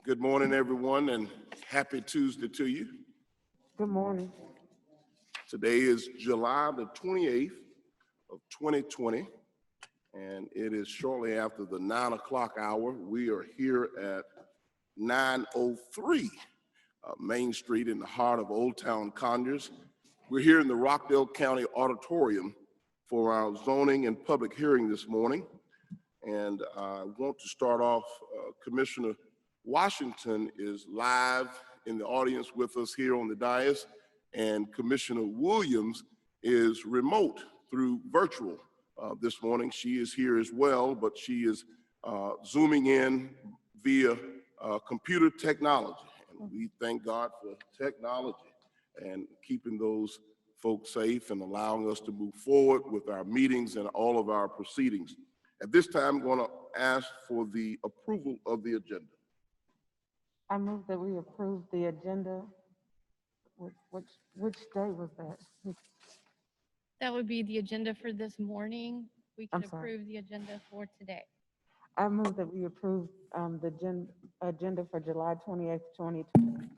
Good morning, everyone, and happy Tuesday to you. Good morning. Today is July the 28th of 2020, and it is shortly after the 9 o'clock hour. We are here at 903 Main Street in the heart of Old Town Conyers. We're here in the Rockdale County Auditorium for our zoning and public hearing this morning. And I want to start off, Commissioner Washington is live in the audience with us here on the dais, and Commissioner Williams is remote through virtual this morning. She is here as well, but she is zooming in via computer technology. And we thank God for technology and keeping those folks safe and allowing us to move forward with our meetings and all of our proceedings. At this time, I'm going to ask for the approval of the agenda. I move that we approve the agenda. Which day was that? That would be the agenda for this morning. We I'm can sorry. approve the agenda for today. I move that we approve the agenda for July 28th, 2020.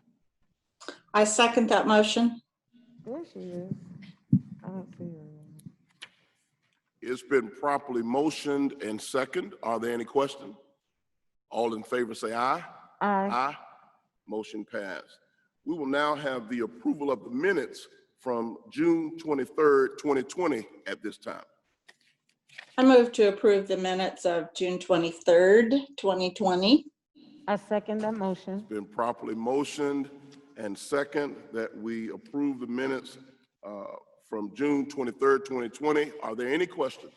I second that motion. There she is. I don't see her. It's been properly motioned and second. Are there any questions? All in favor say aye. Aye. Aye. Motion passed. We will now have the approval of the minutes from June 23rd, 2020 at this time. I move to approve the minutes of June 23rd, 2020. I second that motion. Been properly motioned and second that we approve the minutes from June 23rd, 2020. Are there any questions?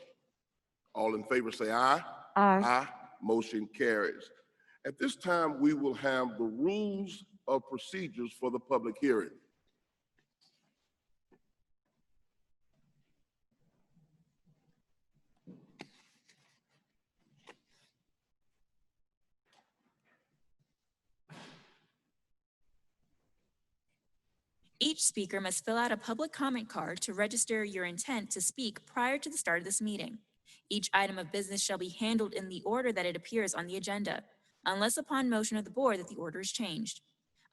All in favor say aye. Aye. Aye. Motion carries. At this time, we will have the rules of procedures for the public hearing. Each speaker must fill out a public comment card to register your intent to speak prior to the start of this meeting. Each item of business shall be handled in the order that it appears on the agenda, unless upon motion of the board that the order is changed.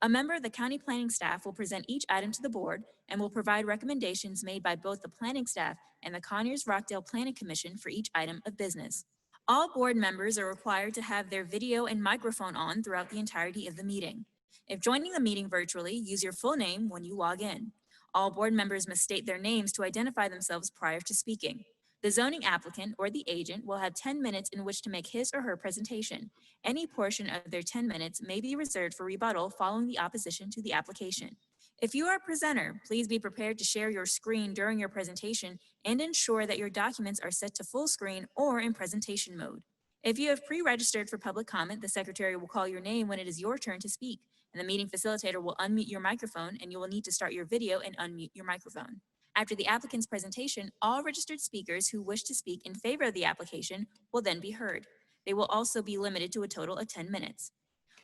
A member of the county planning staff will present each item to the board and will provide recommendations made by both the planning staff and the Conyers-Rockdale Planning Commission for each item of business. All board members are required to have their video and microphone on throughout the entirety of the meeting. If joining the meeting virtually, use your full name when you log in. All board members must state their names to identify themselves prior to speaking. The zoning applicant or the agent will have 10 minutes in which to make his or her presentation. Any portion of their 10 minutes may be reserved for rebuttal following the opposition to the application. If you are a presenter, please be prepared to share your screen during your presentation and ensure that your documents are set to full screen or in presentation mode. If you have pre-registered for public comment, the secretary will call your name when it is your turn to speak, and the meeting facilitator will unmute your microphone, and you will need to start your video and unmute your microphone. After the applicant's presentation, all registered speakers who wish to speak in favor of the application will then be heard. They will also be limited to a total of 10 minutes.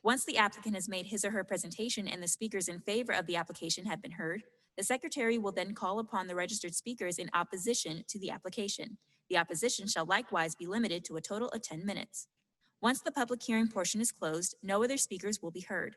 Once the applicant has made his or her presentation and the speakers in favor of the application have been heard, the secretary will then call upon the registered speakers in opposition to the application. The opposition shall likewise be limited to a total of 10 minutes. Once the public hearing portion is closed, no other speakers will be heard.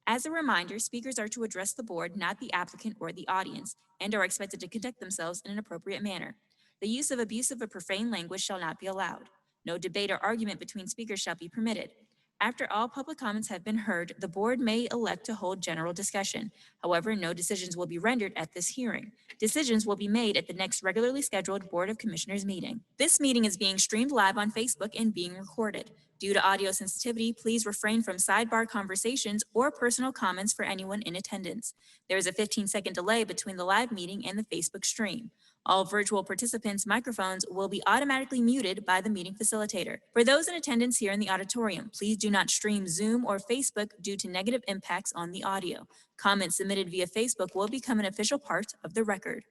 As a reminder, speakers are to address the board, not the applicant or the audience, and are expected to conduct themselves in an appropriate manner. The use of abusive or profane language shall not be allowed. No debate or argument between speakers shall be permitted. After all public comments have been heard, the board may elect to hold general discussion. However, no decisions will be rendered at this hearing. Decisions will be made at the next regularly scheduled Board of Commissioners meeting. This meeting is being streamed live on Facebook and being recorded. Due to audio sensitivity, please refrain from sidebar conversations or personal comments for anyone in attendance. There is a 15-second delay between the live meeting and the Facebook stream. All virtual participants' microphones will be automatically muted by the meeting facilitator. For those in attendance here in the auditorium, please do not stream Zoom or Facebook due to negative impacts on the audio. Comments submitted via Facebook will become an official part of the record.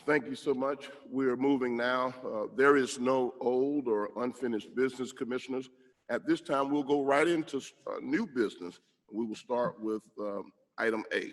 Thank you so much. We are moving now. There is no old or unfinished business, commissioners. At this time, we'll go right into new business. We will start with item A.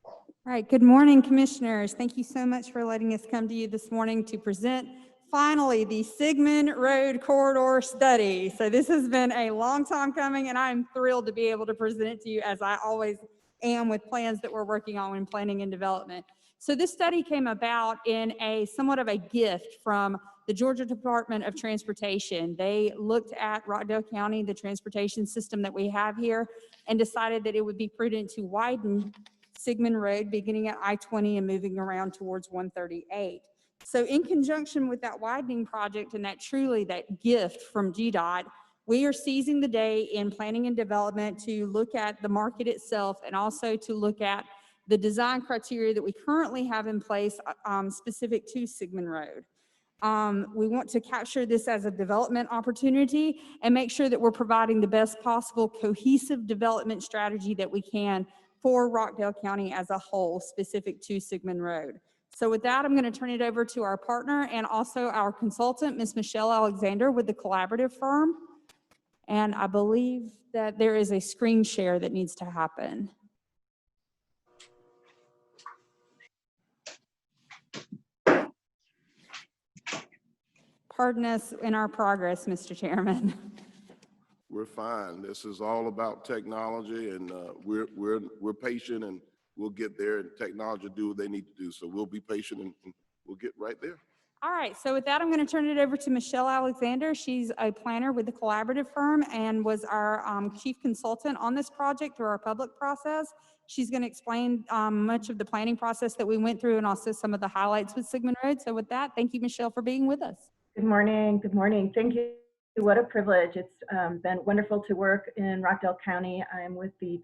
All right, good morning, commissioners. Thank you so much for letting us come to you this morning to present finally, the Sigmund Road Corridor Study. So this has been a long time coming, and I'm thrilled to be able to present it to you, as I always am with plans that we're working on in planning and development. So this study came about in a somewhat of a gift from the Georgia Department of Transportation. They looked at Rockdale County, the transportation system that we have here, and decided that it would be prudent to widen Sigmund Road beginning at I-20 and moving around towards 138. So in conjunction with that widening project and that truly that gift from GDOT, we are seizing the day in planning and development to look at the market itself and also to look at the design criteria that we currently have in place specific to Sigmund Road. We want to capture this as a development opportunity and make sure that we're providing the best possible cohesive development strategy that we can for Rockdale County as a whole, specific to Sigmund Road. So with that, I'm going to turn it over to our partner and also our consultant, Ms. Michelle Alexander with the collaborative firm. And I believe that there is a screen share that needs to happen. Pardon us in our progress, Mr. Chairman. We're fine. This is all about technology, and we're patient, and we'll get there, and technology will do what they need to do. So we'll be patient, and we'll get right there. All right, so with that, I'm going to turn it over to Michelle Alexander. She's a planner with the collaborative firm and was our chief consultant on this project through our public process. She's going to explain much of the planning process that we went through and also some of the highlights with Sigmund Road. So with that, thank you, Michelle, for being with us. Good morning. Good morning. Thank you. What a privilege. It's been wonderful to work in Rockdale County. I'm with the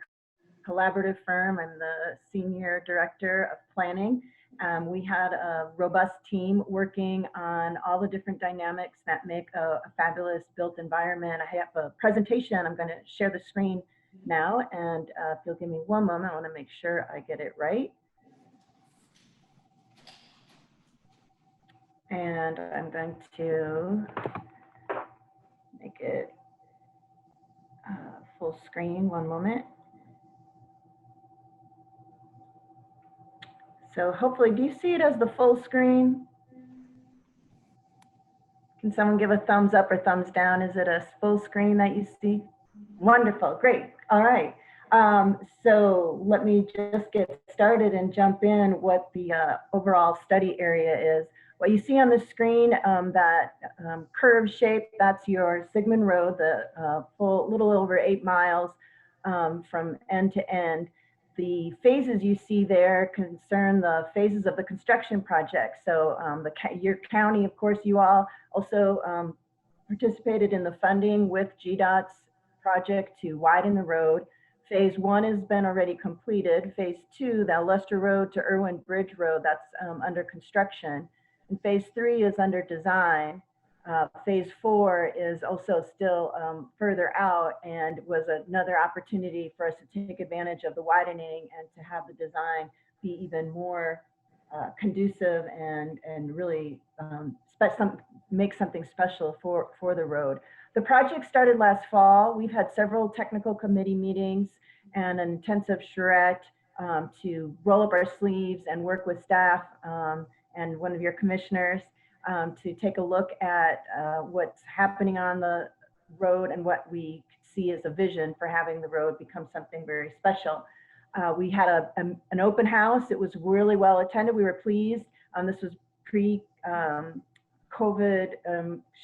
collaborative firm. I'm the senior director of planning. We had a robust team working on all the different dynamics that make a fabulous built environment. I have a presentation. I'm going to share the screen now, and if you'll give me one moment, I want to make sure I get it right. And I'm going to make it full screen. One moment. So hopefully, do you see it as the full screen? Can someone give a thumbs up or thumbs down? Is it a full screen that you see? Wonderful, great. All right. So let me just get started and jump in what the overall study area is. What you see on the screen, that curved shape, that's your Sigmund Road, the full little over 8 miles from end to end. The phases you see there concern the phases of the construction project. So your county, of course, you all also participated in the funding with GDOT's project to widen the road. Phase 1 has been already completed. Phase 2, the Lester Road to Irwin Bridge Road, that's under construction. And phase 3 is under design. Phase 4 is also still further out and was another opportunity for us to take advantage of the widening and to have the design be even more conducive and really make something special for the road. The project started last fall. We've had several technical committee meetings and an intensive charrette to roll up our sleeves and work with staff and one of your commissioners to take a look at what's happening on the road and what we see as a vision for having the road become something very special. We had an open house. It was really well attended. We were pleased. This was pre-COVID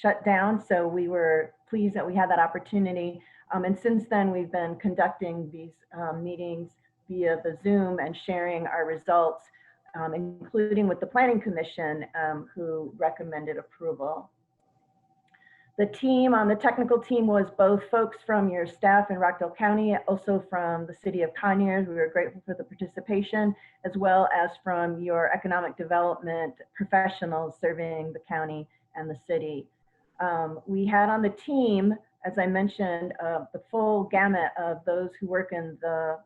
shutdown, so we were pleased that we had that opportunity. And since then, we've been conducting these meetings via the Zoom and sharing our results, including with the Planning Commission, who recommended approval. The team, the technical team, was both folks from your staff in Rockdale County, also from the city of Conyers. We were grateful for the participation, as well as from your economic development professionals serving the county and the city. We had on the team, as I mentioned, the full gamut of those who work in the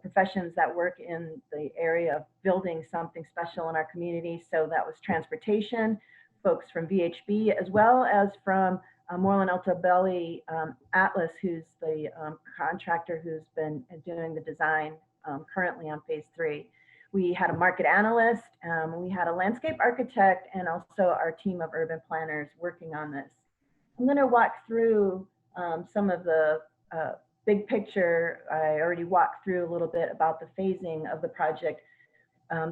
professions that work in the area of building something special in our community. So that was transportation, folks from VHB, as well as from Moreland Altobelli Atlas, who's the contractor who's been doing the design currently on phase 3. We had a market analyst, we had a landscape architect, and also our team of urban planners working on this. I'm going to walk through some of the big picture. I already walked through a little bit about the phasing of the project.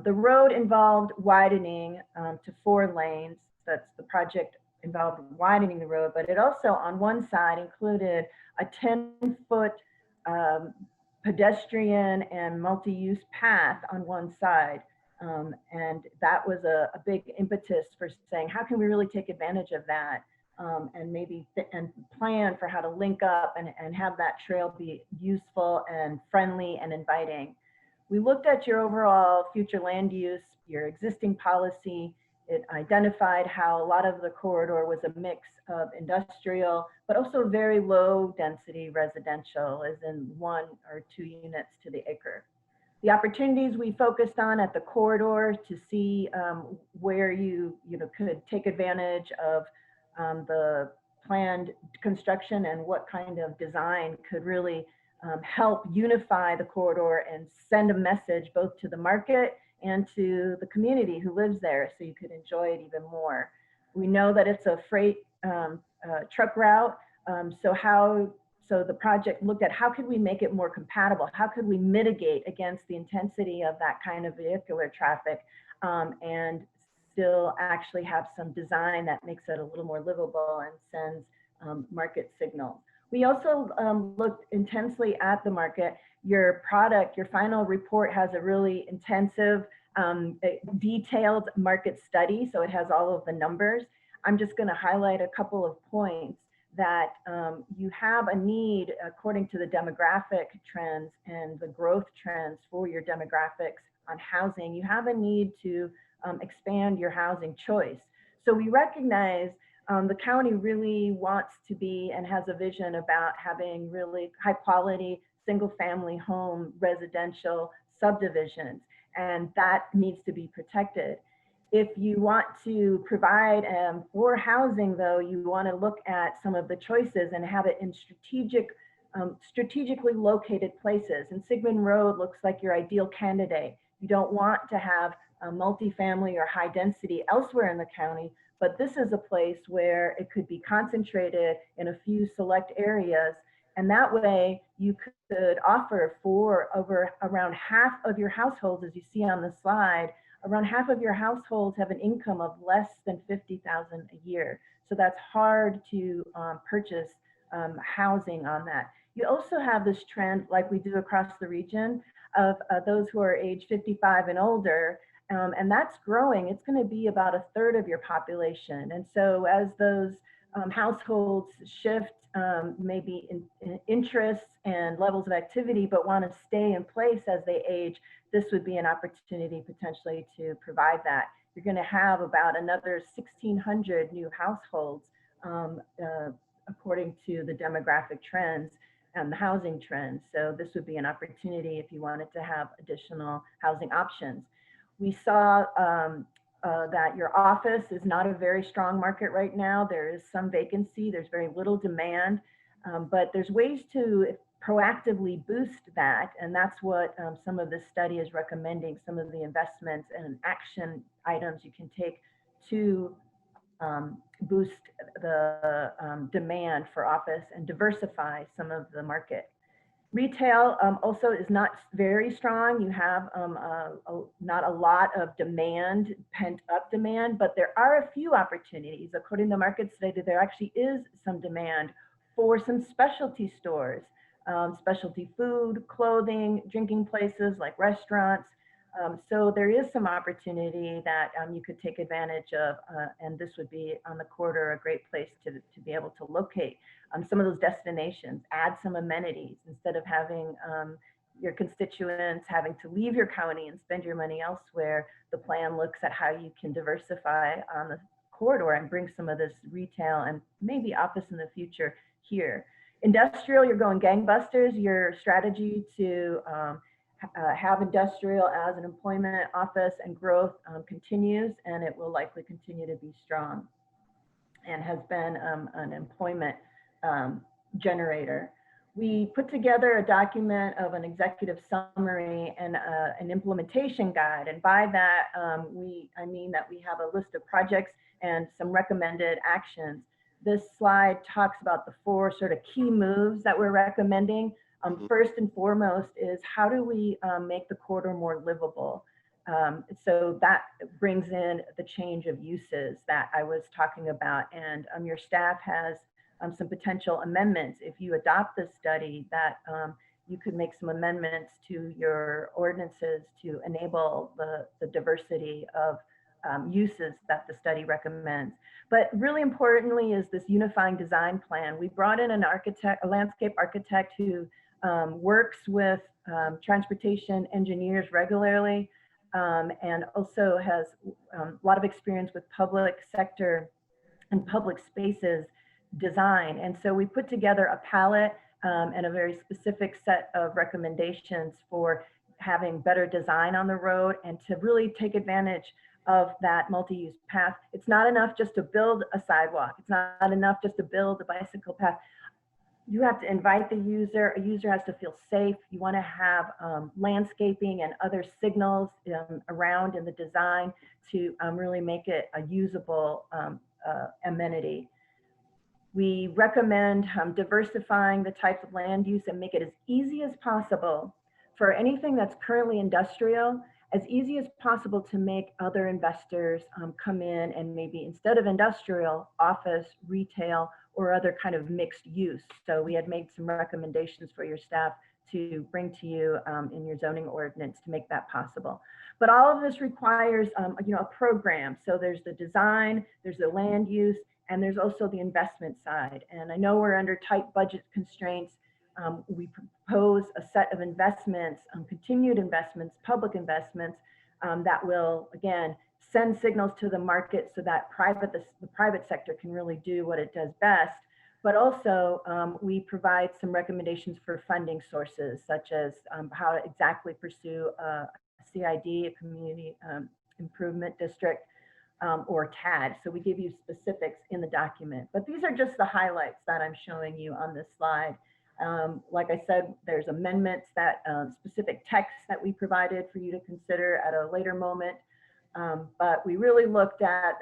The road involved widening to 4 lanes. That's the project involved widening the road, but it also on one side included a 10-foot pedestrian and multi-use path on one side. And that was a big impetus for saying, how can we really take advantage of that? And maybe and plan for how to link up and have that trail be useful and friendly and inviting. We looked at your overall future land use, your existing policy. It identified how a lot of the corridor was a mix of industrial, but also very low density residential, as in 1 or 2 units to the acre. The opportunities we focused on at the corridor to see where you could take advantage of the planned construction and what kind of design could really help unify the corridor and send a message both to the market and to the community who lives there, so you could enjoy it even more. We know that it's a freight truck route, so the project looked at how could we make it more compatible? How could we mitigate against the intensity of that kind of vehicular traffic and still actually have some design that makes it a little more livable and sends market signals. We also looked intensely at the market. Your product, your final report has a really intensive, detailed market study, so it has all of the numbers. I'm just going to highlight a couple of points that you have a need, according to the demographic trends and the growth trends for your demographics on housing, you have a need to expand your housing choice. So we recognize the county really wants to be and has a vision about having really high quality single family home residential subdivisions, and that needs to be protected. If you want to provide for housing, though, you want to look at some of the choices and have it in strategically located places. And Sigmund Road looks like your ideal candidate. You don't want to have a multifamily or high density elsewhere in the county, but this is a place where it could be concentrated in a few select areas. And that way you could offer for around half of your households, as you see on the slide, around half of your households have an income of less than $50,000 a year. So that's hard to purchase housing on that. You also have this trend, like we do across the region, of those who are age 55 and older, and that's growing. It's going to be about 1/3 of your population. And so as those households shift maybe in interests and levels of activity, but want to stay in place as they age, this would be an opportunity potentially to provide that. You're going to have about another 1,600 new households according to the demographic trends and the housing trends. So this would be an opportunity if you wanted to have additional housing options. We saw that your office is not a very strong market right now. There is some vacancy, there's very little demand, but there's ways to proactively boost that. And that's what some of this study is recommending, some of the investments and action items you can take to boost the demand for office and diversify some of the market. Retail also is not very strong. You have not a lot of demand, pent up demand, but there are a few opportunities. According to the market study, there actually is some demand for some specialty stores, specialty food, clothing, drinking places like restaurants. So there is some opportunity that you could take advantage of, and this would be on the corridor a great place to be able to locate some of those destinations, add some amenities instead of having your constituents having to leave your county and spend your money elsewhere. The plan looks at how you can diversify on the corridor and bring some of this retail and maybe office in the future here. Industrial, you're going gangbusters. Your strategy to have industrial as an employment office and growth continues, and it will likely continue to be strong and has been an employment generator. We put together a document of an executive summary and an implementation guide. And by that, I mean that we have a list of projects and some recommended actions. This slide talks about the 4 sort of key moves that we're recommending. First and foremost is how do we make the corridor more livable? So that brings in the change of uses that I was talking about. And your staff has some potential amendments. If you adopt this study, that you could make some amendments to your ordinances to enable the diversity of uses that the study recommends. But really importantly is this unifying design plan. We brought in an architect, a landscape architect who works with transportation engineers regularly and also has a lot of experience with public sector and public spaces design. And so we put together a palette and a very specific set of recommendations for having better design on the road and to really take advantage of that multi-use path. It's not enough just to build a sidewalk. It's not enough just to build a bicycle path. You have to invite the user. A user has to feel safe. You want to have landscaping and other signals around in the design to really make it a usable amenity. We recommend diversifying the types of land use and make it as easy as possible for anything that's currently industrial, as easy as possible to make other investors come in and maybe instead of industrial, office, retail, or other kind of mixed use. So we had made some recommendations for your staff to bring to you in your zoning ordinance to make that possible. But all of this requires a program. So there's the design, there's the land use, and there's also the investment side. And I know we're under tight budget constraints. We propose a set of investments, continued investments, public investments that will, again, send signals to the market so that the private sector can really do what it does best. But also we provide some recommendations for funding sources, such as how to exactly pursue a CID, a community improvement district, or TAD. So we give you specifics in the document. But these are just the highlights that I'm showing you on this slide. Like I said, there's amendments that specific text that we provided for you to consider at a later moment. But we really looked at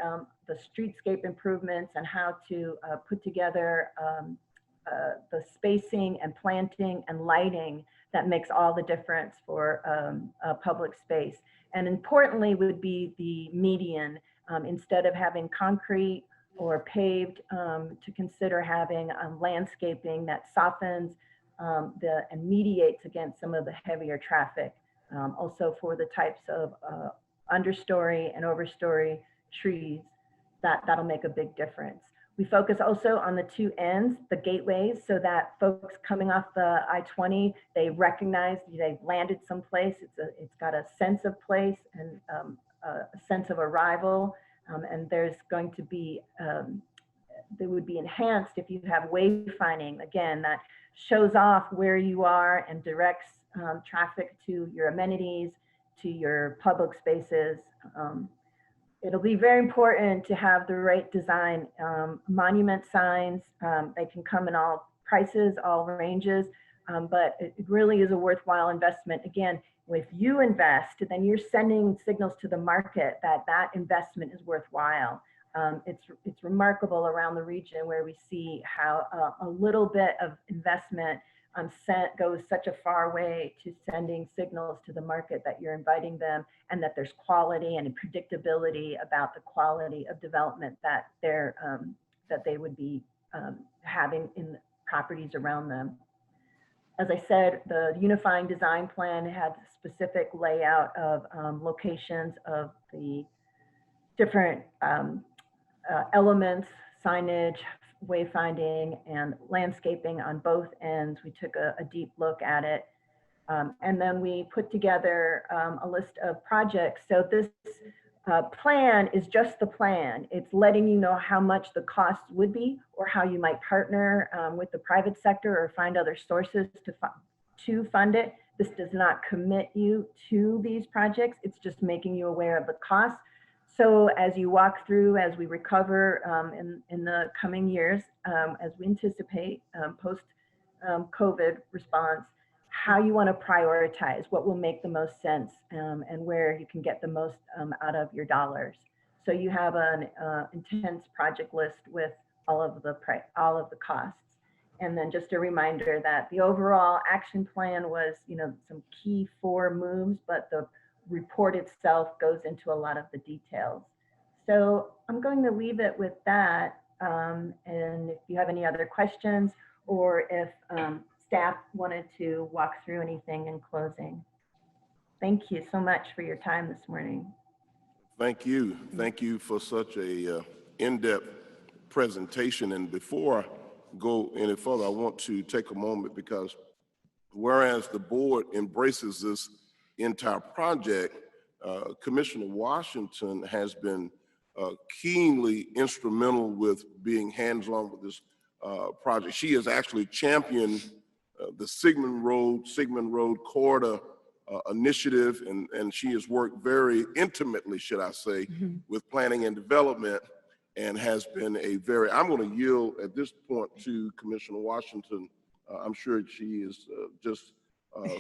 the streetscape improvements and how to put together the spacing and planting and lighting that makes all the difference for a public space. And importantly would be the median. Instead of having concrete or paved, to consider having landscaping that softens and mediates against some of the heavier traffic. Also for the types of understory and overstory trees, that'll make a big difference. We focus also on the 2 ends, the gateways, so that folks coming off the I-20, they recognize they've landed someplace. It's got a sense of place and a sense of arrival, and there's going to be, they would be enhanced if you have wayfinding, again, that shows off where you are and directs traffic to your amenities, to your public spaces. It'll be very important to have the right design. Monument signs, they can come in all prices, all ranges, but it really is a worthwhile investment. Again, if you invest, then you're sending signals to the market that that investment is worthwhile. It's remarkable around the region where we see how a little bit of investment goes such a far way to sending signals to the market that you're inviting them and that there's quality and predictability about the quality of development that they would be having in the properties around them. As I said, the unifying design plan had specific layout of locations of the different elements, signage, wayfinding, and landscaping on both ends. We took a deep look at it. And then we put together a list of projects. So this plan is just the plan. It's letting you know how much the cost would be or how you might partner with the private sector or find other sources to fund it. This does not commit you to these projects. It's just making you aware of the cost. So as you walk through, as we recover in the coming years, as we anticipate post COVID response, how you want to prioritize, what will make the most sense, and where you can get the most out of your dollars. So you have an intense project list with all of the costs. And then just a reminder that the overall action plan was, some key 4 moves, but the report itself goes into a lot of the details. So I'm going to leave it with that. And if you have any other questions, or if staff wanted to walk through anything in closing. Thank you so much for your time this morning. Thank you. Thank you for such a in-depth presentation. And before I go any further, I want to take a moment because whereas the board embraces this entire project, Commissioner Washington has been keenly instrumental with being hands-on with this project. She has actually championed the Sigmund Road Corridor initiative, and she has worked very intimately, should I say, with planning and development, and has been I'm going to yield at this point to Commissioner Washington. I'm sure she is just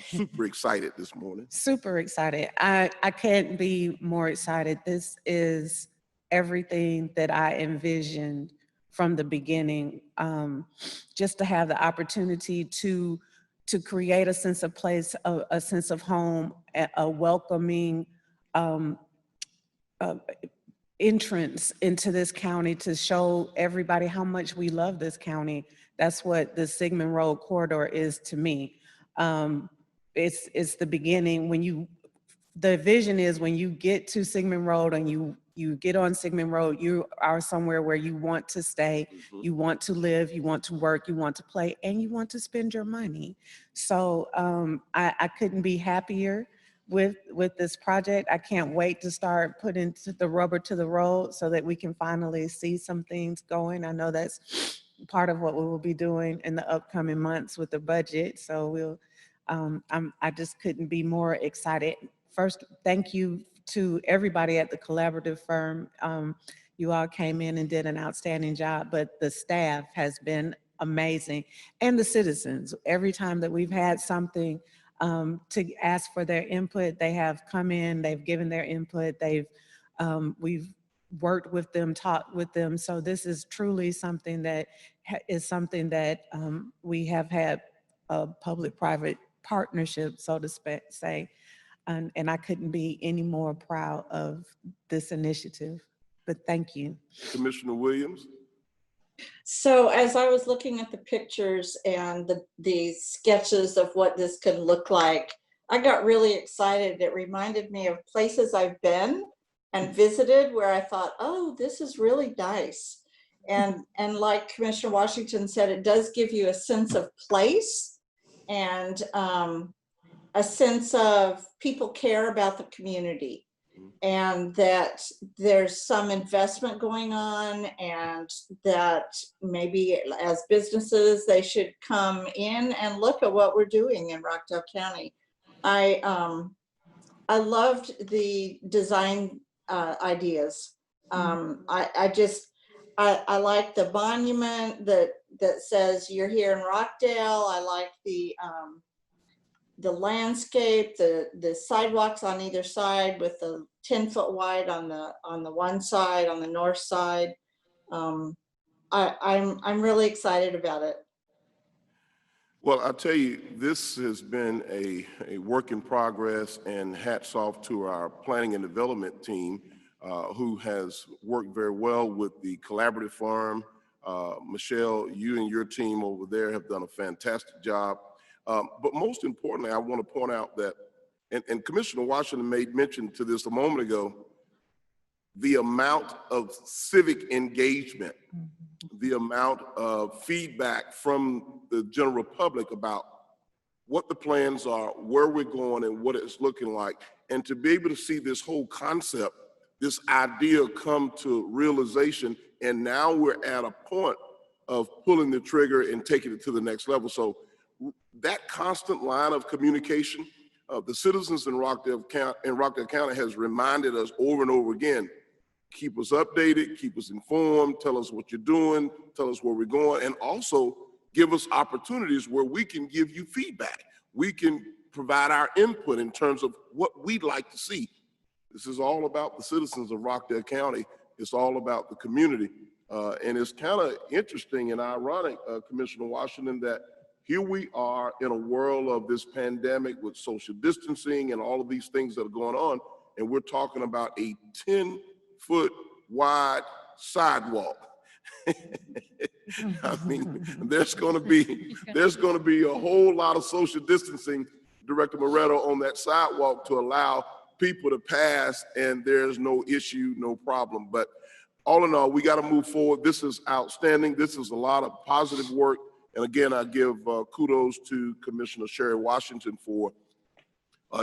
super excited this morning. Super excited. I can't be more excited. This is everything that I envisioned from the beginning. Just to have the opportunity to create a sense of place, a sense of home, a welcoming entrance into this county, to show everybody how much we love this county. That's what the Sigmund Road Corridor is to me. It's the beginning. The vision is when you get to Sigmund Road and you get on Sigmund Road, you are somewhere where you want to stay, you want to live, you want to work, you want to play, and you want to spend your money. So I couldn't be happier with this project. I can't wait to start putting the rubber to the road so that we can finally see some things going. I know that's part of what we will be doing in the upcoming months with the budget. So I just couldn't be more excited. First, thank you to everybody at the collaborative firm. You all came in and did an outstanding job, but the staff has been amazing. And the citizens, every time that we've had something to ask for their input, they have come in, they've given their input, we've worked with them, talked with them. So this is truly something that we have had a public-private partnership, so to say. And I couldn't be any more proud of this initiative, but thank you. Commissioner Williams? So as I was looking at the pictures and the sketches of what this could look like, I got really excited. It reminded me of places I've been and visited where I thought, oh, this is really nice. And like Commissioner Washington said, it does give you a sense of place and a sense of people care about the community, and that there's some investment going on, and that maybe as businesses, they should come in and look at what we're doing in Rockdale County. I loved the design ideas. I like the monument that says you're here in Rockdale. I like the landscape, the sidewalks on either side with the 10-foot wide on the one side, on the north side. I'm really excited about it. Well, I'll tell you, this has been a work in progress, and hats off to our planning and development team who has worked very well with the collaborative firm. Michelle, you and your team over there have done a fantastic job. But most importantly, I want to point out that, and Commissioner Washington made mention to this a moment ago, the amount of civic engagement, the amount of feedback from the general public about what the plans are, where we're going, and what it's looking like. And to be able to see this whole concept, this idea come to realization, and now we're at a point of pulling the trigger and taking it to the next level. So that constant line of communication, the citizens in Rockdale County has reminded us over and over again, keep us updated, keep us informed, tell us what you're doing, tell us where we're going, and also give us opportunities where we can give you feedback. We can provide our input in terms of what we'd like to see. This is all about the citizens of Rockdale County. It's all about the community. And it's kind of interesting and ironic, Commissioner Washington, that here we are in a world of this pandemic with social distancing and all of these things that are going on, and we're talking about a 10-foot wide sidewalk. I mean, there's going to be a whole lot of social distancing, Director Moretto, on that sidewalk to allow people to pass, and there's no issue, no problem. But all in all, we got to move forward. This is outstanding. This is a lot of positive work. And again, I give kudos to Commissioner Sherry Washington for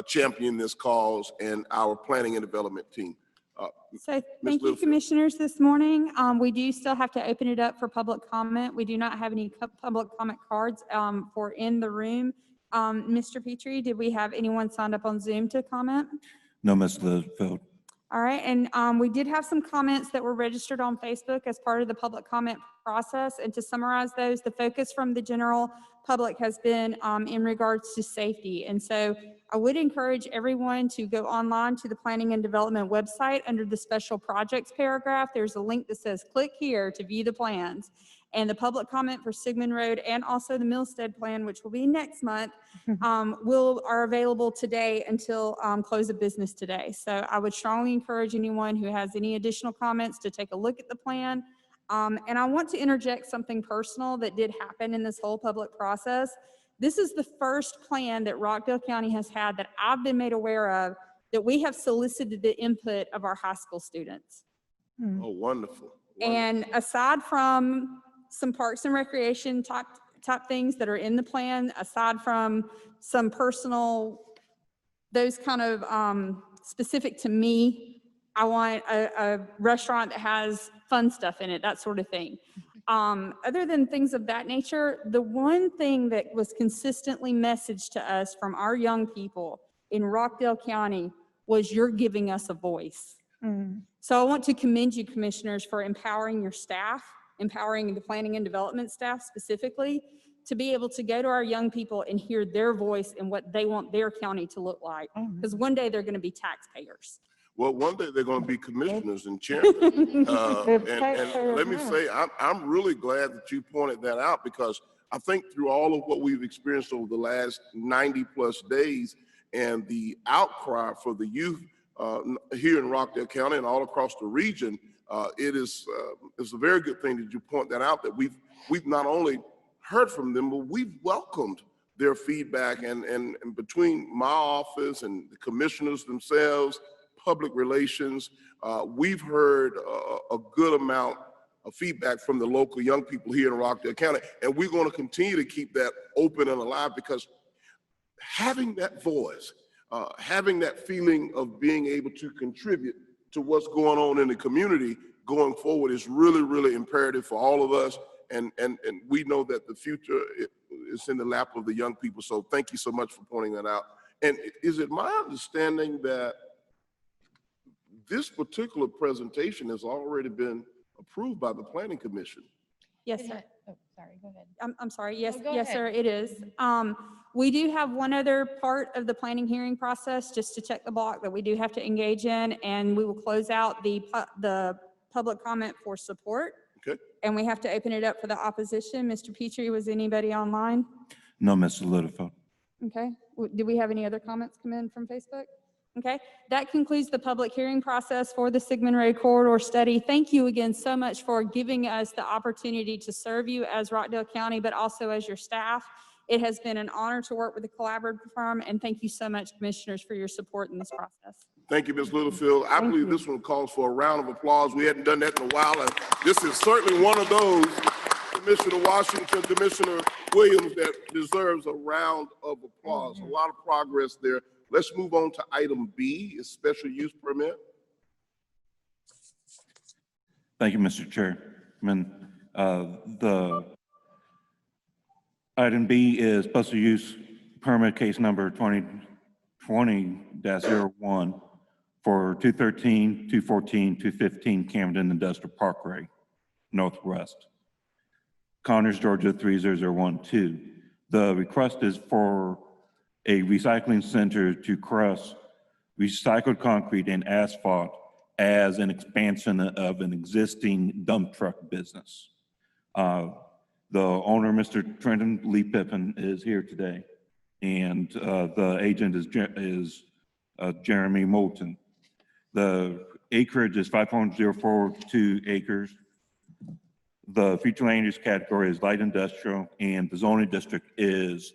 championing this cause and our planning and development team. So thank you, commissioners, this morning. We do still have to open it up for public comment. We do not have any public comment cards for in the room. Mr. Petrie, did we have anyone signed up on Zoom to comment? No, Ms. Littlefield. All right, and we did have some comments that were registered on Facebook as part of the public comment process. And to summarize those, the focus from the general public has been in regards to safety. And so I would encourage everyone to go online to the Planning and Development website under the special projects paragraph. There's a link that says click here to view the plans. And the public comment for Sigmund Road and also the Millstead plan, which will be next month, are available today until close of business today. So I would strongly encourage anyone who has any additional comments to take a look at the plan. And I want to interject something personal that did happen in this whole public process. This is the first plan that Rockdale County has had that I've been made aware of that we have solicited the input of our high school students. Oh, wonderful. And aside from some parks and recreation type things that are in the plan, aside from some personal, those kind of specific to me, I want a restaurant that has fun stuff in it, that sort of thing. Other than things of that nature, the one thing that was consistently messaged to us from our young people in Rockdale County was you're giving us a voice. So I want to commend you, commissioners, for empowering your staff, empowering the planning and development staff specifically, to be able to go to our young people and hear their voice and what they want their county to look like. Because one day they're going to be taxpayers. Well, one day they're going to be commissioners and chairmen. And let me say, I'm really glad that you pointed that out, because I think through all of what we've experienced over the last 90+ days and the outcry for the youth here in Rockdale County and all across the region, it's a very good thing that you point that out, that we've not only heard from them, but we've welcomed their feedback, and between my office and the commissioners themselves, public relations, we've heard a good amount of feedback from the local young people here in Rockdale County, and we're going to continue to keep that open and alive, because having that voice, having that feeling of being able to contribute to what's going on in the community going forward is really, really imperative for all of us. And we know that the future is in the lap of the young people. So thank you so much for pointing that out. And is it my understanding that this particular presentation has already been approved by the Planning Commission? Yes, sir. Oh, sorry, go ahead. I'm sorry. Yes, go yes, ahead. sir, it is. We do have one other part of the planning hearing process, just to check the block, that we do have to engage in, and we will close out the public comment for support. Okay. And we have to open it up for the opposition. Mr. Petrie, was anybody online? No, Ms. Littlefield. Okay. Do we have any other comments come in from Facebook? Okay. That concludes the public hearing process for the Sigmund Road corridor study. Thank you again so much for giving us the opportunity to serve you as Rockdale County, but also as your staff. It has been an honor to work with the collaborative firm, and thank you so much, commissioners, for your support in this process. Thank you, Ms. Littlefield. I believe this one calls for a round of applause. We hadn't done that in a while, and this is certainly one of those, Commissioner Washington, Commissioner Williams, that deserves a round of applause. A lot of progress there. Let's move on to item B, is special use permit. Thank you, Mr. Chairman. The item B is special use permit case number 2020-01 for 213, 214, 215 Camden Industrial Parkway Northwest. Connors, Georgia 30012. The request is for a recycling center to crush recycled concrete and asphalt as an expansion of an existing dump truck business. The owner, Mr. Trenton Lee Pippin, is here today, and the agent is Jeremy Moulton. The acreage is 5.042 acres. The future land use category is light industrial, and the zoning district is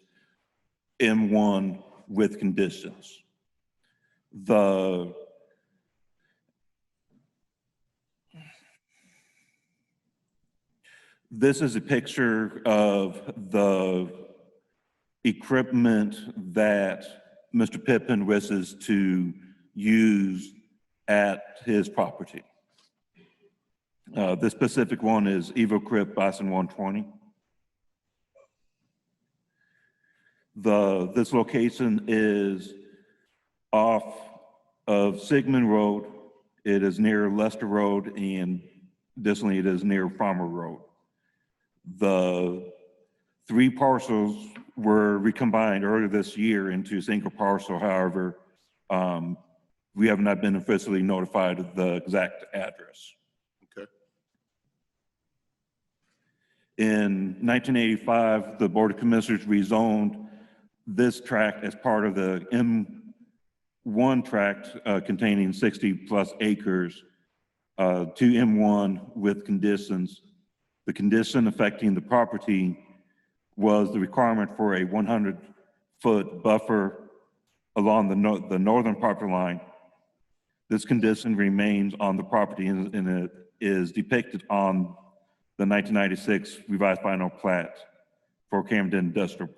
M1 with conditions. This is a picture of the equipment that Mr. Pippin wishes to use at his property. This specific one is EvoCrypt Bison 120. This location is off of Sigmund Road. It is near Lester Road, and additionally it is near Farmer Road. The 3 parcels were recombined earlier this year into a single parcel. However, we have not been officially notified of the exact address. Okay. In 1985, the Board of Commissioners rezoned this tract as part of the M1 tract containing 60 plus acres to M1 with conditions. The condition affecting the property was the requirement for a 100-foot buffer along the northern property line. This condition remains on the property, and it is depicted on the 1996 revised final plat for Camden Industrial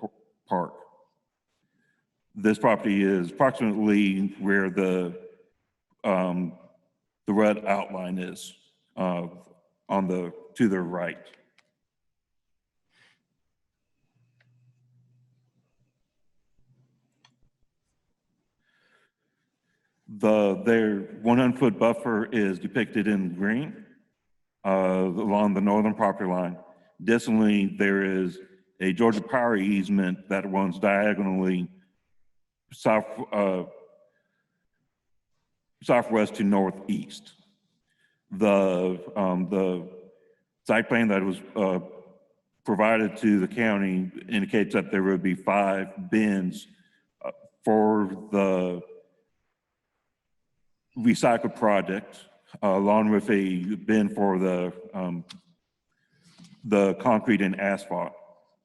Park. This property is approximately where the red outline is to the right. Their 100-foot buffer is depicted in green along the northern property line. Additionally, there is a Georgia Power easement that runs diagonally southwest to northeast. The site plan that was provided to the county indicates that there would be 5 bins for the recycle project, along with a bin for the concrete and asphalt.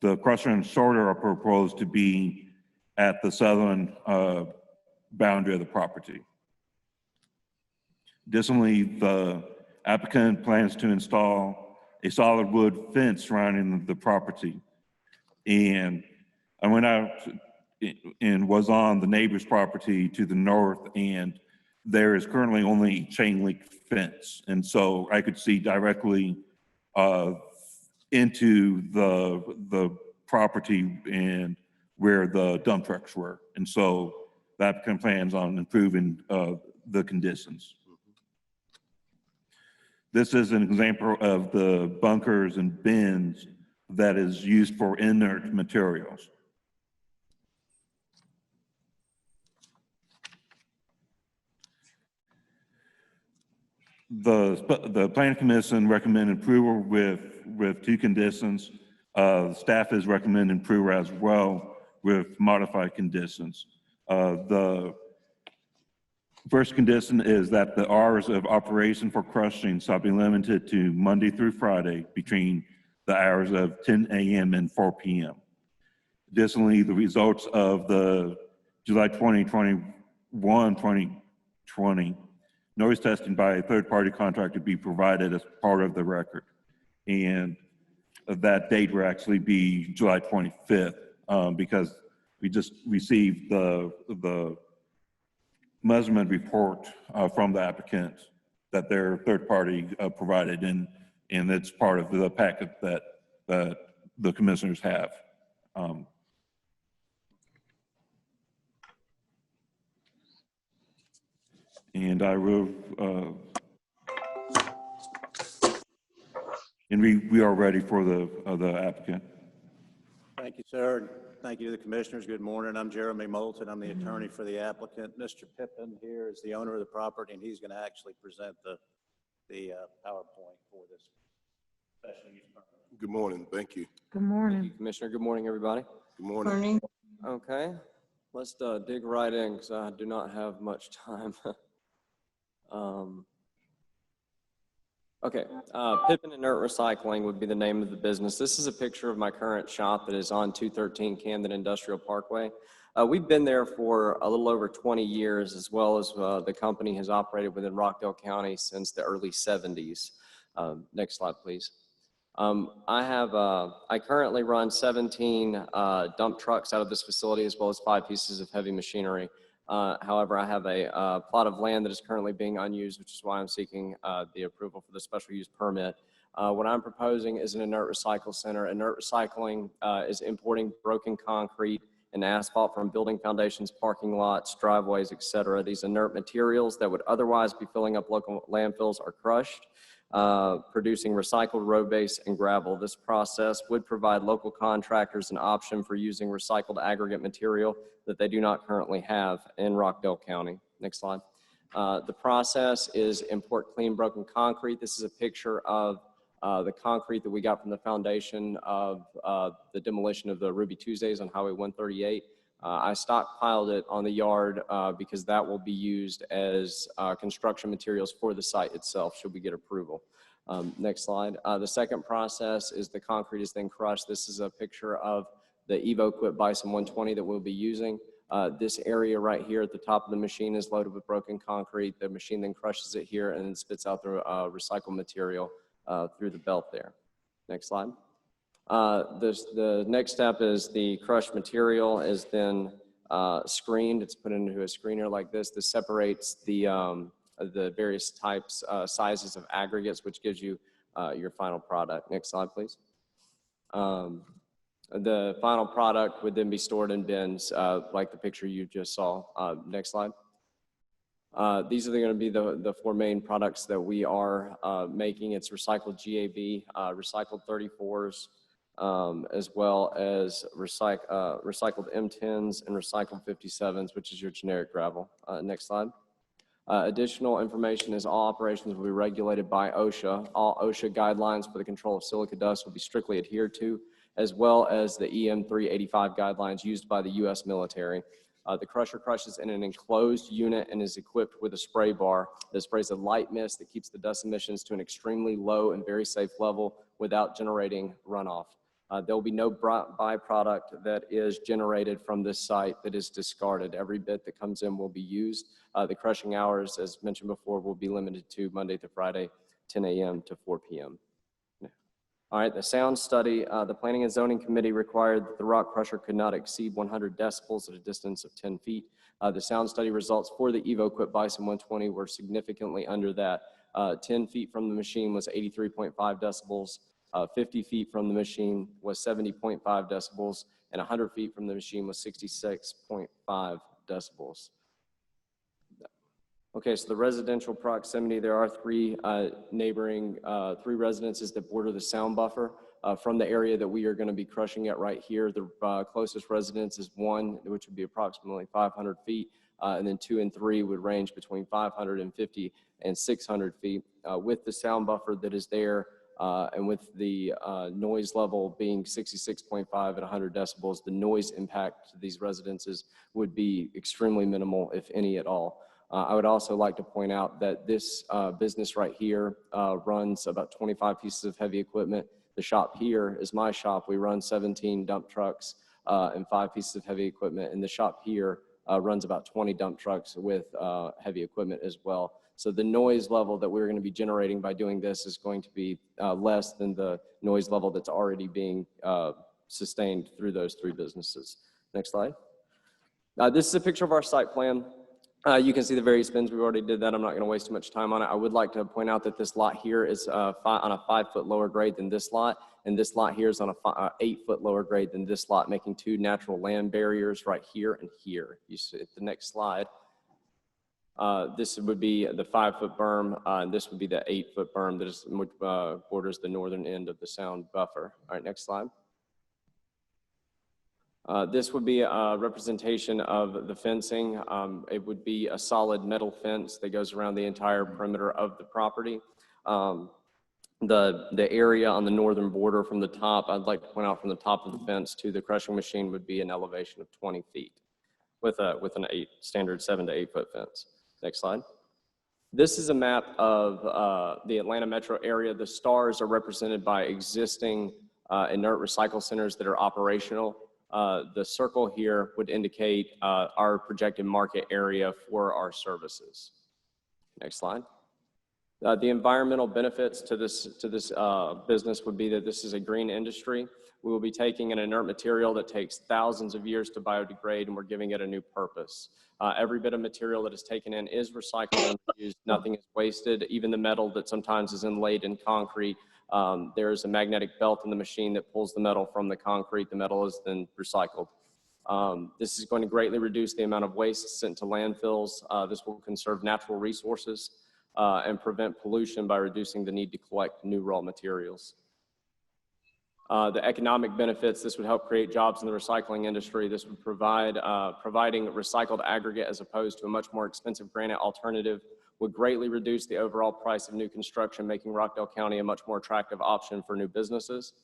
The crusher and sorter are proposed to be at the southern boundary of the property. Additionally, the applicant plans to install a solid wood fence surrounding the property. And I went out and was on the neighbor's property to the north, and there is currently only a chain link fence. And so I could see directly into the property and where the dump trucks were. And so the applicant plans on improving the conditions. This is an example of the bunkers and bins that is used for inert materials. The Planning Commission recommended approval with 2 conditions. Staff is recommending approval as well with modified conditions. The first condition is that the hours of operation for crushing shall be limited to Monday through Friday between the hours of 10 a.m. and 4 p.m. Additionally, the results of the July 2020 noise testing by a third-party contractor be provided as part of the record. And that date will actually be July 25th because we just received the measurement report from the applicant that their third party provided, and it's part of the packet that the commissioners have. And I will And we are ready for the applicant. Thank you, sir. and Thank you to the commissioners. Good morning. I'm Jeremy Moulton. I'm the attorney for the applicant. Mr. Pippin here is the owner of the property, and he's going to actually present the PowerPoint for this special use permit. Good morning. Thank you. Good Thank you, morning. Commissioner. Good morning, everybody. Good morning. Morning. Okay, let's dig right in because I do not have much time. Okay, Pippin Inert Recycling would be the name of the business. This is a picture of my current shop that is on 213 Camden Industrial Parkway. We've been there for a little over 20 years, as well as the company has operated within Rockdale County since the early 70s. Next slide, please. I currently run 17 dump trucks out of this facility, as well as 5 pieces of heavy machinery. However, I have a plot of land that is currently being unused, which is why I'm seeking the approval for the special use permit. What I'm proposing is an inert recycle center. Inert recycling is importing broken concrete and asphalt from building foundations, parking lots, driveways, et cetera. These inert materials that would otherwise be filling up local landfills are crushed, producing recycled road base and gravel. This process would provide local contractors an option for using recycled aggregate material that they do not currently have in Rockdale County. Next slide. The process is import clean broken concrete. This is a picture of the concrete that we got from the foundation of the demolition of the Ruby Tuesdays on Highway 138. I stockpiled it on the yard because that will be used as construction materials for the site itself, should we get approval. Next slide. The second process is the concrete is then crushed. This is a picture of the EvoQuip Bison 120 that we'll be using. This area right here at the top of the machine is loaded with broken concrete. The machine then crushes it here and then spits out the recycled material through the belt there. Next slide. The next step is the crushed material is then screened. It's put into a screener like this. This separates the various types, sizes of aggregates, which gives you your final product. Next slide, please. The final product would then be stored in bins like the picture you just saw. Next slide. These are going to be the 4 main products that we are making. It's recycled GAB, recycled 34s, as well as recycled M10s and recycled 57s, which is your generic gravel. Next slide. Additional information is all operations will be regulated by OSHA. All OSHA guidelines for the control of silica dust will be strictly adhered to, as well as the EM 385 guidelines used by the U.S. military. The crusher crushes in an enclosed unit and is equipped with a spray bar that sprays a light mist that keeps the dust emissions to an extremely low and very safe level without generating runoff. There will be no byproduct that is generated from this site that is discarded. Every bit that comes in will be used. The crushing hours, as mentioned before, will be limited to Monday to Friday, 10 a.m. to 4 p.m. All right, the sound study, the Planning and Zoning Committee required that the rock crusher could not exceed 100 decibels at a distance of 10 feet. The sound study results for the EvoQuip Bison 120 were significantly under that. 10 feet from the machine was 83.5 decibels, 50 feet from the machine was 70.5 decibels, and 100 feet from the machine was 66.5 decibels. Okay, so the residential proximity, there are 3 neighboring, 3 residences that border the sound buffer from the area that we are going to be crushing at right here. The closest residence is 1, which would be approximately 500 feet, and then 2 and 3 would range between 550 and 600 feet. With the sound buffer that is there, and with the noise level being 66.5 at 100 decibels, the noise impact to these residences would be extremely minimal, if any at all. I would also like to point out that this business right here runs about 25 pieces of heavy equipment. The shop here is my shop. We run 17 dump trucks and 5 pieces of heavy equipment. And the shop here runs about 20 dump trucks with heavy equipment as well. So the noise level that we're going to be generating by doing this is going to be less than the noise level that's already being sustained through those 3 businesses. Next slide. This is a picture of our site plan. You can see the various bins. We already did that. I'm not going to waste too much time on it. I would like to point out that this lot here is on a 5-foot lower grade than this lot, and this lot here is on a 8-foot lower grade than this lot, making 2 natural land barriers right here and here. You see at the next slide. This would be the 5-foot berm, and this would be the 8-foot berm that is, borders the northern end of the sound buffer. All right, next slide. This would be a representation of the fencing. It would be a solid metal fence that goes around the entire perimeter of the property. The area on the northern border from the top, I'd like to point out from the top of the fence to the crushing machine would be an elevation of 20 feet with an standard 7 to 8 foot fence. Next slide. This is a map of the Atlanta metro area. The stars are represented by existing inert recycle centers that are operational. The circle here would indicate our projected market area for our services. Next slide. The environmental benefits to this business would be that this is a green industry. We will be taking an inert material that takes thousands of years to biodegrade, and we're giving it a new purpose. Every bit of material that is taken in is recycled and used. Nothing is wasted. Even the metal that sometimes is inlaid in concrete, there is a magnetic belt in the machine that pulls the metal from the concrete. The metal is then recycled. This is going to greatly reduce the amount of waste sent to landfills. This will conserve natural resources and prevent pollution by reducing the need to collect new raw materials. The economic benefits, this would help create jobs in the recycling industry. This would provide, providing recycled aggregate as opposed to a much more expensive granite alternative would greatly reduce the overall price of new construction, making Rockdale County a much more attractive option for new businesses.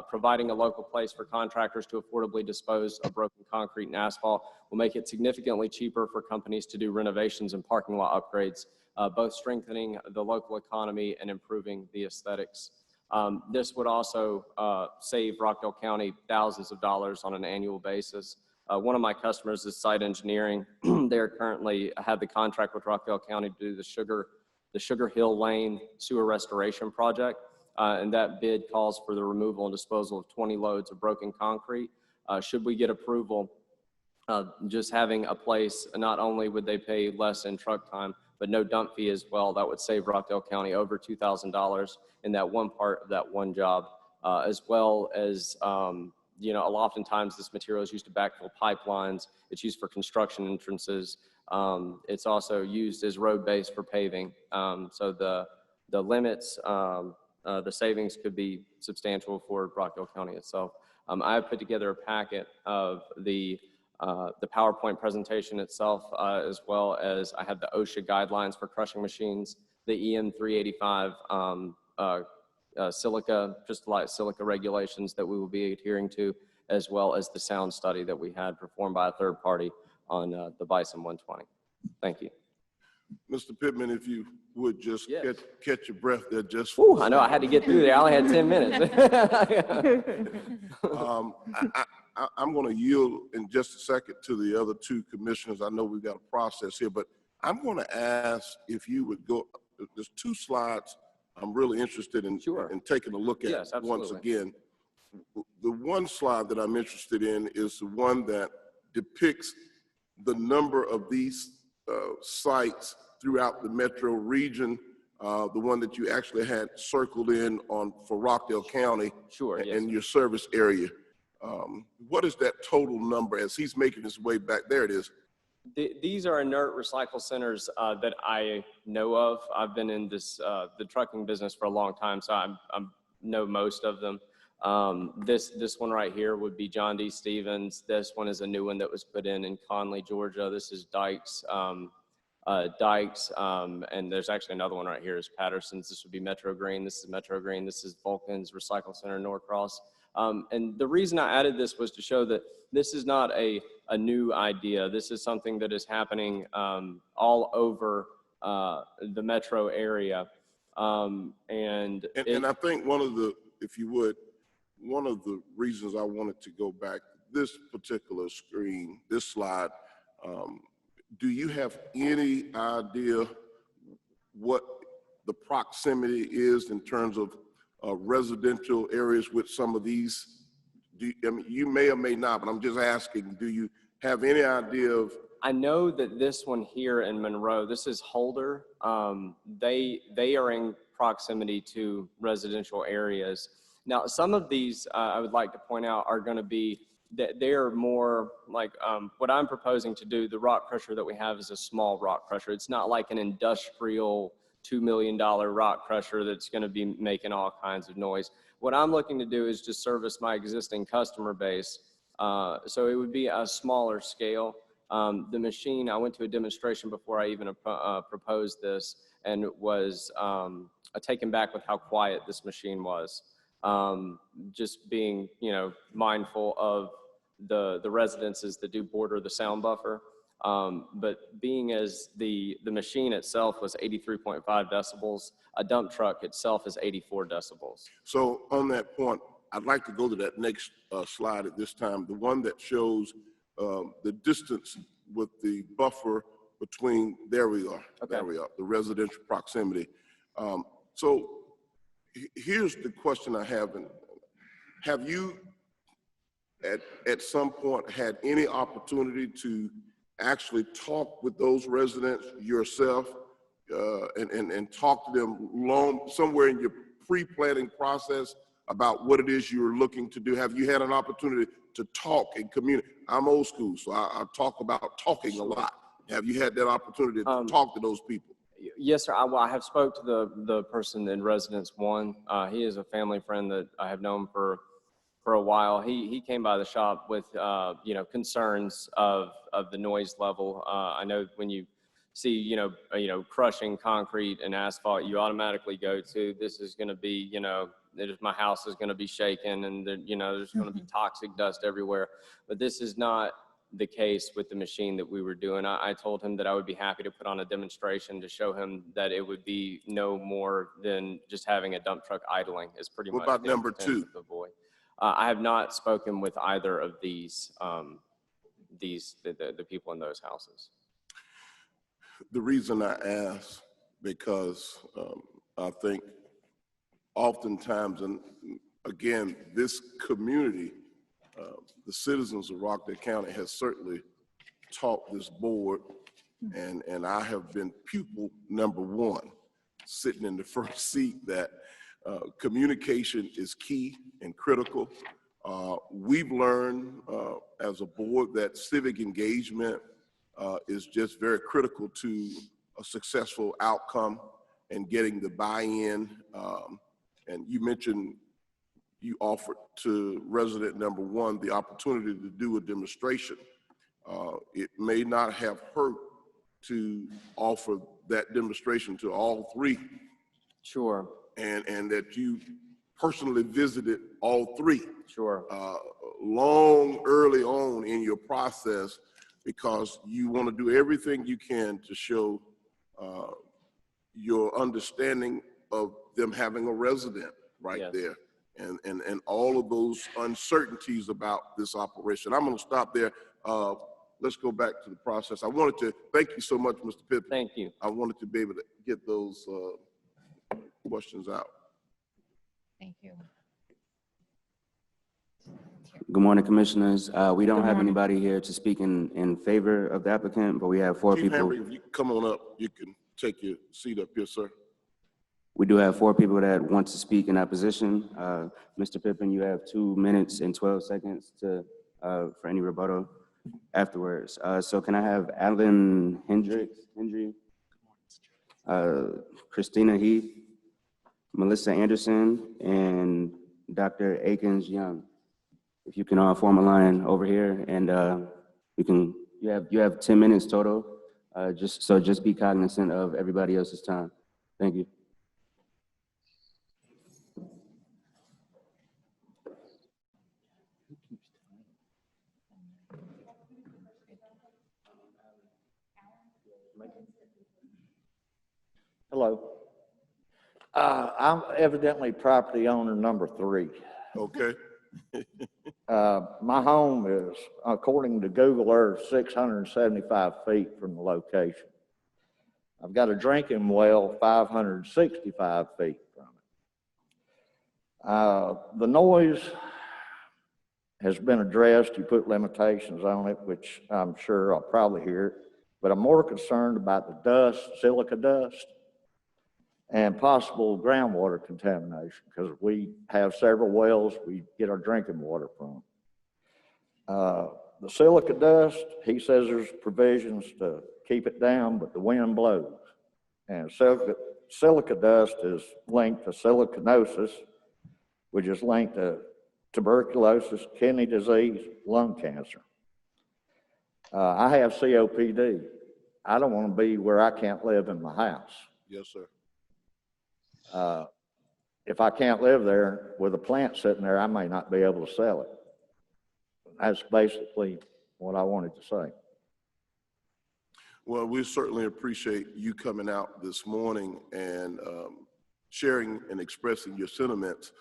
Providing a local place for contractors to affordably dispose of broken concrete and asphalt will make it significantly cheaper for companies to do renovations and parking lot upgrades, both strengthening the local economy and improving the aesthetics. This would also save Rockdale County thousands of dollars on an annual basis. One of my customers is Site Engineering. They're currently have the contract with Rockdale County to do the Sugar Hill Lane sewer restoration project. And that bid calls for the removal and disposal of 20 loads of broken concrete. Should we get approval, just having a place, not only would they pay less in truck time, but no dump fee as well. That would save Rockdale County over $2,000 in that one part of that one job, as well as, you know, oftentimes this material is used to backfill pipelines. It's used for construction entrances. It's also used as road base for paving. So the limits, the savings could be substantial for Rockdale County itself. I have put together a packet of the PowerPoint presentation itself, as well as I have the OSHA guidelines for crushing machines, the EM 385 silica, crystallized silica regulations that we will be adhering to, as well as the sound study that we had performed by a third party on the Bison 120. Thank you. Mr. Pittman, if you would just catch your breath there just. Ooh, I know, I had to get through there. I only had 10 minutes. I'm going to yield in just a second to the other two commissioners. I know we've got a process here, but I'm going to ask if you would go, there's two slides I'm really interested in, in taking a look at once again. The one slide that I'm interested in is the one that depicts the number of these sites throughout the metro region, the one that you actually had circled in on for Rockdale County and your service area. What is that total number as he's making his way back? There it is. These are inert recycle centers that I know of. I've been in this the trucking business for a long time, so I know most of them. This one right here would be John D. Stevens. This one is a new one that was put in Conley, Georgia. This is Dykes, and there's actually another one right here is Patterson's. This would be Metro Green. This is Metro Green. This is Vulcan's Recycle Center, Norcross. And the reason I added this was to show that this is not a new idea. This is something that is happening all over the metro area. And I think one of the, if you would, one of the reasons I wanted to go back this particular screen, this slide, do you have any idea what the proximity is in terms of residential areas with some of these? I mean, you may or may not, but I'm just asking, do you have any idea of? I know that this one here in Monroe, this is Holder. They are in proximity to residential areas. Now, some of these I would like to point out are going to be they're more like what I'm proposing to do. The rock crusher that we have is a small rock crusher. It's not like an industrial $2 million rock crusher that's going to be making all kinds of noise. What I'm looking to do is just service my existing customer base. So it would be a smaller scale. The machine, I went to a demonstration before I even proposed this, and was taken back with how quiet this machine was. Just being, mindful of the residences that do border the sound buffer. But being as the machine itself was 83.5 decibels, a dump truck itself is 84 decibels. So on that point, I'd like to go to that next slide at this time, the one that shows the distance with the buffer between, there we are, Okay. there we are, the residential proximity. So here's the question I have. Have you at some point had any opportunity to actually talk with those residents yourself and talk to them somewhere in your pre-planning process about what it is you're looking to do? Have you had an opportunity to talk and communicate? I'm old school, so I talk about talking a lot. Have you had that opportunity to talk to those people? Yes, sir. I have spoke to the person in residence one. He is a family friend that I have known for a while. He came by the shop with concerns of the noise level. I know when you see crushing concrete and asphalt, you automatically go to, this is going to be my house is going to be shaken, and there's going to be toxic dust everywhere. But this is not the case with the machine that we were doing. I told him that I would be happy to put on a demonstration to show him that it would be no more than just having a dump truck idling is pretty much. What about number intent two? of the boy. I have not spoken with either of these, the people in those houses. The reason I ask, because I think oftentimes, and again, this community, the citizens of Rockdale County has certainly taught this board, and I have been pupil number one, sitting in the first seat, that communication is key and critical. We've learned as a board that civic engagement is just very critical to a successful outcome and getting the buy-in. And you mentioned you offered to resident number one the opportunity to do a demonstration. It may not have hurt to offer that demonstration to all three. Sure. And that you personally visited all three. Sure. Early on in your process, because you want to do everything you can to show your understanding of them having a resident right Yes. there, and all of those uncertainties about this operation. I'm going to stop there. Let's go back to the process. I wanted to thank you so much, Mr. Pippen. Thank you. I wanted to be able to get those questions out. Thank you. Good morning, Commissioners. We don't Good have morning. anybody here to speak in favor of the applicant, but we have four Chief people. Henry, if you come on up, you can take your seat up here, sir. We do have four people that want to speak in opposition. Mr. Pippen, you have 2 minutes and 12 seconds for any rebuttal afterwards. So can I have Alan Hendry, Christina Heath, Melissa Anderson, and Dr. Akins Young? If you can all form a line over here, and you have 10 minutes total. Just be cognizant of everybody else's time. Thank you. Hello. I'm evidently property owner number 3. Okay. My home is, according to Google Earth, 675 feet from the location. I've got a drinking well 565 feet from it. The noise has been addressed. You put limitations on it, which I'm sure I'll probably hear, but I'm more concerned about the dust, silica dust, and possible groundwater contamination, because we have several wells we get our drinking water from. The silica dust, he says there's provisions to keep it down, but the wind blows. And silica dust is linked to silicanosis, which is linked to tuberculosis, kidney disease, lung cancer. I have COPD. I don't want to be where I can't live in my house. Yes, sir. If I can't live there with a plant sitting there, I may not be able to sell it. That's basically what I wanted to say. Well, we certainly appreciate you coming out this morning and sharing and expressing your sentiments,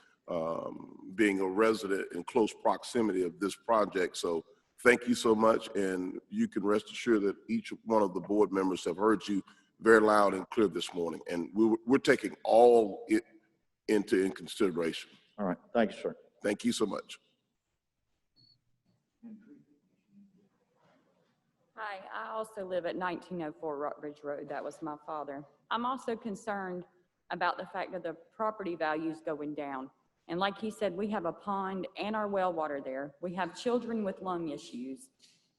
being a resident in close proximity of this project. So thank you so much, and you can rest assured that each one of the board members have heard you very loud and clear this morning, and we're taking all it in consideration. All right, thank you, sir. Thank you so much. Hi, I also live at 1904 Rockbridge Road. That was my father. I'm also concerned about the fact that the property values going down. And like he said, we have a pond and our well water there. We have children with lung issues.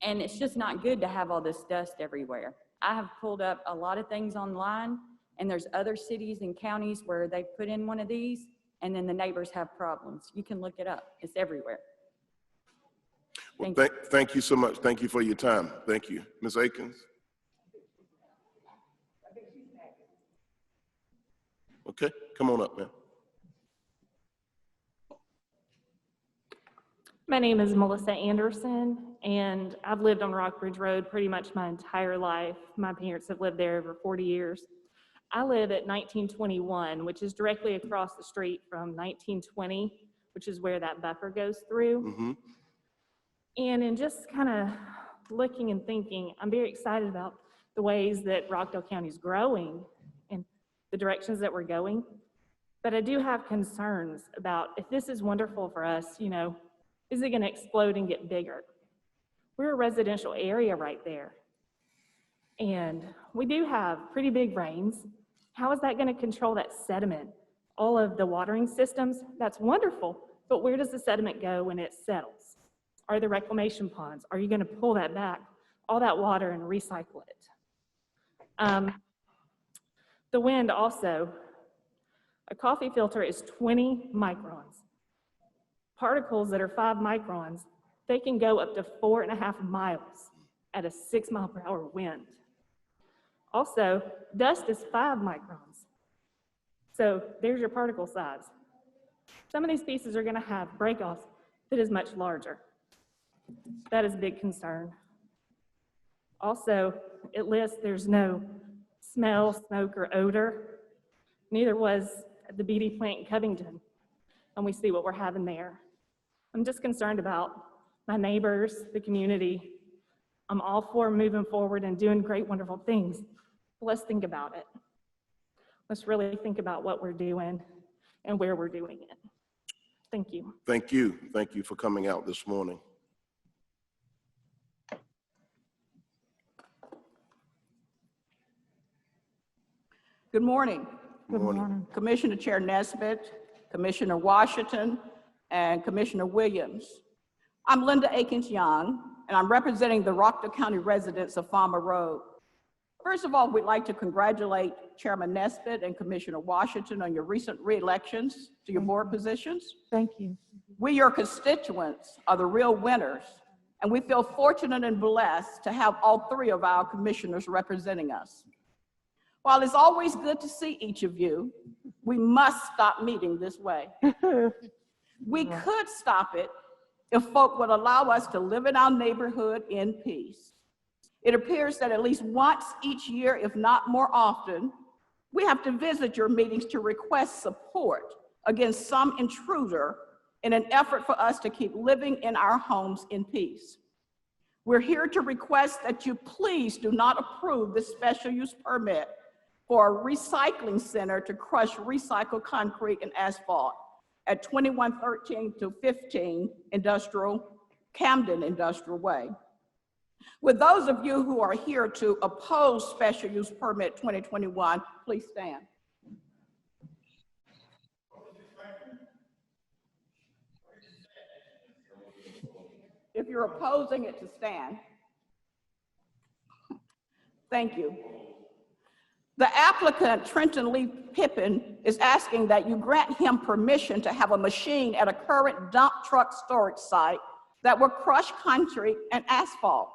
And it's just not good to have all this dust everywhere. I have pulled up a lot of things online, and there's other cities and counties where they put in one of these, and then the neighbors have problems. You can look it up. It's everywhere. Well, thank you so much. Thank you for your time. Thank you. Ms. Akins? Okay, come on up, man. My name is Melissa Anderson, and I've lived on Rockbridge Road pretty much my entire life. My parents have lived there over 40 years. I live at 1921, which is directly across the street from 1920, which is where that buffer goes through. Mm-hmm. And in just kind of looking and thinking, I'm very excited about the ways that Rockdale County is growing and the directions that we're going. But I do have concerns about if this is wonderful for us, you know, is it going to explode and get bigger? We're a residential area right there. And we do have pretty big rains. How is that going to control that sediment? All of the watering systems, that's wonderful, but where does the sediment go when it settles? Are the reclamation ponds? Are you going to pull that back, all that water, and recycle it? The wind also, a coffee filter is 20 microns. Particles that are 5 microns, they can go up to 4.5 miles at a 6-mile-per-hour wind. Also, dust is 5 microns. So there's your particle size. Some of these pieces are going to have breakoffs that is much larger. That is a big concern. Also, it lists there's no smell, smoke, or odor. Neither was the BD plant in Covington, and we see what we're having there. I'm just concerned about my neighbors, the community. I'm all for moving forward and doing great, wonderful things. But let's think about it. Let's really think about what we're doing and where we're doing it. Thank you. Thank you. Thank you for coming out this morning. Good morning. Good morning. Commissioner Chair Nesbitt, Commissioner Washington, and Commissioner Williams. I'm Linda Akins Young, and I'm representing the Rockdale County residents of Farmer Road. First of all, we'd like to congratulate Chairman Nesbitt and Commissioner Washington on your recent re-elections to your board positions. Thank you. We, your constituents, are the real winners, and we feel fortunate and blessed to have all 3 of our commissioners representing us. While it's always good to see each of you, we must stop meeting this way. We could stop it if folk would allow us to live in our neighborhood in peace. It appears that at least once each year, if not more often, we have to visit your meetings to request support against some intruder in an effort for us to keep living in our homes in peace. We're here to request that you please do not approve this special use permit for a recycling center to crush recycled concrete and asphalt at 2113 to 15 Camden Industrial Way. With those of you who are here to oppose special use permit 2021, please stand. If If you're opposing it, to stand. Thank you. The applicant, Trenton Lee Pippin, is asking that you grant him permission to have a machine at a current dump truck storage site that will crush concrete and asphalt.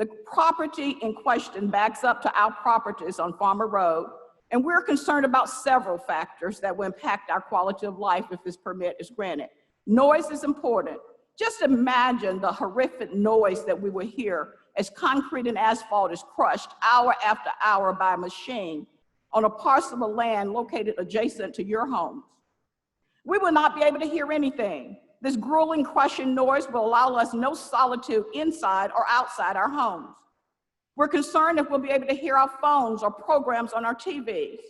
The property in question backs up to our properties on Farmer Road, and we're concerned about several factors that will impact our quality of life if this permit is granted. Noise is important. Just imagine the horrific noise that we will hear as concrete and asphalt is crushed hour after hour by a machine on a parcel of land located adjacent to your homes. We will not be able to hear anything. This grueling, crushing noise will allow us no solitude inside or outside our homes. We're concerned if we'll be able to hear our phones or programs on our TVs.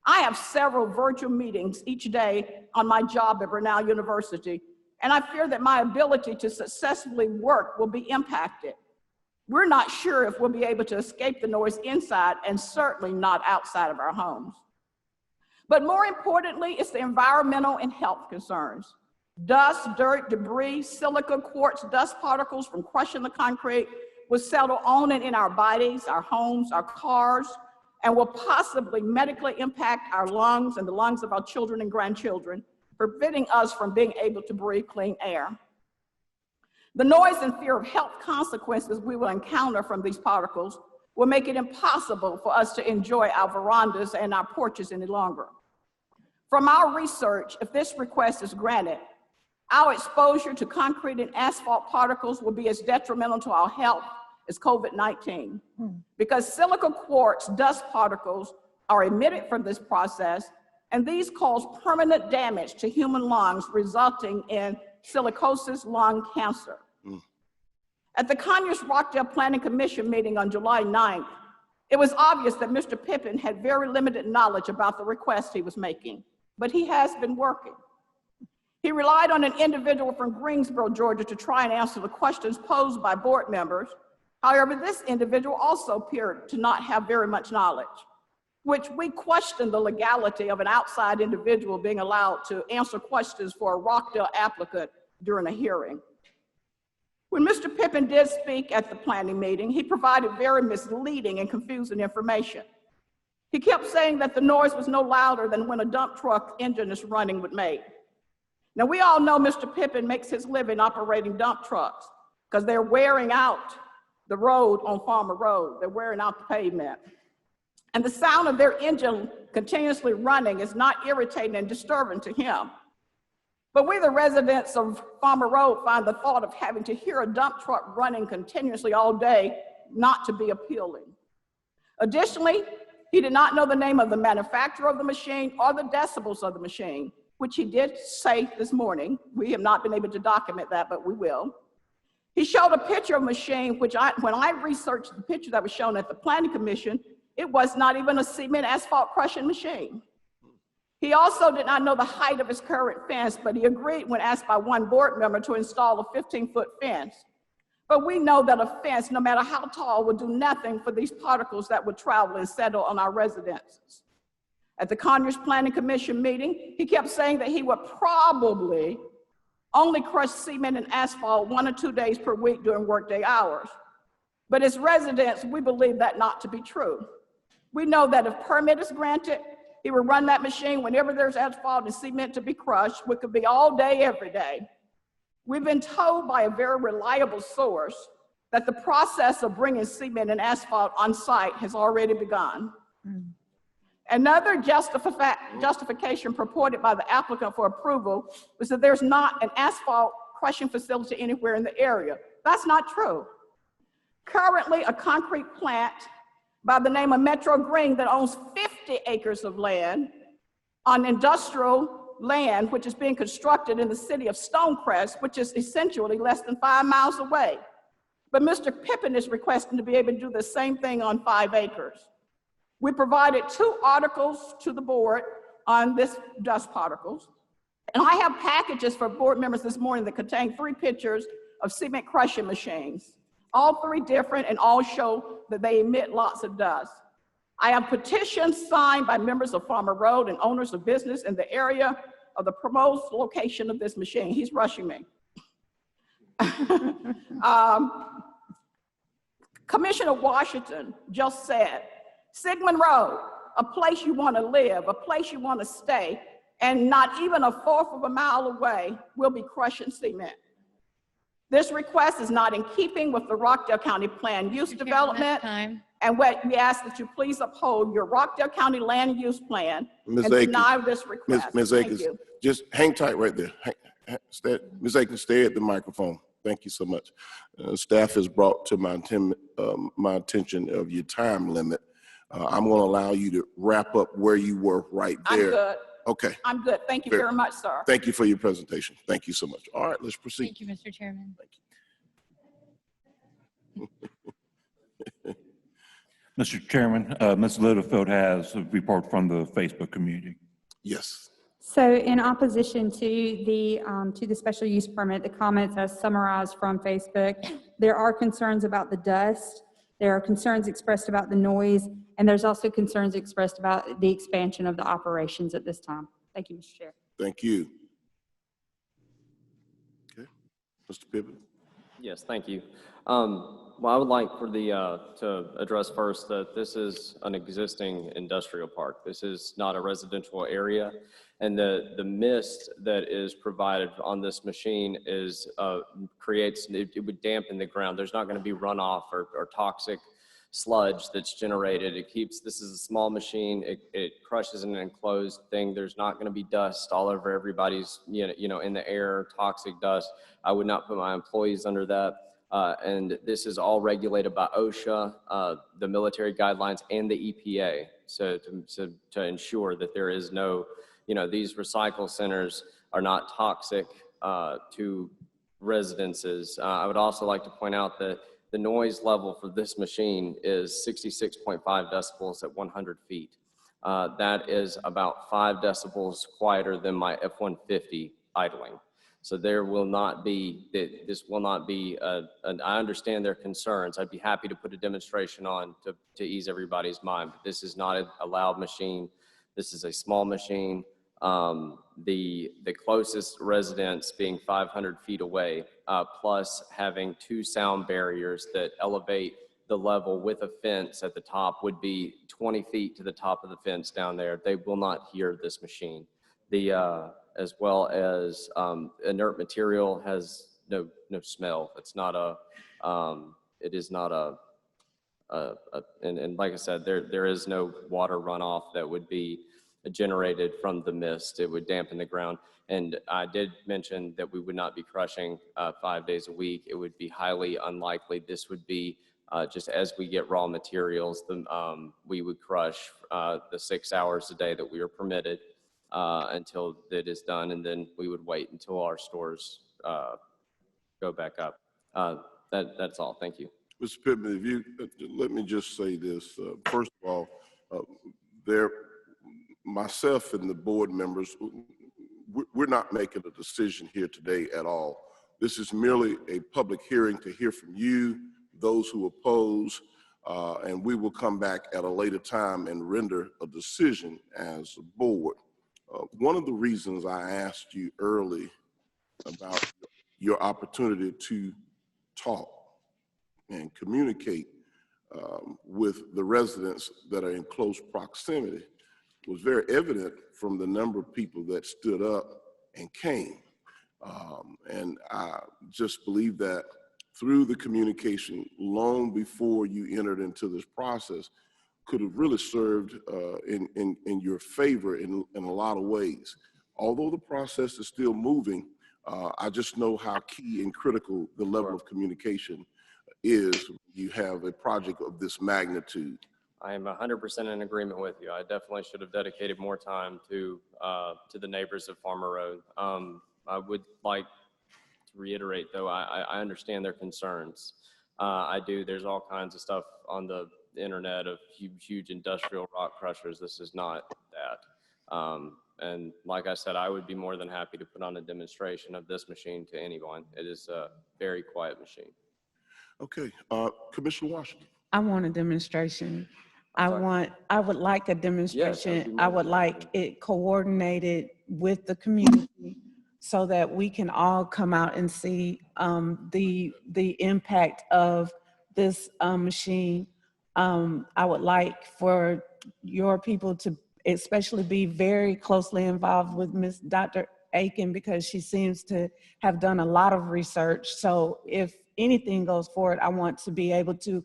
I have several virtual meetings each day on my job at Brenau University, and I fear that my ability to successfully work will be impacted. We're not sure if we'll be able to escape the noise inside and certainly not outside of our homes. But more importantly, it's the environmental and health concerns. Dust, dirt, debris, silica, quartz, dust particles from crushing the concrete will settle on and in our bodies, our homes, our cars, and will possibly medically impact our lungs and the lungs of our children and grandchildren, preventing us from being able to breathe clean air. The noise and fear of health consequences we will encounter from these particles will make it impossible for us to enjoy our verandas and our porches any longer. From our research, if this request is granted, our exposure to concrete and asphalt particles will be as detrimental to our health as COVID-19. Because silica quartz dust particles are emitted from this process, and these cause permanent damage to human lungs, resulting in silicosis lung cancer. At the Conyers-Rockdale Planning Commission meeting on July 9th, it was obvious that Mr. Pippin had very limited knowledge about the request he was making, but he has been working. He relied on an individual from Greensboro, Georgia, to try and answer the questions posed by board members. However, this individual also appeared to not have very much knowledge, which we questioned the legality of an outside individual being allowed to answer questions for a Rockdale applicant during a hearing. When Mr. Pippin did speak at the planning meeting, he provided very misleading and confusing information. He kept saying that the noise was no louder than when a dump truck engine is running would make. Now, we all know Mr. Pippin makes his living operating dump trucks because they're wearing out the road on Farmer Road. They're wearing out the pavement. And the sound of their engine continuously running is not irritating and disturbing to him. But we, the residents of Farmer Road, find the thought of having to hear a dump truck running continuously all day not to be appealing. Additionally, he did not know the name of the manufacturer of the machine or the decibels of the machine, which he did say this morning. We have not been able to document that, but we will. He showed a picture of a machine, which when I researched the picture that was shown at the Planning Commission, it was not even a cement asphalt crushing machine. He also did not know the height of his current fence, but he agreed when asked by one board member to install a 15-foot fence. But we know that a fence, no matter how tall, will do nothing for these particles that would travel and settle on our residences. At the Conyers Planning Commission meeting, he kept saying that he would probably only crush cement and asphalt 1 or 2 days per week during workday hours. But as residents, we believe that not to be true. We know that if permit is granted, he will run that machine whenever there's asphalt and cement to be crushed, which could be all day, every day. We've been told by a very reliable source that the process of bringing cement and asphalt on site has already begun. Another justification purported by the applicant for approval was that there's not an asphalt crushing facility anywhere in the area. That's not true. Currently, a concrete plant by the name of Metro Green that owns 50 acres of land on industrial land, which is being constructed in the city of Stonecrest, which is essentially less than 5 miles away. But Mr. Pippin is requesting to be able to do the same thing on 5 acres. We provided 2 articles to the board on this dust particles. And I have packages for board members this morning that contain 3 pictures of cement crushing machines. All 3 different and all show that they emit lots of dust. I have petitions signed by members of Farmer Road and owners of business in the area of the proposed location of this machine. He's rushing me. Commissioner Washington just said, Sigmund Road, a place you want to live, a place you want to stay, and not even a fourth of a mile away will be crushing cement. This request is not in keeping with the Rockdale County Plan Use Development, and what we ask that you please uphold your Rockdale County Land Use Plan and deny this request. Ms. Thank Akins, you. just hang tight right there. Ms. Akins, stay at the microphone. Thank you so much. Staff has brought to my attention of your time limit. I'm going to allow you to wrap up where you were right there. I'm good. Okay. I'm good. Thank you very much, sir. Thank you for your presentation. Thank you so much. All right, let's proceed. Thank you, Mr. Chairman. Mr. Chairman, Ms. Littlefield has a report from the Facebook community. Yes. So in opposition to the special use permit, the comments as summarized from Facebook, there are concerns about the dust, there are concerns expressed about the noise, and there's also concerns expressed about the expansion of the operations at this time. Thank you, Mr. Chair. Thank you. Okay, Mr. Pippin. Yes, thank you. Well, I would like for to address first that this is an existing industrial park. This is not a residential area, and the mist that is provided on this machine is it would dampen the ground. There's not going to be runoff or toxic sludge that's generated. This is a small machine. It crushes in an enclosed thing. There's not going to be dust all over everybody's, in the air, toxic dust. I would not put my employees under that. And this is all regulated by OSHA, the military guidelines, and the EPA. So to ensure that there is no, these recycle centers are not toxic to residences. I would also like to point out that the noise level for this machine is 66.5 decibels at 100 feet. That is about 5 decibels quieter than my F-150 idling. So there will not be, this will not be, I understand their concerns. I'd be happy to put a demonstration on to ease everybody's mind, but this is not a loud machine. This is a small machine. The closest residence being 500 feet away, plus having 2 sound barriers that elevate the level with a fence at the top would be 20 feet to the top of the fence down there. They will not hear this machine. As well as inert material has no smell. It's not it is not and like I said, there is no water runoff that would be generated from the mist. It would dampen the ground. And I did mention that we would not be crushing 5 days a week. It would be highly unlikely. This would be just as we get raw materials, we would crush the 6 hours a day that we are permitted until it is done, and then we would wait until our stores go back up. That's all. Thank you. Mr. Pittman, if you let me just say this. First of all, myself and the board members, we're not making a decision here today at all. This is merely a public hearing to hear from you, those who oppose, and we will come back at a later time and render a decision as a board. One of the reasons I asked you early about your opportunity to talk and communicate with the residents that are in close proximity was very evident from the number of people that stood up and came. And I just believe that through the communication long before you entered into this process could have really served in your favor in a lot of ways. Although the process is still moving, I just know how key and critical the level of communication is when you have a project of this magnitude. I am 100% in agreement with you. I definitely should have dedicated more time to the neighbors of Farmer Road. I would like to reiterate, though, I understand their concerns. I do. There's all kinds of stuff on the internet of huge industrial rock crushers. This is not that. And like I said, I would be more than happy to put on a demonstration of this machine to anyone. It is a very quiet machine. Okay, Commissioner Washington. I want a demonstration. I would like a demonstration. Yes, I would like it coordinated with the community so that we can all come out and see the impact of this machine. I would like for your people to especially be very closely involved with Dr. Aiken, because she seems to have done a lot of research. So if anything goes forward, I want to be able to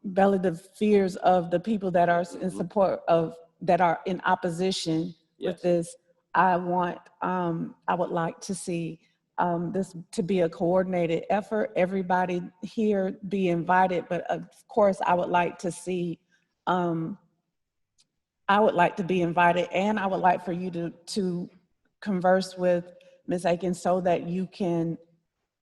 belly the fears of the people that are in support of, that are in opposition with this. I would like to see this to be a coordinated effort, everybody here be invited, but of course I would like to see, I would like to be invited, and I would like for you to converse with Ms. Aiken so that you can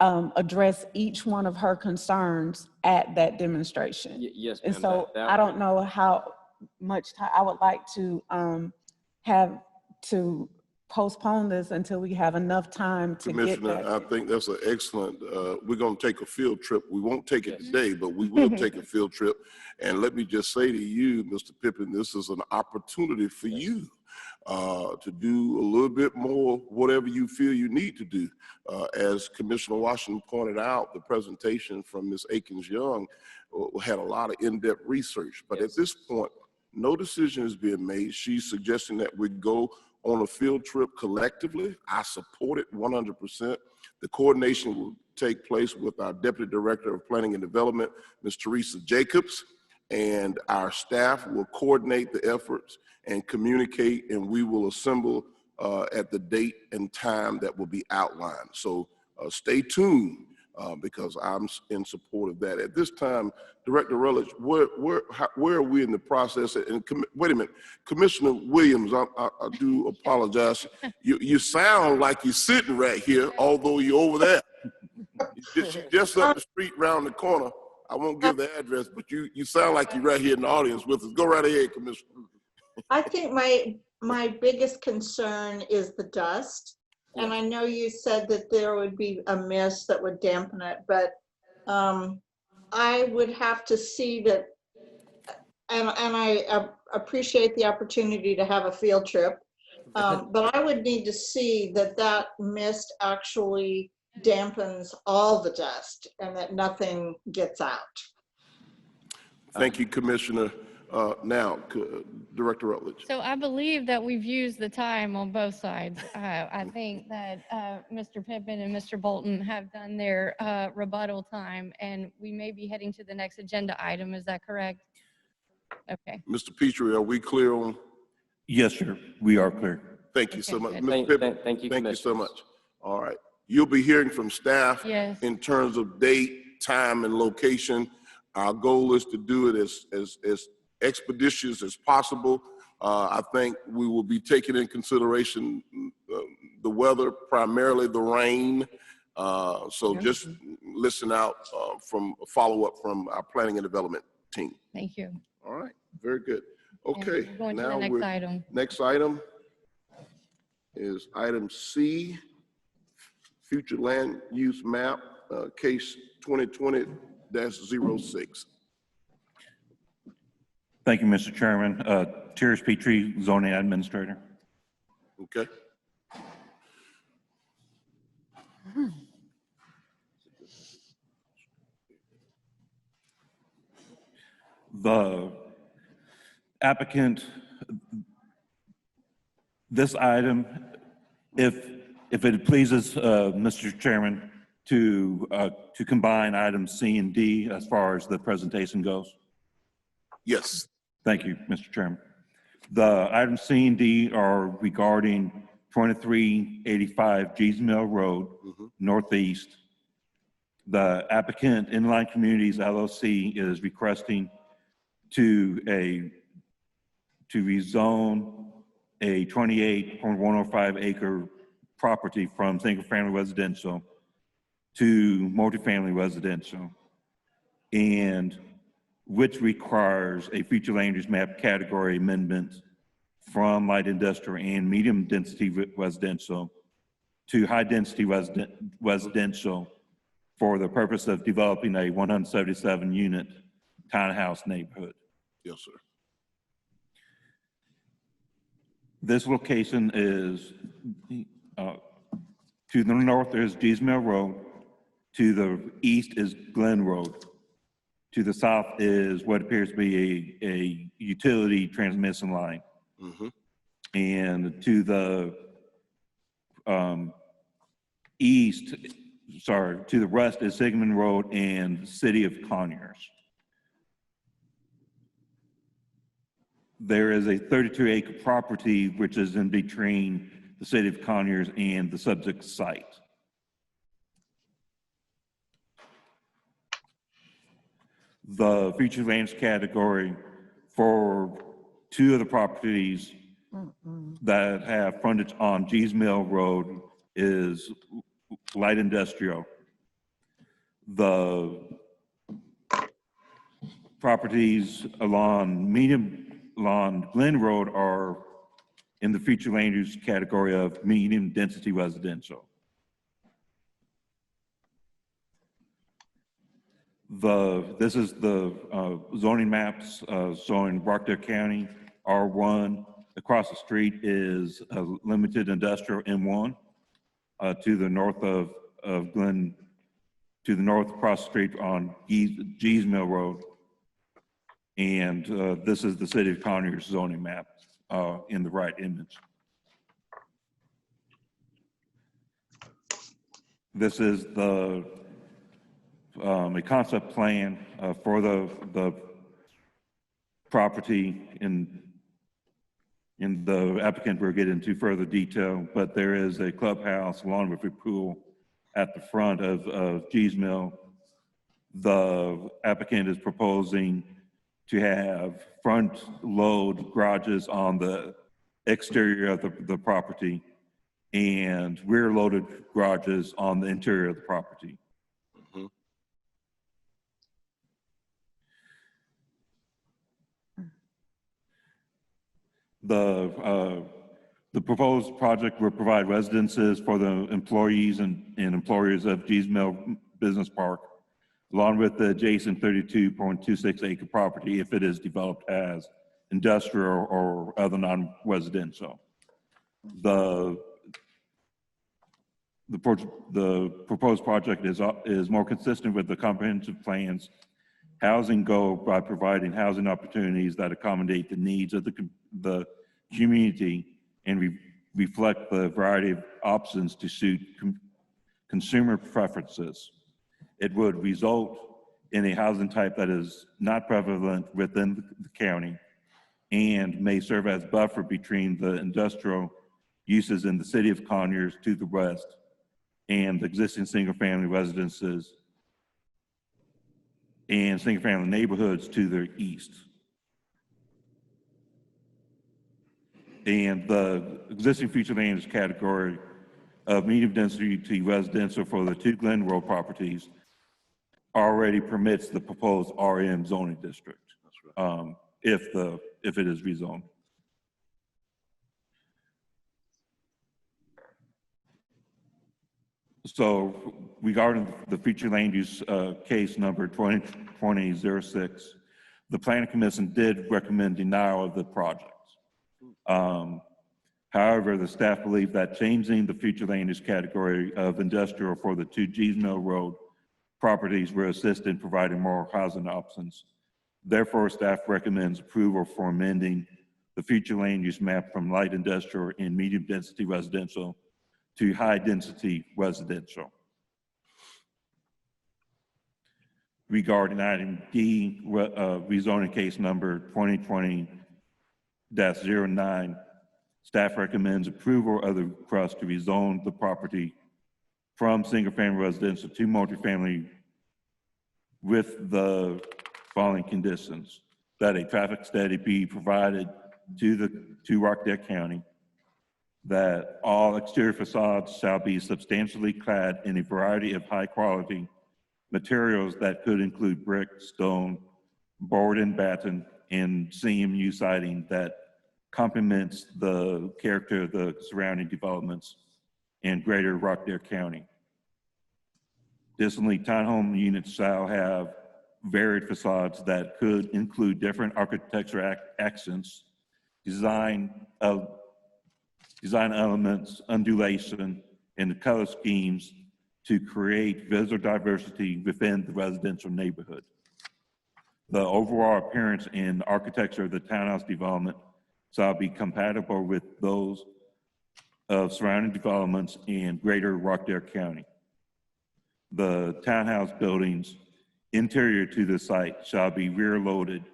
address each one of her concerns at that demonstration. Yes, And ma'am. so That I don't know how much time, I would like to have to postpone this until we have enough time to get Commissioner, that. I think that's an excellent, we're gonna take a field trip. We won't take it today, but we will take a field trip. And let me just say to you, Mr. Pippin, this is an opportunity for you to do a little bit more, whatever you feel you need to do. As Commissioner Washington pointed out, the presentation from Ms. Akins-Young had a lot of in-depth research, but at this point, no decision is being made. She's suggesting that we go on a field trip collectively. I support it 100%. The coordination will take place with our Deputy Director of Planning and Development, Ms. Teresa Jacobs, and our staff will coordinate the efforts and communicate, and we will assemble at the date and time that will be outlined. So stay tuned because I'm in support of that. At this time, Director Rutledge, where are we in the process? And wait a minute, Commissioner Williams, I do apologize. You sound like you're sitting right here, although you're over there. You're just up the street around the corner. I won't give the address, but you sound like you're right here in the audience with us. Go right ahead, Commissioner. I think my biggest concern is the dust. And I know you said that there would be a mist that would dampen it, but I would have to see that, and I appreciate the opportunity to have a field trip, but I would need to see that that mist actually dampens all the dust and that nothing gets out. Thank you, Commissioner. Now, Director Rutledge. So I believe that we've used the time on both sides. I think that Mr. Pippin and Mr. Bolton have done their rebuttal time, and we may be heading to the next agenda item. Is that correct? Okay. Mr. Petrie, are we clear on? Yes, sir, we are clear. Thank you so much. good. Mr. Pippin, Thank you, thank you so Commissioners. much. All right. You'll be hearing from staff Yes. in terms of date, time, and location. Our goal is to do it as expeditious as possible. I think we will be taking in consideration the weather, primarily the rain. So just listen out from a follow-up from our planning and development team. Thank you. All right, very good. And Okay, we're going to the now next item. next item is item C, future land use map, case 2020-06. Thank you, Mr. Chairman. Terrence Petrie, Zoning Administrator. Okay. The applicant, this item, if it pleases Mr. Chairman, to combine items C and D as far as the presentation goes. Yes. Thank you, Mr. Chairman. The items C and D are regarding 2385 Gees Mill Road, Northeast. The applicant, Inline Communities LLC, is requesting to rezone a 28.105 acre property from single-family residential to multifamily residential, and which requires a future land use map category amendment from light industrial and medium density residential to high density residential for the purpose of developing a 177 unit townhouse neighborhood. Yes, sir. This location To the north is Dees Mill Road. To the east is Glen Road. To the south is what appears to be a utility transmission line. And to the to the west is Sigmund Road and City of Conyers. There is a 32-acre property which is in between the City of Conyers and the subject site. The featured lands category for two of the properties that have frontage on Gees Mill Road is light industrial. The properties along Glen Road are in the featured land use category of medium density residential. This is the zoning maps showing Rockdale County, R1. Across the street is a limited industrial M1. To the north of Glen, to the north across the street on Gees Mill Road. And this is the City of Conyers zoning map in the right image. This is the a concept plan for the property. In the applicant will get into further detail, but there is a clubhouse along with a pool at the front of Gees Mill. The applicant is proposing to have front load garages on the exterior of the property and rear loaded garages on the interior of the property. The proposed project will provide residences for the employees and employers of Gees Mill Business Park, along with the adjacent 32.26 acre property if it is developed as industrial or other non-residential. The proposed project is more consistent with the comprehensive plan's housing goal by providing housing opportunities that accommodate the needs of the community and reflect the variety of options to suit consumer preferences. It would result in a housing type that is not prevalent within the county and may serve as buffer between the industrial uses in the City of Conyers to the west and the existing single-family residences and single-family neighborhoods to the east. And the existing feature land use category of medium density residential for the two Glen Road properties already permits the proposed RM zoning district. That's right. If it is rezoned. So regarding the feature land use case number 2020-06, the Planning Commission did recommend denial of the project. However, the staff believe that changing the future land use category of industrial for the two Gees Mill Road properties will assist in providing more housing options. Therefore, staff recommends approval for amending the future land use map from light industrial and medium density residential to high density residential. Regarding item D, rezoning case number 2020-09, staff recommends approval of the request to rezone the property from single-family residential to multifamily with the following conditions: that a traffic study be provided to Rockdale County, that all exterior facades shall be substantially clad in a variety of high-quality materials that could include brick, stone, board and batten, and CMU siding that complements the character of the surrounding developments in greater Rockdale County. Additionally, townhome units shall have varied facades that could include different architectural accents, design of design elements, undulation, and the color schemes to create visual diversity within the residential neighborhood. The overall appearance and architecture of the townhouse development shall be compatible with those of surrounding developments in greater Rockdale County. The townhouse buildings interior to the site shall be rear loaded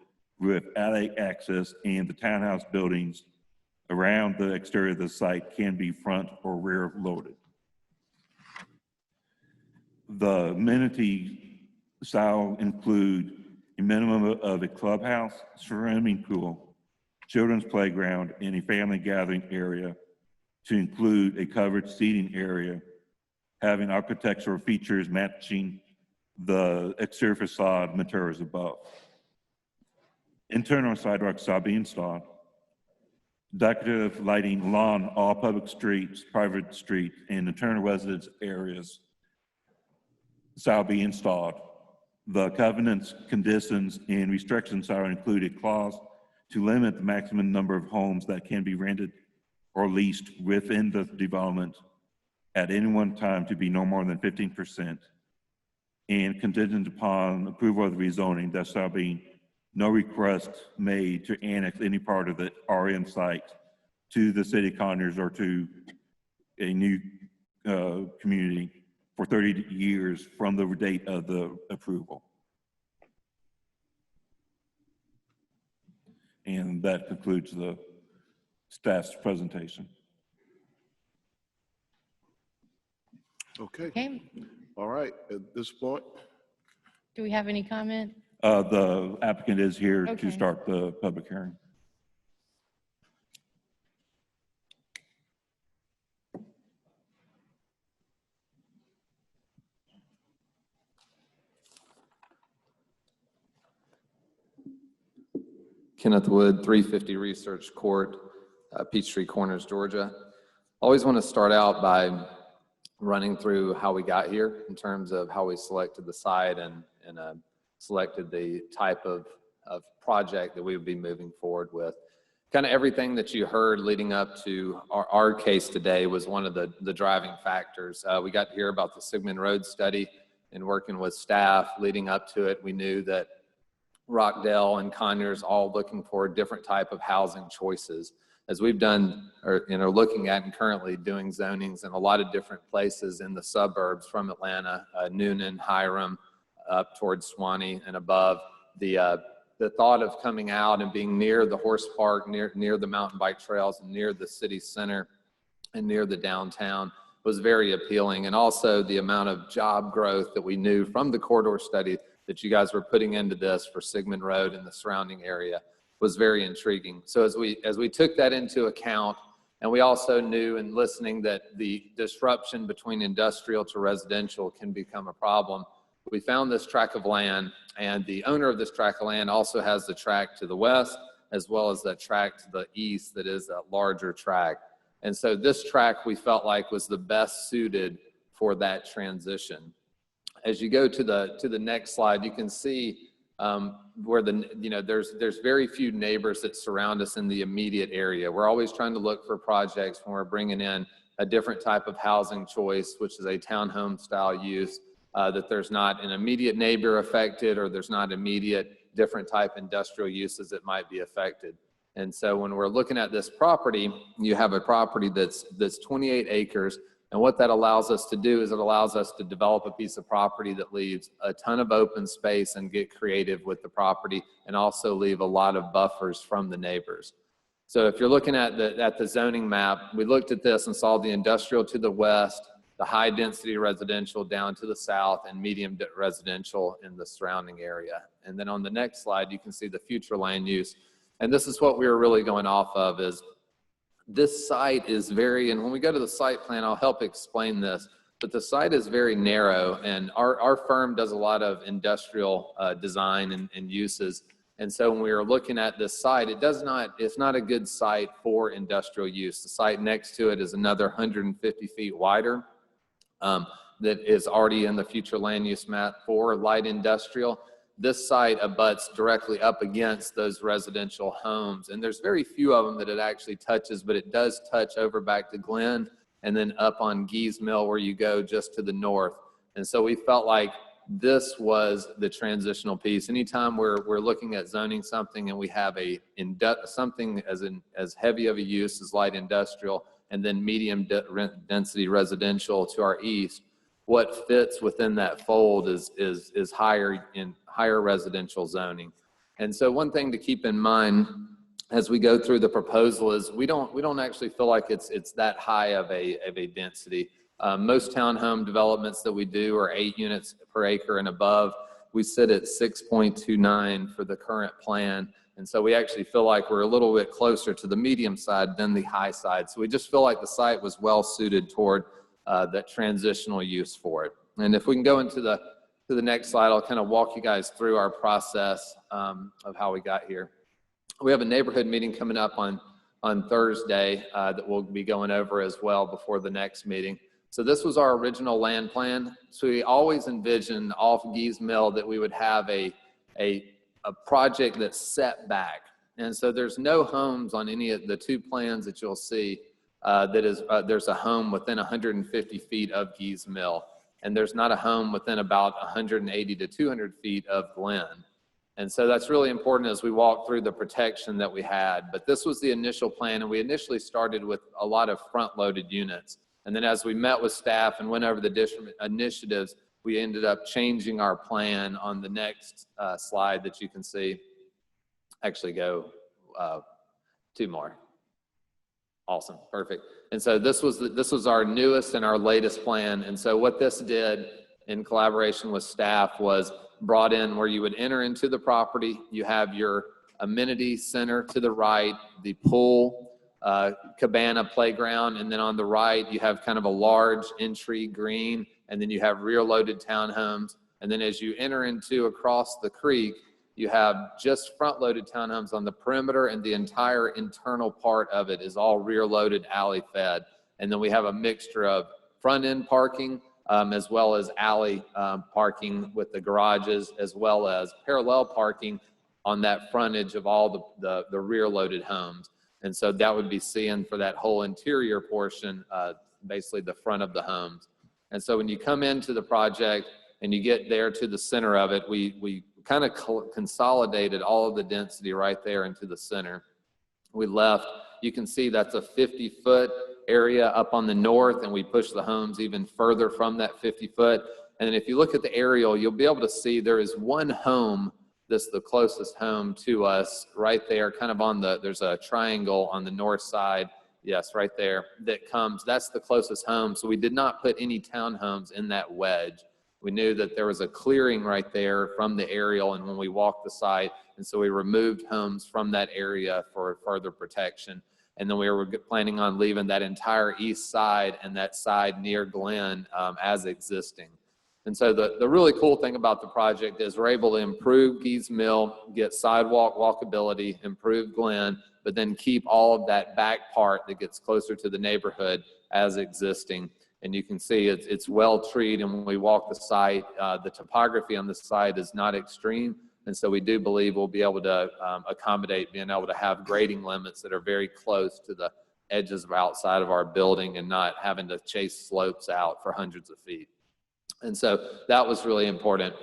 with alley access, and the townhouse buildings around the exterior of the site can be front or rear loaded. The amenity shall include a minimum of a clubhouse, swimming pool, children's playground, and a family gathering area, to include a covered seating area having architectural features matching the exterior facade materials above. Internal sidewalks shall be installed. Decorative lighting along all public streets, private streets, and internal residence areas shall be installed. The covenants, conditions, and restrictions shall include a clause to limit the maximum number of homes that can be rented or leased within the development at any one time to be no more than 15%, and contingent upon approval of the rezoning, there shall be no request made to annex any part of the RM site to the city of Conyers or to a new community for 30 years from the date of the approval. And that concludes the staff's presentation. Okay. Okay, All right. At this point, do we have any comment? The applicant is here Okay. to start the public hearing. Kenneth Wood, 350 Research Court, Peachtree Corners, Georgia. Always want to start out by running through how we got here in terms of how we selected the site and selected the type of project that we would be moving forward with. Kind of everything that you heard leading up to our case today was one of the driving factors. We got to hear about the Sigmund Road study and working with staff leading up to it. We knew that Rockdale and Conyers all looking for a different type of housing choices. As we've done, or looking at and currently doing zonings in a lot of different places in the suburbs from Atlanta, Noonan, Hiram, up towards Swanee and above, the thought of coming out and being near the horse park, near the mountain bike trails, and near the city center and near the downtown was very appealing. And also the amount of job growth that we knew from the corridor study that you guys were putting into this for Sigmund Road and the surrounding area was very intriguing. So as we took that into account, and we also knew in listening that the disruption between industrial to residential can become a problem, we found this tract of land, and the owner of this tract of land also has the tract to the west, as well as that tract to the east that is a larger tract. And so this tract we felt like was the best suited for that transition. As you go to the next slide, you can see where there's very few neighbors that surround us in the immediate area. We're always trying to look for projects when we're bringing in a different type of housing choice, which is a townhome style use, that there's not an immediate neighbor affected, or there's not immediate different type industrial uses that might be affected. And so when we're looking at this property, you have a property that's 28 acres. And what that allows us to do is it allows us to develop a piece of property that leaves a ton of open space and get creative with the property, and also leave a lot of buffers from the neighbors. So if you're looking at the zoning map, we looked at this and saw the industrial to the west, the high density residential down to the south, and medium residential in the surrounding area. And then on the next slide, you can see the future land use. And this is what we were really going off of, is this site is very, and when we go to the site plan, I'll help explain this, but the site is very narrow, and our firm does a lot of industrial design and uses. And so when we were looking at this site, it's not a good site for industrial use. The site next to it is another 150 feet wider that is already in the future land use map for light industrial. this site abuts directly up against those residential homes. And there's very few of them that it actually touches, but it does touch over back to Glen and then up on Gees Mill where you go just to the north. And so we felt like this was the transitional piece. Anytime we're looking at zoning something and we have something as heavy of a use as light industrial and then medium density residential to our east, what fits within that fold is higher residential zoning. And so one thing to keep in mind as we go through the proposal is we don't actually feel like it's that high of a density. Most townhome developments that we do are 8 units per acre and above. We sit at 6.29 for the current plan. And so we actually feel like we're a little bit closer to the medium side than the high side. So we just feel like the site was well suited toward that transitional use for it. And if we can go into the next slide, I'll kind of walk you guys through our process of how we got here. We have a neighborhood meeting coming up on Thursday that we'll be going over as well before the next meeting. So this was our original land plan. So we always envisioned off Gees Mill that we would have a project that's set back. And so there's no homes on any of the 2 plans that you'll see there's a home within 150 feet of Gees Mill. And there's not a home within about 180 to 200 feet of Glen. And so that's really important as we walk through the protection that we had. But this was the initial plan, and we initially started with a lot of front-loaded units. And then as we met with staff and went over the different initiatives, we ended up changing our plan on the next slide that you can see. Actually go 2 more. Awesome, perfect. And so this was our newest and our latest plan. And so what this did in collaboration with staff was brought in where you would enter into the property. You have your amenity center to the right, the pool, cabana playground, and then on the right you have kind of a large entry green, and then you have rear loaded townhomes. And then as you enter into across the creek, you have just front loaded townhomes on the perimeter, and the entire internal part of it is all rear loaded alley fed. And then we have a mixture of front end parking as well as alley parking with the garages, as well as parallel parking on that frontage of all the rear loaded homes. And so that would be seen for that whole interior portion, basically the front of the homes. And so when you come into the project and you get there to the center of it, we kind of consolidated all of the density right there into the center. We left, you can see that's a 50-foot area up on the north, and we pushed the homes even further from that 50-foot. And then if you look at the aerial, you'll be able to see there is one home that's the closest home to us right there, kind of there's a triangle on the north side. Yes, right there, that's the closest home. So we did not put any townhomes in that wedge. We knew that there was a clearing right there from the aerial and when we walked the site. And so we removed homes from that area for further protection. And then we were planning on leaving that entire east side and that side near Glen as existing. And so the really cool thing about the project is we're able to improve Gees Mill, get sidewalk walkability, improve Glen, but then keep all of that back part that gets closer to the neighborhood as existing. And you can see it's well treed, and when we walk the site, the topography on the site is not extreme. And so we do believe we'll be able to accommodate being able to have grading limits that are very close to the edges of outside of our building and not having to chase slopes out for hundreds of feet. And so that was really important.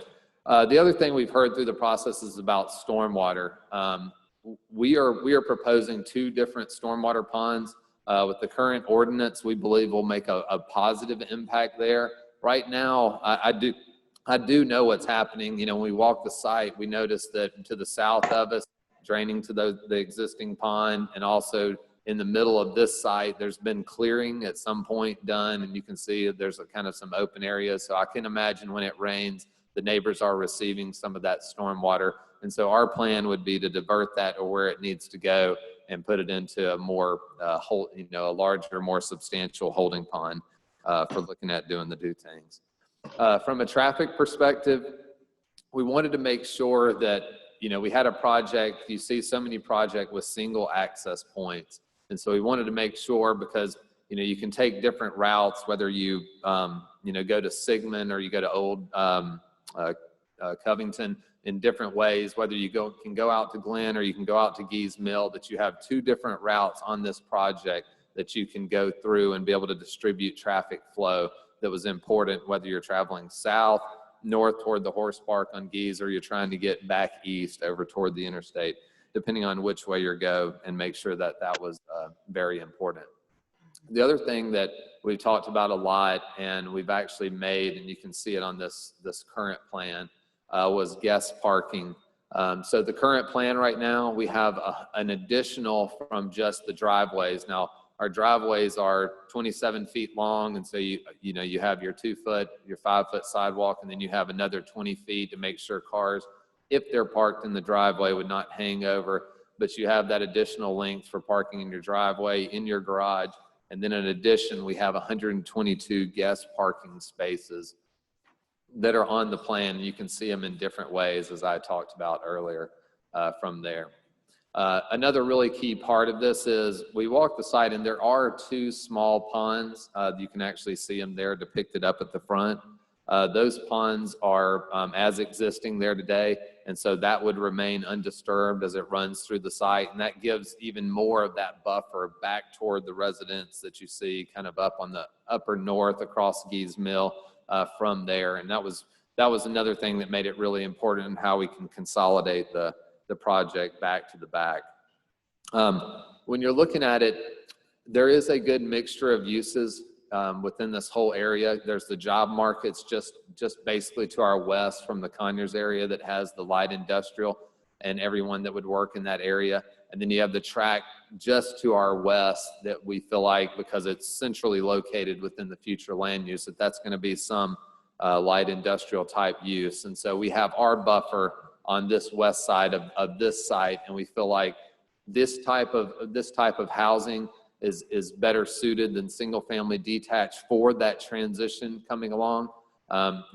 The other thing we've heard through the process is about stormwater. We are proposing 2 different stormwater ponds. With the current ordinance, we believe will make a positive impact there. Right now, I do know what's happening. You know, when we walk the site, we notice that to the south of us, draining to the existing pond, and also in the middle of this site, there's been clearing at some point done, and you can see there's a kind of some open areas. So I can imagine when it rains, the neighbors are receiving some of that storm water. And so our plan would be to divert that or where it needs to go and put it into a more, a larger, more substantial holding pond for looking at doing the things. From a traffic perspective, we wanted to make sure that, we had a project, you see so many projects with single access points. And so we wanted to make sure, because, you can take different routes, whether you, go to Sigmund or you go to Old Covington in different ways, whether you can go out to Glen or you can go out to Gee's Mill, that you have two different routes on this project that you can go through and be able to distribute traffic flow that was important, whether you're traveling south, north toward the horse park on Gee's, or you're trying to get back east over toward the interstate, depending on which way you go, and make sure that that was very important. The other thing that we've talked about a lot, and we've actually made, and you can see it on this current plan, was guest parking. So the current plan right now, we have an additional from just the driveways. Now, our driveways are 27 feet long, and so you have your 2 foot, your 5 foot sidewalk, and then you have another 20 feet to make sure cars, if they're parked in the driveway, would not hang over. But you have that additional length for parking in your driveway, in your garage, and then in addition, we have 122 guest parking spaces that are on the plan. You can see them in different ways, as I talked about earlier from there. Another really key part of this is we walk the site, and there are 2 small ponds. You can actually see them there depicted up at the front. Those ponds are as existing there today, and so that would remain undisturbed as it runs through the site, and that gives even more of that buffer back toward the residents that you see kind of up on the upper north across Gee's Mill from there. And that was another thing that made it really important in how we can consolidate the project back to the back. When you're looking at it, there is a good mixture of uses within this whole area. There's the job markets just basically to our west from the Conyers area that has the light industrial and everyone that would work in that area. And then you have the track just to our west that we feel like, because it's centrally located within the future land use, that's going to be some light industrial type use. And so we have our buffer on this west side of this site, and we feel like this type of housing is better suited than single family detached for that transition coming along.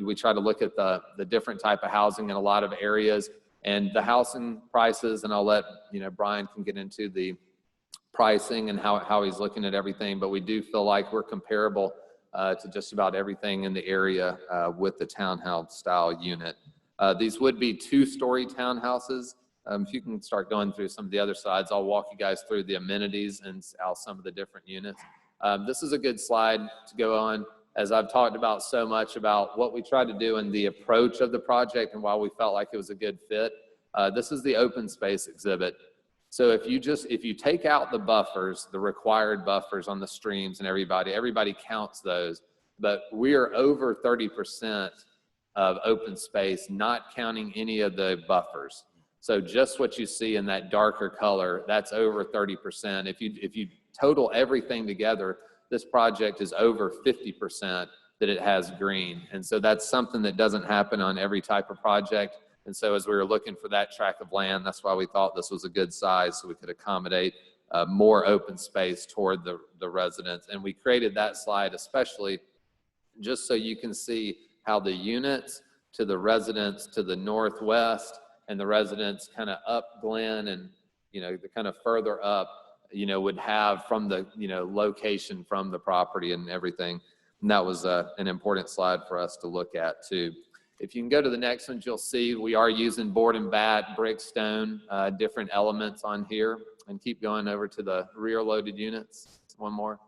We try to look at the different type of housing in a lot of areas, and the housing prices, and I'll let Brian can get into the pricing and how he's looking at everything, but we do feel like we're comparable to just about everything in the area with the townhouse style unit. These would be 2-story townhouses. If you can start going through some of the other sides, I'll walk you guys through the amenities and how some of the different units. This is a good slide to go on, as I've talked about so much about what we tried to do in the approach of the project and why we felt like it was a good fit. This is the open space exhibit. So if you take out the buffers, the required buffers on the streams and everybody counts those, but we are over 30% of open space, not counting any of the buffers. So just what you see in that darker color, that's over 30%. If you total everything together, this project is over 50% that it has green. And so that's something that doesn't happen on every type of project. And so as we were looking for that tract of land, that's why we thought this was a good size, so we could accommodate more open space toward the residents. And we created that slide especially just so you can see how the units to the residents to the northwest and the residents kind of up Glen and, the kind of further up, would have from the, location from the property and everything. And that was an important slide for us to look at too. If you can go to the next one, you'll see we are using board and bat, brick, stone, different elements on here. And keep going over to the rear loaded units. One more.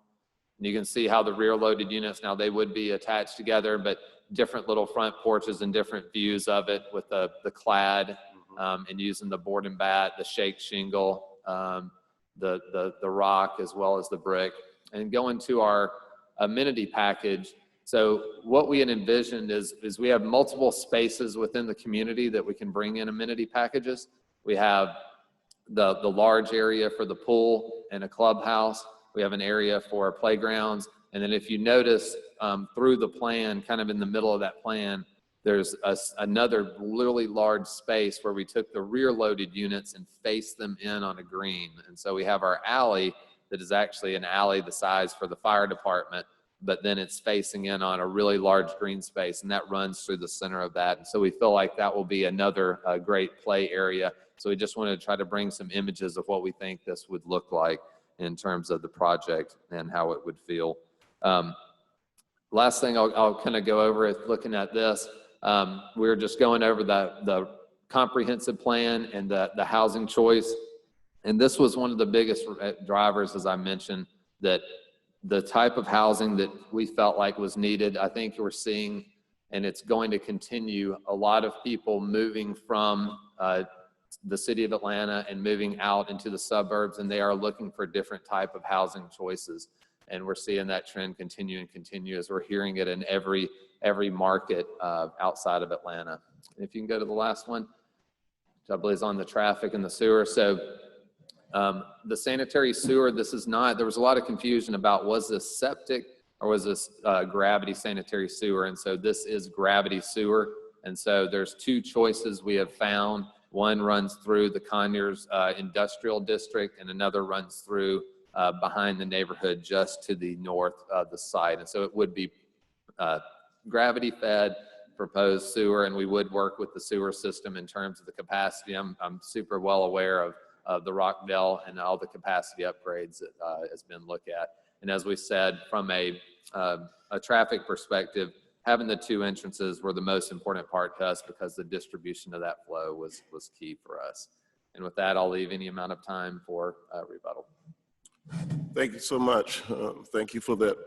And you can see how the rear loaded units, now they would be attached together, but different little front porches and different views of it with the clad and using the board and bat, the shake shingle, the rock, as well as the brick. And going to our amenity package. So what we had envisioned is we have multiple spaces within the community that we can bring in amenity packages. We have the large area for the pool and a clubhouse. We have an area for playgrounds. And then if you notice through the plan, kind of in the middle of that plan, there's another really large space where we took the rear loaded units and faced them in on a green. And so we have our alley that is actually an alley the size for the fire department, but then it's facing in on a really large green space, and that runs through the center of that. And so we feel like that will be another great play area. So we just wanted to try to bring some images of what we think this would look like in terms of the project and how it would feel. Last thing I'll kind of go over is looking at this. We're just going over the comprehensive plan and the housing choice. And this was one of the biggest drivers, as I mentioned, that the type of housing that we felt like was needed. I think we're seeing, and it's going to continue, a lot of people moving from the city of Atlanta and moving out into the suburbs, and they are looking for different type of housing choices. And we're seeing that trend continue and continue as we're hearing it in every market outside of Atlanta. If you can go to the last one, which I believe is on the traffic and the sewer. So the sanitary sewer, this is not, there was a lot of confusion about was this septic or was this gravity sanitary sewer? And so this is gravity sewer. And so there's two choices we have found. One runs through the Conyers Industrial District, and another runs through behind the neighborhood just to the north of the site. And so it would be gravity fed proposed sewer, and we would work with the sewer system in terms of the capacity. I'm super well aware of the Rockdale and all the capacity upgrades that has been looked at. And as we said, from a traffic perspective, having the two entrances were the most important part to us because the distribution of that flow was key for us. And with that, I'll leave any amount of time for rebuttal. Thank you so much. Thank you for that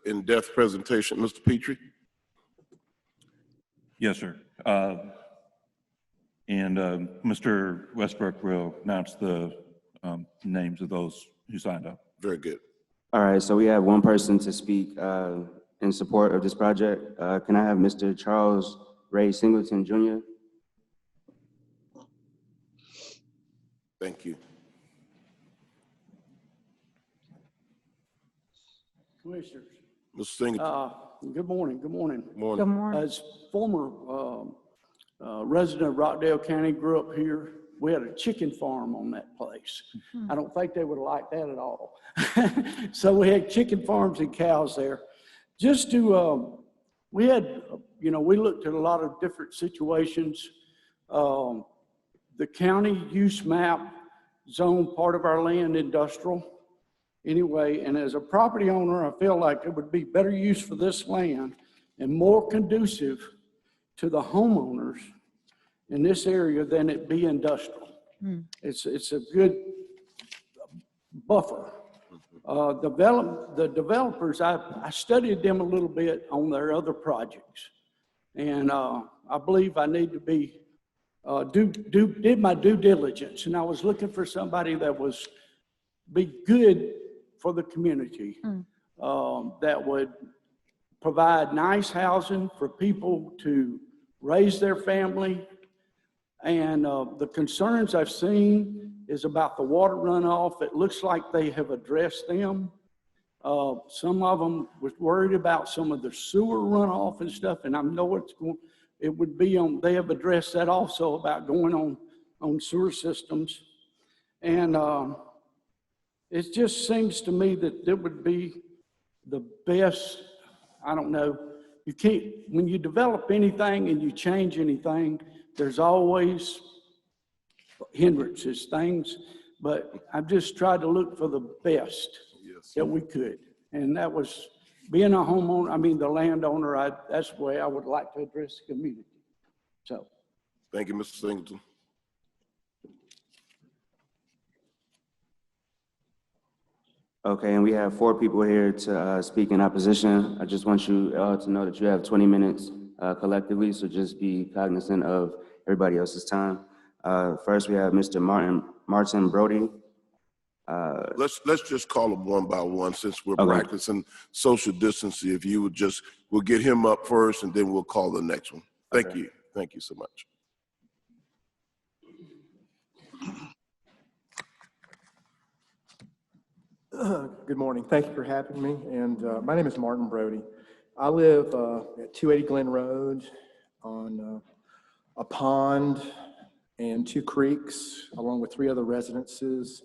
in-depth presentation. Mr. Petrie? Yes, sir. And Mr. Westbrook will announce the names of those who signed up. Very good. All right, so we have one person to speak in support of this project. Can I have Mr. Charles Ray Singleton, Jr.? Thank you. Commissioners. Mr. Singleton. Good morning. Good morning. Morning. Good morning. As former resident of Rockdale County, grew up here. We had a chicken farm on that place. I don't think they would have liked that at all. So we had chicken farms and cows there. Just to, we had, you know, we looked at a lot of different situations. The county use map zoned part of our land industrial anyway. And as a property owner, I feel like it would be better use for this land and more conducive to the homeowners in this area than it be industrial. It's a good buffer. The developers, I studied them a little bit on their other projects. And I believe I need to be, did my due diligence. And I was looking for somebody that was be good for the community, that would provide nice housing for people to raise their family. And the concerns I've seen is about the water runoff. It looks like they have addressed them. Some of them was worried about some of the sewer runoff and stuff, and I know it would be on, they have addressed that also about going on sewer systems. And it just seems to me that it would be the best, I don't know, you can't, when you develop anything and you change anything, there's always hindrances, things, but I've just tried to look for the best that we could. And that was being a homeowner, I mean, the landowner, that's the way I would like to address the community. So. Thank you, Mr. Singleton. Okay, and we have 4 people here to speak in opposition. I just want you all to know that you have 20 minutes collectively, so just be cognizant of everybody else's time. First, we have Mr. Martin Brody. Let's just call them one by one since we're Okay. practicing social distancing. If you would just, we'll get him up first and then we'll call the next one. Thank you. Thank you so much. Good morning. Thank you for having me. And my name is Martin Brody. I live at 280 Glen Road on a pond and 2 creeks, along with 3 other residences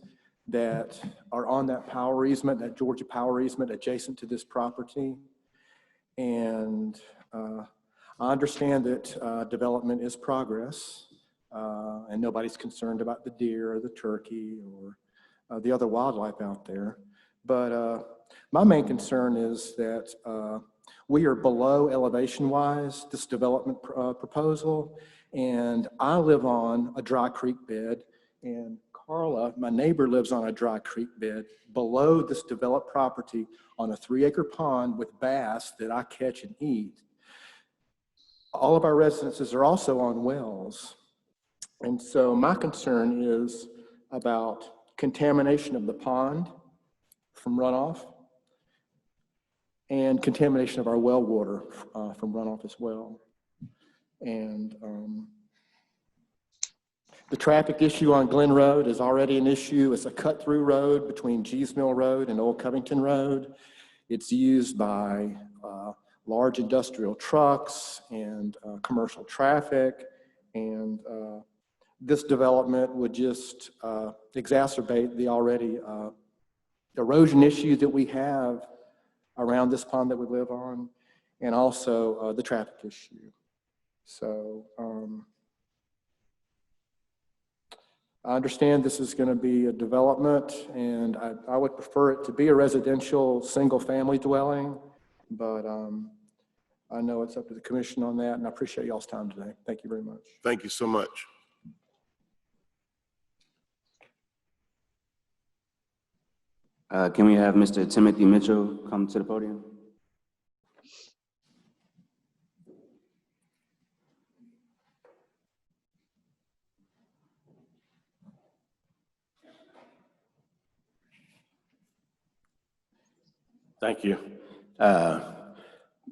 that are on that power easement, that Georgia power easement adjacent to this property. And I understand that development is progress, and nobody's concerned about the deer or the turkey or the other wildlife out there. But my main concern is that We are below elevation-wise, this development proposal, and I live on a dry creek bed, and Carla, my neighbor, lives on a dry creek bed below this developed property on a 3-acre pond with bass that I catch and eat. All of our residences are also on wells. And so my concern is about contamination of the pond from runoff and contamination of our well water from runoff as well. And the traffic issue on Glen Road is already an issue. It's a cut-through road between Gees Mill Road and Old Covington Road. It's used by large industrial trucks and commercial traffic, and this development would just exacerbate the already erosion issue that we have around this pond that we live on, and also the traffic issue. So I understand this is going to be a development, and I would prefer it to be a residential single-family dwelling, but I know it's up to the commission on that, and I appreciate y'all's time today. Thank you very much. Thank you so much. Can we have Mr. Timothy Mitchell come to the podium? Thank you.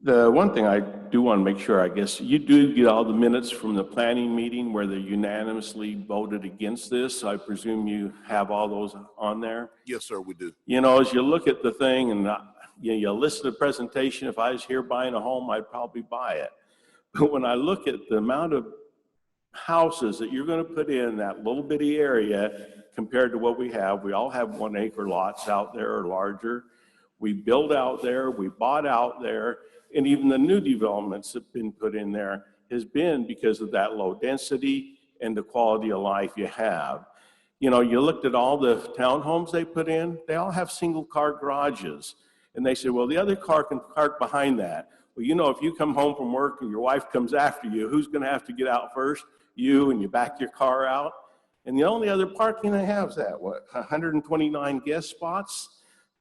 The one thing I do want to make sure, I guess, you do get all the minutes from the planning meeting where they unanimously voted against this. I presume you have all those on there? Yes, sir, we do. You know, as you look at the thing and you listen to the presentation, if I was here buying a home, I'd probably buy it. But when I look at the amount of houses that you're going to put in that little bitty area compared to what we all have 1-acre lots out there or larger. We build out there, we bought out there, and even the new developments that have been put in there has been because of that low density and the quality of life you have. You know, you looked at all the townhomes they put in, they all have single car garages. And they say, well, the other car can park behind that. Well, you know, if you come home from work and your wife comes after you, who's gonna have to get out first? You, and you back your car out. And the only other parking they have is that, what, 129 guest spots?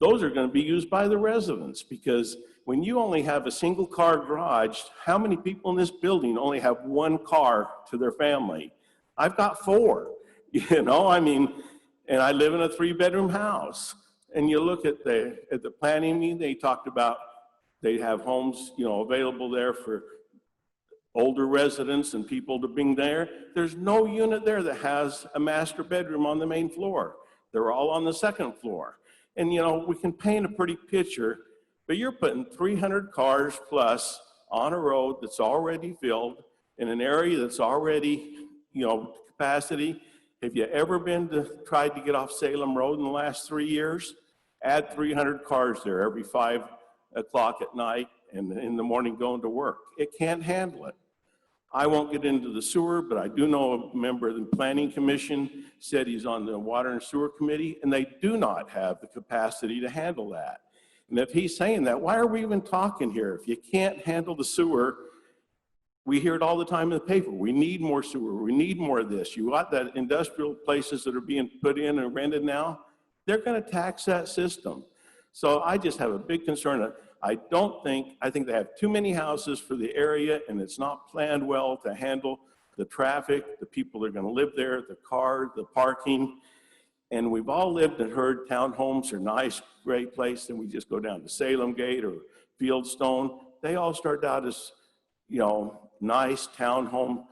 Those are going to be used by the residents, because when you only have a single car garage, how many people in this building only have 1 car to their family? I've got 4, you know, I mean, and I live in a 3-bedroom house. And you look at the planning meeting, they talked about they have homes, you know, available there for older residents and people to bring there. There's no unit there that has a master bedroom on the main floor. They're all on the 2nd floor. And, you know, we can paint a pretty picture, but you're putting 300 cars plus on a road that's already filled in an area that's already, you know, capacity. Have you ever tried to get off Salem Road in the last 3 years? Add 300 cars there every 5 o'clock at night and in the morning going to work. It can't handle it. I won't get into the sewer, but I do know a member of the Planning Commission said he's on the Water and Sewer Committee, and they do not have the capacity to handle that. And if he's saying that, why are we even talking here? If you can't handle the sewer, we hear it all the time in the paper. We need more sewer. We need more of this. You got that industrial places that are being put in and rented now, they're going to tax that system. So I just have a big concern. I think they have too many houses for the area, and it's not planned well to handle the traffic, the people that are going to live there, the car, the parking. And we've all lived and heard townhomes are nice, great place, and we just go down to Salem Gate or Fieldstone. They all started out as, you know, nice townhome.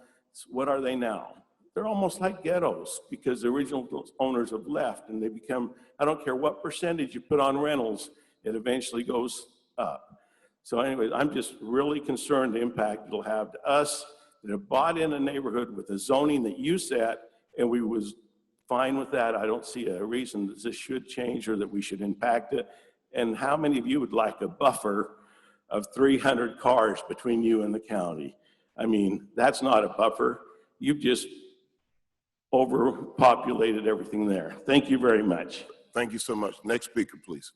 What are they now? They're almost like ghettos because the original owners have left, and they become, I don't care what percentage you put on rentals, it eventually goes up. So anyways, I'm just really concerned the impact it'll have to us that have bought in a neighborhood with the zoning that you set, and we was fine with that. I don't see a reason that this should change or that we should impact it. And how many of you would like a buffer of 300 cars between you and the county? I mean, that's not a buffer. You've just overpopulated everything there. Thank you very much. Thank you so much. Next speaker, please.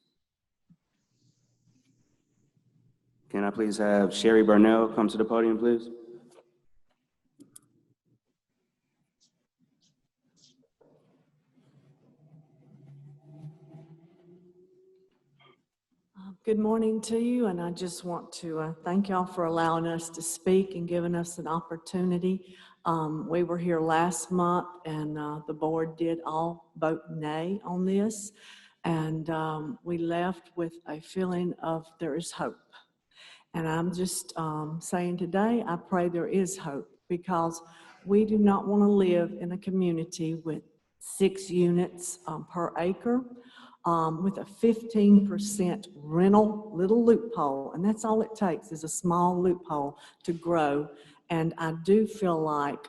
Can I please have Sherry Burnell come to the podium, please? Good morning to you, and I just want to thank y'all for allowing us to speak and giving us an opportunity. We were here last month, and the board did all vote nay on this, and we left with a feeling of there is hope. And I'm just saying today, I pray there is hope, because we do not want to live in a community with 6 units per acre. With a 15% rental little loophole, and that's all it takes is a small loophole to grow. And I do feel like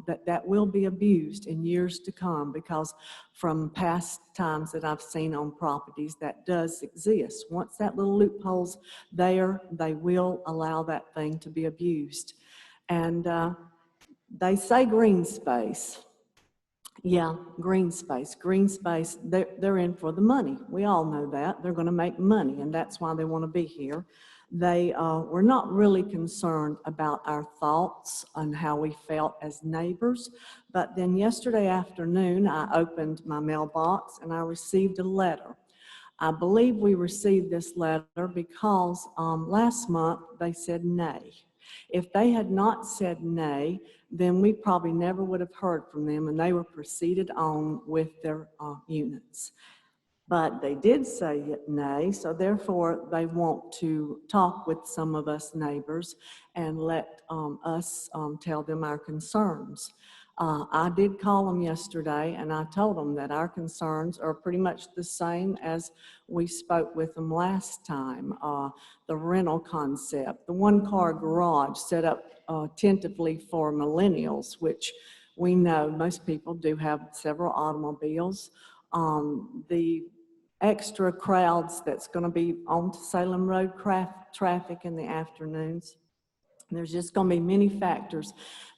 that will be abused in years to come, because from past times that I've seen on properties, that does exist. Once that little loophole's there, they will allow that thing to be abused. And they say green space. Yeah, green space. Green space, they're in for the money. We all know that. They're going to make money, and that's why they want to be here. They were not really concerned about our thoughts on how we felt as neighbors. But then yesterday afternoon, I opened my mailbox and I received a letter. I believe we received this letter because last month they said nay. If they had not said nay, then we probably never would have heard from them, and they were proceeded on with their units. But they did say nay, so therefore they want to talk with some of us neighbors and let us tell them our concerns. I did call them yesterday, and I told them that our concerns are pretty much the same as we spoke with them last time. The rental concept, the one-car garage set up tentatively for millennials, which we know most people do have several automobiles. The extra crowds that's going to be on Salem Road traffic in the afternoons. There's just going to be many factors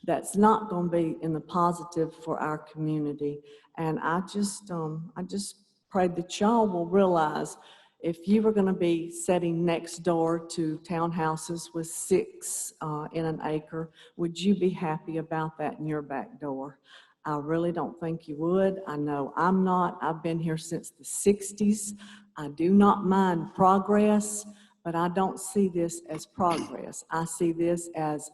that's not going to be in the positive for our community. And I just pray that y'all will realize, if you were going to be sitting next door to townhouses with 6 in an acre, would you be happy about that in your back door? I really don't think you would. I know I'm not. I've been here since the 60s. I do not mind progress, but I don't see this as progress. I see this as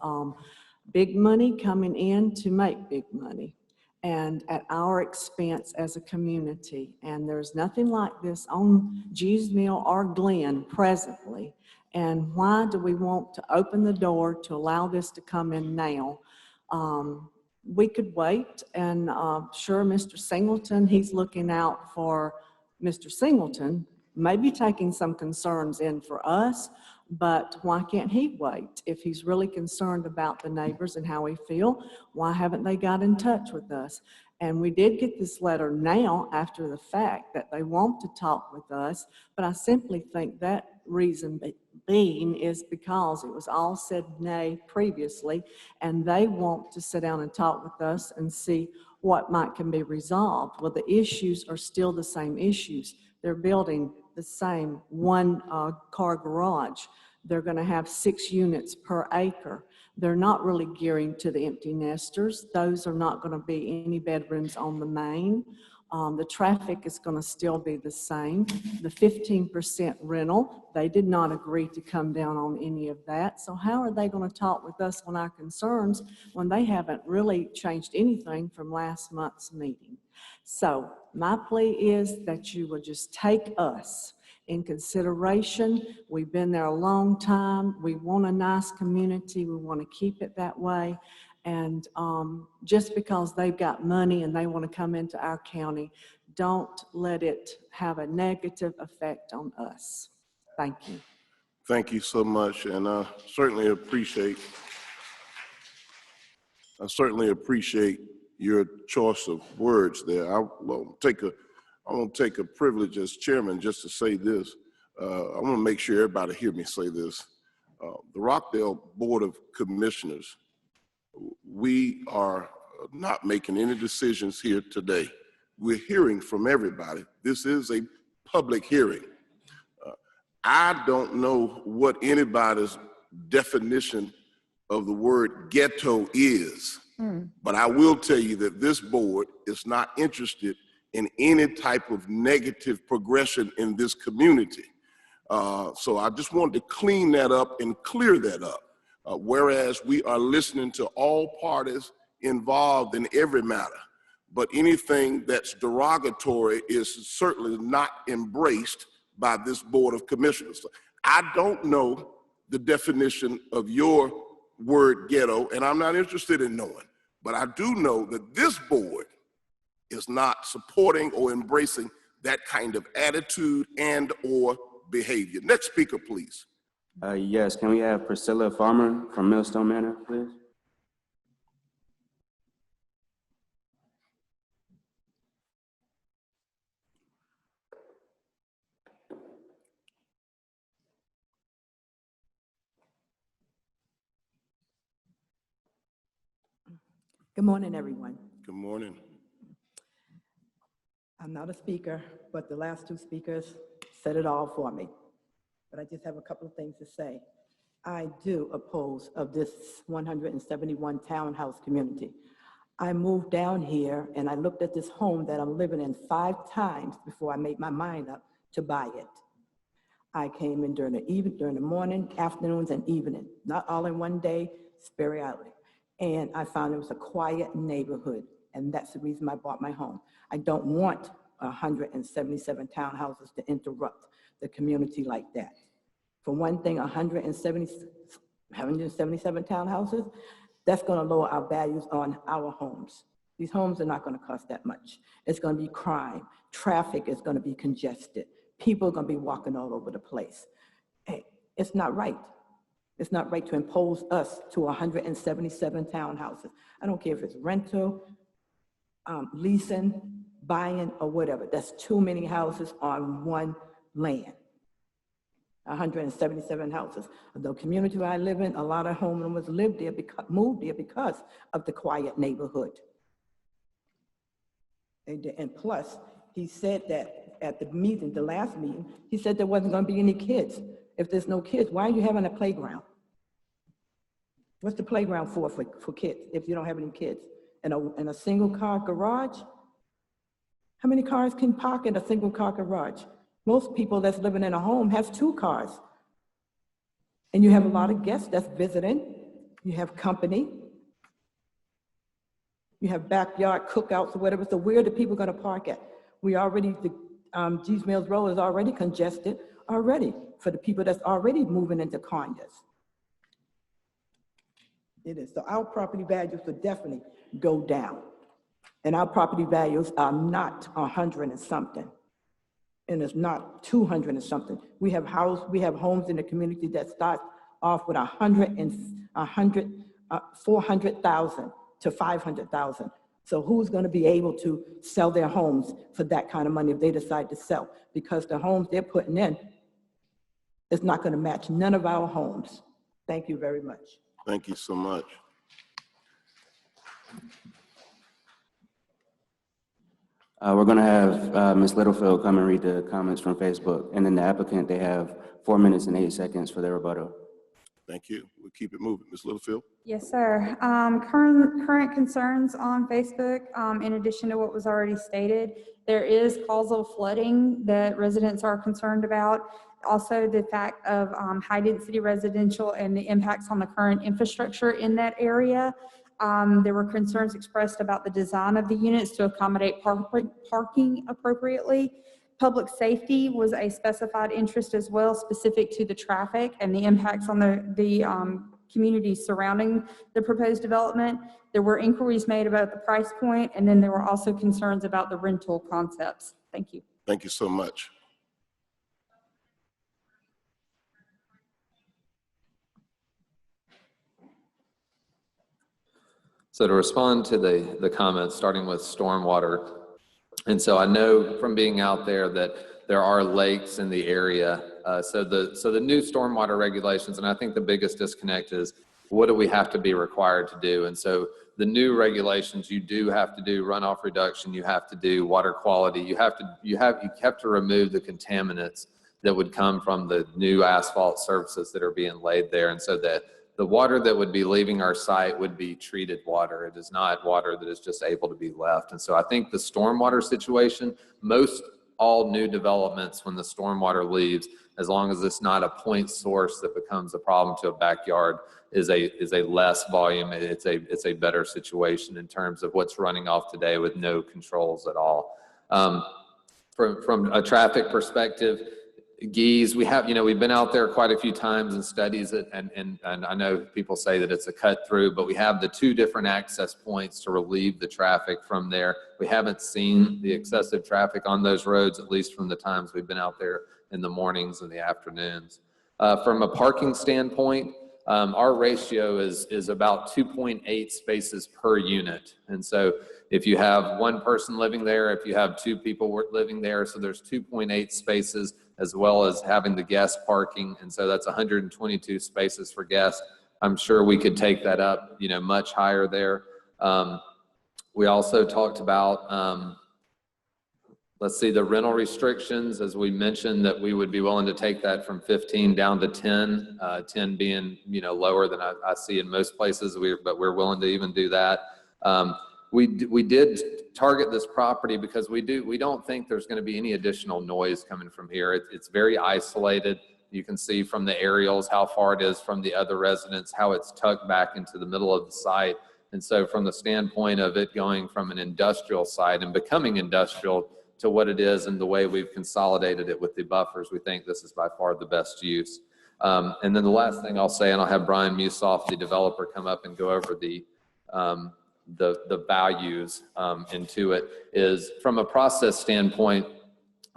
big money coming in to make big money, and at our expense as a community. And there's nothing like this on Jews Mill or Glen presently. And why do we want to open the door to allow this to come in now? We could wait, and sure, Mr. Singleton, he's looking out for Mr. Singleton, maybe taking some concerns in for us, but why can't he wait? If he's really concerned about the neighbors and how we feel, why haven't they got in touch with us? And we did get this letter now after the fact that they want to talk with us, but I simply think that reason being is because it was all said nay previously, and they want to sit down and talk with us and see what can be resolved. Well, the issues are still the same issues. They're building the same one-car garage. They're going to have 6 units per acre. They're not really gearing to the empty nesters. Those are not going to be any bedrooms on the main. The traffic is going to still be the same. The 15% rental, they did not agree to come down on any of that. So how are they going to talk with us on our concerns when they haven't really changed anything from last month's meeting? So my plea is that you will just take us in consideration. We've been there a long time. We want a nice community. We want to keep it that way. And just because they've got money and they want to come into our county, don't let it have a negative effect on us. Thank you. Thank you so much, and I certainly appreciate your choice of words there. I want to take a privilege as chairman just to say this. I want to make sure everybody hear me say this. The Rockdale Board of Commissioners, we are not making any decisions here today. We're hearing from everybody. This is a public hearing. I don't know what anybody's definition of the word ghetto is, but I will tell you that this board is not interested in any type of negative progression in this community. So I just wanted to clean that up and clear that up. Whereas we are listening to all parties involved in every matter, but anything that's derogatory is certainly not embraced by this Board of Commissioners. I don't know the definition of your word ghetto, and I'm not interested in knowing, but I do know that this board is not supporting or embracing that kind of attitude and or behavior. Next speaker, please. Yes, can we have Priscilla Farmer from Millstone Manor, please? Good morning, everyone. Good morning. I'm not a speaker, but the last two speakers said it all for me. But I just have a couple of things to say. I do oppose of this 171 townhouse community. I moved down here and I looked at this home that I'm living in 5 times before I made my mind up to buy it. I came in during the morning, afternoons, and evening, not all in one day, sporadically. And I found it was a quiet neighborhood, and that's the reason I bought my home. I don't want 177 townhouses to interrupt the community like that. For one thing, 177 townhouses, that's gonna lower our values on our homes. These homes are not gonna cost that much. It's gonna be crime. Traffic is gonna be congested. People are gonna be walking all over the place. Hey, it's not right. It's not right to impose us to 177 townhouses. I don't care if it's rental, leasing, buying, or whatever. That's too many houses on one land. 177 houses. The community where I live in, a lot of homeowners moved there because of the quiet neighborhood. And plus, he said that at the meeting, the last meeting, he said there wasn't going to be any kids. If there's no kids, why are you having a playground? What's the playground for kids if you don't have any kids? In a single car garage? How many cars can park in a single car garage? Most people that's living in a home have 2 cars. And you have a lot of guests that's visiting. You have company. You have backyard cookouts or whatever. So where are the people gonna park at? G's Mills Road is already congested already for the people that's already moving into Conyers. It is. So our property values will definitely go down. And our property values are not 100 and something. And it's not 200 and something. We have homes in the community that start off with 400,000 to 500,000. So who's going to be able to sell their homes for that kind of money if they decide to sell? Because the homes they're putting in is not going to match none of our homes. Thank you very much. Thank you so much. We're gonna have Ms. Littlefield come and read the comments from Facebook, and then the applicant, they have 4 minutes and 8 seconds for their rebuttal. Thank you. We'll keep it moving. Ms. Littlefield? Yes, sir. Current concerns on Facebook, in addition to what was already stated, there is causal flooding that residents are concerned about. Also, the fact of high-density residential and the impacts on the current infrastructure in that area. There were concerns expressed about the design of the units to accommodate parking appropriately. Public safety was a specified interest as well, specific to the traffic and the impacts on the communities surrounding the proposed development. There were inquiries made about the price point, and then there were also concerns about the rental concepts. Thank you. Thank you so much. So to respond to the comments, starting with stormwater, and so I know from being out there that there are lakes in the area. So the new stormwater regulations, and I think the biggest disconnect is what do we have to be required to do? And so the new regulations, you do have to do runoff reduction, you have to do water quality, you have to remove the contaminants that would come from the new asphalt surfaces that are being laid there. And so that the water that would be leaving our site would be treated water. It is not water that is just able to be left. And so I think the stormwater situation, most all new developments, when the stormwater leaves, as long as it's not a point source that becomes a problem to a backyard, is a less volume. It's a better situation in terms of what's running off today with no controls at all. From a traffic perspective, Geese, we have, we've been out there quite a few times and studies it, and I know people say that it's a cut through, but we have the two different access points to relieve the traffic from there. We haven't seen the excessive traffic on those roads, at least from the times we've been out there in the mornings and the afternoons. From a parking standpoint, our ratio is about 2.8 spaces per unit. And so if you have one person living there, if you have two people living there, so there's 2.8 spaces, as well as having the guest parking. And so that's 122 spaces for guests. I'm sure we could take that up, much higher there. We also talked about, let's see, the rental restrictions, as we mentioned, that we would be willing to take that from 15 down to 10, 10 being, lower than I see in most places, but we're willing to even do that. We did target this property because we don't think there's going to be any additional noise coming from here. It's very isolated. You can see from the aerials how far it is from the other residents, how it's tucked back into the middle of the site. And so from the standpoint of it going from an industrial site and becoming industrial to what it is and the way we've consolidated it with the buffers, we think this is by far the best use. And then the last thing I'll say, and I'll have Brian Musoff, the developer, come up and go over the values into it, is from a process standpoint,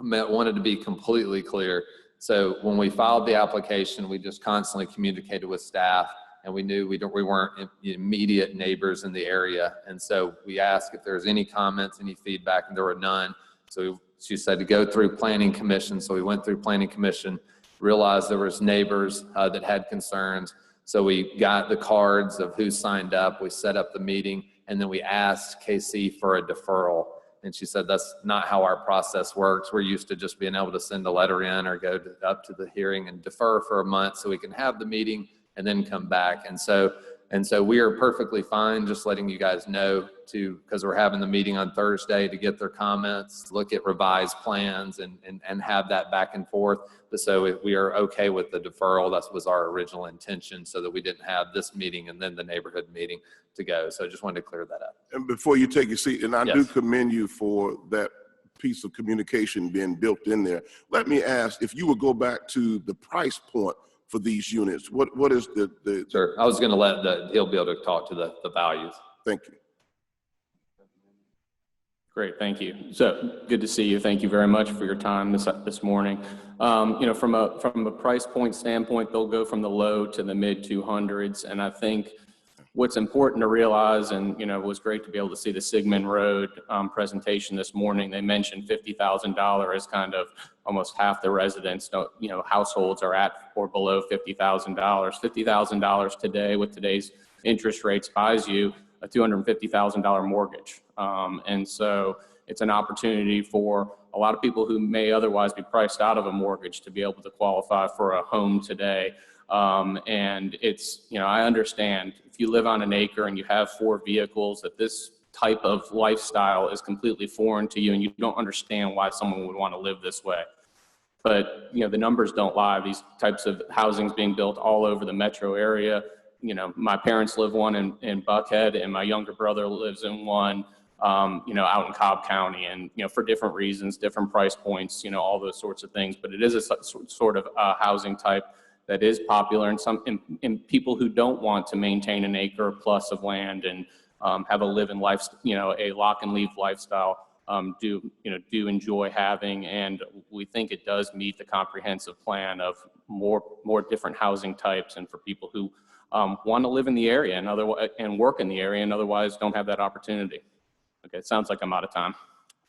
I wanted to be completely clear. So when we filed the application, we just constantly communicated with staff, and we knew we weren't immediate neighbors in the area. And so we asked if there was any comments, any feedback, and there were none. So she said to go through planning commission. So we went through planning commission, realized there was neighbors that had concerns. So we got the cards of who signed up. We set up the meeting, and then we asked KC for a deferral. And she said, that's not how our process works. We're used to just being able to send a letter in or go up to the hearing and defer for a month so we can have the meeting and then come back. And so we are perfectly fine just letting you guys know because we're having the meeting on Thursday to get their comments, look at revised plans and have that back and forth. But so we are okay with the deferral. That was our original intention, so that we didn't have this meeting and then the neighborhood meeting to go. So I just wanted to clear that up. And before you take your seat, and I Yes. do commend you for that piece of communication being built in there. Let me ask, if you would go back to the price point for these units, what is the Sure. I was going to he'll be able to talk to the values. Thank you. Great, thank you. So good to see you. Thank you very much for your time this morning. From a price point standpoint, they'll go from the low to the mid 200s, and I think what's important to realize, and it was great to be able to see the Sigmund Road presentation this morning. They mentioned $50,000 as kind of almost half the residents, households are at or below $50,000. $50,000 today with today's interest rates buys you a $250,000 mortgage. And so it's an opportunity for a lot of people who may otherwise be priced out of a mortgage to be able to qualify for a home today. And it's, I understand if you live on an acre and you have 4 vehicles, that this type of lifestyle is completely foreign to you and you don't understand why someone would want to live this way. But, the numbers don't lie. These types of housings being built all over the metro area. My parents live one in Buckhead, and my younger brother lives in one, out in Cobb County, and, for different reasons, different price points, all those sorts of things. But it is a sort of housing type that is popular in people who don't want to maintain an acre plus of land and have a live in life, a lock and leave lifestyle, do enjoy having. And we think it does meet the comprehensive plan of more different housing types, and for people who want to live in the area and work in the area and otherwise don't have that opportunity. Okay, it sounds like I'm out of time.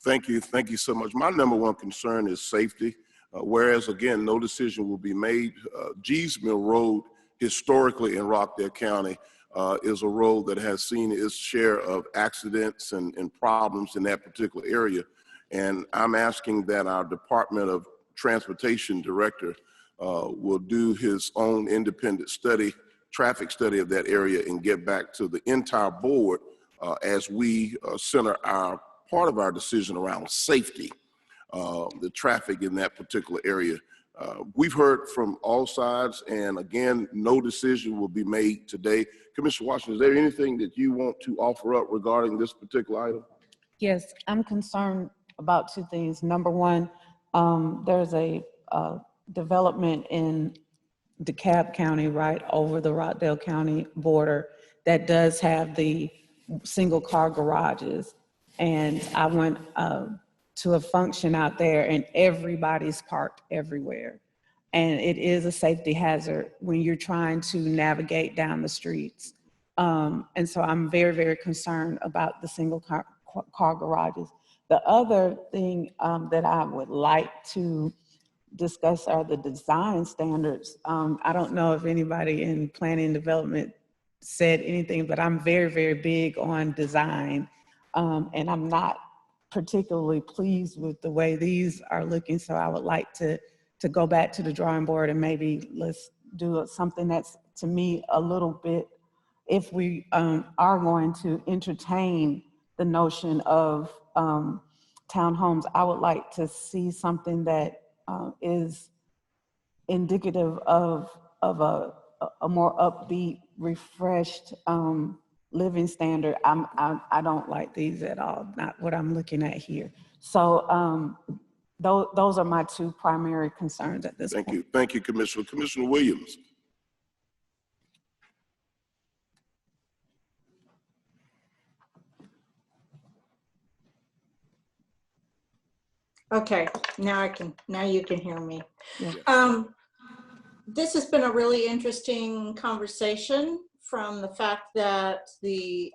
Thank you so much. My number one concern is safety. Whereas, again, no decision will be made. Geese Mill Road, historically in Rockdale County, is a road that has seen its share of accidents and problems in that particular area. And I'm asking that our Department of transportation director, will do his own independent study, traffic study of that area, and get back to the entire board as we center part of our decision around safety, the traffic in that particular area. We've heard from all sides, and again, no decision will be made today. Commissioner Washington, is there anything that you want to offer up regarding this particular item? Yes, I'm concerned about two things. Number one, there's a development in DeKalb County, right over the Rockdale County border, that does have the single car garages. And I went to a function out there and everybody's parked everywhere. And it is a safety hazard when you're trying to navigate down the streets. And so I'm very, very concerned about the single car garages. The other thing that I would like to discuss are the design standards. I don't know if anybody in planning and development said anything, but I'm very, very big on design. And I'm not particularly pleased with the way these are looking. So I would like to go back to the drawing board and maybe let's do something that's, to me, a little bit, if we are going to entertain the notion of townhomes, I would like to see something that is indicative of a more upbeat, refreshed living standard. I don't like these at all, not what I'm looking at here. So those are my two primary concerns at this point. Thank you. Thank you, Commissioner. Commissioner Williams. Okay, now you can hear me. Yeah. This has been a really interesting conversation from the fact that the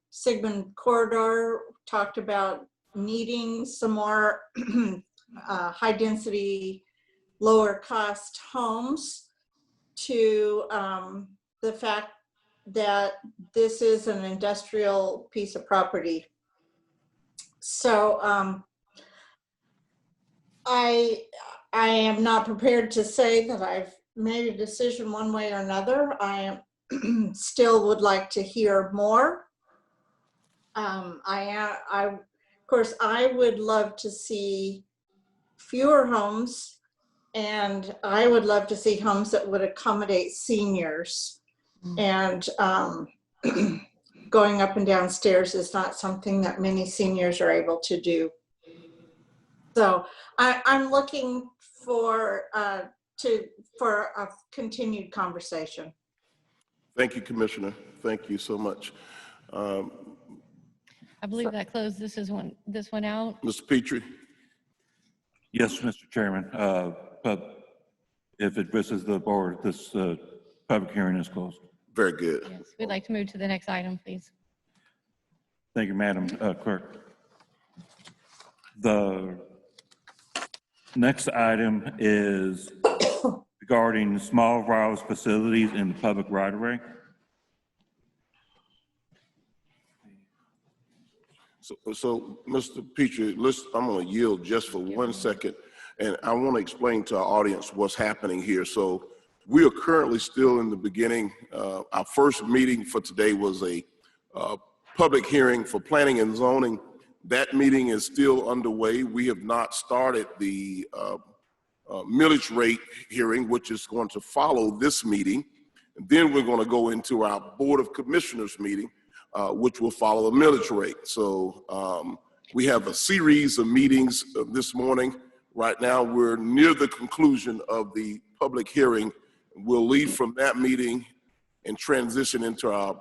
Sigmund corridor talked about needing some more high density, lower cost homes, to the fact that this is an industrial piece of property. So I am not prepared to say that I've made a decision one way or another. I am still would like to hear more. Of course, I would love to see fewer homes, and I would love to see homes that would accommodate seniors. And going up and down stairs is not something that many seniors are able to do. So I'm looking for a continued conversation. Thank you, Commissioner. Thank you so much. I believe that closed this one out. Mr. Petrie. Yes, Mr. Chairman. But if it wishes the board, this public hearing is closed. Very good. Yes, we'd like to move to the next item, please. Thank you, Madam Clerk. The next item is regarding small wireless facilities in the public right-of-way. So Mr. Petrie, I'm going to yield just for 1 second, and I want to explain to our audience what's happening here. So we are currently still in the beginning. Our first meeting for today was a public hearing for planning and zoning. That meeting is still underway. We have not started the millage rate hearing, which is going to follow this meeting. And then we're going to go into our Board of Commissioners meeting, which will follow the millage rate. So we have a series of meetings this morning. Right now, we're near the conclusion of the public hearing. We'll leave from that meeting and transition into our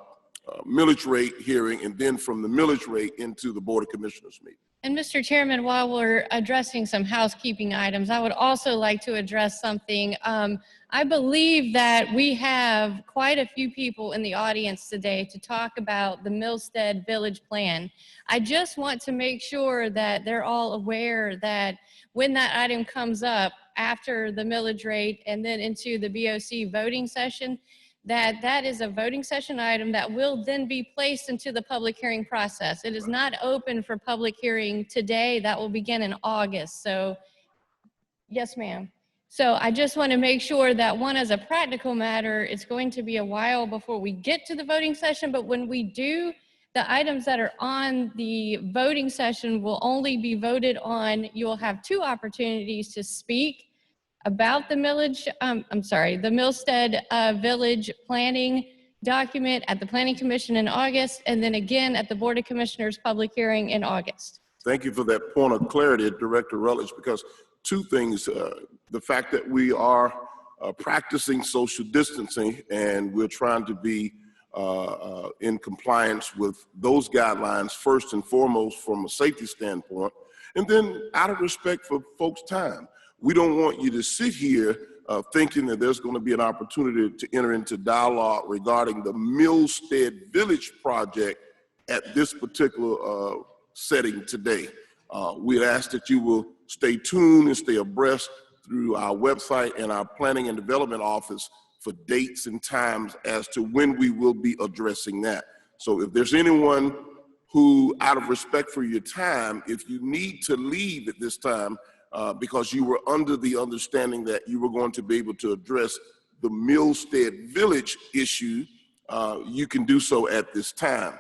millage rate hearing, and then from the millage rate into the Board of Commissioners meeting. And Mr. Chairman, while we're addressing some housekeeping items, I would also like to address something. I believe that we have quite a few people in the audience today to talk about the Millstead Village Plan. I just want to make sure that they're all aware that when that item comes up after the millage rate and then into the BOC voting session, that is a voting session item that will then be placed into the public hearing process. It is not open for public hearing today. That will begin in August. So Yes, ma'am. So I just want to make sure that, one, as a practical matter, it's going to be a while before we get to the voting session, but when we do, the items that are on the voting session will only be voted on. You will have 2 opportunities to speak about the millage, the Millstead Village Planning document at the Planning Commission in August, and then again at the Board of Commissioners public hearing in August. Thank you for that point of clarity, Director Rutledge, because 2 things, the fact that we are practicing social distancing and we're trying to be in compliance with those guidelines first and foremost from a safety standpoint, and then out of respect for folks' time. We don't want you to sit here thinking that there's going to be an opportunity to enter into dialogue regarding the Millstead Village project at this particular setting today. We ask that you will stay tuned and stay abreast through our website and our Planning and Development Office for dates and times as to when we will be addressing that. So if there's anyone who, out of respect for your time, if you need to leave at this time because you were under the understanding that you were going to be able to address the Millstead Village issue, you can do so at this time.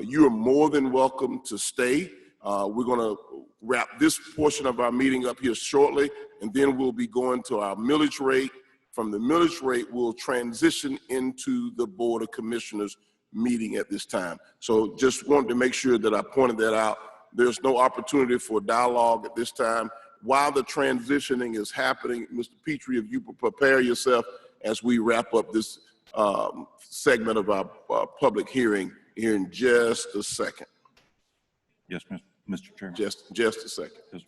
You are more than welcome to stay. We're going to wrap this portion of our meeting up here shortly, and then we'll be going to our millage rate. From the millage rate, we'll transition into the Board of Commissioners meeting at this time. So just wanted to make sure that I pointed that out. There's no opportunity for dialogue at this time. While the transitioning is happening, Mr. Petrie, if you prepare yourself as we wrap up this segment of our public hearing here in just a second. Yes, Mr. Chairman. Just a second. Yes.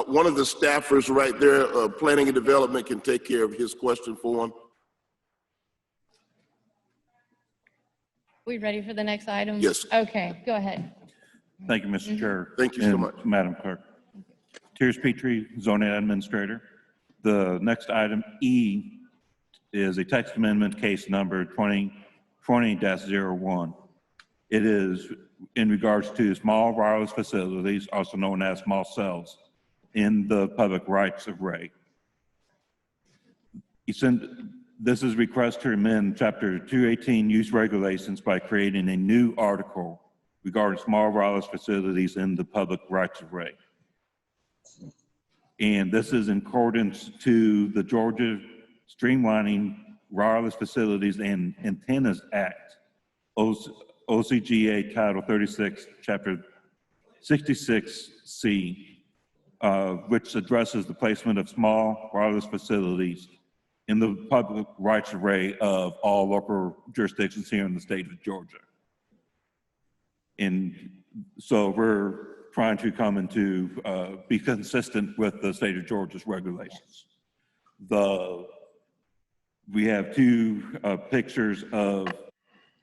One of the staffers right there, Planning and Development, can take care of his question for him. We ready for the next item? Yes. Okay, go ahead. Thank you, Mr. Chair. Thank you so and much. Madam Clerk. Tiers Petrie, Zoning Administrator. The next item, E, is a text amendment case number 2020-01. It is in regards to small wireless facilities, also known as small cells, in the public rights of way. This is request to amend Chapter 218 Use Regulations by creating a new article regarding small wireless facilities in the public rights of way. And this is in accordance to the Georgia Streamlining Wireless Facilities and Antennas Act, OCGA Title 36, Chapter 66C, which addresses the placement of small wireless facilities in the public rights of way of all local jurisdictions here in the state of Georgia. And so we're trying to come into be consistent with the state of Georgia's regulations. We have 2 pictures of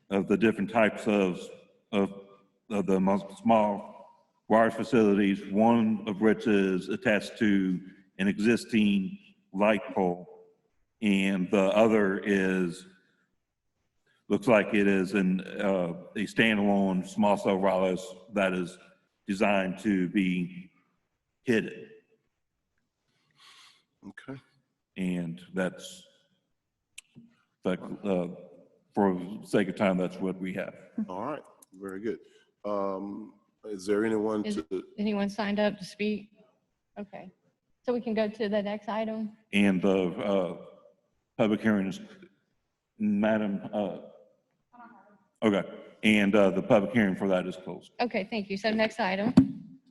the different types of the most small wireless facilities, one of which is attached to an existing light pole, and the other looks like it is a standalone small cell wireless that is designed to be hidden. Okay. And that's, like, for the sake of time, that's what we have. All right, very good. Is there anyone Anyone signed up to speak? Okay, so we can go to the next item. And the public hearing is, Madam, okay, and the public hearing for that is closed. Okay, thank you. So next item.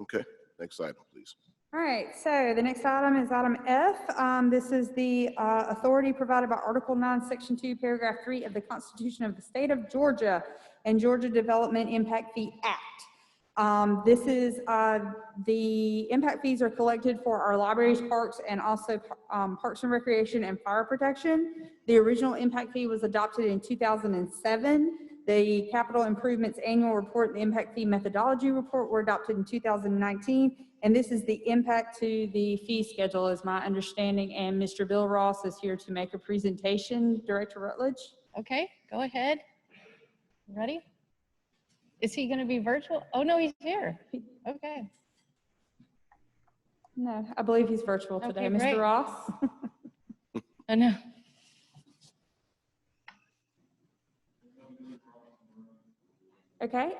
Okay, next item, please. All right, so the next item is item F. This is the authority provided by Article 9, Section 2, Paragraph 3 of the Constitution of the State of Georgia and Georgia Development Impact Fee Act. This is the impact fees are collected for our libraries, parks, and also parks and recreation and fire protection. The original impact fee was adopted in 2007. The capital improvements annual report and the impact fee methodology report were adopted in 2019. And this is the impact to the fee schedule is my understanding. And Mr. Bill Ross is here to make a presentation. Director Rutledge. Okay, go ahead. Ready? Is he going to be virtual? Oh, no, he's here. Okay. No, I believe he's virtual today. Okay, great. Mr. Ross? I know. Okay,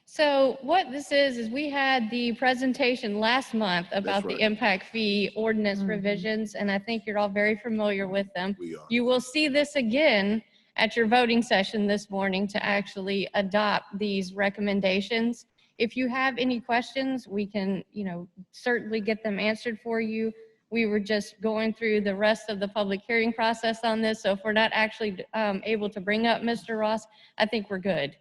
So what this is we had the presentation last month about the right. impact fee ordinance revisions, and I think you're all very familiar with them. We are. You will see this again at your voting session this morning to actually adopt these recommendations. If you have any questions, we can, certainly get them answered for you. We were just going through the rest of the public hearing process on this, so if we're not actually able to bring up Mr. Ross, I think we're good.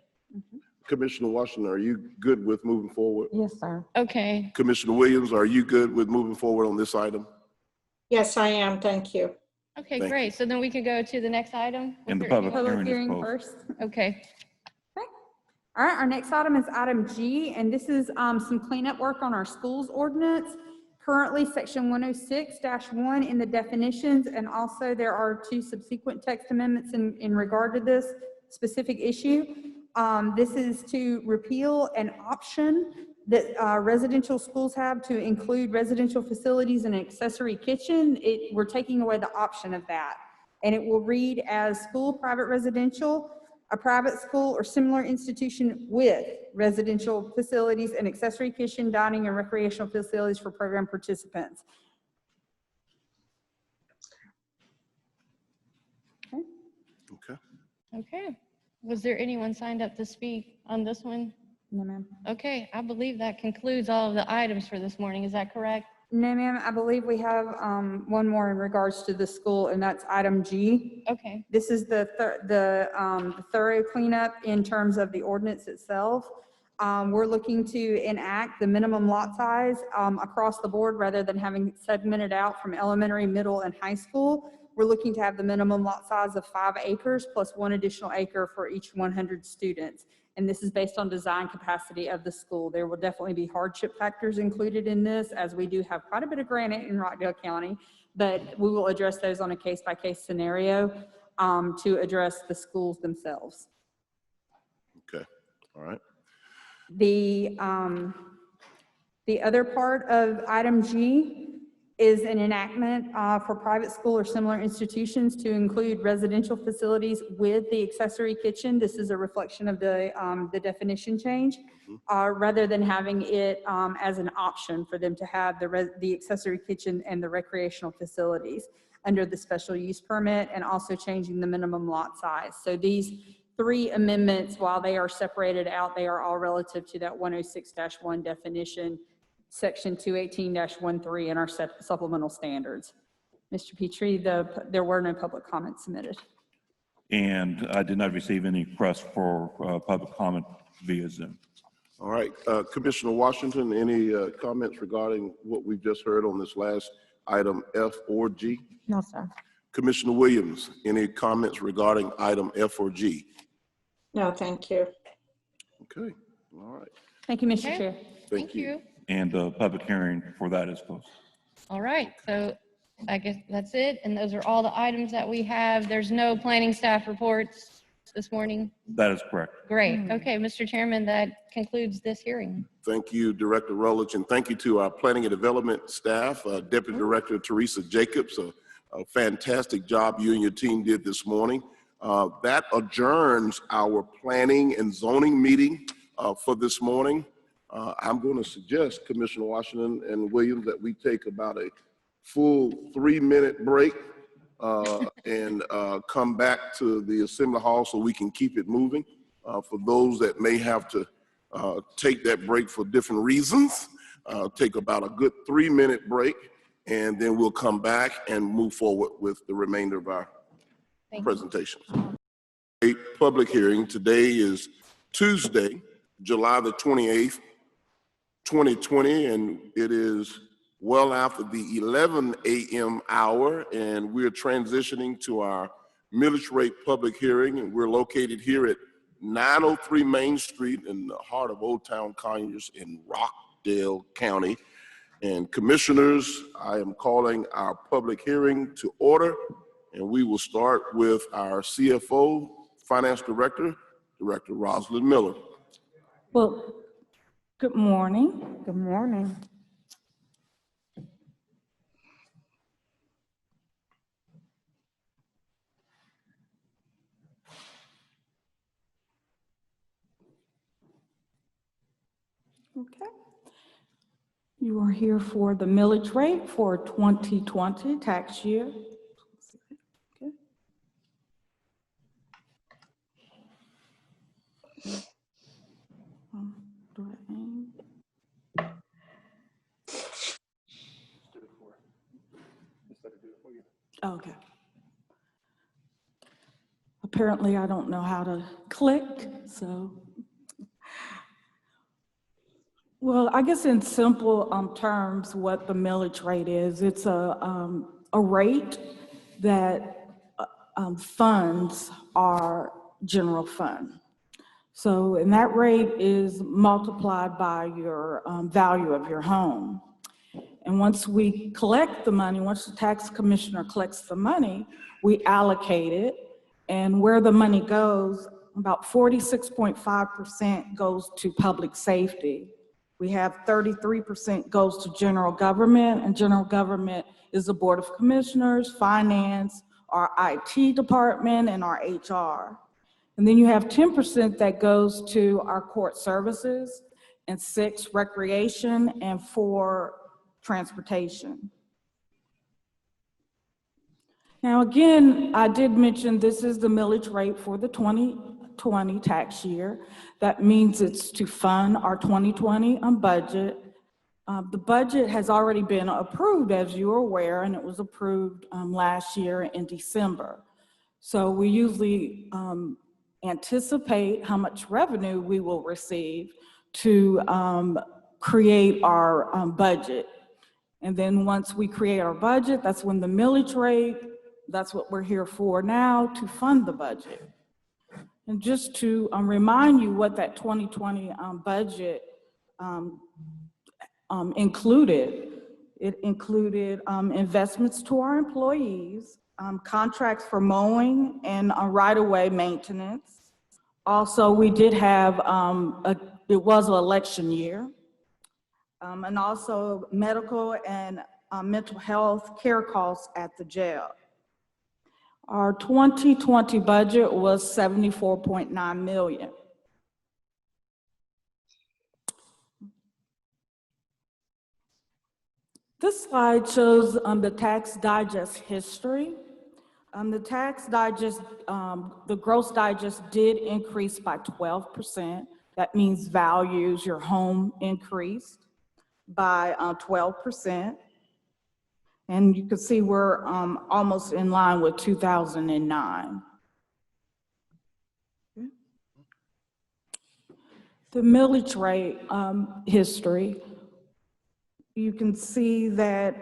Commissioner Washington, are you good with moving forward? Yes, sir. Okay. Commissioner Williams, are you good with moving forward on this item? Yes, I am. Thank you. Okay, Thank great. So then we can go to the next item? And the Was there public any- public hearing is hearing closed. first. Okay. All right, our next item is item G, and this is some cleanup work on our schools ordinance. Currently, section 106-1 in the definitions, and also there are 2 subsequent text amendments in regard to this specific issue. This is to repeal an option that residential schools have to include residential facilities and an accessory kitchen. We're taking away the option of that. And it will read as school, private residential, a private school or similar institution with residential facilities and accessory kitchen, dining, and recreational facilities for program participants. Okay. Okay. Was there anyone signed up to speak on this one? No, ma'am. Okay, I believe that concludes all of the items for this morning. Is that correct? No, ma'am, I believe we have one more in regards to the school, and that's item G. Okay. This is the thorough cleanup in terms of the ordinance itself. We're looking to enact the minimum lot size across the board rather than having segmented out from elementary, middle, and high school. We're looking to have the minimum lot size of 5 acres plus 1 additional acre for each 100 students. And this is based on design capacity of the school. There will definitely be hardship factors included in this, as we do have quite a bit of granite in Rockdale County, but we will address those on a case-by-case scenario to address the schools themselves. Okay. All right. The other part of item G is an enactment for private school or similar institutions to include residential facilities with the accessory kitchen. This is a reflection of the definition change, rather than having it as an option for them to have the accessory kitchen and the recreational facilities under the special use permit, and also changing the minimum lot size. So these 3 amendments, while they are separated out, they are all relative to that 106-1 definition, section 218-13 in our supplemental standards. Mr. Petrie, there were no public comments submitted. And I did not receive any requests for public comment via Zoom. All right. Commissioner Washington, any comments regarding what we've just heard on this last item F or G? No, sir. Commissioner Williams, any comments regarding item F or G? No, thank you. Okay. All right. Thank you, Mr. Okay. Chair. Thank you. And the public hearing for that is closed. All right, so I guess that's it. And those are all the items that we have. There's no planning staff reports this morning. That is correct. Great. Okay, Mr. Chairman, that concludes this hearing. Thank you, Director Rutledge, and thank you to our Planning and Development staff, Deputy Director Teresa Jacobs, a fantastic job you and your team did this morning. That adjourns our planning and zoning meeting for this morning. I'm going to suggest, Commissioner Washington and Williams, that we take about a full 3-minute break and come back to the Assembly Hall so we can keep it moving. For those that may have to take that break for different reasons, take about a good 3-minute break, and then we'll come back and move forward with the remainder of our presentation. A public hearing. Today is Tuesday, July the 28th, 2020, and it is well after the 11 a.m. hour, and we're transitioning to our millage rate public hearing, and we're located here at 903 Main Street in the heart of Old Town Conyers in Rockdale County. And commissioners, I am calling our public hearing to order, and we will start with our CFO, Finance Director, Director Rosalind Miller. Well, good morning. Good morning. Okay. You are here for the millage rate for 2020 tax year. Okay. Do I aim? Okay. Apparently, I don't know how to click, so. Well, I guess in simple terms, what the millage rate is, it's a rate that funds our general fund. So, and that rate is multiplied by your value of your home. And once we collect the money, once the tax commissioner collects the money, we allocate it. And where the money goes, about 46.5% goes to public safety. We have 33% goes to general government, and general government is the Board of Commissioners, Finance, our IT department, and our HR. And then you have 10% that goes to our court services, and 6 recreation, and 4 transportation. Now again, I did mention this is the millage rate for the 2020 tax year. That means it's to fund our 2020 budget. The budget has already been approved, as you are aware, and it was approved last year in December. So we usually anticipate how much revenue we will receive to create our budget. And then once we create our budget, that's when the millage rate, that's what we're here for now, to fund the budget. And just to remind you what that 2020 budget included, it included investments to our employees, contracts for mowing and right-of-way maintenance. Also, we did have, it was an election year, and also medical and mental health care costs at the jail. Our 2020 budget was $74.9 million. This slide shows the tax digest history. The tax digest, the gross digest did increase by 12%. That means values, your home increased by 12%. And you can see we're almost in line with 2009. Okay. The millage rate history, you can see that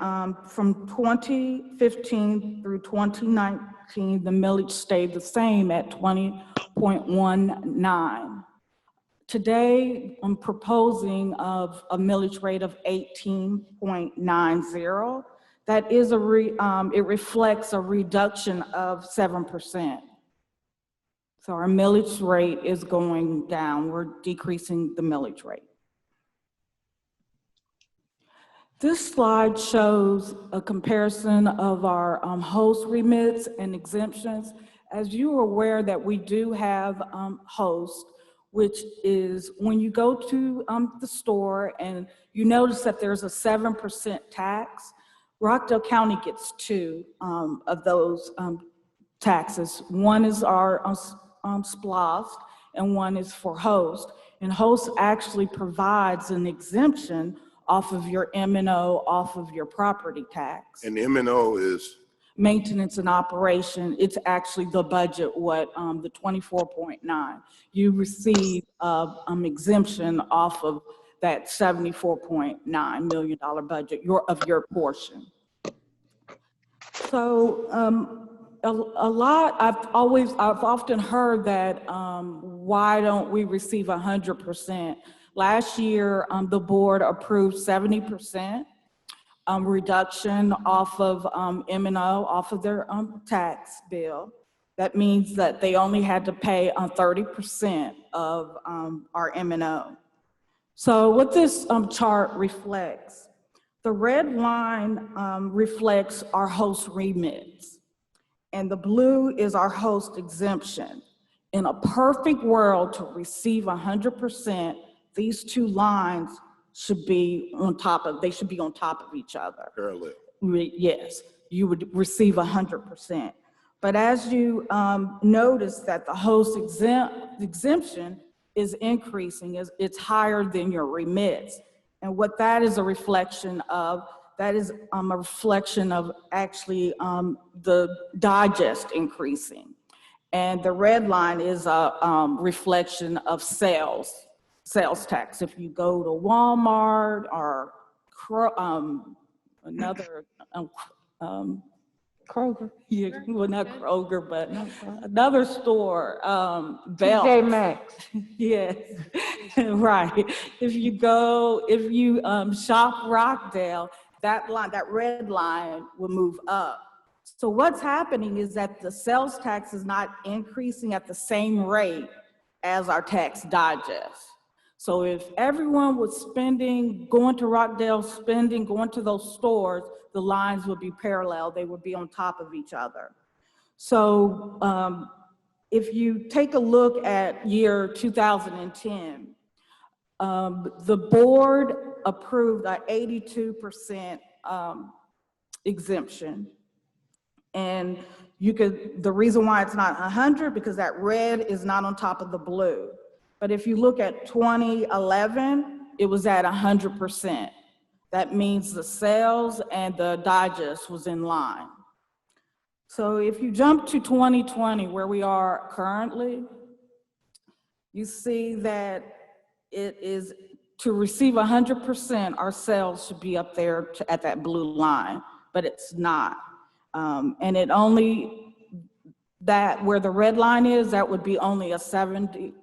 from 2015 through 2019, the millage stayed the same at 20.19. Today, I'm proposing of a millage rate of 18.90. That is it reflects a reduction of 7%. So our millage rate is going down. We're decreasing the millage rate. This slide shows a comparison of our host remits and exemptions. As you are aware that we do have host, which is when you go to the store and you notice that there's a 7% tax, Rockdale County gets 2 of those taxes. One is our SPLOST and one is for host. And host actually provides an exemption off of your M&O, off of your property tax. And M&O is? Maintenance and operation. It's actually the budget, what the 24.9. You receive exemption off of that $74.9 million budget, of your portion. So a lot, I've often heard that why don't we receive 100%? Last year, the board approved 70% reduction off of M&O, off of their tax bill. That means that they only had to pay 30% of our M&O. So what this chart reflects, the red line reflects our host remits, and the blue is our host exemption. In a perfect world, to receive 100%, these 2 lines should be on top of, they should be on top of each other. Parallel. Yes, you would receive 100%. But as you notice that the host exemption is increasing, it's higher than your remits. And what that is a reflection of, that is a reflection of actually the digest increasing. And the red line is a reflection of sales tax. If you go to Walmart or another, Kroger, yeah, well, not Kroger, but another store, Bell. TJ Maxx. Yes, right. If you shop Rockdale, that line, that red line will move up. So what's happening is that the sales tax is not increasing at the same rate as our tax digest. So if everyone was spending, going to Rockdale, spending, going to those stores, the lines would be parallel, they would be on top of each other. So if you take a look at year 2010, the board approved an 82% exemption. And the reason why it's not 100, because that red is not on top of the blue. But if you look at 2011, it was at 100%. That means the sales and the digest was in line. So if you jump to 2020, where we are currently, you see that it is, to receive 100%, our sales should be up there at that blue line, but it's not. And it only, that where the red line is, that would be only a 70%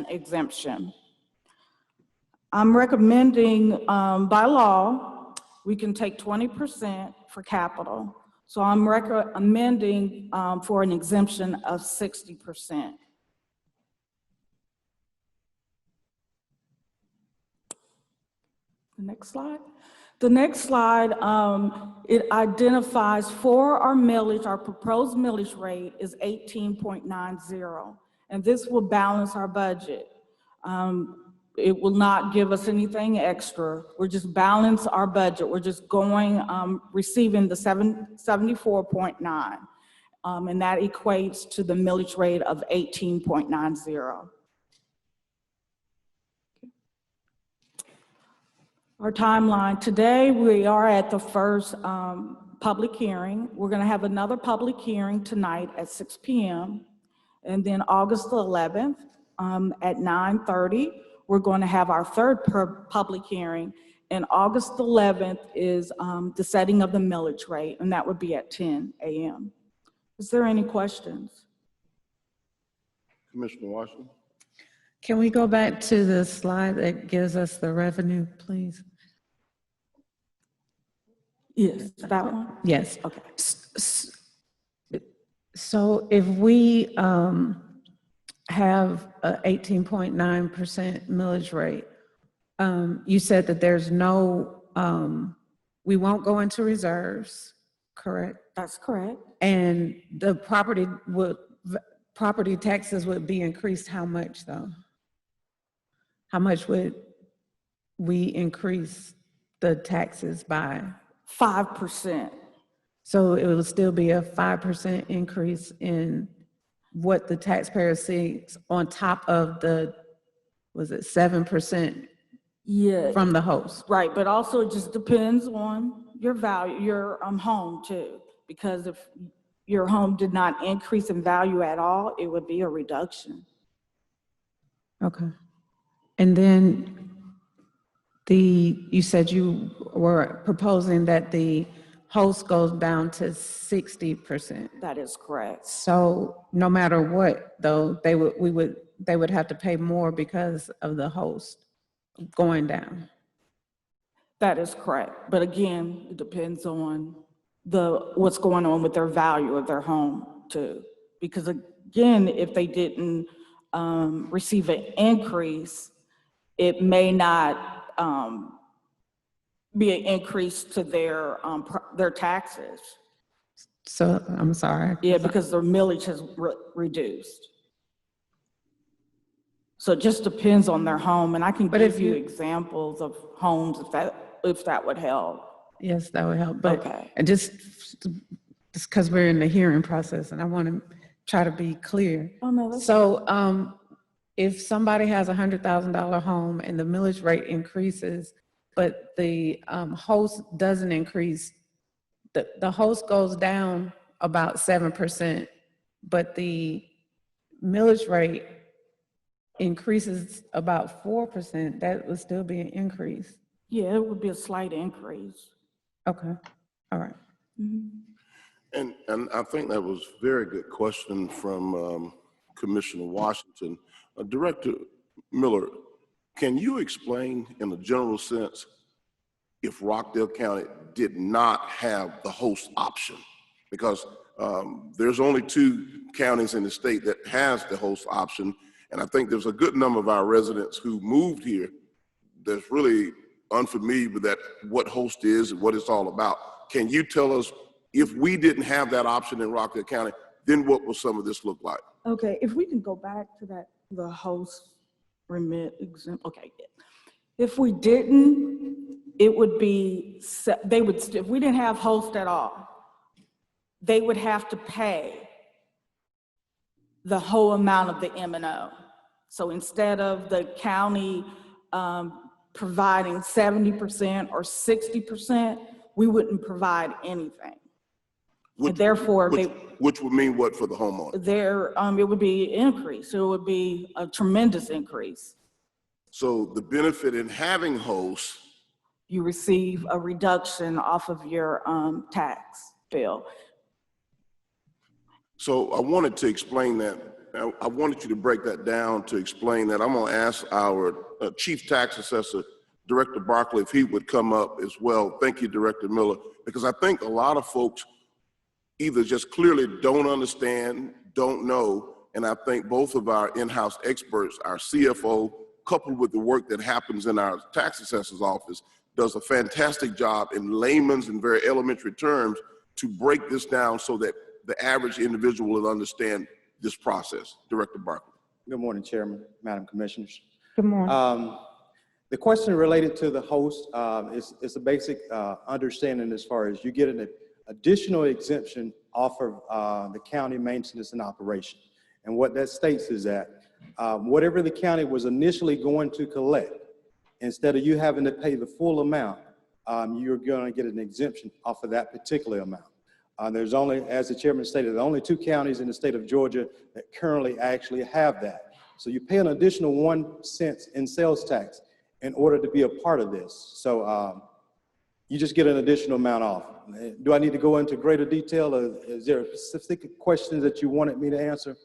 exemption. I'm recommending, by law, we can take 20% for capital. So I'm recommending for an exemption of 60%. The next slide. The next slide, it identifies for our millage, our proposed millage rate is 18.90, and this will balance our budget. It will not give us anything extra. We're just balance our budget. We're just going, receiving the 74.9, and that equates to the millage rate of 18.90. Our timeline, today we are at the first public hearing. We're gonna have another public hearing tonight at 6 p.m. And then August the 11th at 9:30, we're going to have our third public hearing. And August 11th is the setting of the millage rate, and that would be at 10 a.m. Is there any questions? Commissioner Washington? Can we go back to the slide that gives us the revenue, please? Yes, that one? Yes. Okay. So if we have a 18.9% millage rate, you said that there's no, we won't go into reserves, correct? That's correct. And the property taxes would be increased how much though? How much would we increase the taxes by? 5%. So it will still be a 5% increase in what the taxpayer sees on top of the, was it 7%? Yeah. From the host. Right, but also it just depends on your value, your home too. Because if your home did not increase in value at all, it would be a reduction. Okay. And then you said you were proposing that the host goes down to 60%. That is correct. So no matter what, though, they would have to pay more because of the host going down. That is correct. But again, it depends on what's going on with their value of their home too. Because again, if they didn't receive an increase, it may not be an increase to their taxes. So I'm sorry. Yeah, because their millage has reduced. So it just depends on their home, and I can But give if you you- examples of homes if that would help. Yes, that would help, but Okay. and just because we're in the hearing process and I want to try to be clear. Oh, no, that's. So, if somebody has $100,000 home and the millage rate increases, but the host doesn't increase, the host goes down about 7%, but the millage rate increases about 4%, that would still be an increase. Yeah, it would be a slight increase. Okay, all right. And I think that was a very good question from Commissioner Washington. Director Miller, can you explain in a general sense if Rockdale County did not have the host option? Because there's only 2 counties in the state that has the host option, and I think there's a good number of our residents who moved here that's really unfamiliar with that, what host is and what it's all about. Can you tell us, if we didn't have that option in Rockdale County, then what will some of this look like? Okay, if we can go back to that, the host remit example. Okay, if we didn't, it would be, they would, if we didn't have host at all, they would have to pay the whole amount of the M&O. So instead of the county providing 70% or 60%, we wouldn't provide anything. And therefore, which would mean what for the homeowner? It would be increase. It would be a tremendous increase. So the benefit in having hosts, You receive a reduction off of your tax bill. so I wanted to explain that. I wanted you to break that down to explain that. I'm going to ask our Chief Tax Assessor, Director Barkley, if he would come up as well. Thank you, Director Miller, because I think a lot of folks either just clearly don't understand, don't know, and I think both of our in-house experts, our CFO, coupled with the work that happens in our tax assessor's office, does a fantastic job in layman's and very elementary terms to break this down so that the average individual will understand this process. Director Barkley. Good morning, Chairman, Madam Commissioners. Good morning. The question related to the host is a basic understanding as far as you get an additional exemption off of the county maintenance and operation. And what that states is that whatever the county was initially going to collect, instead of you having to pay the full amount, you're going to get an exemption off of that particular amount. There's only, as the chairman stated, only 2 counties in the state of Georgia that currently actually have that. So you pay an additional 1 cent in sales tax in order to be a part of this. So you just get an additional amount off. Do I need to go into greater detail, or is there specific questions that you wanted me to answer?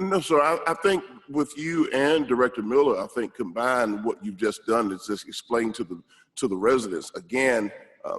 No, sir. I think with you and Director Miller, I think combined what you've just done is just explain to the residents. Again,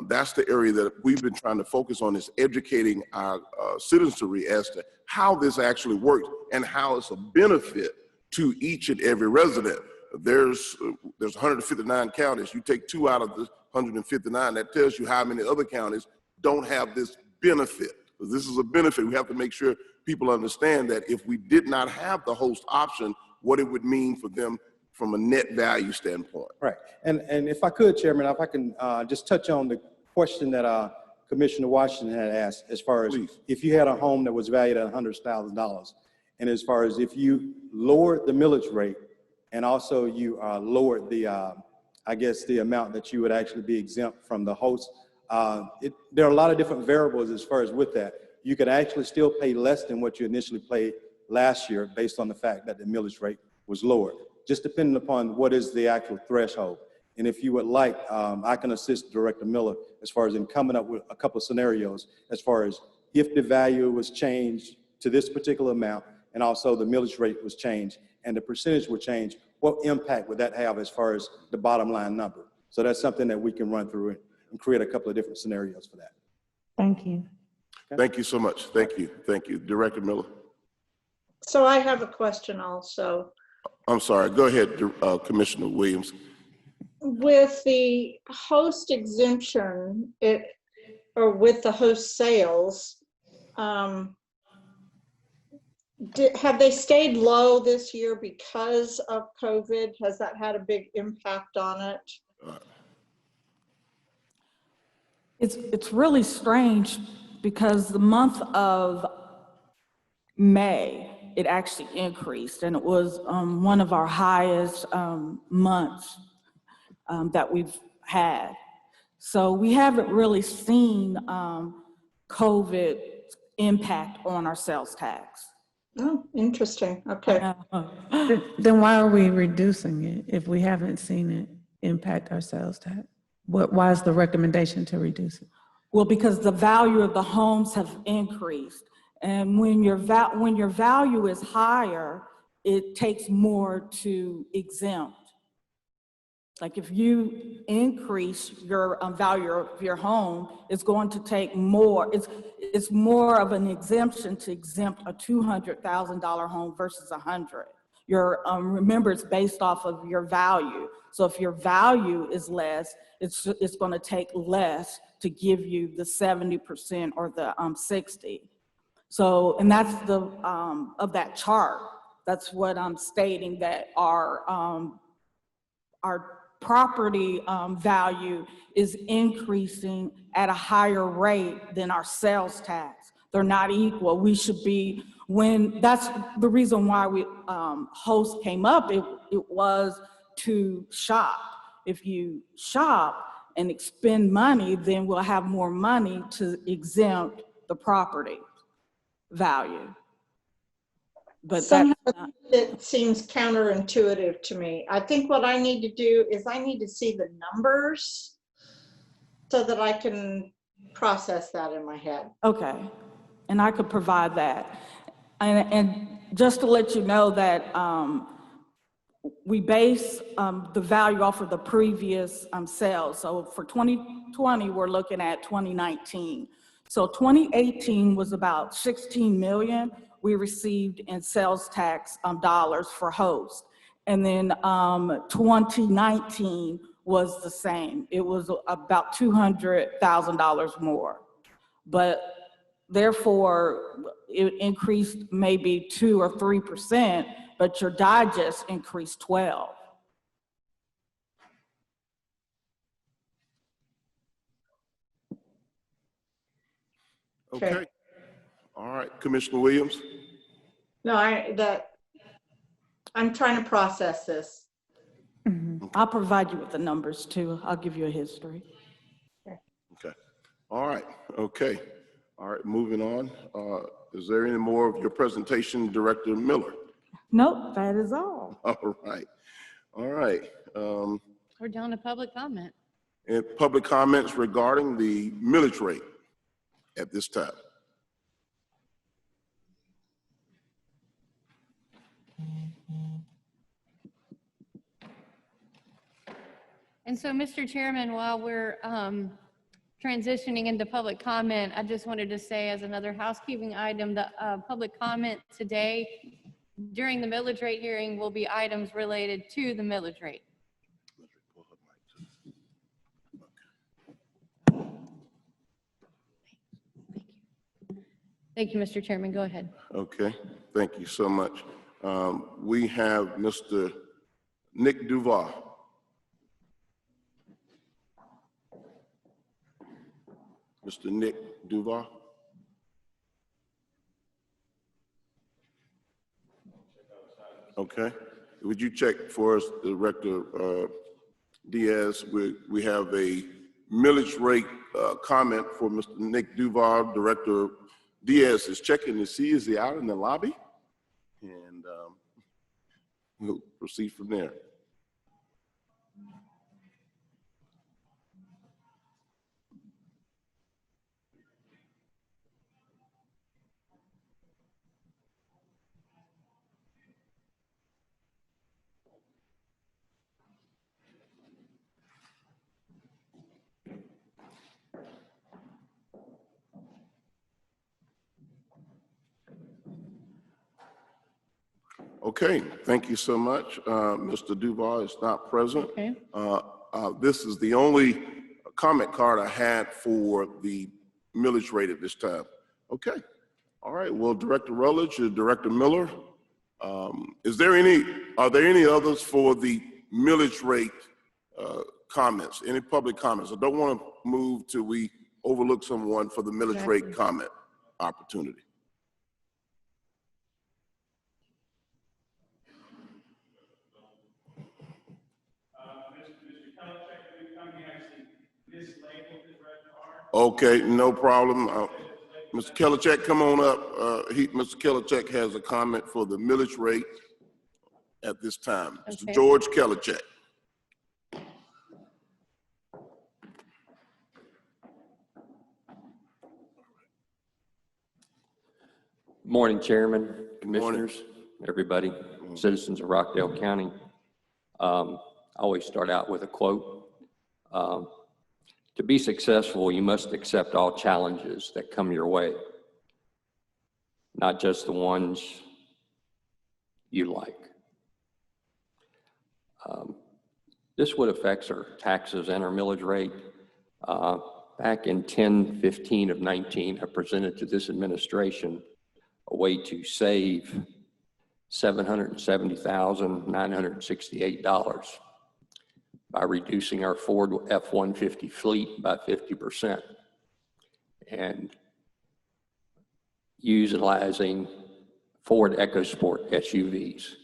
that's the area that we've been trying to focus on, is educating our citizenry as to how this actually works and how it's a benefit to each and every resident. There's 159 counties. You take 2 out of the 159, that tells you how many other counties don't have this benefit. This is a benefit. We have to make sure people understand that if we did not have the host option, what it would mean for them from a net value standpoint. Right. And if I could, Chairman, if I can just touch on the question that Commissioner Washington had asked, as far as if you had a home that was valued at $100,000, and as far as if you lowered the millage rate and also you lowered the, I guess, the amount that you would actually be exempt from the host, there are a lot of different variables as far as with that. You could actually still pay less than what you initially paid last year based on the fact that the millage rate was lowered, just depending upon what is the actual threshold. And if you would like, I can assist Director Miller as far as in coming up with a couple of scenarios as far as if the value was changed to this particular amount and also the millage rate was changed and the percentage would change, what impact would that have as far as the bottom line number? So that's something that we can run through and create a couple of different scenarios for that. Thank you. Okay. Thank you so much. Thank you. Thank you. Director Miller. So I have a question also. I'm sorry. Go ahead, Commissioner Williams. With the host exemption, or with the host sales, Have they stayed low this year because of COVID? Has that had a big impact on it? It's really strange because the month of May, it actually increased, and it was one of our highest months that we've had. So we haven't really seen COVID impact on our sales tax. Oh, interesting. Okay. Then why are we reducing it if we haven't seen it impact our sales tax? Why is the recommendation to reduce it? Well, because the value of the homes have increased. And when your value is higher, it takes more to exempt. Like if you increase your value of your home, it's going to take more. It's more of an exemption to exempt a $200,000 home versus 100. Remember, it's based off of your value. So if your value is less, it's going to take less to give you the 70% or the 60. So, and that's the of that chart. That's what I'm stating, that our property value is increasing at a higher rate than our sales tax. They're not equal. We should be, that's the reason why host came up, it was to shop. If you shop and expend money, then we'll have more money to exempt the property value. But somehow it seems counterintuitive to me. I think what I need to do is I need to see the numbers so that I can process that in my head. Okay, and I could provide that. And just to let you know that we base the value off of the previous sales. So for 2020, we're looking at 2019. So 2018 was about 16 million we received in sales tax dollars for host. And then 2019 was the same. It was about $200,000 more. But therefore, it increased maybe 2 or 3%, but your digest increased 12. Okay. All right, Commissioner Williams. No, I'm trying to process this. I'll provide you with the numbers too. I'll give you a history. Okay. All right. Okay. All right. Moving on. Is there any more of your presentation, Director Miller? Nope, that is all. All right. All right. We're down to public comment. And public comments regarding the millage rate at this time. And so, Mr. Chairman, while we're transitioning into public comment, I just wanted to say as another housekeeping item, the public comment today during the millage rate hearing will be items related to the millage rate. Thank you, Mr. Chairman. Go ahead. Okay. Thank you so much. We have Mr. Nick Duval. Mr. Nick Duval. Okay. Would you check for us, Director Diaz? We have a millage rate comment for Mr. Nick Duval. Director Diaz is checking to see is he out in the lobby, and we'll proceed from there. Okay, thank you so much. Mr. Duval is not present. Okay. This is the only comment card I had for the millage rate at this time. Okay, All right, well, Director Rutledge, Director Miller, are there any others for the millage rate comments, any public comments? I don't want to move till we overlook someone for the millage rate comment opportunity. Okay, no problem. Mr. Kellercheck, come on up. Mr. Kellercheck has a comment for the millage rate at this time. Mr. George Kellercheck. Morning, Chairman, Commissioners, everybody, citizens of Rockdale County. I always start out with a quote. To be successful, you must accept all challenges that come your way, not just the ones you like. This would affect our taxes and our millage rate. Back in 10/15 of 19, I presented to this administration a way to save $770,968 by reducing our Ford F-150 fleet by 50% and utilizing Ford EcoSport SUVs.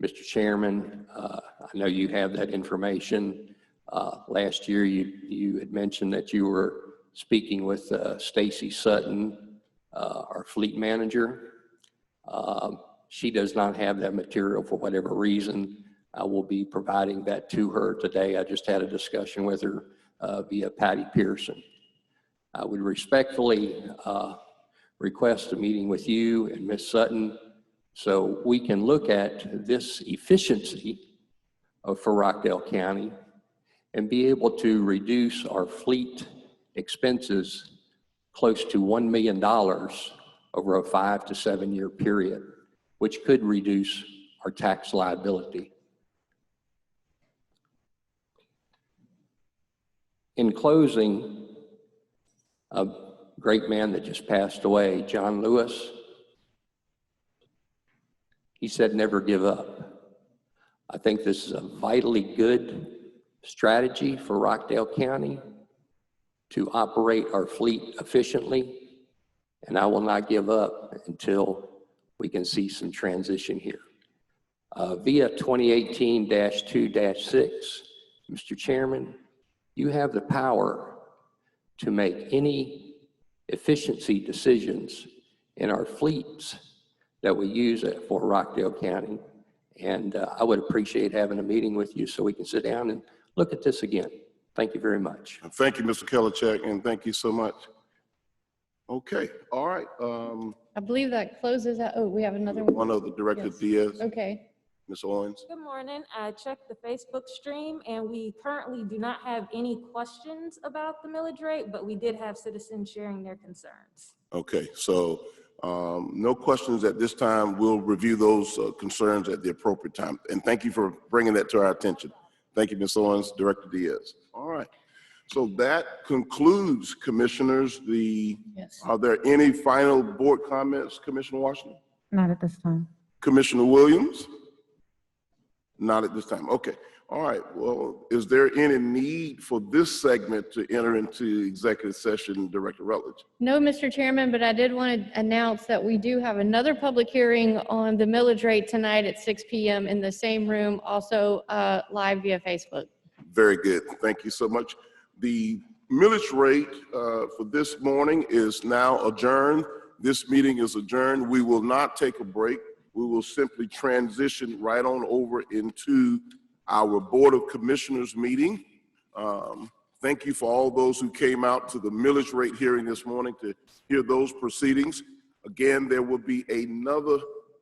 Mr. Chairman, I know you have that information. Last year, you had mentioned that you were speaking with Stacy Sutton, our fleet manager. She does not have that material for whatever reason. I will be providing that to her today. I just had a discussion with her via Patty Pearson. I would respectfully request a meeting with you and Ms. Sutton so we can look at this efficiency for Rockdale County and be able to reduce our fleet expenses close to $1 million over a 5 to 7 year period, which could reduce our tax liability. In closing, a great man that just passed away, John Lewis, he said, never give up. I think this is a vitally good strategy for Rockdale County to operate our fleet efficiently, and I will not give up until we can see some transition here. Via 2018-2-6, Mr. Chairman, you have the power to make any efficiency decisions in our fleets that we use at Fort Rockdale County. And I would appreciate having a meeting with you so we can sit down and look at this again. Thank you very much. Thank you, Mr. Kellercheck, and thank you so much. Okay, all right. I believe that closes out. Oh, we have another one. One of the Director Diaz. Okay. Ms. Owens. Good morning. I checked the Facebook stream and we currently do not have any questions about the millage rate, but we did have citizens sharing their concerns. Okay, so no questions at this time. We'll review those concerns at the appropriate time. And thank you for bringing that to our attention. Thank you, Ms. Owens, Director Diaz. All right. So that concludes, commissioners. Are there any final board comments, Commissioner Washington? Not at this time. Commissioner Williams? Not at this time. Okay. All right. Well, is there any need for this segment to enter into executive session, Director Rutledge? No, Mr. Chairman, but I did want to announce that we do have another public hearing on the millage rate tonight at 6 p.m. in the same room, also live via Facebook. Very good. Thank you so much. The millage rate for this morning is now adjourned. This meeting is adjourned. We will not take a break. We will simply transition right on over into our Board of Commissioners meeting. Thank you for all those who came out to the millage rate hearing this morning to hear those proceedings. Again, there will be another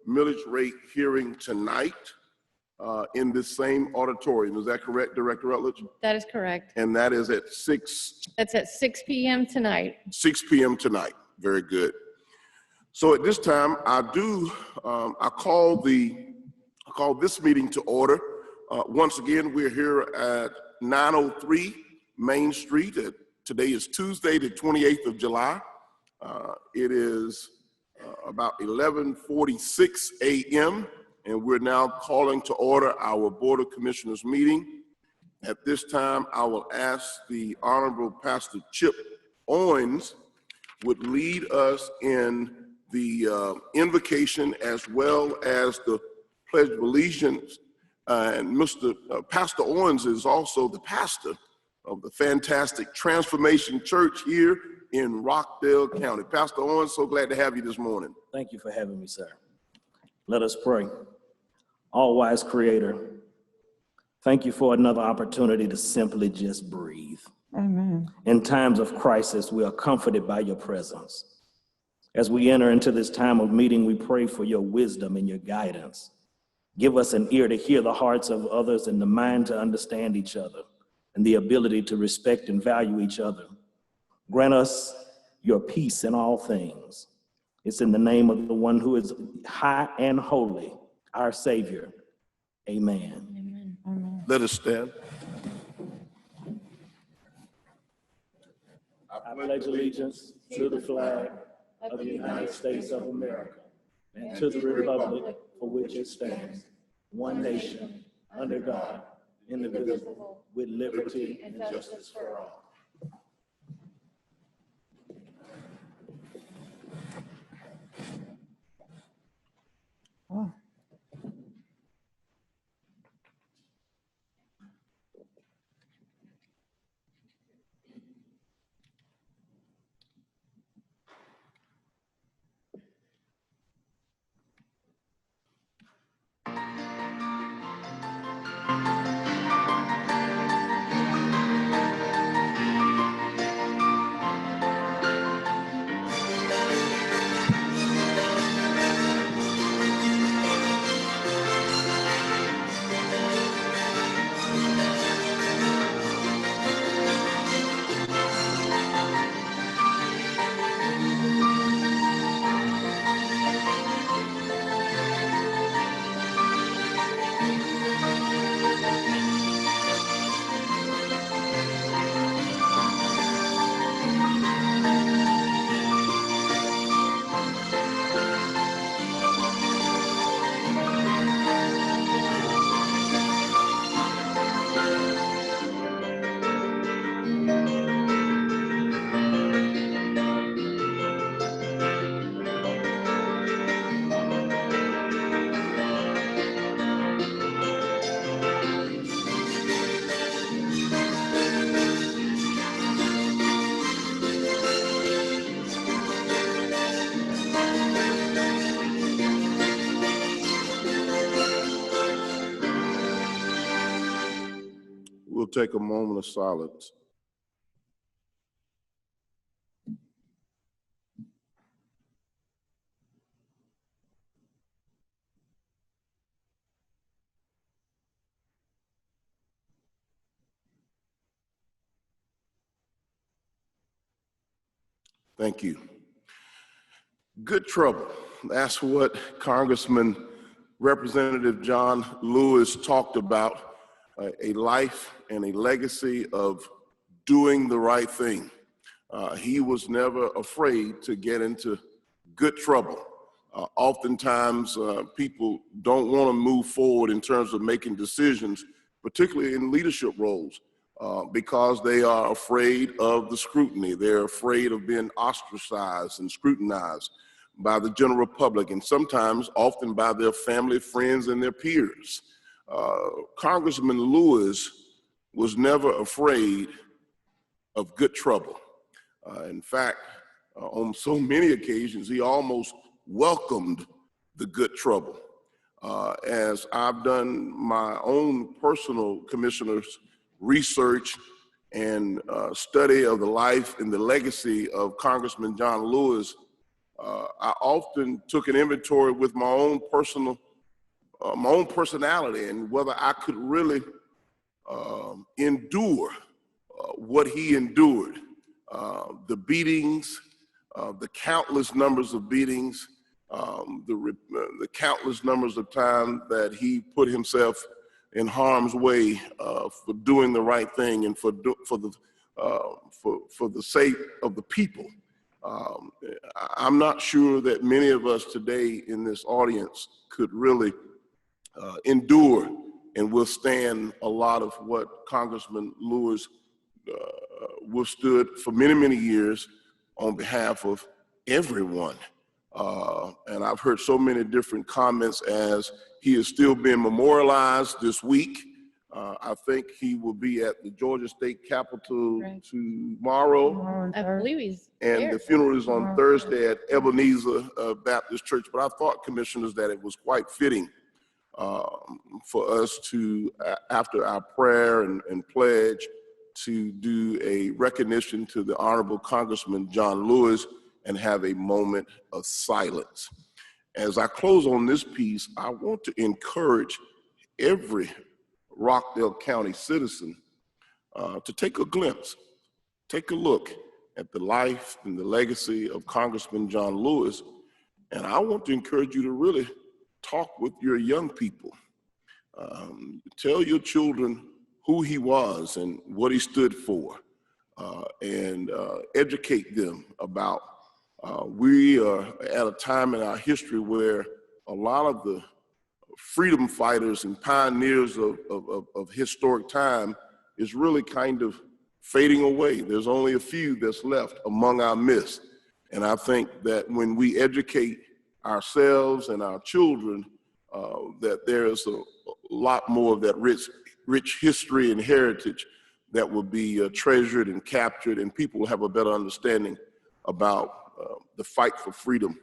millage rate hearing tonight in this same auditorium. Is that correct, Director Rutledge? That is correct. And that is at 6? That's at 6 p.m. tonight. 6 p.m. tonight. Very good. So at this time, I call this meeting to order. Once again, we're here at 903 Main Street. Today is Tuesday, the 28th of July. It is about 11:46 a.m. and we're now calling to order our Board of Commissioners meeting. At this time, I will ask the Honorable Pastor Chip Owens would lead us in the invocation as well as the Pledge of Allegiance. And Pastor Owens is also the pastor of the fantastic Transformation Church here in Rockdale County. Pastor Owens, so glad to have you this morning. Thank you for having me, sir. Let us pray. All-wise Creator, thank you for another opportunity to simply just breathe. Amen. In times of crisis, we are comforted by your presence. As we enter into this time of meeting, we pray for your wisdom and your guidance. Give us an ear to hear the hearts of others and the mind to understand each other and the ability to respect and value each other. Grant us your peace in all things. It's in the name of the one who is high and holy, our Savior. Amen. Amen. Amen. Let us stand. I pledge allegiance to the flag of the United States of America and to the republic for which it stands, one nation, under God, indivisible, with liberty and justice for all. Oh. We'll take a moment of silence. Thank you. Good trouble. That's what Congressman Representative John Lewis talked about, a life and a legacy of doing the right thing. He was never afraid to get into good trouble. Oftentimes, people don't want to move forward in terms of making decisions, particularly in leadership roles, because they are afraid of the scrutiny. They're afraid of being ostracized and scrutinized by the general public, and sometimes, often by their family, friends, and their peers. Congressman Lewis was never afraid of good trouble. In fact, on so many occasions, he almost welcomed the good trouble. As I've done my own personal commissioner's research and study of the life and the legacy of Congressman John Lewis, I often took an inventory with my own personality and whether I could really endure what he endured. The beatings, the countless numbers of beatings, the countless numbers of times that he put himself in harm's way for doing the right thing and for the sake of the people. I'm not sure that many of us today in this audience could really endure and withstand a lot of what Congressman Lewis withstood for many, many years on behalf of everyone. And I've heard so many different comments as he is still being memorialized this week. I think he will be at the Georgia State Capitol tomorrow. I believe he's And there. the funeral is on Thursday at Ebenezer Baptist Church. But I thought, commissioners, that it was quite fitting for us to, after our prayer and pledge, to do a recognition to the Honorable Congressman John Lewis and have a moment of silence. As I close on this piece, I want to encourage every Rockdale County citizen to take a glimpse, take a look at the life and the legacy of Congressman John Lewis. And I want to encourage you to really talk with your young people. Tell your children who he was and what he stood for, and educate them about we are at a time in our history where a lot of the freedom fighters and pioneers of historic time is really kind of fading away. There's only a few that's left among our midst. And I think that when we educate ourselves and our children, that there is a lot more of that rich history and heritage that will be treasured and captured, and people will have a better understanding about the fight for freedom.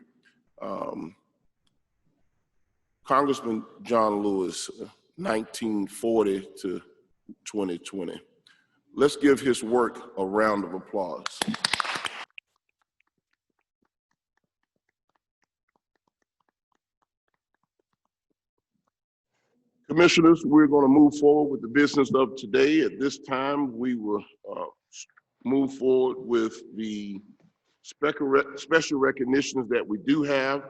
Congressman John Lewis, 1940 to 2020. Let's give his work a round of applause. Commissioners, we're going to move forward with the business of today. At this time, we will move forward with the special recognitions that we do have.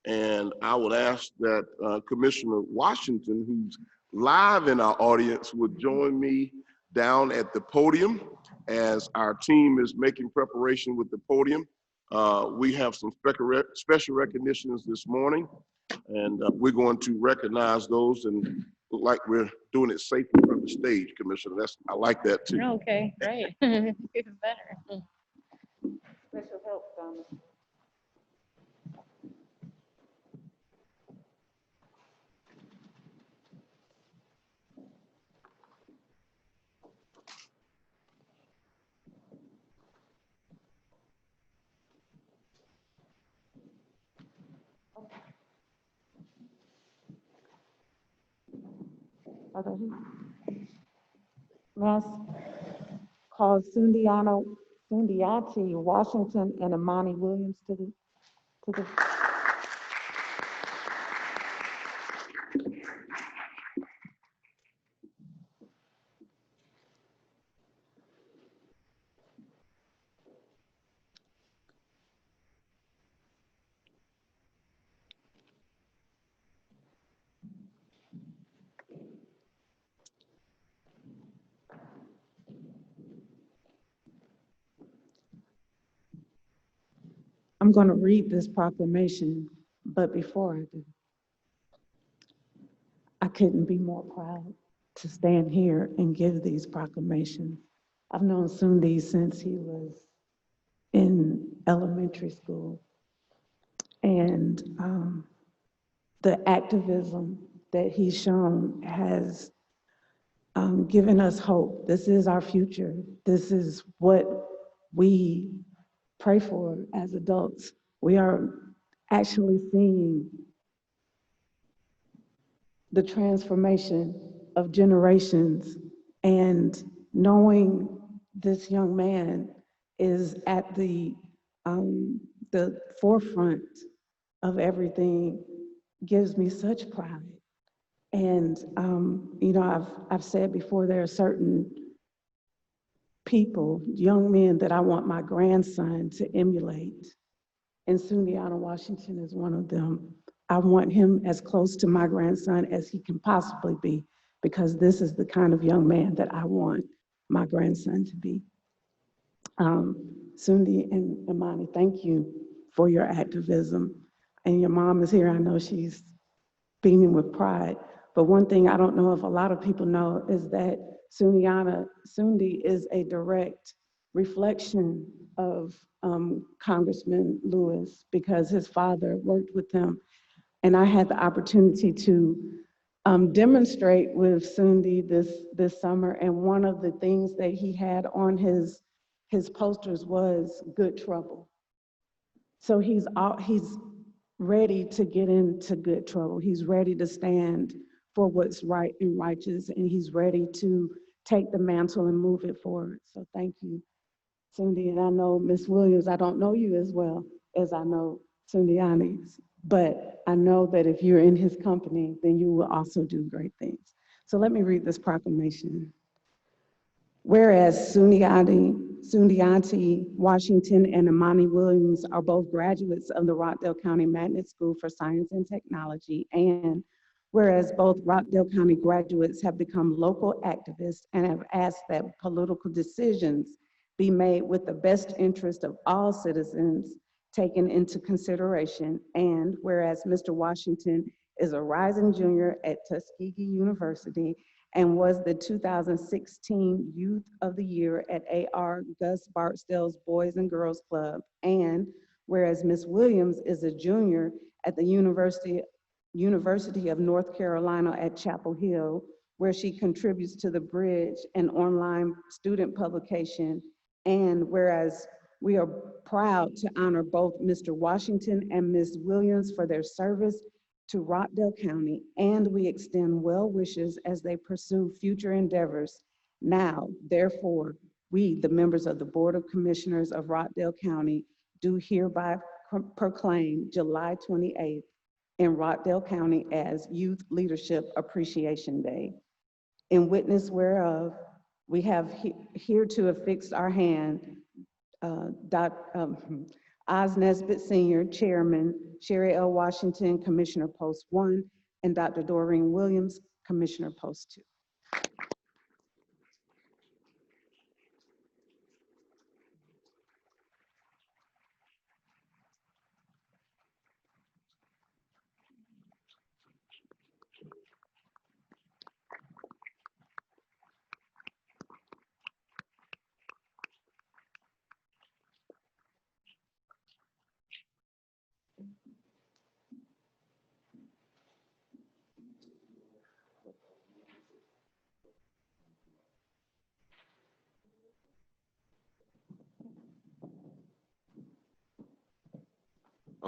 And I would ask that Commissioner Washington, who's live in our audience, would join me down at the podium as our team is making preparation with the podium. We have some special recognitions this morning, and we're going to recognize those and look like we're doing it safely from the stage, Commissioner. I like that too. Okay, great. Even better. Special help, Thomas. Let's call Sundiati Washington and Amani Williams to the. I'm going to read this proclamation, but before I do, I couldn't be more proud to stand here and give these proclamations. I've known Sundi since he was in elementary school, and the activism that he's shown has given us hope. This is our future. This is what we pray for as adults. We are actually seeing the transformation of generations, and knowing this young man is at the forefront of everything gives me such pride. And you know, I've said before, there are certain people, young men, that I want my grandson to emulate. And Sundiata Washington is one of them. I want him as close to my grandson as he can possibly be, because this is the kind of young man that I want my grandson to be. Sundi and Imani, thank you for your activism. And your mom is here. I know she's beaming with pride. But one thing I don't know if a lot of people know is that Sundi is a direct reflection of Congressman Lewis because his father worked with him. And I had the opportunity to demonstrate with Sundi this summer. And one of the things that he had on his posters was good trouble. So he's ready to get into good trouble. He's ready to stand for what's right and righteous, and he's ready to take the mantle and move it forward. So thank you, Sundi. And I know Ms. Williams, I don't know you as well as I know Sundiani, but I know that if you're in his company, then you will also do great things. So let me read this proclamation. Whereas Sundiati Washington and Imani Williams are both graduates of the Rockdale County Magnet School for Science and Technology, and whereas both Rockdale County graduates have become local activists and have asked that political decisions be made with the best interest of all citizens taken into consideration, and whereas Mr. Washington is a rising junior at Tuskegee University and was the 2016 Youth of the Year at A.R. Gus Barksdale's Boys and Girls Club. And whereas Ms. Williams is a junior at the University of North Carolina at Chapel Hill, where she contributes to the Bridge, an online student publication. And whereas we are proud to honor both Mr. Washington and Ms. Williams for their service to Rockdale County, and we extend well wishes as they pursue future endeavors. Now, therefore, we, the members of the Board of Commissioners of Rockdale County, do hereby proclaim July 28th in Rockdale County as Youth Leadership Appreciation Day. In witness whereof, we have here to affix our hand Oz Nesbitt Sr., Chairman, Sherry L. Washington, Commissioner Post 1, and Dr. Doreen Williams, Commissioner Post 2.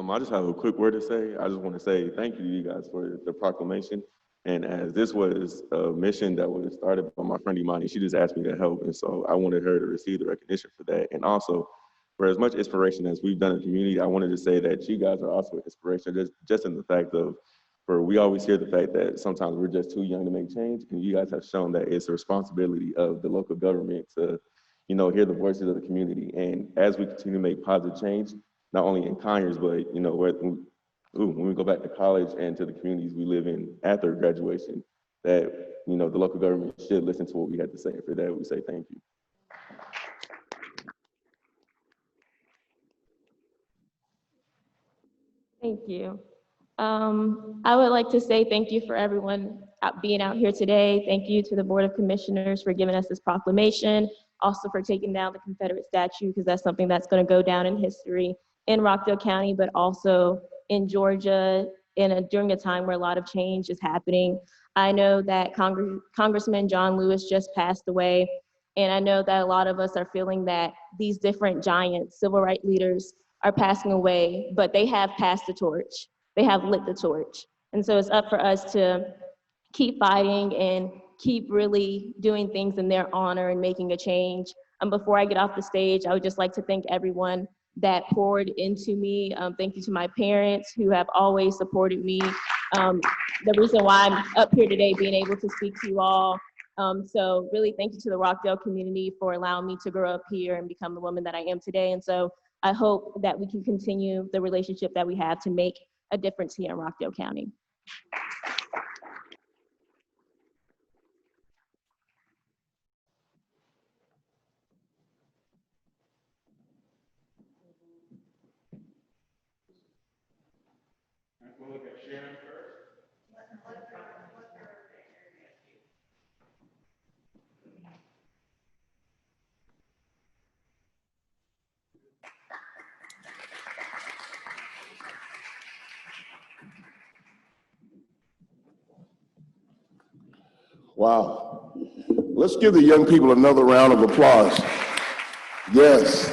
I just have a quick word to say. I just want to say thank you to you guys for the proclamation. And as this was a mission that was started by my friend Imani, she just asked me to help. And so I wanted her to receive the recognition for that. And also, for as much inspiration as we've done in the community, I wanted to say that you guys are also an inspiration, just in the fact of, for we always hear the fact that sometimes we're just too young to make change. And you guys have shown that it's a responsibility of the local government to, hear the voices of the community. And as we continue to make positive change, not only in Conyers, but when we go back to college and to the communities we live in after graduation, that the local government should listen to what we had to say. And for that, we say thank you. Thank you. I would like to say thank you for everyone being out here today. Thank you to the Board of Commissioners for giving us this proclamation, also for taking down the Confederate statue, because that's something that's going to go down in history in Rockdale County, but also in Georgia during a time where a lot of change is happening. I know that Congressman John Lewis just passed away, and I know that a lot of us are feeling that these different giants, civil rights leaders, are passing away, but they have passed the torch. They have lit the torch. And so it's up for us to keep fighting and keep really doing things in their honor and making a change. Before I get off the stage, I would just like to thank everyone that poured into me. Thank you to my parents who have always supported me. The reason why I'm up here today being able to speak to you all. So really thank you to the Rockdale community for allowing me to grow up here and become the woman that I am today. And so I hope that we can continue the relationship that we have to make a difference here in Rockdale County. Wow. Let's give the young people another round of applause. Yes.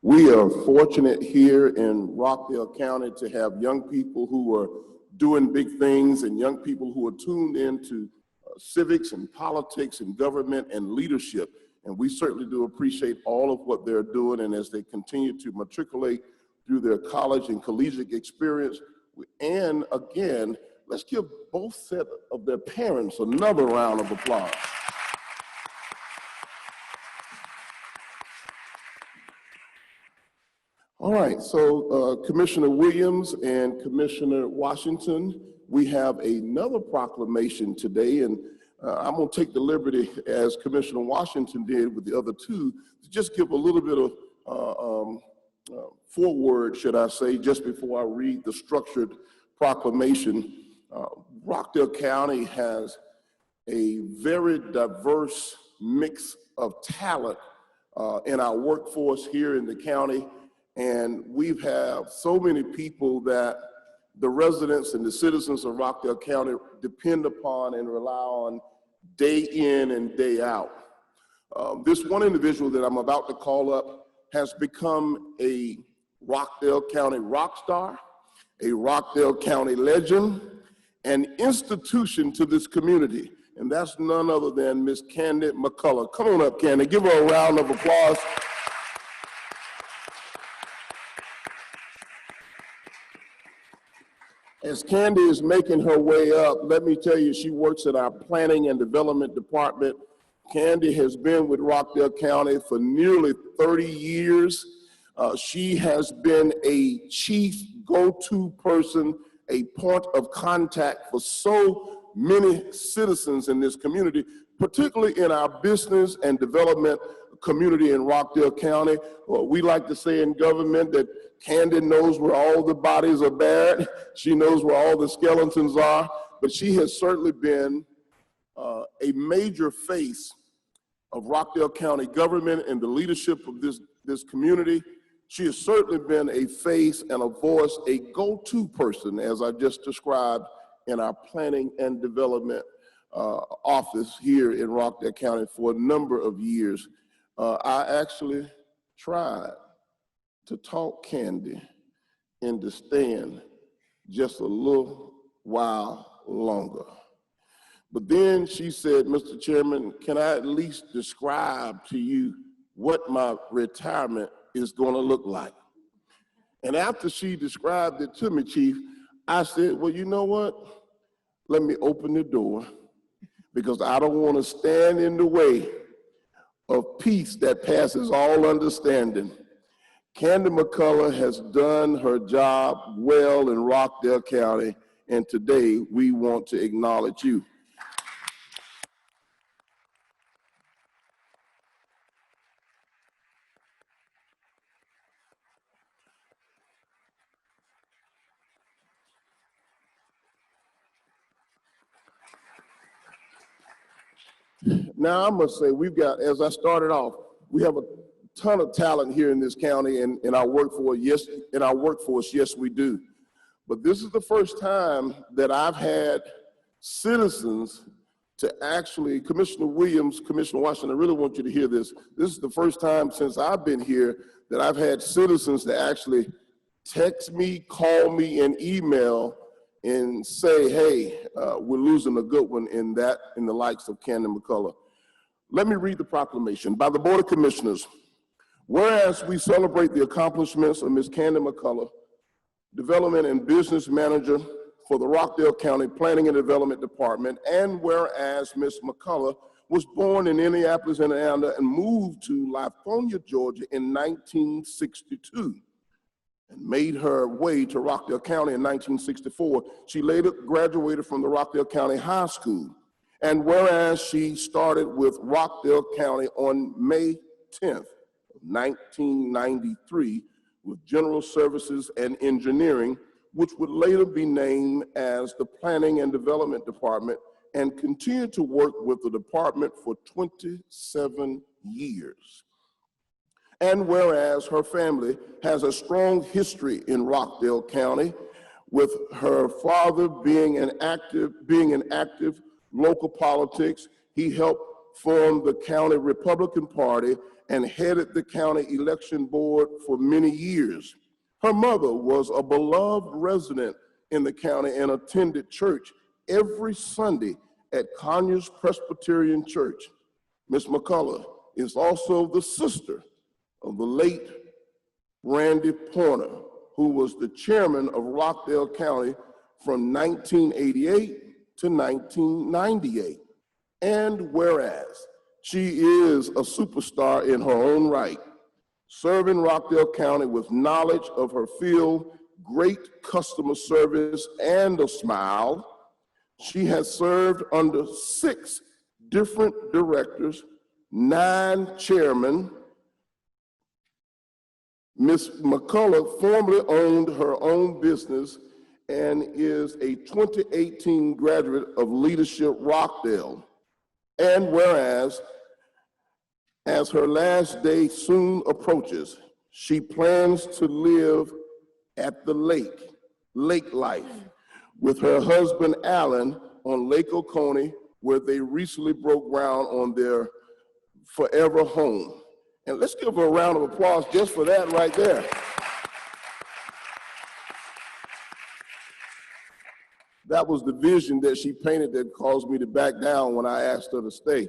We are fortunate here in Rockdale County to have young people who are doing big things and young people who are tuned into civics and politics and government and leadership. And we certainly do appreciate all of what they're doing. And as they continue to matriculate through their college and collegiate experience, and again, let's give both sets of their parents another round of applause. All right, so Commissioner Williams and Commissioner Washington, we have another proclamation today, and I'm gonna take the liberty, as Commissioner Washington did with the other two, to just give a little bit of foreword, should I say, just before I read the structured proclamation. Rockdale County has a very diverse mix of talent in our workforce here in the county. And we have so many people that the residents and the citizens of Rockdale County depend upon and rely on day in and day out. This one individual that I'm about to call up has become a Rockdale County rock star, a Rockdale County legend, an institution to this community. And that's none other than Miss Candy McCullough. Come on up, Candy. Give her a round of applause. As Candy is making her way up, let me tell you, she works at our planning and development department. Candy has been with Rockdale County for nearly 30 years. She has been a chief go-to person, a point of contact for so many citizens in this community, particularly in our business and development community in Rockdale County. We like to say in government that Candy knows where all the bodies are buried. She knows where all the skeletons are, but she has certainly been a major face of Rockdale County government and the leadership of this community. She has certainly been a face and a voice, a go-to person, as I just described, in our planning and development office here in Rockdale County for a number of years. I actually tried to talk Candy into staying just a little while longer. But then she said, Mr. Chairman, can I at least describe to you what my retirement is going to look like? And after she described it to me, Chief, I said, well, you know what? Let me open the door, because I don't want to stand in the way of peace that passes all understanding. Candy McCullough has done her job well in Rockdale County, and today we want to acknowledge you. Now, I must say, we've got, as I started off, we have a ton of talent here in this county and in our workforce. Yes, we do. But this is the first time that I've had citizens to actually, Commissioner Williams, Commissioner Washington, I really want you to hear this. This is the first time since I've been here that I've had citizens to actually text me, call me, and email and say, hey, we're losing a good one in the likes of Candy McCullough. Let me read the proclamation. By the Board of Commissioners, whereas we celebrate the accomplishments of Ms. Candy McCullough, Development and Business Manager for the Rockdale County Planning and Development Department, and whereas Ms. McCullough was born in Indianapolis, Indiana, and moved to Livonia, Georgia in 1962, and made her way to Rockdale County in 1964. She later graduated from the Rockdale County High School. And whereas she started with Rockdale County on May 10th, 1993, with General Services and Engineering, which would later be named as the Planning and Development Department, and continued to work with the department for 27 years. And whereas her family has a strong history in Rockdale County, with her father being in active local politics, he helped form the county Republican Party and headed the county election board for many years. Her mother was a beloved resident in the county and attended church every Sunday at Conyers Presbyterian Church. Ms. McCullough is also the sister of the late Randy Porter, who was the chairman of Rockdale County from 1988 to 1998. And whereas she is a superstar in her own right, serving Rockdale County with knowledge of her field, great customer service, and a smile, she has served under 6 different directors, 9 chairmen. Ms. McCullough formerly owned her own business and is a 2018 graduate of Leadership Rockdale. And whereas, as her last day soon approaches, she plans to live at the lake life, with her husband Alan on Lake Oconee, where they recently broke ground on their forever home. And let's give her a round of applause just for that right there. That was the vision that she painted that caused me to back down when I asked her to stay.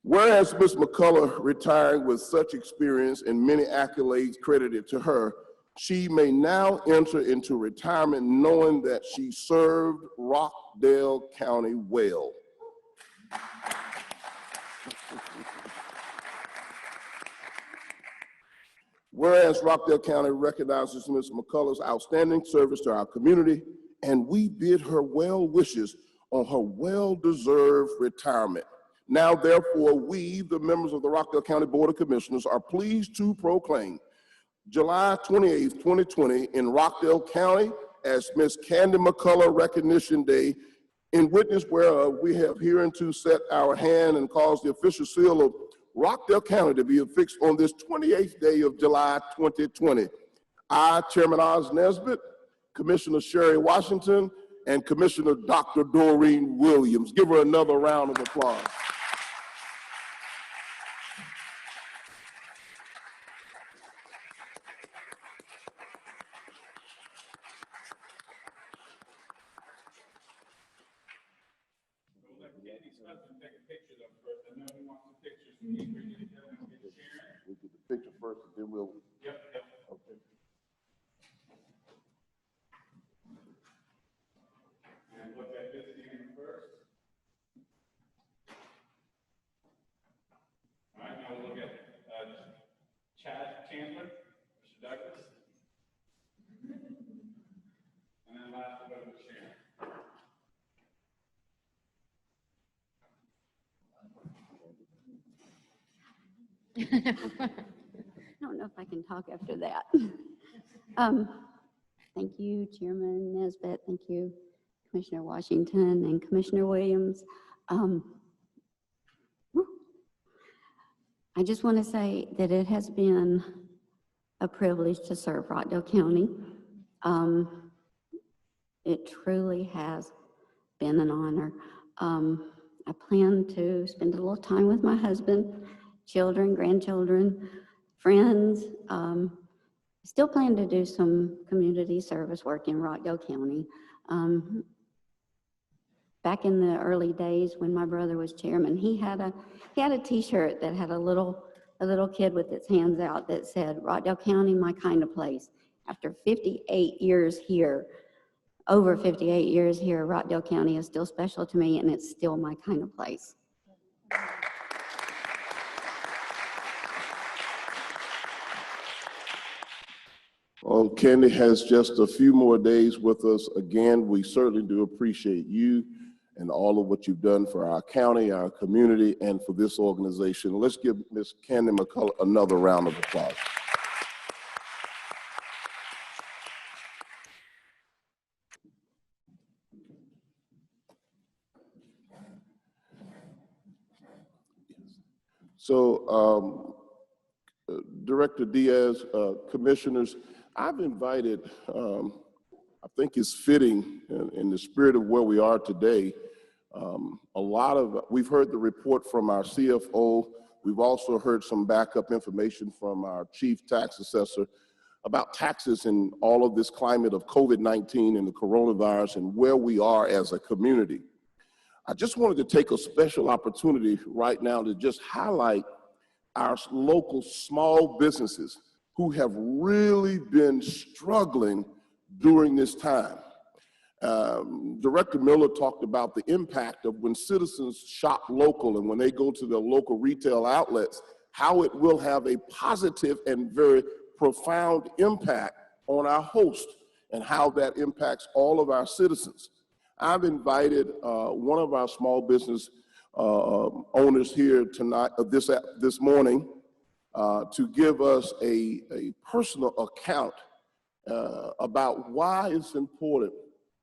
Whereas Ms. McCullough retiring with such experience and many accolades credited to her, she may now enter into retirement knowing that she served Rockdale County well. Whereas Rockdale County recognizes Ms. McCullough's outstanding service to our community, and we bid her well wishes on her well-deserved retirement. Now, therefore, we, the members of the Rockdale County Board of Commissioners, are pleased to proclaim July 28, 2020 in Rockdale County as Ms. Candy McCullough Recognition Day, in witness whereof we have hereunto set our hand and caused the official seal of Rockdale County to be affixed on this 28th day of July 2020. I, Chairman Oz Nesbitt, Commissioner Sherry Washington, and Commissioner Dr. Doreen Williams. Give her another round of applause. We'll get the picture first, and then we'll. Yep. Okay. And look at this again first. All right, now we'll look at Chad Chandler, Mr. Douglas. And then last we'll go to Sharon. I don't know if I can talk after that. Thank you, Chairman Nesbitt. Thank you, Commissioner Washington and Commissioner Williams. I just want to say that it has been a privilege to serve Rockdale County. It truly has been an honor. I plan to spend a little time with my husband, children, grandchildren, friends. Still plan to do some community service work in Rockdale County. Back in the early days when my brother was chairman, he had a T-shirt that had a little kid with its hands out that said, "Rockdale County, my kind of place." After 58 years here, over 58 years here, Rockdale County is still special to me, and it's still my kind of place. Well, Candy has just a few more days with us. Again, we certainly do appreciate you and all of what you've done for our county, our community, and for this organization. Let's give Ms. Candy McCullough another round of applause. So Director Diaz, commissioners, I've invited, I think it's fitting in the spirit of where we are today. We've heard the report from our CFO. We've also heard some backup information from our chief tax assessor about taxes in all of this climate of COVID-19 and the coronavirus and where we are as a community. I just wanted to take a special opportunity right now to just highlight our local small businesses who have really been struggling during this time. Director Miller talked about the impact of when citizens shop local and when they go to their local retail outlets, how it will have a positive and very profound impact on our host and how that impacts all of our citizens. I've invited one of our small business owners here tonight, this morning, to give us a personal account about why it's important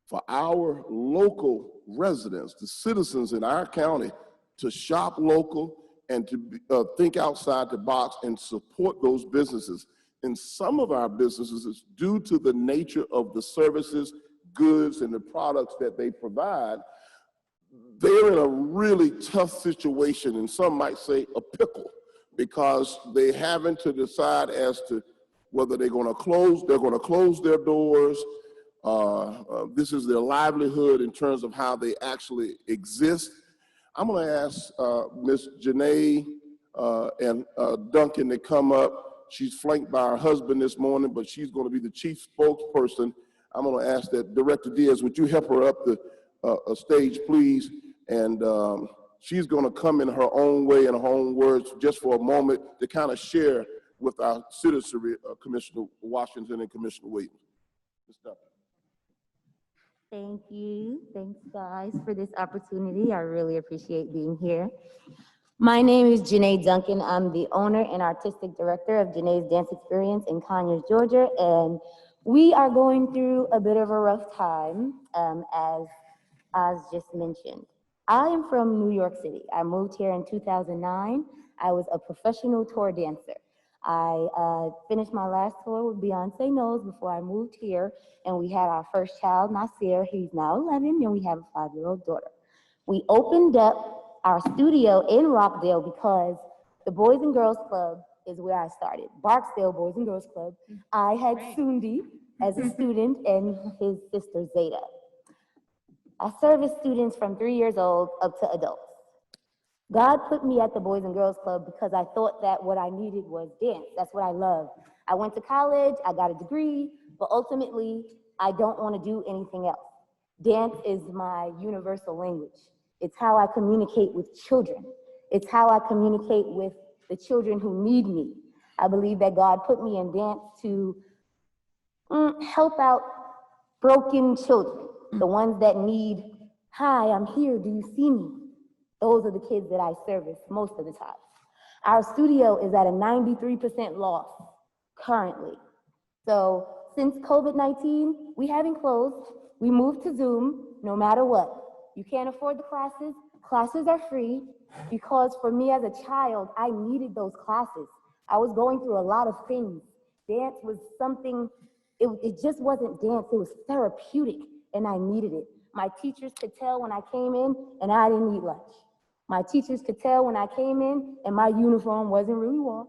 for our local residents, the citizens in our county, to shop local and to think outside the box and support those businesses. In some of our businesses, it's due to the nature of the services, goods, and the products that they provide. They're in a really tough situation, and some might say a pickle, because they're having to decide as to whether they're going to close their doors. This is their livelihood in terms of how they actually exist. I'm going to ask Ms. Janae and Duncan to come up. She's flanked by her husband this morning, but she's going to be the chief spokesperson. I'm going to ask that Director Diaz, would you help her up the stage, please? And she's going to come in her own way, in her own words, just for a moment to kind of share with our citizenry, Commissioner Washington and Commissioner Williams. Ms. Duncan. Thank you. Thanks, guys, for this opportunity. I really appreciate being here. My name is Janae Duncan. I'm the owner and artistic director of Janae's Dance Experience in Conyers, Georgia, and we are going through a bit of a rough time, as just mentioned. I am from New York City. I moved here in 2009. I was a professional tour dancer. I finished my last tour with Beyonce Knowles before I moved here, and we had our first child, Nasir. He's now 11, and we have a 5-year-old daughter. We opened up our studio in Rockdale because the Boys and Girls Club is where I started. Barksdale Boys and Girls Club. I had Sundi as a student and his sister Zeta. I serviced students from 3 years old up to adults. God put me at the Boys and Girls Club because I thought that what I needed was dance. That's what I love. I went to college, I got a degree, but ultimately, I don't want to do anything else. Dance is my universal language. It's how I communicate with children. It's how I communicate with the children who need me. I believe that God put me in dance to help out broken children, the ones that need, hi, I'm here, do you see me? Those are the kids that I service most of the time. Our studio is at a 93% loss currently. So since COVID-19, we haven't closed. We moved to Zoom no matter what. You can't afford the classes. Classes are free because for me as a child, I needed those classes. I was going through a lot of things. Dance was something, it just wasn't dance, it was therapeutic, and I needed it. My teachers could tell when I came in and I didn't eat lunch. My teachers could tell when I came in and my uniform wasn't really warm.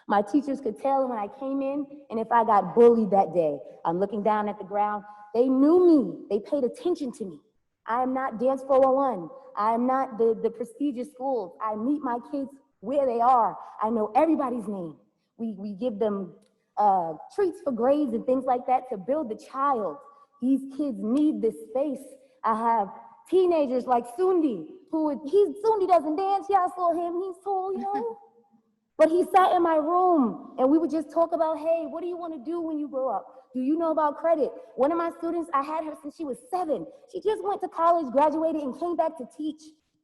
My teachers could tell when I came in and if I got bullied that day. I'm looking down at the ground. They knew me. They paid attention to me. I am not Dance 401. I am not the prestigious schools. I meet my kids where they are. I know everybody's name. We give them treats for grades and things like that to build the child. These kids need this space. I have teenagers like Sundi, Sundi doesn't dance. Yeah, I saw him. He's tall, you know. But he sat in my room and we would just talk about, hey, what do you want to do when you grow up? Do you know about credit? One of my students, I had her since she was 7. She just went to college, graduated, and came back to teach.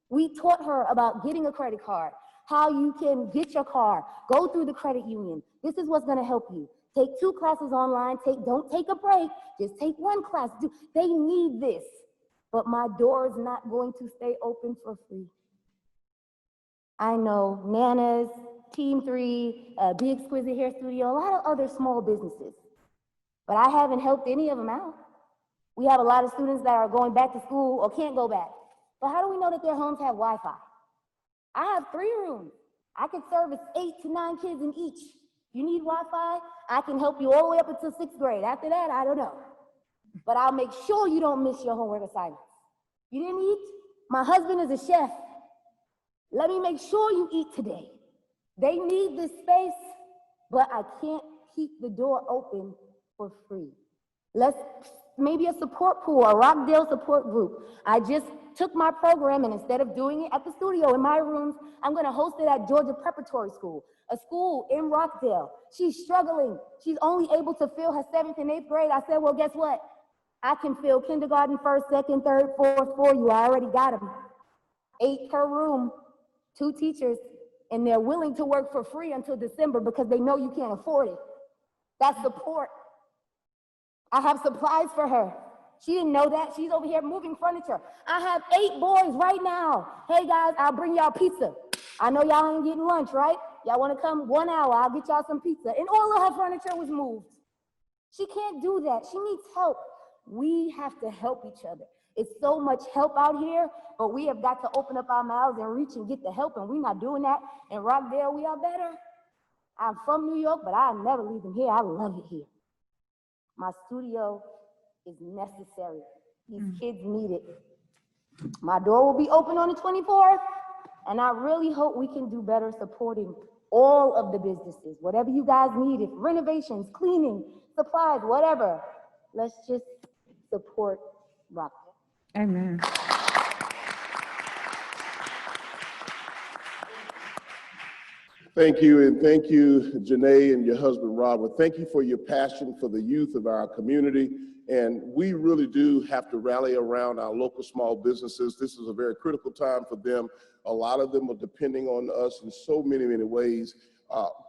We taught her about getting a credit card, how you can get your car, go through the credit union. This is what's going to help you. Take 2 classes online. Don't take a break. Just take 1 class. They need this. But my door is not going to stay open for free. I know Nana's, Team 3, Big Exquisite Hair Studio, a lot of other small businesses. But I haven't helped any of them out. We have a lot of students that are going back to school or can't go back. But how do we know that their homes have Wi-Fi? I have 3 rooms. I can service 8 to 9 kids in each. You need Wi-Fi? I can help you all the way up until 6th grade. After that, I don't know. But I'll make sure you don't miss your homework assignments. You didn't eat? My husband is a chef. Let me make sure you eat today. They need this space, but I can't keep the door open for free. Let's maybe a support pool, a Rockdale support group. I just took my program and instead of doing it at the studio in my rooms, I'm gonna host it at Georgia Preparatory School, a school in Rockdale. She's struggling. She's only able to fill her 7th and 8th grade. I said, well, guess what? I can fill kindergarten, 1st, 2nd, 3rd, 4th for you. I already got them. 8 per room, 2 teachers, and they're willing to work for free until December because they know you can't afford it. That's support. I have supplies for her. She didn't know that. She's over here moving furniture. I have 8 boys right now. Hey guys, I'll bring y'all pizza. I know y'all ain't getting lunch, right? Y'all wanna come 1 hour, I'll get y'all some pizza. And all of her furniture was moved. She can't do that. She needs help. We have to help each other. It's so much help out here, but we have got to open up our mouths and reach and get the help, and we're not doing that. In Rockdale, we are better. I'm from New York, but I'll never leave them here. I love it here. My studio is necessary. These kids need it. My door will be open on the 24th, and I really hope we can do better supporting all of the businesses. Whatever you guys need, if renovations, cleaning, supplies, whatever, let's just support Rockdale. Amen. Thank you, and thank you, Janae and your husband, Robert. Thank you for your passion for the youth of our community. And we really do have to rally around our local small businesses. This is a very critical time for them. A lot of them are depending on us in so many, many ways.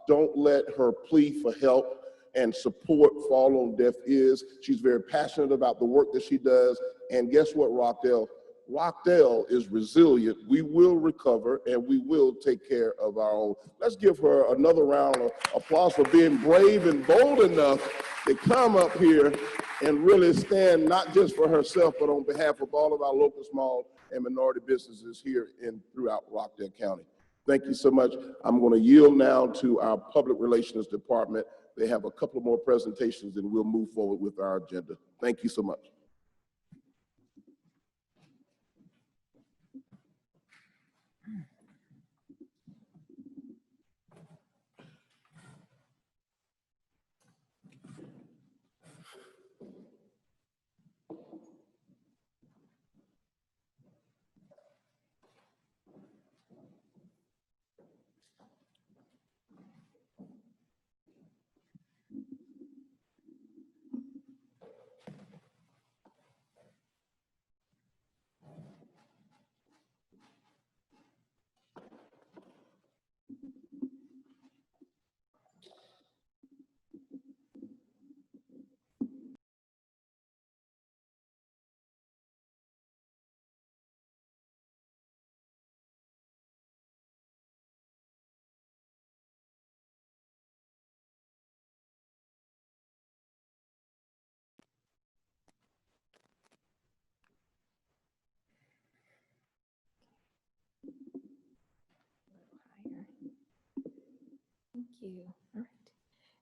Don't let her plea for help and support fall on deaf ears. She's very passionate about the work that she does. And guess what, Rockdale? Rockdale is resilient. We will recover and we will take care of our own. Let's give her another round of applause for being brave and bold enough to come up here and really stand not just for herself, but on behalf of all of our local small and minority businesses here and throughout Rockdale County. Thank you so much. I'm going to yield now to our Public Relations Department. They have a couple of more presentations and we'll move forward with our agenda. Thank you so much. Thank you. All right.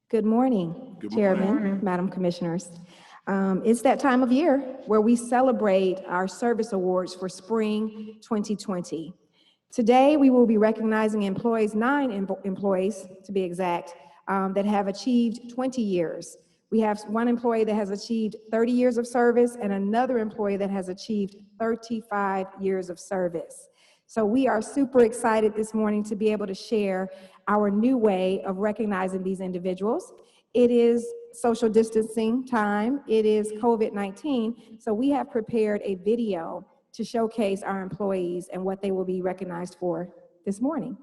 Good morning, Chairman, Madam Commissioners. It's that time of year where we celebrate our service awards for spring 2020. Today, we will be recognizing employees, 9 employees to be exact, that have achieved 20 years. We have 1 employee that has achieved 30 years of service and another employee that has achieved 35 years of service. So we are super excited this morning to be able to share our new way of recognizing these individuals. It is social distancing time. It is COVID-19. So we have prepared a video to showcase our employees and what they will be recognized for this morning.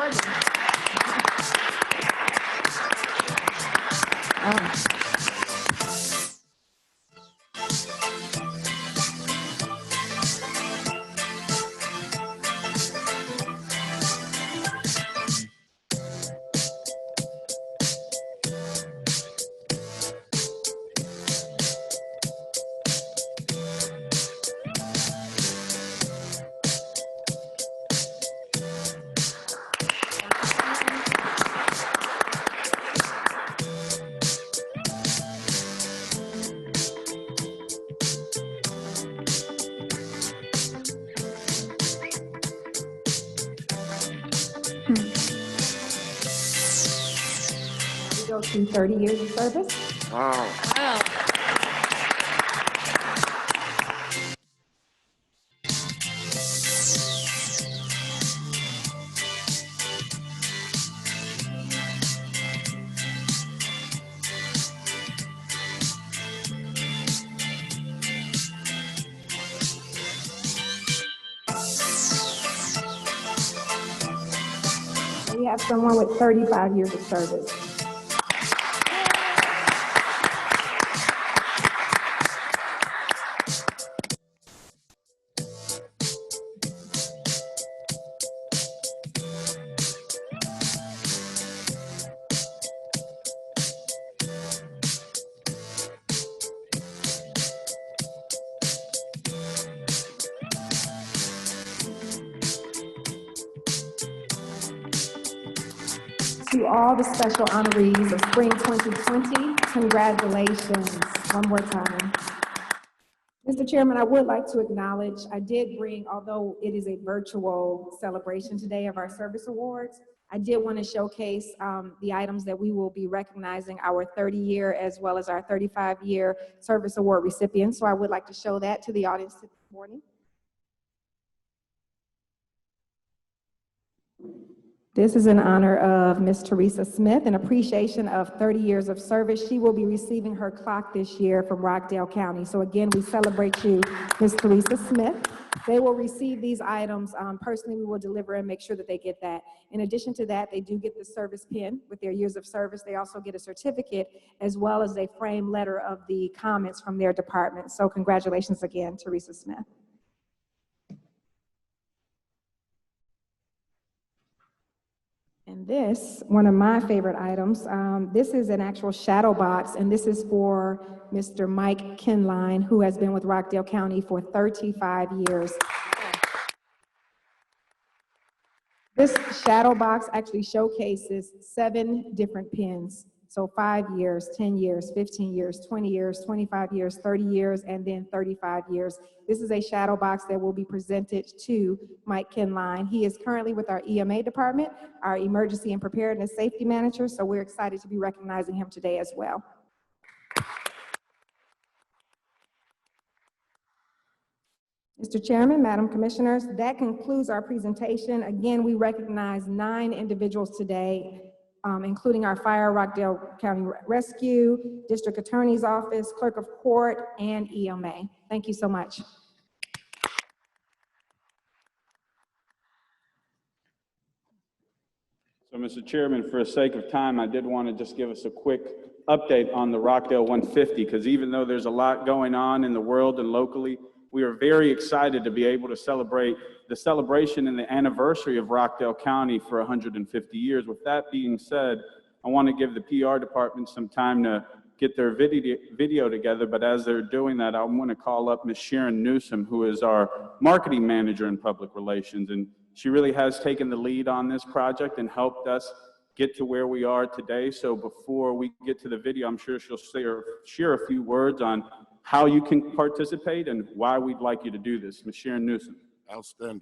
We go to 30 years of service. Wow. Wow. We have someone with 35 years of service. To all the special honorees of Spring 2020, congratulations one more time. Mr. Chairman, I would like to acknowledge, I did bring, although it is a virtual celebration today of our service awards, I did want to showcase the items that we will be recognizing our 30-year as well as our 35-year service award recipients. So I would like to show that to the audience this morning. This is in honor of Ms. Teresa Smith, in appreciation of 30 years of service. She will be receiving her clock this year from Rockdale County. So again, we celebrate you, Ms. Teresa Smith. They will receive these items. Personally, we will deliver and make sure that they get that. In addition to that, they do get the service pin with their years of service. They also get a certificate as well as a framed letter of the comments from their department. So congratulations again, Teresa Smith. And this, one of my favorite items, this is an actual shadow box, and this is for Mr. Mike Kinline, who has been with Rockdale County for 35 years. This shadow box actually showcases 7 different pins. So 5 years, 10 years, 15 years, 20 years, 25 years, 30 years, and then 35 years. This is a shadow box that will be presented to Mike Kinline. He is currently with our EMA department, our Emergency and Preparedness Safety Manager, so we're excited to be recognizing him today as well. Mr. Chairman, Madam Commissioners, that concludes our presentation. Again, we recognize 9 individuals today, including our Fire Rockdale County Rescue, District Attorney's Office, Clerk of Court, and EMA. Thank you so much. So, Mr. Chairman, for the sake of time, I did want to just give us a quick update on the Rockdale 150, because even though there's a lot going on in the world and locally, we are very excited to be able to celebrate the celebration and the anniversary of Rockdale County for 150 years. With that being said, I want to give the PR department some time to get their video together, but as they're doing that, I want to call up Ms. Sharon Newsom, who is our marketing manager in public relations, and she really has taken the lead on this project and helped us get to where we are today. So before we get to the video, I'm sure she'll share a few words on how you can participate and why we'd like you to do this. Ms. Sharon Newsom. Outstanding.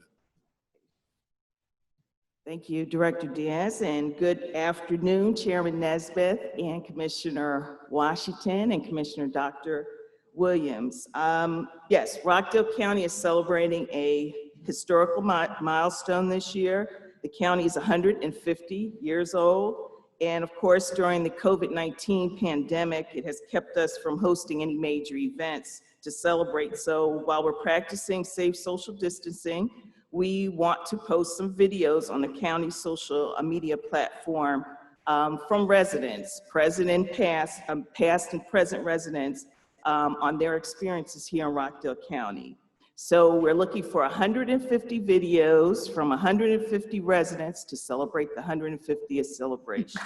Thank you, Director Diaz, and good afternoon, Chairman Nesbitt and Commissioner Washington and Commissioner Dr. Williams. Yes, Rockdale County is celebrating a historical milestone this year. The county is 150 years old. And of course, during the COVID-19 pandemic, it has kept us from hosting any major events to celebrate. So while we're practicing safe social distancing, we want to post some videos on the county social media platform from residents, present and past and present residents on their experiences here in Rockdale County. So we're looking for 150 videos from 150 residents to celebrate the 150th celebration.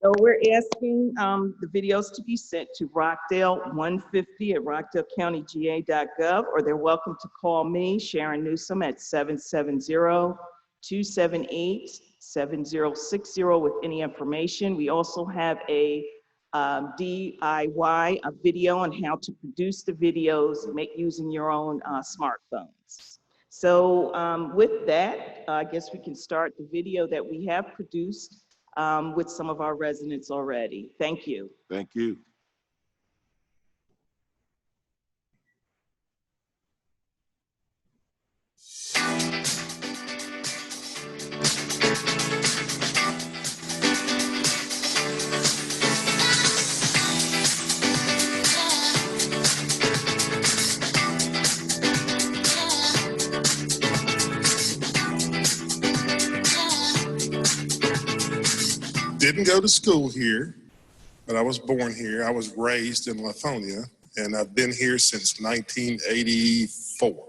So we're asking the videos to be sent to Rockdale150@rockdalecountyga.gov, or they're welcome to call me, Sharon Newsom, at 770-278-7060 with any information. We also have a DIY video on how to produce the videos using your own smartphones. So with that, I guess we can start the video that we have produced with some of our residents already. Thank you. Thank you. Didn't go to school here, but I was born here. I was raised in Lithonia, and I've been here since 1984.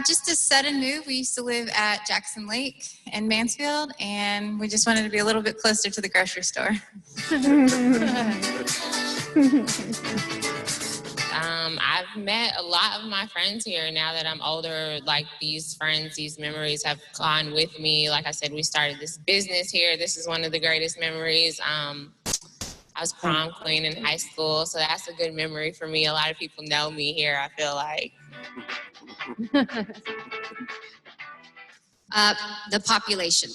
Just a sudden move. We used to live at Jackson Lake in Mansfield, and we just wanted to be a little bit closer to the grocery store. I've met a lot of my friends here now that I'm older. Like, these friends, these memories have gone with me. Like I said, we started this business here. This is one of the greatest memories. I was prom queen in high school, so that's a good memory for me. A lot of people know me here, I feel like. The population.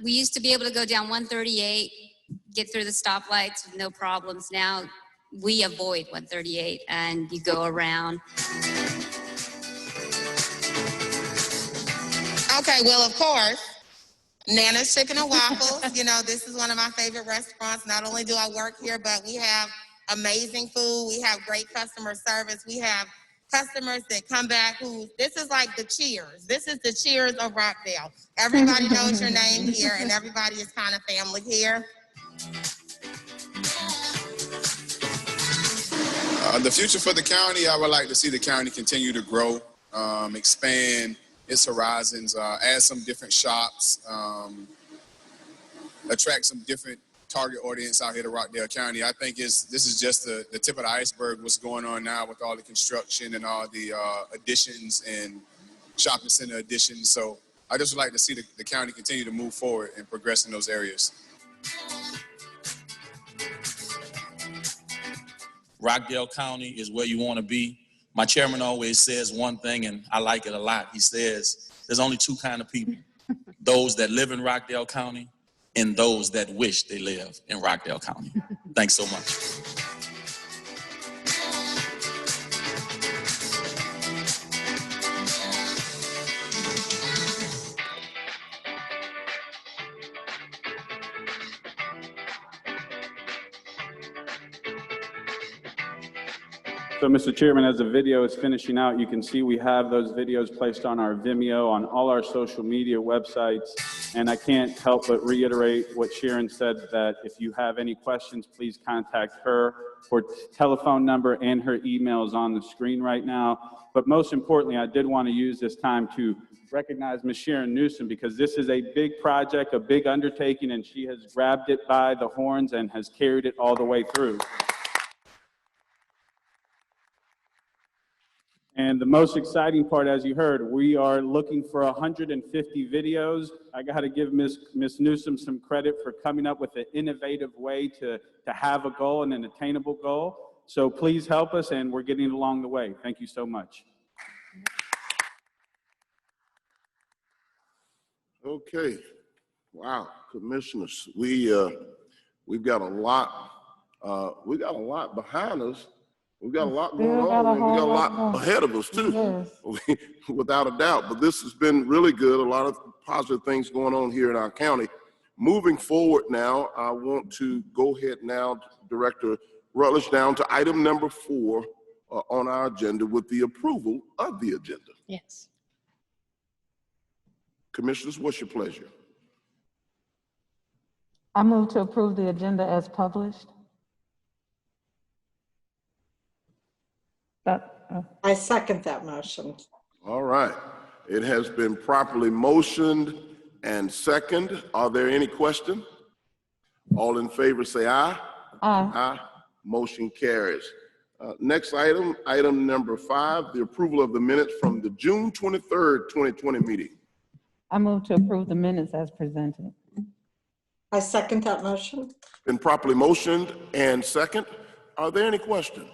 We used to be able to go down 138, get through the stoplights with no problems. Now we avoid 138 and you go around. Okay, well, of course, Nana's Chicken and Waffles. You know, this is one of my favorite restaurants. Not only do I work here, but we have amazing food. We have great customer service. We have customers that come back this is like the Cheers. This is the Cheers of Rockdale. Everybody knows your name here, and everybody is kind of family here. The future for the county, I would like to see the county continue to grow, expand its horizons, add some different shops, attract some different target audience out here to Rockdale County. I think this is just the tip of the iceberg, what's going on now with all the construction and all the additions and shopping center additions. So I just would like to see the county continue to move forward and progress in those areas. Rockdale County is where you want to be. My chairman always says one thing, and I like it a lot. He says, there's only two kinds of people, those that live in Rockdale County and those that wish they live in Rockdale County. Thanks so much. So, Mr. Chairman, as the video is finishing out, you can see we have those videos placed on our Vimeo, on all our social media websites. And I can't help but reiterate what Sharon said, that if you have any questions, please contact her. Her telephone number and her email is on the screen right now. But most importantly, I did want to use this time to recognize Ms. Sharon Newsom, because this is a big project, a big undertaking, and she has grabbed it by the horns and has carried it all the way through. And the most exciting part, as you heard, we are looking for 150 videos. I got to give Ms. Newsom some credit for coming up with an innovative way to have a goal and an attainable goal. So please help us, and we're getting along the way. Thank you so much. Okay. Wow, commissioners, we've got a lot. We got a lot behind us. We've got a lot going on, and we got a lot ahead of us too, without a doubt. But this has been really good. A lot of positive things going on here in our county. Moving forward now, I want to go ahead now Director Rutledge down to item number 4 on our agenda with the approval of the agenda. Yes. Commissioners, what's your pleasure? I move to approve the agenda as published. I second that motion. All right. It has been properly motioned and second. Are there any questions? All in favor say aye. Aye. Aye. Motion carries. Next item, item number 5, the approval of the minutes from the June 23rd, 2020 meeting. I move to approve the minutes as presented. I second that motion. Been properly motioned and second. Are there any questions?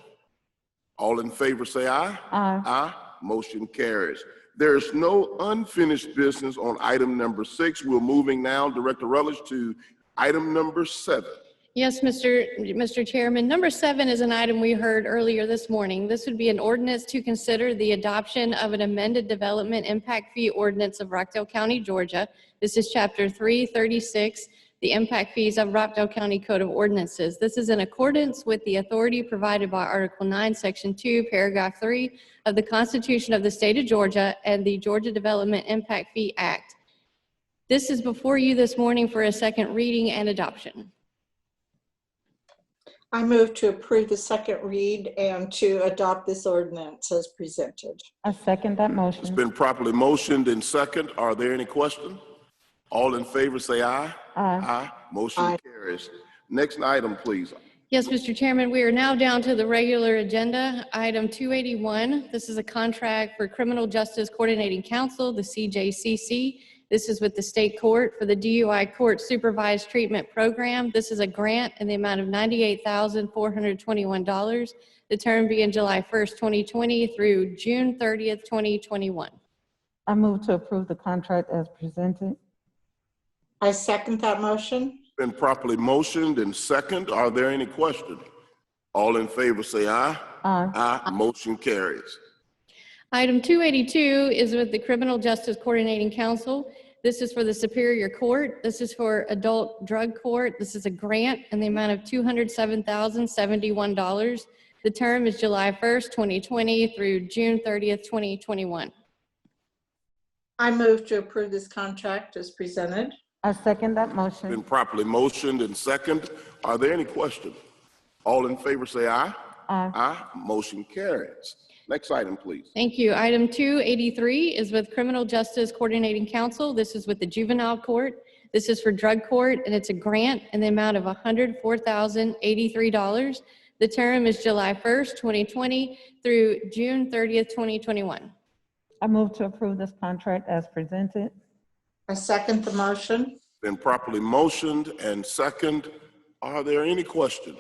All in favor say aye. Aye. Aye. Motion carries. There is no unfinished business on item number 6. We're moving now, Director Rutledge, to item number 7. Yes, Mr. Chairman. Number 7 is an item we heard earlier this morning. This would be an ordinance to consider the adoption of an amended development impact fee ordinance of Rockdale County, Georgia. This is Chapter 336, the impact fees of Rockdale County Code of Ordinances. This is in accordance with the authority provided by Article 9, Section 2, Paragraph 3 of the Constitution of the State of Georgia and the Georgia Development Impact Fee Act. This is before you this morning for a second reading and adoption. I move to approve the second read and to adopt this ordinance as presented. I second that motion. It's been properly motioned and second. Are there any questions? All in favor say aye. Aye. Aye. Motion carries. Next item, please. Yes, Mr. Chairman, we are now down to the regular agenda. Item 281, this is a contract for Criminal Justice Coordinating Council, the CJCC. This is with the state court for the DUI Court Supervised Treatment Program. This is a grant in the amount of $98,421. The term being July 1st, 2020 through June 30th, 2021. I move to approve the contract as presented. I second that motion. Been properly motioned and second. Are there any questions? All in favor say aye. Aye. Aye. Motion carries. Item 282 is with the Criminal Justice Coordinating Council. This is for the Superior Court. This is for Adult Drug Court. This is a grant in the amount of $207,071. The term is July 1st, 2020 through June 30th, 2021. I move to approve this contract as presented. I second that motion. Been properly motioned and second. Are there any questions? All in favor say aye. Aye. Aye. Motion carries. Next item, please. Thank you. Item 283 is with Criminal Justice Coordinating Council. This is with the Juvenile Court. This is for Drug Court, and it's a grant in the amount of $104,083. The term is July 1st, 2020 through June 30th, 2021. I move to approve this contract as presented. I second the motion. Been properly motioned and second. Are there any questions?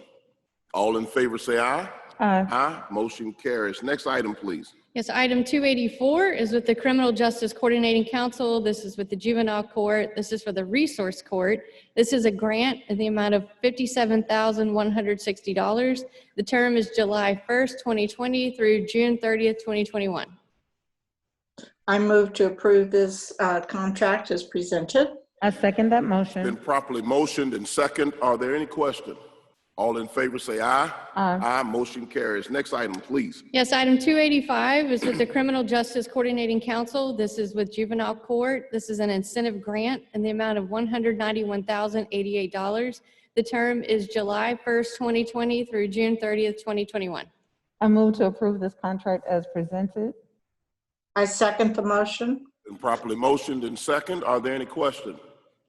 All in favor say aye. Aye. Aye. Motion carries. Next item, please. Yes, item 284 is with the Criminal Justice Coordinating Council. This is with the Juvenile Court. This is for the Resource Court. This is a grant in the amount of $57,160. The term is July 1st, 2020 through June 30th, 2021. I move to approve this contract as presented. I second that motion. Been properly motioned and second. Are there any questions? All in favor say aye. Aye. Aye. Motion carries. Next item, please. Yes, item 285 is with the Criminal Justice Coordinating Council. This is with Juvenile Court. This is an incentive grant in the amount of $191,088. The term is July 1st, 2020 through June 30th, 2021. I move to approve this contract as presented. I second the motion. Been properly motioned and second. Are there any questions?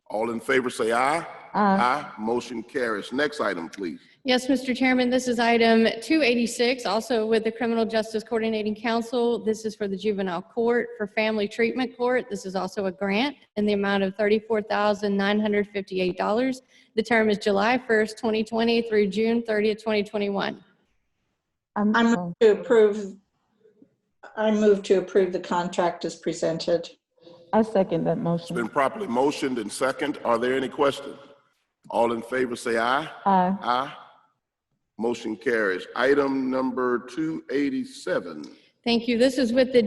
All in favor say aye. Aye. Motion carries. Next item, please. Yes, Mr. Chairman, this is item 286, also with the Criminal Justice Coordinating Council. This is for the Juvenile Court, for Family Treatment Court. This is also a grant in the amount of $34,958. The term is July 1st, 2020 through June 30th, 2021. I move to approve the contract as presented. I second that It's motion. been properly motioned and second. Are there any questions? All in favor say aye. Aye. Aye. Motion carries. Item number 287. Thank you. This is with the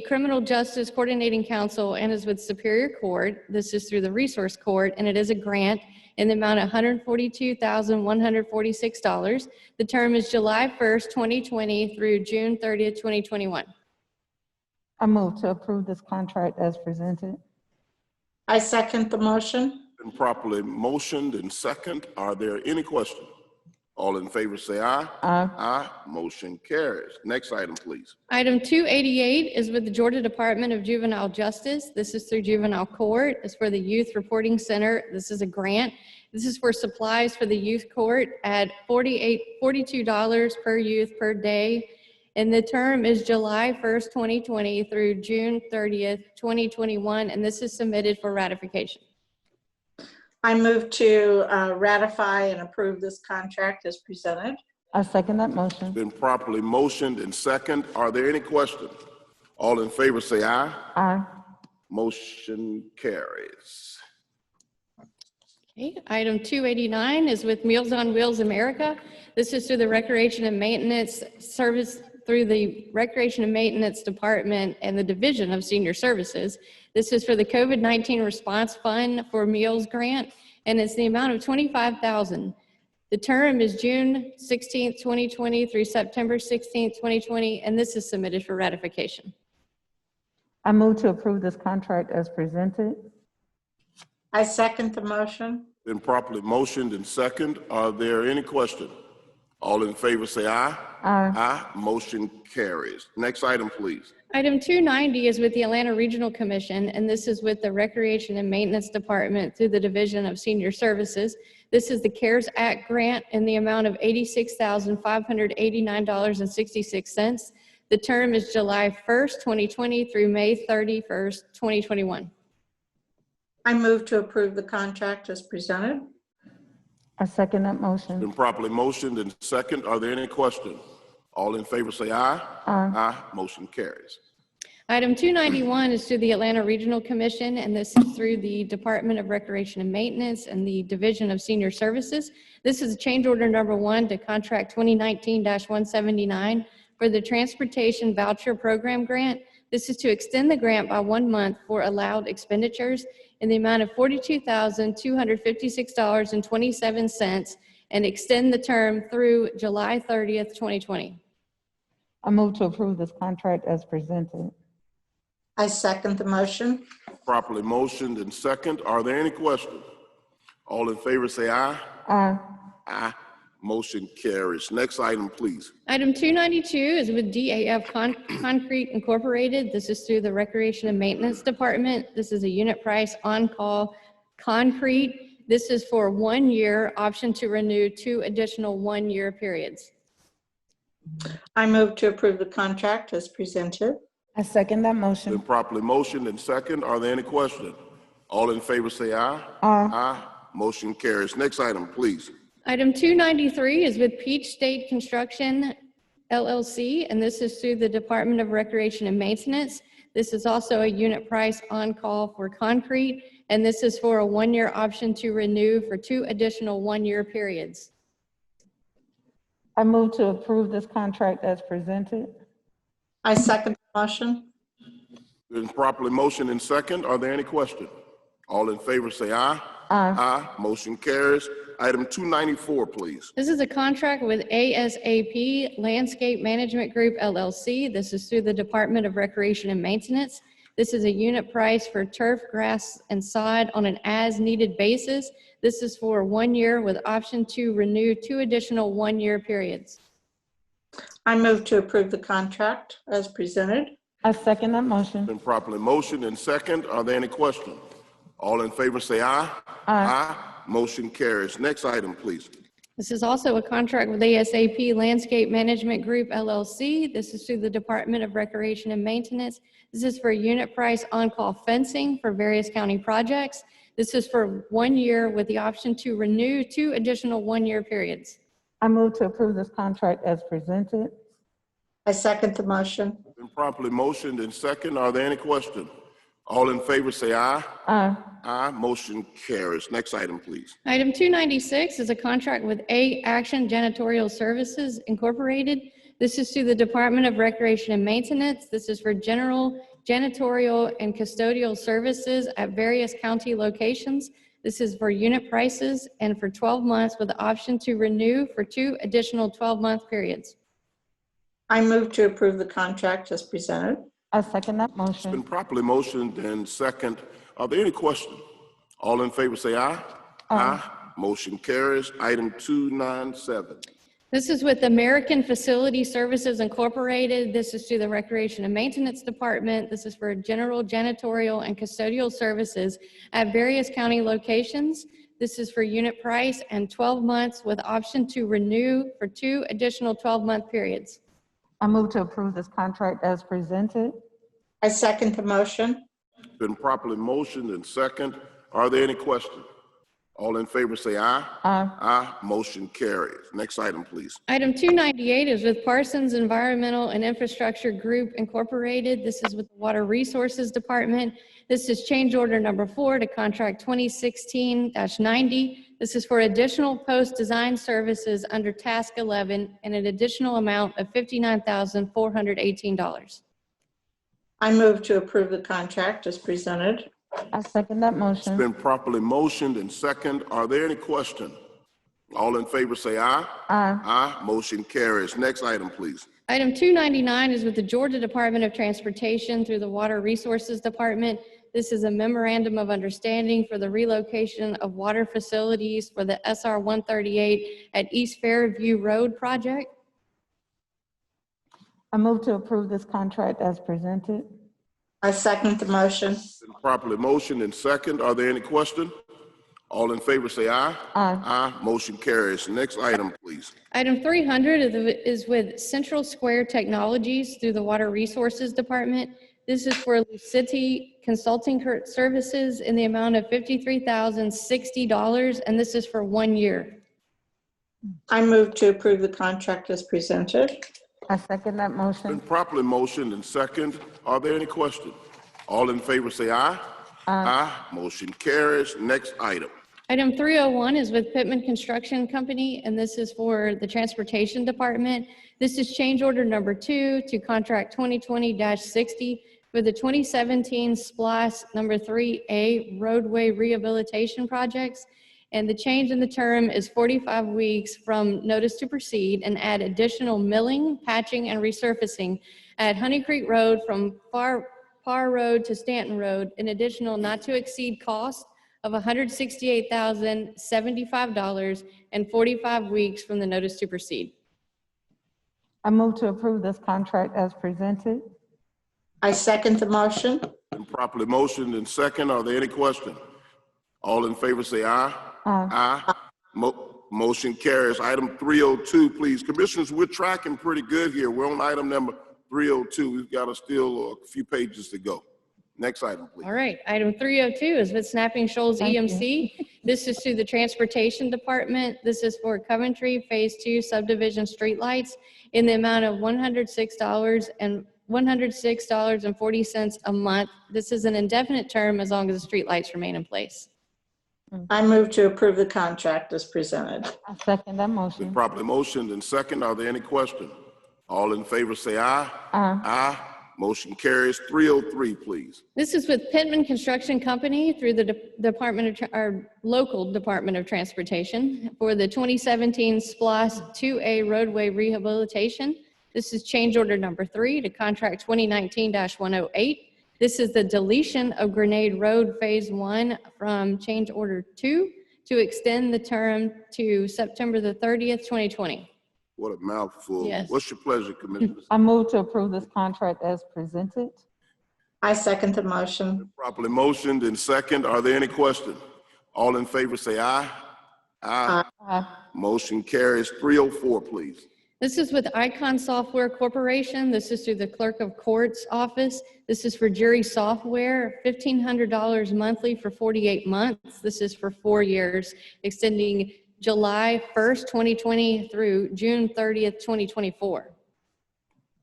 Criminal Justice Coordinating Council and is with Superior Court. This is through the Resource Court, and it is a grant in the amount of $142,146. The term is July 1st, 2020 through June 30th, 2021. I move to approve this contract as presented. I second the motion. Been properly motioned and second. Are there any questions? All in favor say aye. Aye. Aye. Motion carries. Next item, please. Item 288 is with the Georgia Department of Juvenile Justice. This is through Juvenile Court. It's for the Youth Reporting Center. This is a grant. This is for supplies for the youth court at $42 per youth per day. And the term is July 1st, 2020 through June 30th, 2021. And this is submitted for ratification. I move to ratify and approve this contract as presented. I second that motion. Been properly motioned and second. Are there any questions? All in favor say aye. Aye. Motion carries. Okay. Item 289 is with Meals on Wheels America. This is through the Recreation and Maintenance Service, through the Recreation and Maintenance Department and the Division of Senior Services. This is for the COVID-19 Response Fund for Meals Grant, and it's the amount of $25,000. The term is June 16th, 2020 through September 16th, 2020, and this is submitted for ratification. I move to approve this contract as presented. I second the motion. Been properly motioned and second. Are there any questions? All in favor say aye. Aye. Aye. Motion carries. Next item, please. Item 290 is with the Atlanta Regional Commission, and this is with the Recreation and Maintenance Department through the Division of Senior Services. This is the CARES Act grant in the amount of $86,589.66. The term is July 1st, 2020 through May 31st, 2021. I move to approve the contract as presented. I second that motion. Been properly motioned and second. Are there any questions? All in favor say aye. Aye. Aye. Motion carries. Item 291 is through the Atlanta Regional Commission, and this is through the Department of Recreation and Maintenance and the Division of Senior Services. This is change order number 1 to contract 2019-179 for the Transportation Voucher Program Grant. This is to extend the grant by 1 month for allowed expenditures in the amount of $42,256.27 and extend the term through July 30th, 2020. I move to approve this contract as presented. I second the motion. Properly motioned and second. Are there any questions? All in favor say aye. Aye. Aye. Motion carries. Next item, please. Item 292 is with DAF Concrete Incorporated. This is through the Recreation and Maintenance Department. This is a unit price on-call concrete. This is for 1 year, option to renew 2 additional 1-year periods. I move to approve the contract as presented. I second that motion. Been properly motioned and second. Are there any questions? All in favor say aye. Aye. Aye. Motion carries. Next item, please. Item 293 is with Peach State Construction LLC, and this is through the Department of Recreation and Maintenance. This is also a unit price on-call for concrete, and this is for a 1-year option to renew for 2 additional 1-year periods. I move to approve this contract as presented. I second the motion. Been properly motioned and second. Are there any questions? All in favor say aye. Aye. Aye. Motion carries. Item 294, please. This is a contract with ASAP Landscape Management Group LLC. This is through the Department of Recreation and Maintenance. This is a unit price for turf, grass, and sod on an as-needed basis. This is for 1 year with option to renew 2 additional 1-year periods. I move to approve the contract as presented. I second that motion. Been properly motioned and second. Are there any questions? All in favor say aye. Aye. Motion carries. Next item, please. This is also a contract with ASAP Landscape Management Group LLC. This is through the Department of Recreation and Maintenance. This is for unit price on-call fencing for various county projects. This is for 1 year with the option to renew 2 additional 1-year periods. I move to approve this contract as presented. I second the motion. Been properly motioned and second. Are there any questions? All in favor say aye. Aye. Aye. Motion carries. Next item, please. Item 296 is a contract with A Action Janitorial Services Incorporated. This is through the Department of Recreation and Maintenance. This is for general, janitorial, and custodial services at various county locations. This is for unit prices and for 12 months with the option to renew for 2 additional 12-month periods. I move to approve the contract as presented. I second that It's motion. been properly motioned and second. Are there any questions? All in favor say aye. Aye. Motion carries. Item 297. This is with American Facility Services Incorporated. This is to the Recreation and Maintenance Department. This is for general janitorial and custodial services at various county locations. This is for unit price and 12 months with option to renew for 2 additional 12-month periods. I move to approve this contract as presented. I second the motion. It's been properly motioned and second. Are there any questions? All in favor say aye. Aye. Aye. Motion carries. Next item, please. Item 298 is with Parsons Environmental and Infrastructure Group Incorporated. This is with the Water Resources Department. This is change order number 4 to contract 2016-90. This is for additional post-design services under task 11 and an additional amount of $59,418. I move to approve the contract as presented. I second that It's motion. been properly motioned and second. Are there any questions? All in favor say aye. Aye. Aye. Motion carries. Next item, please. Item 299 is with the Georgia Department of Transportation through the Water Resources Department. This is a memorandum of understanding for the relocation of water facilities for the SR 138 at East Fairview Road project. I move to approve this contract as presented. I second the motion. Been properly motioned and second. Are there any questions? All in favor say aye. Aye. Aye. Motion carries. Next item, please. Item 300 is with Central Square Technologies through the Water Resources Department. This is for Lucity Consulting Services in the amount of $53,060, and this is for 1 year. I move to approve the contract as presented. I second that Been motion. properly motioned and second. Are there any questions? All in favor say aye. Aye. Motion carries. Next item. Item 301 is with Pittman Construction Company, and this is for the Transportation Department. This is change order number 2 to contract 2020-60 for the 2017 SPLOST number 3A roadway rehabilitation projects. And the change in the term is 45 weeks from notice to proceed and add additional milling, patching, and resurfacing at Honey Creek Road from Parr Road to Stanton Road, an additional not to exceed cost of $168,075 and 45 weeks from the notice to proceed. I move to approve this contract as presented. I second the motion. Been properly motioned and second. Are there any questions? All in favor say aye. Aye. Aye. Motion carries. Item 302, please. Commissioners, we're tracking pretty good here. We're on item number 302. We've got still a few pages to go. Next item, please. All right, item 302 is with Snapping Shoals Thank EMC. This is to the Transportation Department. This is for Coventry Phase 2 subdivision streetlights in the amount of $106.40 a month. This is an indefinite term as long as the streetlights remain in place. I move to approve the contract as presented. I second that Been motion. properly motioned and second. Are there any questions? All in favor say aye. Aye. Aye. Motion carries. 303, please. This is with Pittman Construction Company through the our local Department of Transportation for the 2017 SPLOST 2A roadway rehabilitation. This is change order number 3 to contract 2019-108. This is the deletion of Grenade Road Phase 1 from change order 2 to extend the term to September the 30th, 2020. What a mouthful. Yes. What's your pleasure, Commissioners? I move to approve this contract as presented. I second the motion. Properly motioned and second. Are there any questions? All in favor say aye. Aye. Aye. Motion carries. 304, please. This is with Icon Software Corporation. This is through the Clerk of Court's office. This is for jury software, $1,500 monthly for 48 months. This is for 4 years, extending July 1st, 2020 through June 30th, 2024.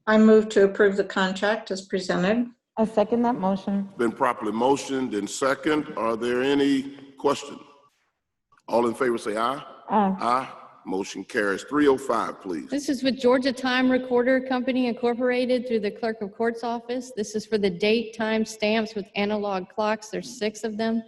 I move to approve the contract as presented. I second that motion. Been properly motioned and second. Are there any questions? All in favor say aye. Aye. Aye. Motion carries. 305, please. This is with Georgia Time Recorder Company Incorporated through the Clerk of Court's office. This is for the date time stamps with analog clocks. There's 6 of them.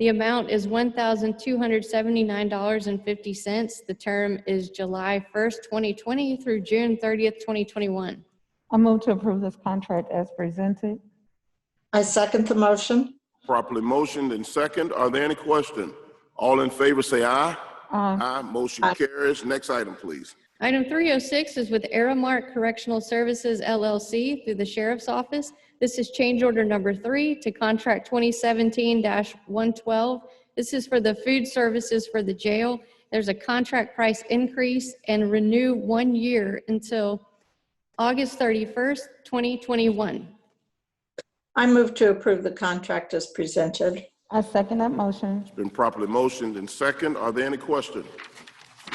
The amount is $1,279.50. The term is July 1st, 2020 through June 30th, 2021. I move to approve this contract as presented. I second the motion. Properly motioned and second. Are there any questions? All in favor say aye. Aye. Motion carries. Next item, please. Item 306 is with Aramark Correctional Services LLC through the Sheriff's Office. This is change order number 3 to contract 2017-112. This is for the food services for the jail. There's a contract price increase and renew 1 year until August 31st, 2021. I move to approve the contract as presented. I second that motion. It's been properly motioned and second. Are there any questions?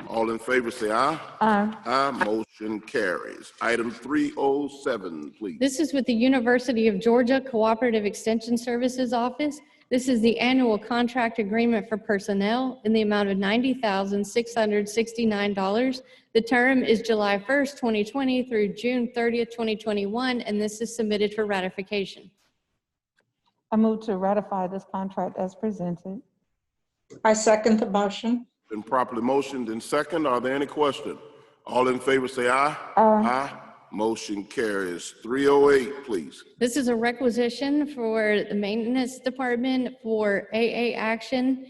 All in favor say aye. Aye. Aye. Motion carries. Item 307, please. This is with the University of Georgia Cooperative Extension Services Office. This is the annual contract agreement for personnel in the amount of $90,669. The term is July 1st, 2020 through June 30th, 2021, and this is submitted for ratification. I move to ratify this contract as presented. I second the motion. Been properly motioned and second. Are there any questions? All in favor say aye. Aye. Motion carries. 308, please. This is a requisition for the maintenance department for AA Action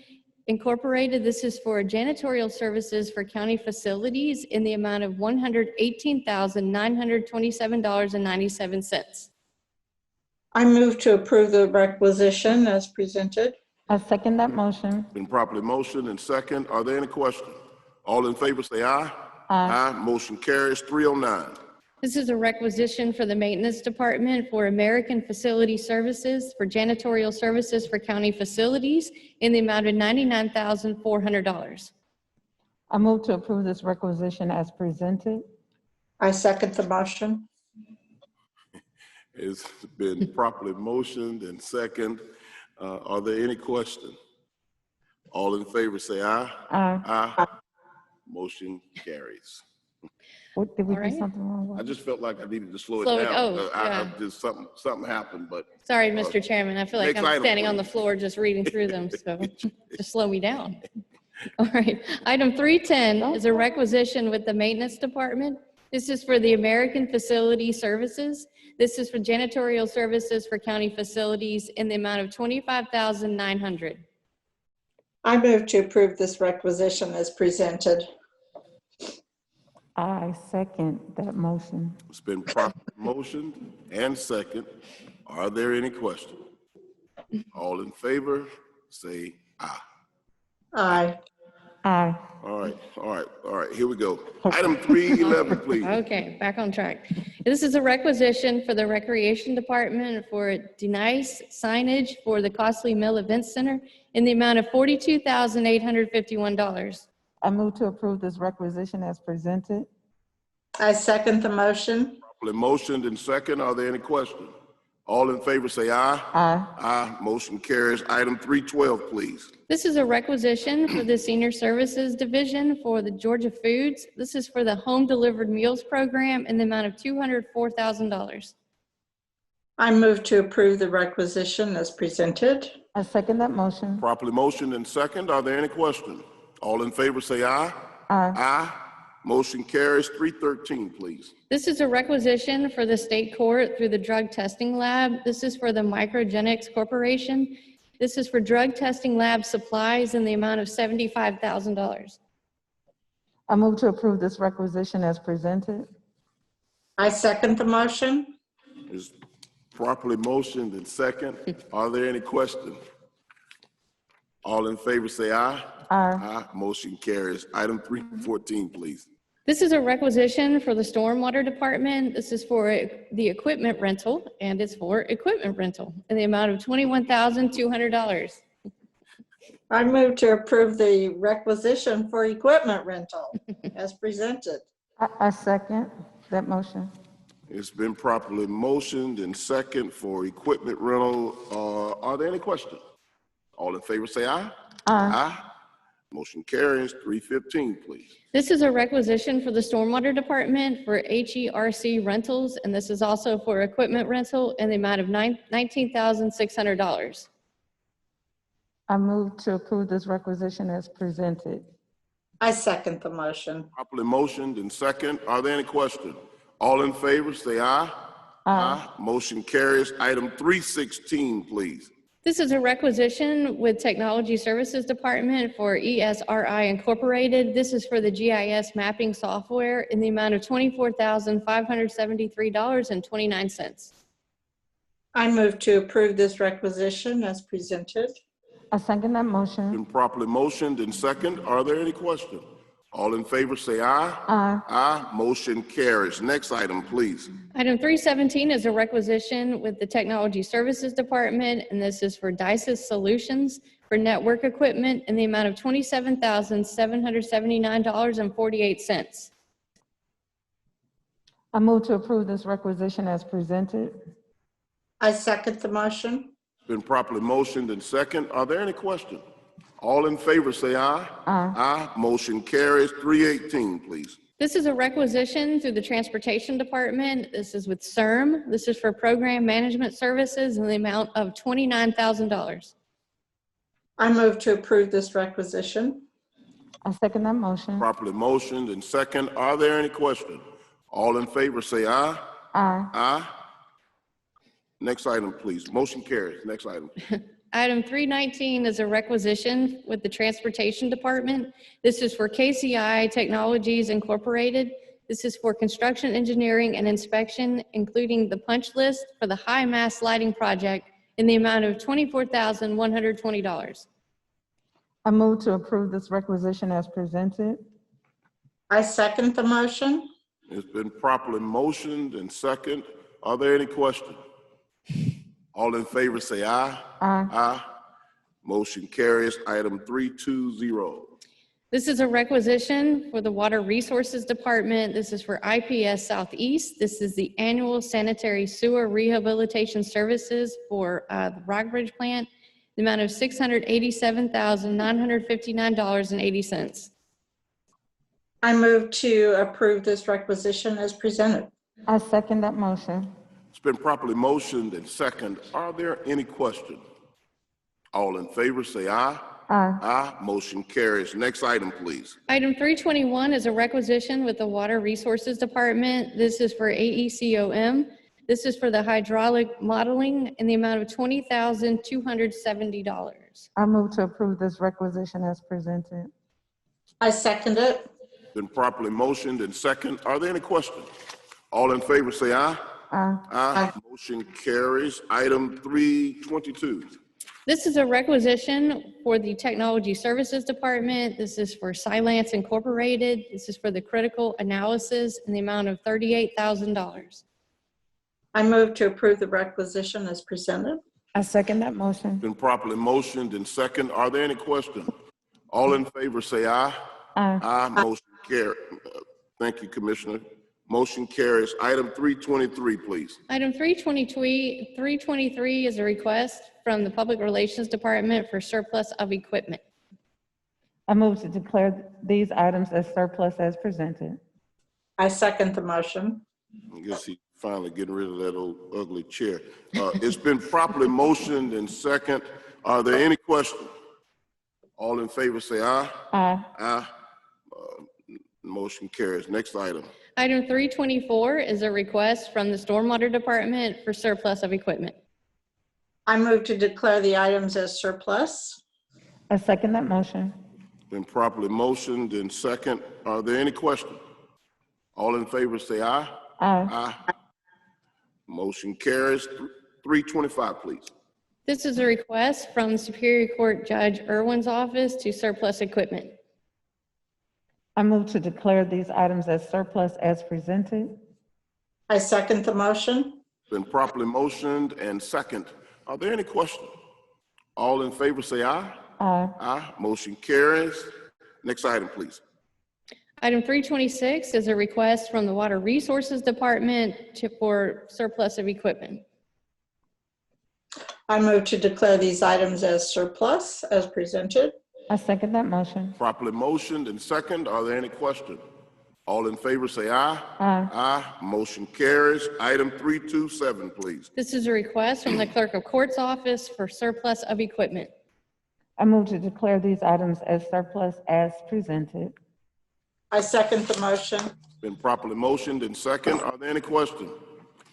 Incorporated. This is for janitorial services for county facilities in the amount of $118,927.97. I move to approve the requisition as presented. I second that motion. Been properly motioned and second. Are there any questions? All in favor say aye. Aye. Motion carries. 309. This is a requisition for the maintenance department for American Facility Services for janitorial services for county facilities in the amount of $99,400. I move to approve this requisition as presented. I second the motion. It's been properly motioned and second. Are there any questions? All in favor say aye. Aye. Motion carries. What, did we All do right. something wrong? I just felt like I needed to slow Slow it it- down. oh, I yeah. just something happened, but Sorry, Mr. Chairman. I feel like next I'm item, standing on the please. floor just reading through them, so just slow me down. All right. Item 310 is a requisition with the maintenance department. This is for the American Facility Services. This is for janitorial services for county facilities in the amount of $25,900. I move to approve this requisition as presented. I second that motion. it's been properly motioned and second. Are there any questions? All in favor say aye. Aye. Aye. All right. Here we go. Item 311, please. Okay, back on track. This is a requisition for the Recreation Department for Denise signage for the Costly Mill Event Center in the amount of $42,851. I move to approve this requisition as presented. I second the motion. Properly motioned and second. Are there any questions? All in favor say aye. Aye. Aye. Motion carries. Item 312, please. This is a requisition for the Senior Services Division for the Georgia Foods. This is for the Home Delivered Meals Program in the amount of $204,000. I move to approve the requisition as presented. I second that motion. Properly motioned and second. Are there any questions? All in favor say aye. Aye. Aye. Motion carries. 313, please. This is a requisition for the state court through the drug testing lab. This is for the Microgenics Corporation. This is for drug testing lab supplies in the amount of $75,000. I move to approve this requisition as presented. I second the motion. It's properly motioned and second. Are there any questions? All in favor say aye. Aye. Aye. Motion carries. Item 314, please. This is a requisition for the Stormwater Department. This is for the equipment rental, and it's for equipment rental in the amount of $21,200. I move to approve the requisition for equipment rental as presented. I second that motion. It's been properly motioned and second for equipment rental. Are there any questions? All in favor say aye. Aye. Aye. Motion carries. 315, please. This is a requisition for the Stormwater Department for HERC rentals, and this is also for equipment rental in the amount of $19,600. I move to approve this requisition as presented. I second the motion. Properly motioned and second. Are there any questions? All in favor, say aye. Aye. Motion carries. Item 316, please. This is a requisition with Technology Services Department for ESRI Incorporated. This is for the GIS mapping software in the amount of $24,573.29. I move to approve this requisition as presented. I second that motion. Been properly motioned and second. Are there any questions? All in favor, say aye. Aye. Aye. Motion carries. Next item, please. Item 317 is a requisition with the Technology Services Department, and this is for DICES Solutions for network equipment in the amount of $27,779.48. I move to approve this requisition as presented. I second the motion. Been properly motioned and second. Are there any questions? All in favor, say aye. Aye. Aye. Motion carries. 318, please. This is a requisition through the Transportation Department. This is with CERM. This is for Program Management Services in the amount of $29,000. I move to approve this requisition. I second that motion. Properly motioned and second. Are there any questions? All in favor, say aye. Aye. Aye. Next item, please. Motion carries. Next item. Item 319 is a requisition with the Transportation Department. This is for KCI Technologies Incorporated. This is for construction engineering and inspection, including the punch list for the high mast lighting project in the amount of $24,120. I move to approve this requisition as presented. I second the motion. It's been properly motioned and second. Are there any questions? All in favor, say aye. Aye. Aye. Motion carries. Item 320. This is a requisition for the Water Resources Department. This is for IPS Southeast. This is the annual sanitary sewer rehabilitation services for the Rockbridge plant, the amount of $687,959.80. I move to approve this requisition as presented. I second that motion. It's been properly motioned and second. Are there any questions? All in favor, say aye. Aye. Aye. Motion carries. Next item, please. Item 321 is a requisition with the Water Resources Department. This is for AECOM. This is for the hydraulic modeling in the amount of $20,270. I move to approve this requisition as presented. I second it. Been properly motioned and second. Are there any questions? All in favor, say aye. Aye. Aye. Motion carries. Item 322. This is a requisition for the Technology Services Department. This is for Silence Incorporated. This is for the critical analysis in the amount of $38,000. I move to approve the requisition as presented. I second that motion. Been properly motioned and second. Are there any questions? All in favor, say aye. Aye. Aye. Motion carries. Thank you, Commissioner. Motion carries. Item 323, please. Item 323 is a request from the Public Relations Department for surplus of equipment. I move to declare these items as surplus as presented. I second the motion. I guess he's finally getting rid of that old ugly chair. It's been properly motioned and second. Are there any questions? All in favor, say aye. Aye. Aye. Motion carries. Next item. Item 324 is a request from the Stormwater Department for surplus of equipment. I move to declare the items as surplus. I second that motion. Been properly motioned and second. Are there any questions? All in favor, say aye. Aye. Aye. Motion carries. 325, please. This is a request from Superior Court Judge Irwin's office to surplus equipment. I move to declare these items as surplus as presented. I second the motion. Been properly motioned and second. Are there any questions? All in favor, say aye. Aye. Aye. Motion carries. Next item, please. Item 326 is a request from the Water Resources Department for surplus of equipment. I move to declare these items as surplus as presented. I second that motion. Properly motioned and second. Are there any questions? All in favor, say aye. Aye. Aye. Motion carries. Item 327, please. This is a request from the Clerk of Court's office for surplus of equipment. I move to declare these items as surplus as presented. I second the motion. Been properly motioned and second. Are there any questions?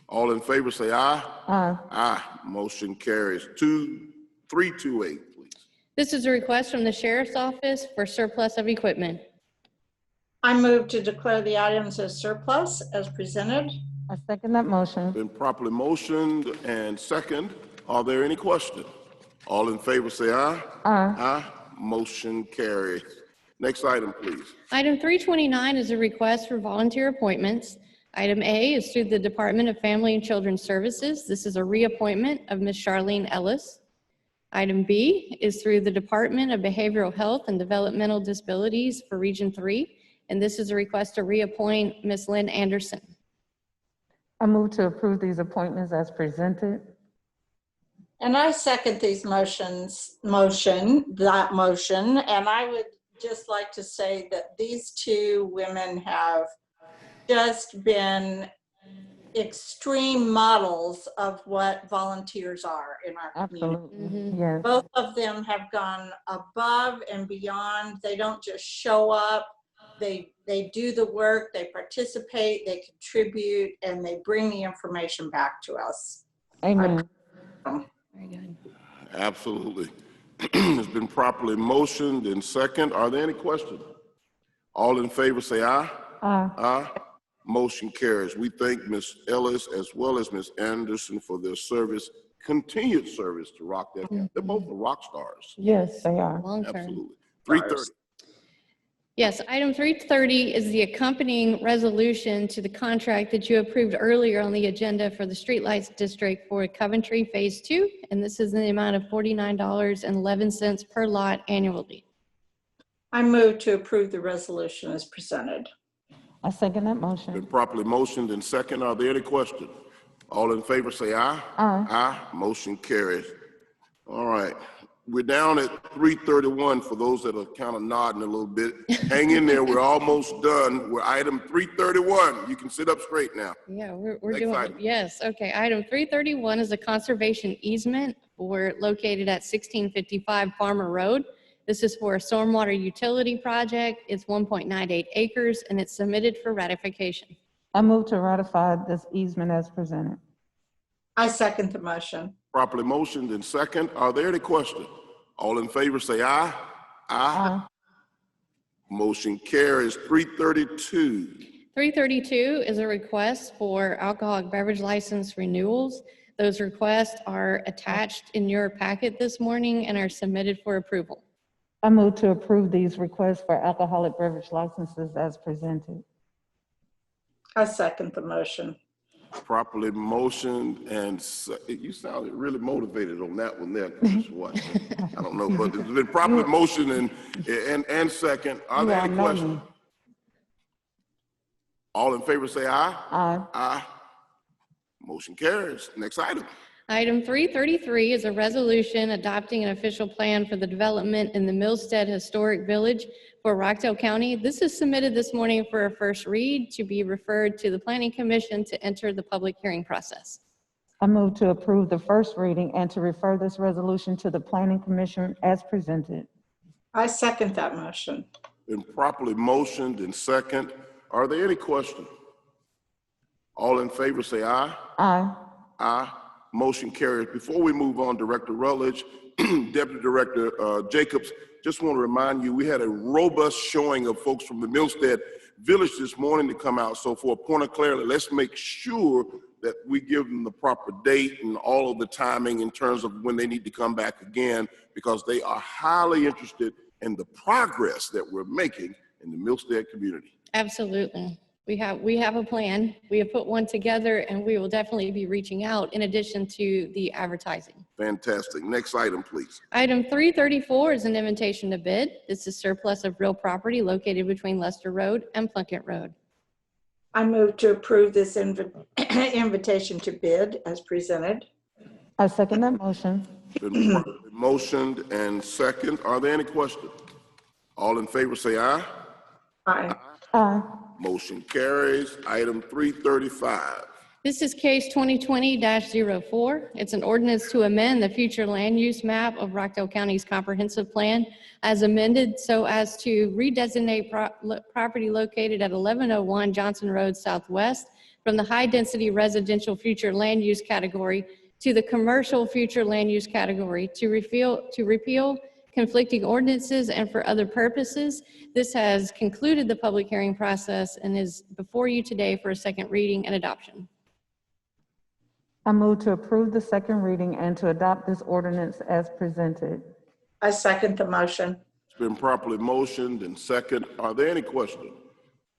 All in favor say aye. Aye. Aye. Motion carries. 2328, please. This is a request from the Sheriff's Office for surplus of equipment. I move to declare the items as surplus as presented. I second that motion. Been properly motioned and second. Are there any questions? All in favor say aye. Aye. Aye. Motion carries. Next item, please. Item 329 is a request for volunteer appointments. Item A is through the Department of Family and Children's Services. This is a reappointment of Ms. Charlene Ellis. Item B is through the Department of Behavioral Health and Developmental Disabilities for Region 3, and this is a request to reappoint Ms. Lynn Anderson. I move to approve these appointments as presented. And I second these motion, and I would just like to say that these two women have just been extreme models of what volunteers are in our community. Absolutely. Yes. Both of them have gone above and beyond. They don't just show up. They do the work, they participate, they contribute, and they bring the information back to us. Amen. Very good. Absolutely. It's been properly motioned and second. Are there any questions? All in favor say aye. Aye. Aye. Motion carries. We thank Ms. Ellis as well as Ms. Anderson for their service, continued service to Rockdale. They're both the rock stars. Yes, they are. Long term. Absolutely. 330. Yes, item 330 is the accompanying resolution to the contract that you approved earlier on the agenda for the Streetlights District for Coventry Phase 2, and this is in the amount of $49.11 per lot annually. I move to approve the resolution as presented. I second that motion. Been properly motioned and second. Are there any questions? All in favor say aye. Aye. Aye. Motion carries. All right. We're down at 331 for those that are kind of nodding a little bit. Hang in there. We're almost done. We're item 331. You can sit up straight now. Yeah, we're Next doing item. it. Yes, okay. Item 331 is a conservation easement. We're located at 1655 Farmer Road. This is for a stormwater utility project. It's 1.98 acres and it's submitted for ratification. I move to ratify this easement as presented. I second the motion. Properly motioned and second. Are there any questions? All in favor say aye. Aye. Motion carries. 332. 332 is a request for alcoholic beverage license renewals. Those requests are attached in your packet this morning and are submitted for approval. I move to approve these requests for alcoholic beverage licenses as presented. I second the motion. Properly motioned and you sounded really motivated on that one there. What? I don't know, but it's been properly motioned and second. Are there any questions? All in favor say aye. Aye. Aye. Motion carries. Next item. Item 333 is a resolution adopting an official plan for the development in the Millstead Historic Village for Rockdale County. This is submitted this morning for a first read to be referred to the Planning Commission to enter the public hearing process. I move to approve the first reading and to refer this resolution to the Planning Commission as presented. I second that motion. Been properly motioned and second. Are there any questions? All in favor say aye. Aye. Aye. Motion carries. Before we move on, Director Rutledge, Deputy Director Jacobs, just want to remind you, we had a robust showing of folks from the Millstead Village this morning to come out. So for a point of clarity, let's make sure that we give them the proper date and all of the timing in terms of when they need to come back again, because they are highly interested in the progress that we're making in the Millstead community. Absolutely. We have a plan. We have put one together and we will definitely be reaching out in addition to the advertising. Fantastic. Next item, please. Item 334 is an invitation to bid. This is surplus of real property located between Lester Road and Plunkett Road. I move to approve this invitation to bid as presented. I second that motion. Been properly motioned and second. Are there any questions? All in favor say aye. Aye. Aye. Motion carries. Item 335. This is case 2020-04. It's an ordinance to amend the future land use map of Rockdale County's comprehensive plan as amended so as to redesignate property located at 1101 Johnson Road Southwest from the high-density residential future land use category to the commercial future land use category to repeal conflicting ordinances and for other purposes. This has concluded the public hearing process and is before you today for a second reading and adoption. I move to approve the second reading and to adopt this ordinance as presented. I second the motion. It's been properly motioned and second. Are there any questions?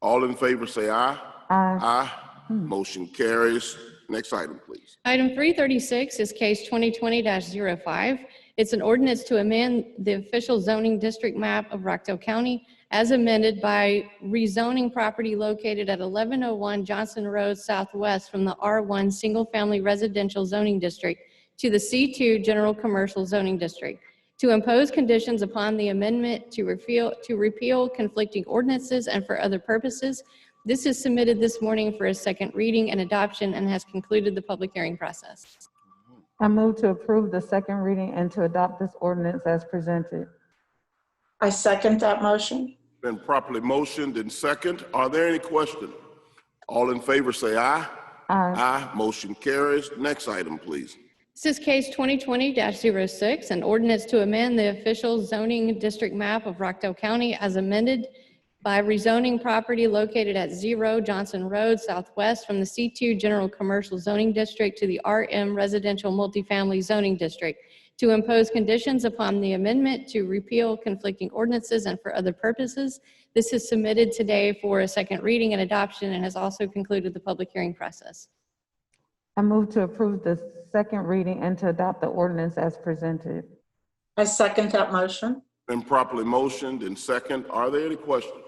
All in favor say aye. Aye. Aye. Motion carries. Next item, please. Item 336 is case 2020-05. It's an ordinance to amend the official zoning district map of Rockdale County as amended by rezoning property located at 1101 Johnson Road Southwest from the R1 Single Family Residential Zoning District to the C2 General Commercial Zoning District, to impose conditions upon the amendment to repeal conflicting ordinances and for other purposes. This is submitted this morning for a second reading and adoption and has concluded the public hearing process. I move to approve the second reading and to adopt this ordinance as presented. I second that motion. Been properly motioned and second. Are there any questions? All in favor say aye. Aye. Aye. Motion carries. Next item, please. This is case 2020-06, an ordinance to amend the official zoning district map of Rockdale County as amended by rezoning property located at 0 Johnson Road Southwest from the C2 General Commercial Zoning District to the RM Residential Multifamily Zoning District, to impose conditions upon the amendment to repeal conflicting ordinances and for other purposes. This is submitted today for a second reading and adoption and has also concluded the public hearing process. I move to approve the second reading and to adopt the ordinance as presented. I second that motion. Been properly motioned and second. Are there any questions?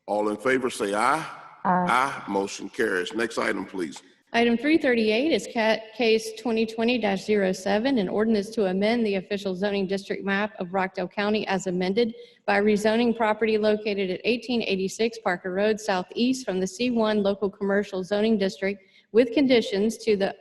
All in favor say aye. Aye. Aye. Motion carries. Next item, please. Item 338 is case 2020-07, an ordinance to amend the official zoning district map of Rockdale County as amended by rezoning property located at 1886 Parker Road Southeast from the C1 Local Commercial Zoning District with conditions to the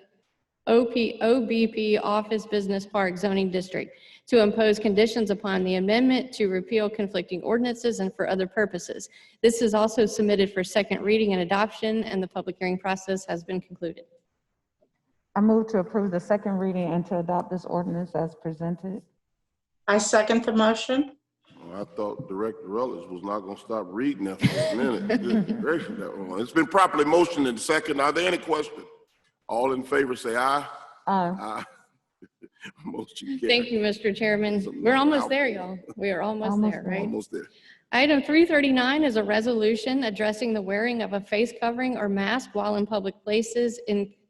OBP Office Business Park Zoning District, to impose conditions upon the amendment to repeal conflicting ordinances and for other purposes. This is also submitted for second reading and adoption, and the public hearing process has been concluded. I move to approve the second reading and to adopt this ordinance as presented. I second the motion. I thought Director Ellis was not going to stop reading that for a minute. Good gracious, that one. It's been properly motioned and second. Are there any questions? All in favor say aye. Aye. Aye. Motion carries. Thank you, Mr. Chairman. We're almost there, y'all. We are almost there, right? Almost there. Item 339 is a resolution addressing the wearing of a face covering or mask while in public places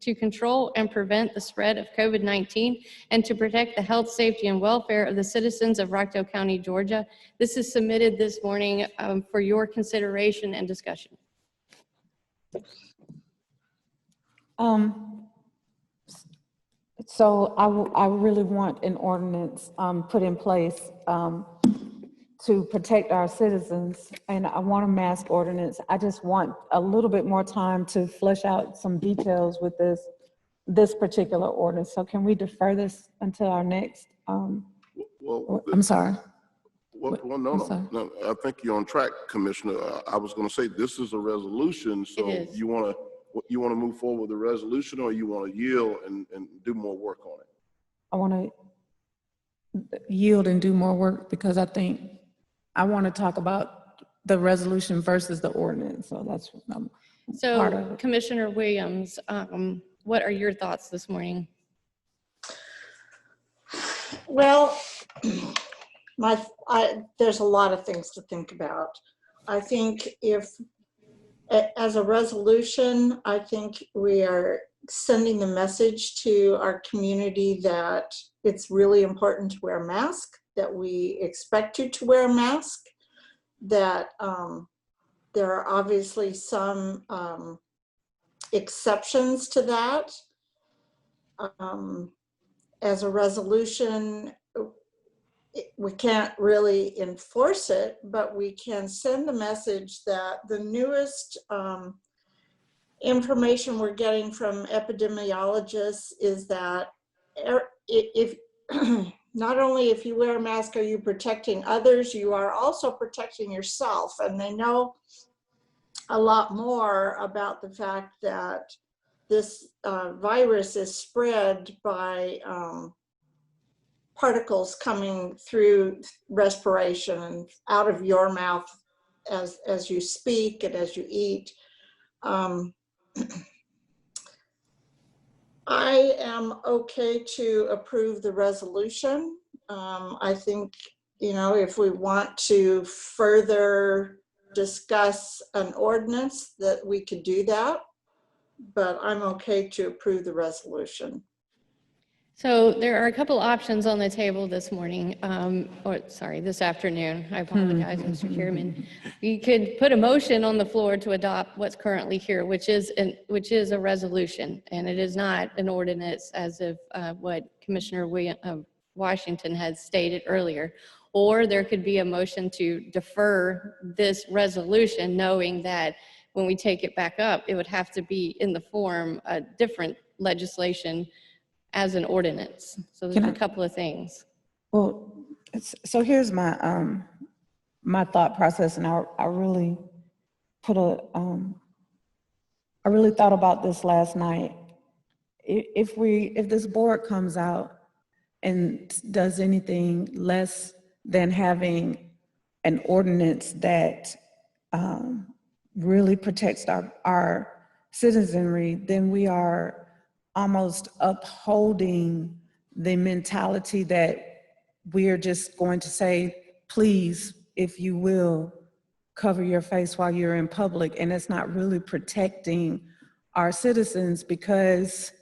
to control and prevent the spread of COVID-19 and to protect the health, safety, and welfare of the citizens of Rockdale County, Georgia. This is submitted this morning for your consideration and discussion. So I really want an ordinance put in place to protect our citizens, and I want a mask ordinance. I just want a little bit more time to flesh out some details with this particular ordinance. So can we defer this until our next? Well, I'm sorry. Well, no. I think you're on track, Commissioner. I was going to say this is a resolution, so you want to move forward with the resolution, or you want to yield and do more work on it? I want to yield and do more work because I think I want to talk about the resolution versus the ordinance. So that's part of So it. Commissioner Williams, what are your thoughts this morning? Well, there's a lot of things to think about. I think as a resolution, I think we are sending the message to our community that it's really important to wear a mask, that we expect you to wear a mask, that there are obviously some exceptions to that. As a resolution, we can't really enforce it, but we can send the message that the newest information we're getting from epidemiologists is that if not only if you wear a mask are you protecting others, you are also protecting yourself. And they know a lot more about the fact that this virus is spread by particles coming through respiration and out of your mouth as you speak and as you eat. I am okay to approve the resolution. I think, you know, if we want to further discuss an ordinance that we could do that, but I'm okay to approve the resolution. So there are a couple options on the table this morning, or sorry, this afternoon. I apologize, Mr. Chairman. You could put a motion on the floor to adopt what's currently here, which is a resolution, and it is not an ordinance as of what Commissioner Washington had stated earlier. Or there could be a motion to defer this resolution, knowing that when we take it back up, it would have to be in the form of different legislation as an ordinance. So there's a couple of things. Well, so here's my my thought process, and I really I really thought about this last night. If this board comes out and does anything less than having an ordinance that really protects our citizenry, then we are almost upholding the mentality that we're just going to say, please, if you will, cover your face while you're in public. And it's not really protecting our citizens, because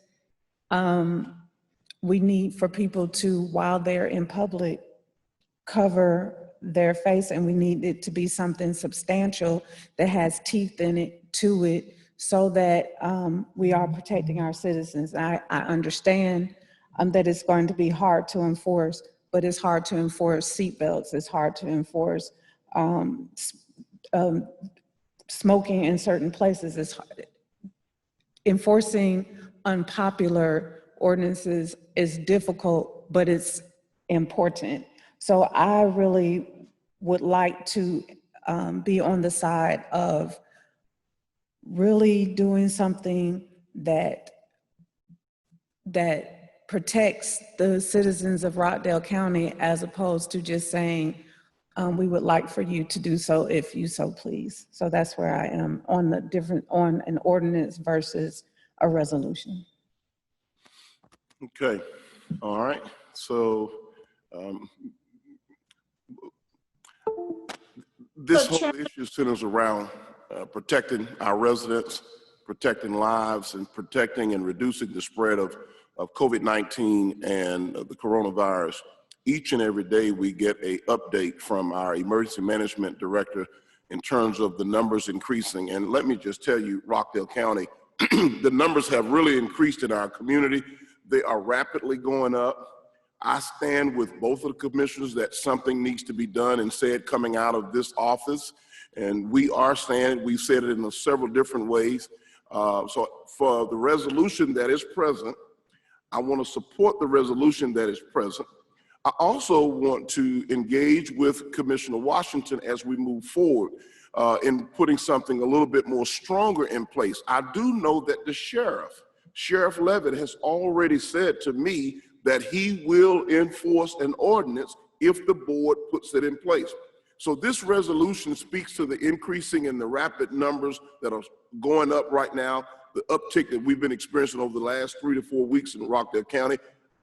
we need for people to, while they're in public, cover their face, and we need it to be something substantial that has teeth in it, to it, so that we are protecting our citizens. I understand that it's going to be hard to enforce, but it's hard to enforce seatbelts. It's hard to enforce smoking in certain places. It's hard. Enforcing unpopular ordinances is difficult, but it's important. So I really would like to be on the side of really doing something that protects the citizens of Rockdale County, as opposed to just saying, we would like for you to do so if you so please. So that's where I am on on an ordinance versus a resolution. Okay, all right. So this whole issue centers around protecting our residents, protecting lives, and protecting and reducing the spread of COVID-19 and the coronavirus. Each and every day we get an update from our emergency management director in terms of the numbers increasing. And let me just tell you, Rockdale County, the numbers have really increased in our community. They are rapidly going up. I stand with both of the commissioners that something needs to be done and said coming out of this office. And we are saying, we've said it in several different ways. So for the resolution that is present, I want to support the resolution that is present. I also want to engage with Commissioner Washington as we move forward in putting something a little bit more stronger in place. I do know that the Sheriff Levitt has already said to me that he will enforce an ordinance if the board puts it in place. So this resolution speaks to the increasing and the rapid numbers that are going up right now, the uptick that we've been experiencing over the last 3 to 4 weeks in Rockdale County.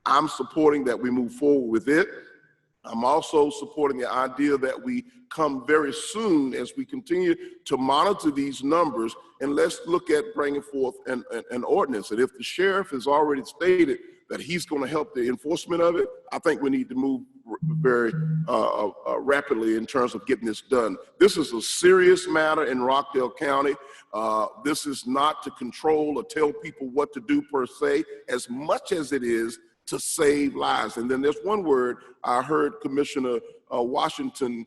I'm supporting that we move forward with it. I'm also supporting the idea that we come very soon as we continue to monitor these numbers, and let's look at bringing forth an ordinance. And if the sheriff has already stated that he's going to help the enforcement of it, I think we need to move very rapidly in terms of getting this done. This is a serious matter in Rockdale County. This is not to control or tell people what to do per se, as much as it is to save lives. And then there's one word I heard Commissioner Washington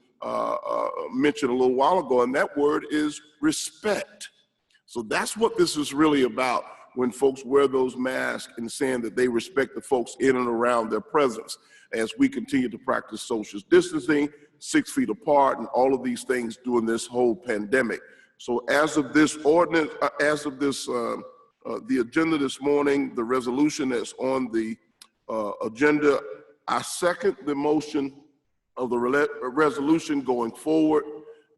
mention a little while ago, and that word is respect. So that's what this is really about when folks wear those masks and saying that they respect the folks in and around their presence as we continue to practice social distancing, 6 feet apart, and all of these things during this whole pandemic. So as of this ordinance, the agenda this morning, the resolution that's on the agenda, I second the motion of the resolution going forward.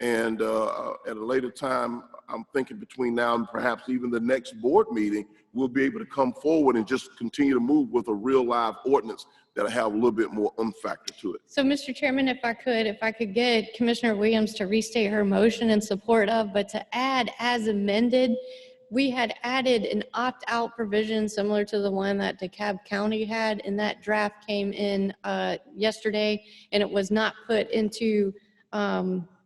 And at a later time, I'm thinking between now and perhaps even the next board meeting, we'll be able to come forward and just continue to move with a real live ordinance that'll have a little bit more factor to it. So, Mr. Chairman, if I could get Commissioner Williams to restate her motion in support of, but to add as amended, we had added an opt-out provision similar to the one that DeKalb County had, and that draft came in yesterday, and it was not put into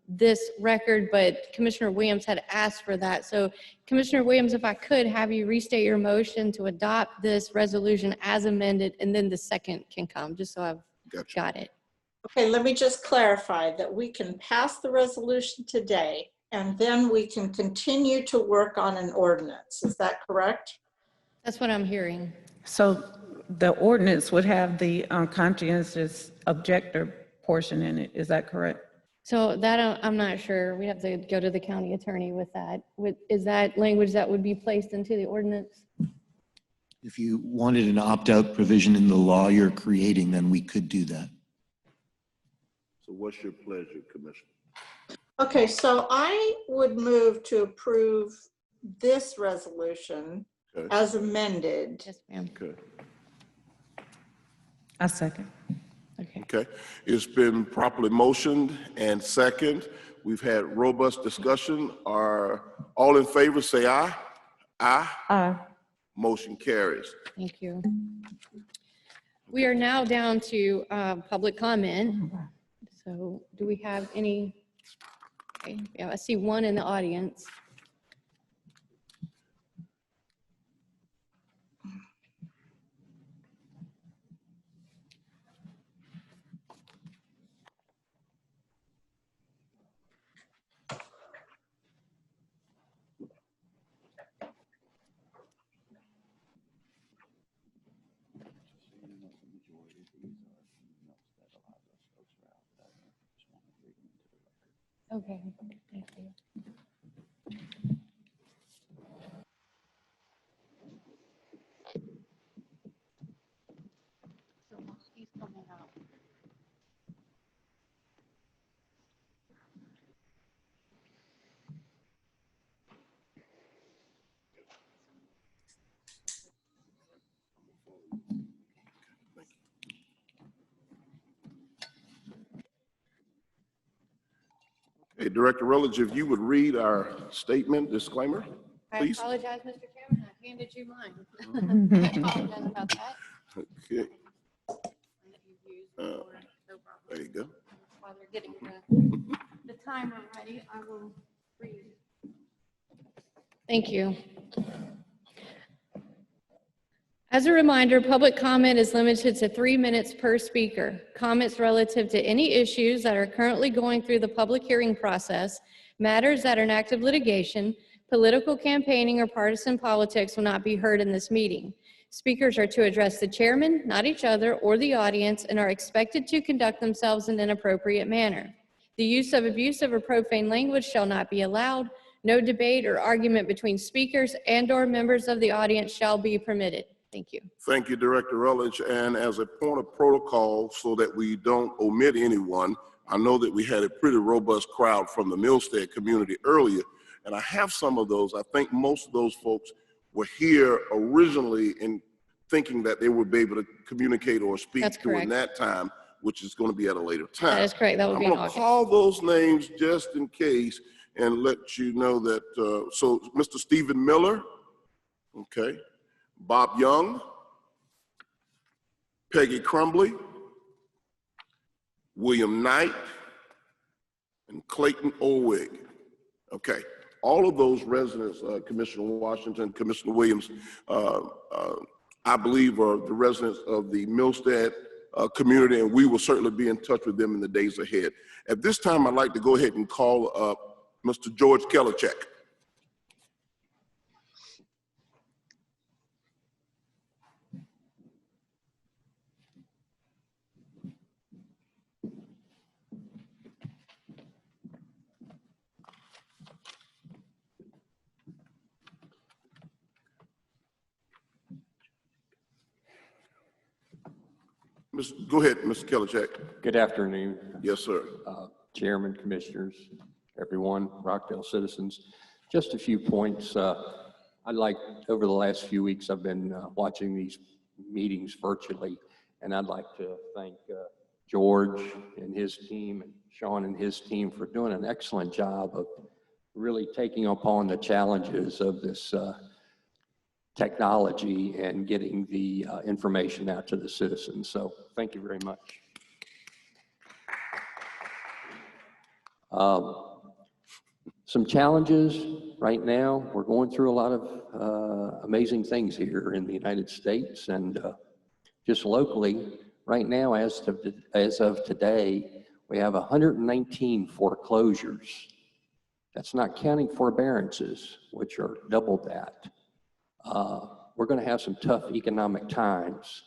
this record, but Commissioner Williams had asked for that. So Commissioner Williams, if I could have you restate your motion to adopt this resolution as amended, and then the second can come, just so I've got it. Okay, let me just clarify that we can pass the resolution today and then we can continue to work on an ordinance. Is that correct? That's what I'm hearing. So the ordinance would have the conscientious objector portion in it. Is that correct? So that I'm not sure. We have to go to the county attorney with that. Is that language that would be placed into the ordinance? If you wanted an opt-out provision in the law you're creating, then we could do that. So what's your pleasure, Commissioner? Okay, so I would move to approve this resolution as amended. Yes, ma'am. Okay. I second. Okay, it's been properly motioned and second. We've had robust discussion. Are all in favor, say aye. Aye. Aye. Motion carries. Thank you. We are now down to public comment. So do we have any? Okay, yeah, I see one in the audience. Okay, thank you. So he's coming out. Hey, Director Rutledge, if you would read our statement disclaimer, please. I apologize, Mr. Chairman. I handed you mine. I apologize about that. Okay. There you go. While they're getting the timer ready, I will read. Thank you. As a reminder, public comment is limited to 3 minutes per speaker. Comments relative to any issues that are currently going through the public hearing process, matters that are in active litigation, political campaigning, or partisan politics will not be heard in this meeting. Speakers are to address the chairman, not each other or the audience, and are expected to conduct themselves in an appropriate manner. The use of abusive or profane language shall not be allowed. No debate or argument between speakers and/or members of the audience shall be permitted. Thank you. Thank you, Director Rutledge. And as a point of protocol, so that we don't omit anyone, I know that we had a pretty robust crowd from the Millstead community earlier, and I have some of those. I think most of those folks were here originally in thinking that they would be able to communicate or speak during that time, which is going to be at a later time. That is correct. That would be in I'm going August. to call those names just in case and let you know that, so Mr. Stephen Miller, okay, Bob Young, Peggy Crumbly, William Knight, and Clayton Olwig. Okay, all of those residents, Commissioner Washington, Commissioner Williams, I believe are the residents of the Millstead community, and we will certainly be in touch with them in the days ahead. At this time, I'd like to go ahead and call up Mr. George Kellercheck. Go ahead, Mr. Kilichak. Good afternoon. Yes, sir. Chairman, commissioners, everyone, Rockdale citizens. Just a few points. I'd like, over the last few weeks, I've been watching these meetings virtually, and I'd like to thank George and his team and Sean and his team for doing an excellent job of really taking upon the challenges of this technology and getting the information out to the citizens. So thank you very much. Some challenges right now. We're going through a lot of amazing things here in the United States, and just locally right now, as of today, we have 119 foreclosures. That's not counting forbearances, which are double that. We're going to have some tough economic times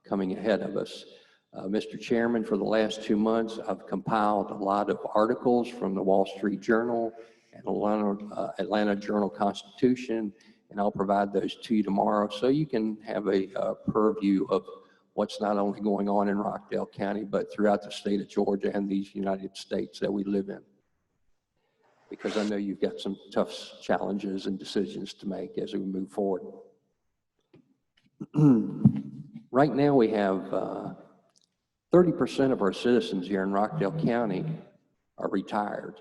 coming ahead of us. Mr. Chairman, for the last 2 months, I've compiled a lot of articles from the Wall Street Journal and Atlanta Journal-Constitution, and I'll provide those to you tomorrow so you can have a purview of what's not only going on in Rockdale County, but throughout the state of Georgia and these United States that we live in. Because I know you've got some tough challenges and decisions to make as we move forward. Right now we have 30% of our citizens here in Rockdale County are retired,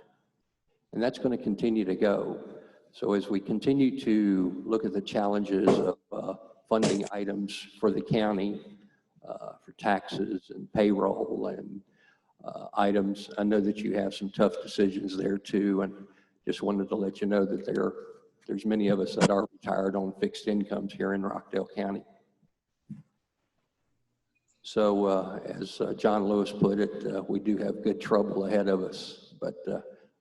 and that's going to continue to go. So as we continue to look at the challenges of funding items for the county, for taxes and payroll and items, I know that you have some tough decisions there too, and just wanted to let you know that there's many of us that are retired on fixed incomes here in Rockdale County. So as John Lewis put it, we do have good trouble ahead of us, but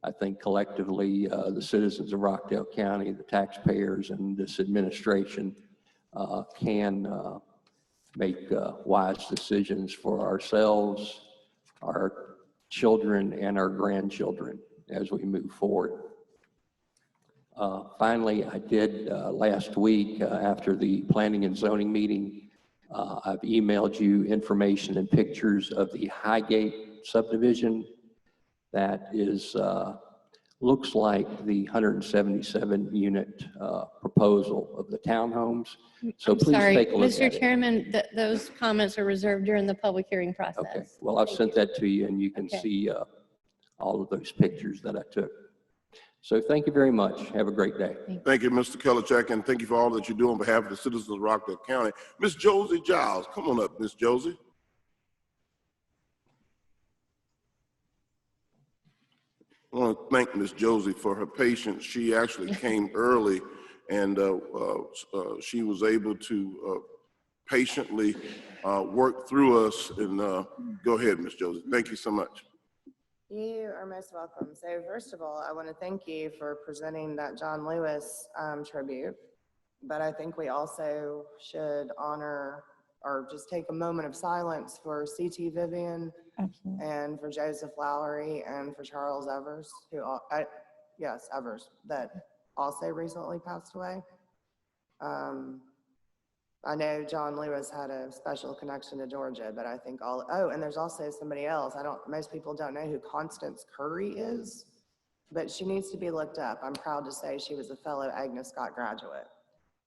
I think collectively the citizens of Rockdale County, the taxpayers, and this administration can make wise decisions for ourselves, our children, and our grandchildren as we move forward. Finally, I did last week after the planning and zoning meeting, I've emailed you information and pictures of the Highgate subdivision that is looks like the 177 unit proposal of the townhomes. So I'm please sorry, take a look Mr. at it. Chairman, those comments are reserved during the public hearing process. Okay, well, I've sent that to you and you can Okay. see all of those pictures that I took. So thank you very much. Have a great day. Thank you, Mr. Kilichak, and thank you for all that you do on behalf of the citizens of Rockdale County. Miss Josie Giles, come on up, Miss Josie. I want to thank Miss Josie for her patience. She actually came early, and she was able to patiently work through us. And go ahead, Miss Josie. Thank you so much. You are most welcome. So first of all, I want to thank you for presenting that John Lewis tribute, but I think we also should honor or just take a moment of silence for C.T. Vivian and for Joseph Lowery and for Charles Evers, who, yes, Evers, that also recently passed away. I know John Lewis had a special connection to Georgia, but I think and there's also somebody else. Most people don't know who Constance Curry is, but she needs to be looked up. I'm proud to say she was a fellow Agnes Scott graduate,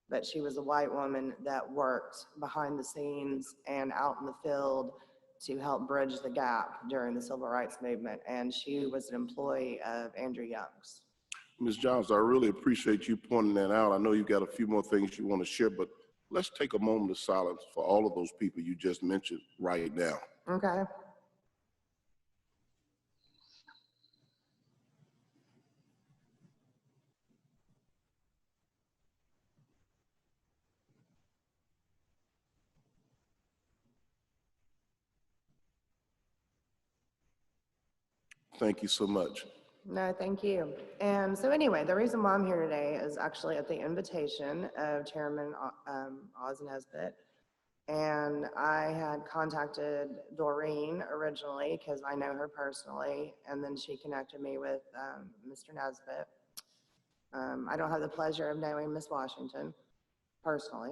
but she was a white woman that worked behind the scenes and out in the field to help bridge the gap during the civil rights movement. And she was an employee of Andrew Young's. Ms. Giles, I really appreciate you pointing that out. I know you've got a few more things you want to share, but let's take a moment of silence for all of those people you just mentioned right now. Okay. Thank you so much. No, thank you. And so anyway, the reason why I'm here today is actually at the invitation of Chairman Oz Nesbitt. And I had contacted Doreen originally because I know her personally, and then she connected me with Mr. Nesbitt. I don't have the pleasure of knowing Miss Washington personally.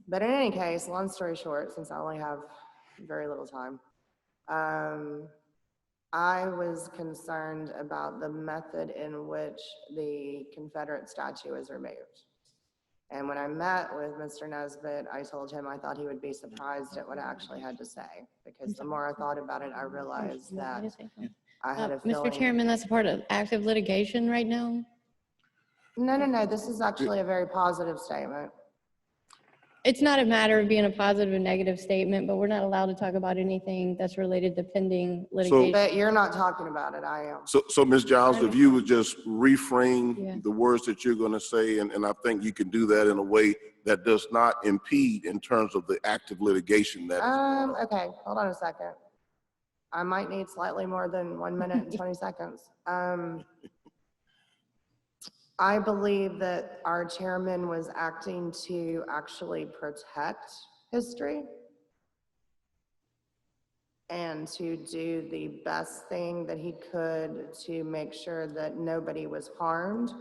But in any case, long story short, since I only have very little time, I was concerned about the method in which the Confederate statue is removed. And when I met with Mr. Nesbitt, I told him I thought he would be surprised at what I actually had to say, because the more I thought about it, I realized that I had a feeling. Mr. Chairman, that's a part of active litigation right now. No, this is actually a very positive statement. It's not a matter of being a positive or negative statement, but we're not allowed to talk about anything that's related to pending litigation. But you're not talking about it, I am. So Ms. Giles, if you would just reframe the words that you're going to say, and I think you can do that in a way that does not impede in terms of the active litigation that is. Okay, hold on a second. I might need slightly more than 1 minute and 20 seconds. I believe that our chairman was acting to actually protect history and to do the best thing that he could to make sure that nobody was harmed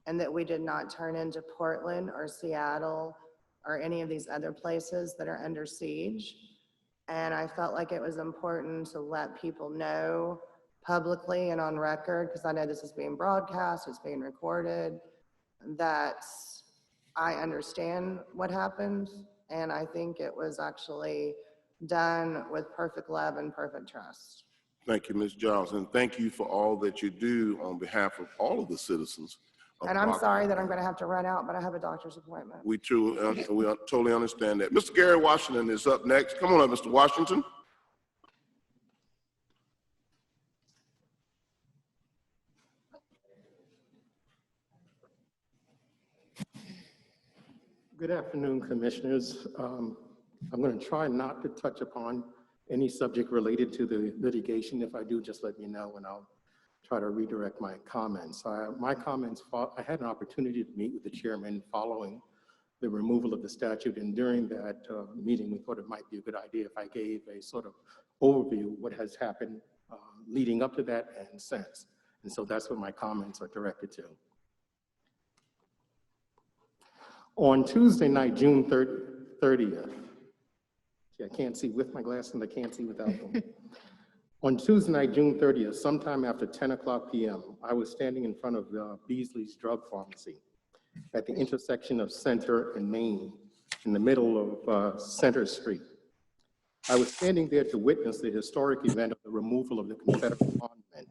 and that we did not turn into Portland or Seattle or any of these other places that are under siege. And I felt like it was important to let people know publicly and on record, because I know this is being broadcast, it's being recorded, that I understand what happened. And I think it was actually done with perfect love and perfect trust. Thank you, Ms. Giles, and thank you for all that you do on behalf of all of the citizens. And I'm sorry that I'm going to have to run out, but I have a doctor's appointment. We totally understand that. Mr. Gary Washington is up next. Come on up, Mr. Washington. Good afternoon, Commissioners. I'm going to try not to touch upon any subject related to the litigation. If I do, just let me know and I'll try to redirect my comments. I had an opportunity to meet with the chairman following the removal of the statute, and during that meeting, we thought it might be a good idea if I gave a sort of overview of what has happened leading up to that and since. And so that's what my comments are directed to. On Tuesday night, June 30th, see, I can't see with my glasses, I can't see without them. On Tuesday night, June 30th, sometime after 10 o'clock p.m., I was standing in front of Beasley's Drug Pharmacy at the intersection of Center and Main, in the middle of Center Street. I was standing there to witness the historic event of the removal of the Confederate monument.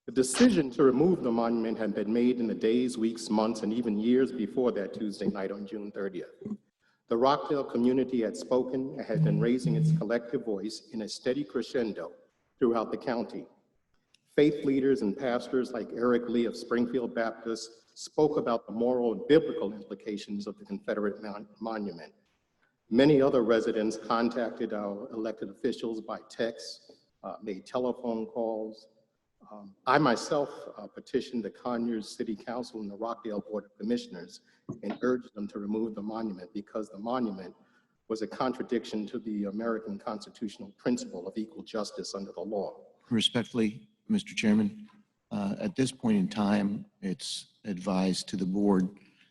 The decision to remove the monument had been made in the days, weeks, months, and even years before that Tuesday night on June 30th. The Rockdale community had spoken and had been raising its collective voice in a steady crescendo throughout the county. Faith leaders and pastors like Eric Lee of Springfield Baptist spoke about the moral and biblical implications of the Confederate monument. Many other residents contacted our elected officials by text, made telephone calls. I myself petitioned the Conyers City Council and the Rockdale Board of Commissioners and urged them to remove the monument because the monument was a contradiction to the American constitutional principle of equal justice under the law. Respectfully, Mr. Chairman, at this point in time, it's advised to the board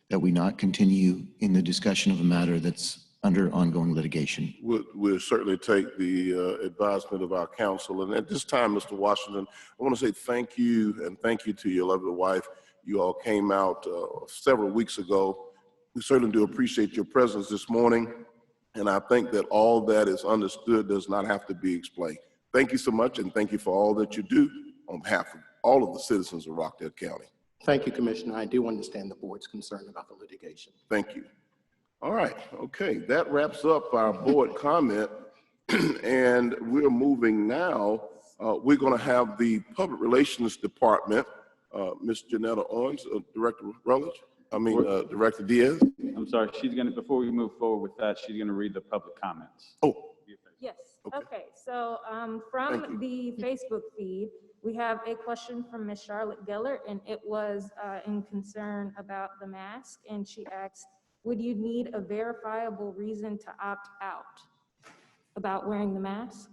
that we not continue in the discussion of a matter that's under ongoing litigation. We'll certainly take the advisement of our counsel. And at this time, Mr. Washington, I want to say thank you, and thank you to your lovely wife. You all came out several weeks ago. We certainly do appreciate your presence this morning. And I think that all that is understood does not have to be explained. Thank you so much, and thank you for all that you do on behalf of all of the citizens of Rockdale County. Thank you, Commissioner. I do understand the board's concern about the litigation. Thank you. All right, okay, that wraps up our board comment. And we're moving now. We're gonna have the Public Relations Department, Ms. Janetta Owens, Director Diaz. I'm sorry, before we move forward with that, she's gonna read the public comments. Oh. Yes, okay, so from the Facebook feed, we have a question from Ms. Charlotte Geller, and it was in concern about the mask, and she asks, would you need a verifiable reason to opt out about wearing the mask?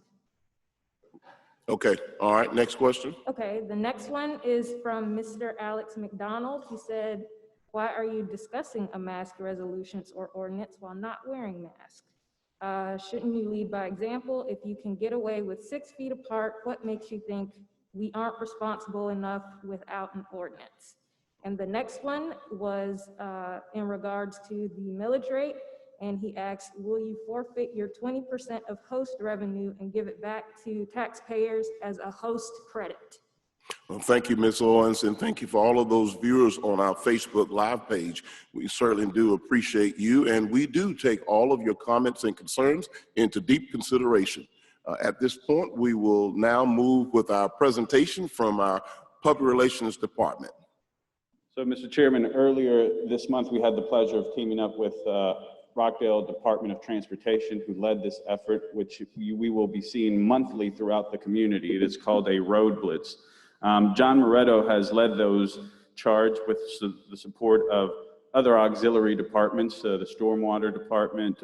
Okay, all right, next question. Okay, the next one is from Mr. Alex McDonald. He said, Why are you discussing a mask resolutions or ordinance while not wearing masks? Shouldn't you lead by example? If you can get away with 6 feet apart, what makes you think we aren't responsible enough without an ordinance? And the next one was in regards to the millage rate. And he asked, will you forfeit your 20% of host revenue and give it back to taxpayers as a host credit? Well, thank you, Ms. Owens, and thank you for all of those viewers on our Facebook Live page. We certainly do appreciate you, and we do take all of your comments and concerns into deep consideration. At this point, we will now move with our presentation from our Public Relations Department. So, Mr. Chairman, earlier this month, we had the pleasure of teaming up with Rockdale Department of Transportation, who led this effort, which we will be seeing monthly throughout the community. It is called a road blitz. John Moretto has led those charged with the support of other auxiliary departments, the Stormwater Department,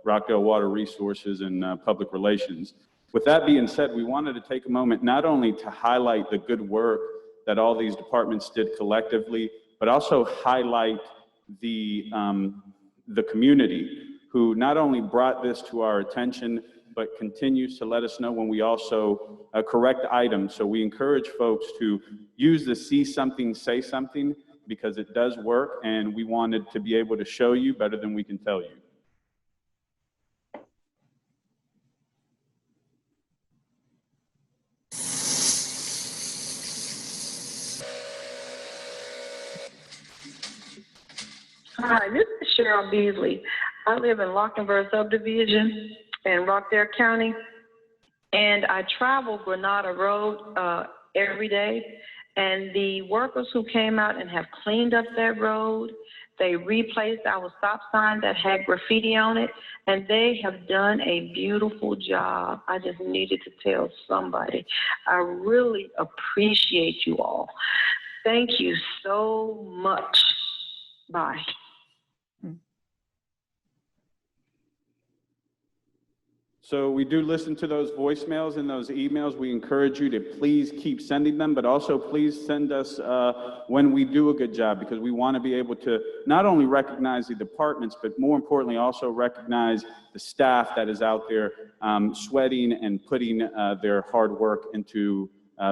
Rockdale Water Resources, and Public Relations. With that being said, we wanted to take a moment not only to highlight the good work that all these departments did collectively, but also highlight the community who not only brought this to our attention, but continues to let us know when we also correct items. So we encourage folks to use the see something, say something, because it does work, and we wanted to be able to show you better than we can tell you. Hi, this is Cheryl Beasley. I live in Lochinver subdivision in Rockdale County, and I travel Granada Road every day. And the workers who came out and have cleaned up that road, they replaced our stop sign that had graffiti on it, and they have done a beautiful job. I just needed to tell somebody. I really appreciate you all. Thank you so much. Bye. So we do listen to those voicemails and those emails. We encourage you to please keep sending them, but also please send us when we do a good job, because we want to be able to not only recognize the departments, but more importantly, also recognize the staff that is out there sweating and putting their hard work into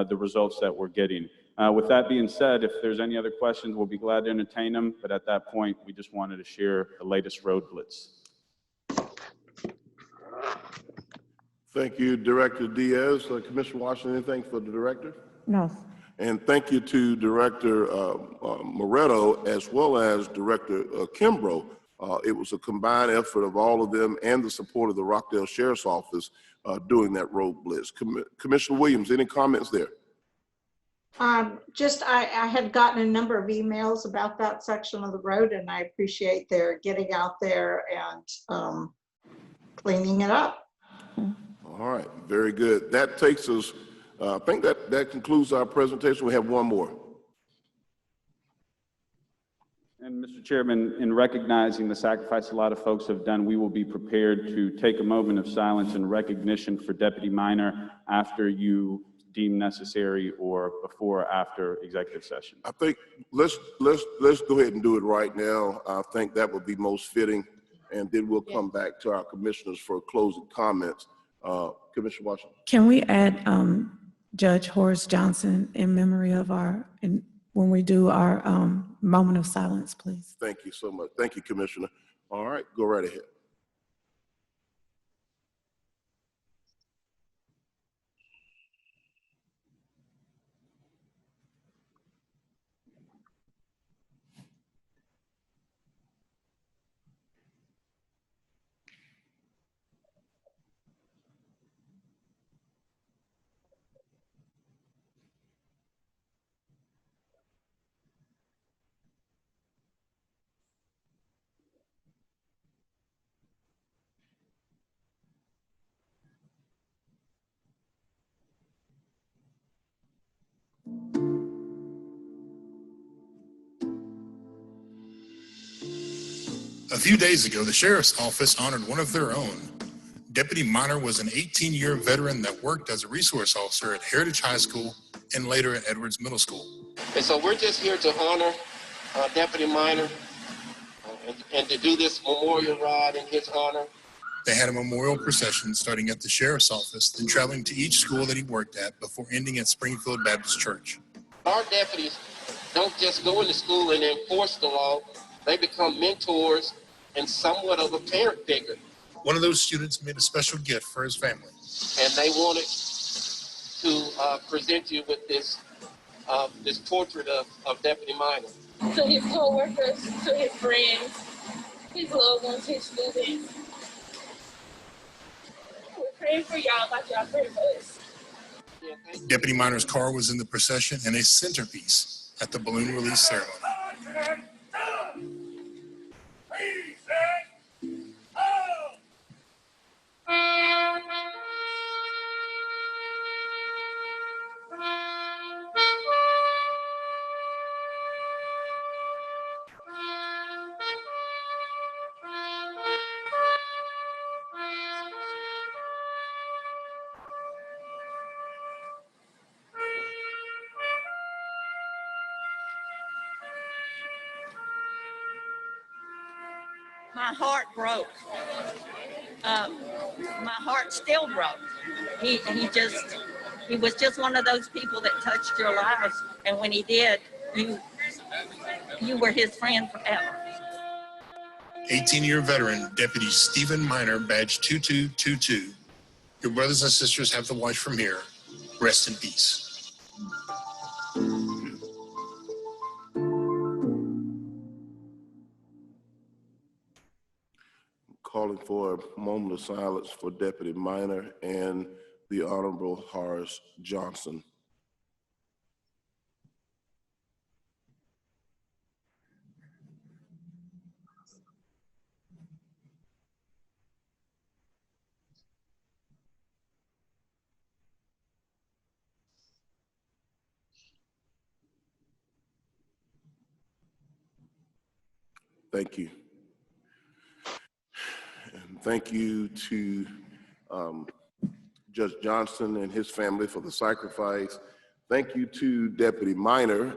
the results that we're getting. With that being said, if there's any other questions, we'll be glad to entertain them. But at that point, we just wanted to share the latest road blitz. Thank you, Director Diaz. Commissioner Washington, anything for the director? No. And thank you to Director Moretto as well as Director Kimbrough. It was a combined effort of all of them and the support of the Rockdale Sheriff's Office doing that road blitz. Commissioner Williams, any comments there? I had gotten a number of emails about that section of the road, and I appreciate their getting out there and cleaning it up. All right, very good. That takes us, I think that concludes our presentation. We have one more. And Mr. Chairman, in recognizing the sacrifice a lot of folks have done, we will be prepared to take a moment of silence and recognition for Deputy Minor after you deem necessary, or before or after executive session. I think let's go ahead and do it right now. I think that would be most fitting, and then we'll come back to our commissioners for closing comments. Commissioner Washington. Can we add Judge Horace Johnson in memory of when we do our moment of silence, please? Thank you so much. Thank you, Commissioner. All right, go right ahead. A few days ago, the Sheriff's Office honored one of their own. Deputy Minor was an 18-year veteran that worked as a resource officer at Heritage High School and later at Edwards Middle School. And so we're just here to honor Deputy Minor, and to do this memorial ride in his honor. They had a memorial procession starting at the sheriff's office, then traveling to each school that he worked at before ending at Springfield Baptist Church. Our deputies don't just go into school and enforce the law, they become mentors and somewhat of a parent figure. One of those students made a special gift for his family. And they wanted to present you with this portrait of Deputy Minor. To his co-workers, to his friends, his loved ones, his students. We're praying for y'all like y'all pray for us. Deputy Minor's car was in the procession and a centerpiece at the balloon release ceremony. My heart broke. My heart still broke. He was just one of those people that touched your lives, and when he did, you were his friend forever. 18-year veteran Deputy Stephen Minor, badge 2222. Your brothers and sisters have to watch from here. Rest in peace. Calling for a moment of silence for Deputy Minor and the Honorable Horace Johnson. Thank you. And thank you to Judge Johnson and his family for the sacrifice. Thank you to Deputy Minor,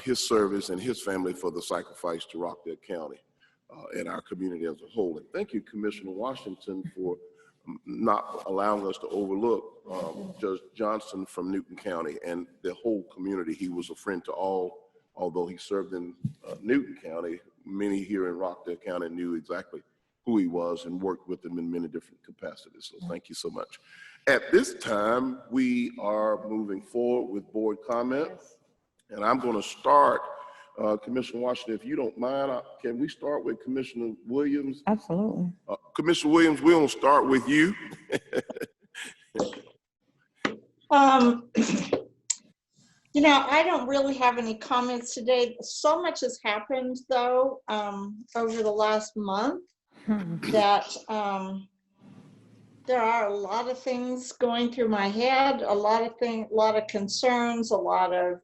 his service, and his family for the sacrifice to Rockdale County and our community as a whole. And thank you, Commissioner Washington, for not allowing us to overlook Judge Johnson from Newton County and the whole community. He was a friend to all, although he served in Newton County. Many here in Rockdale County knew exactly who he was and worked with him in many different capacities. So thank you so much. At this time, we are moving forward with board comment. And I'm going to start, Commissioner Washington, if you don't mind, can we start with Commissioner Williams? Absolutely. Commissioner Williams, we're going to start with you. You know, I don't really have any comments today. So much has happened, though, over the last month that there are a lot of things going through my head, a lot of concerns, a lot of,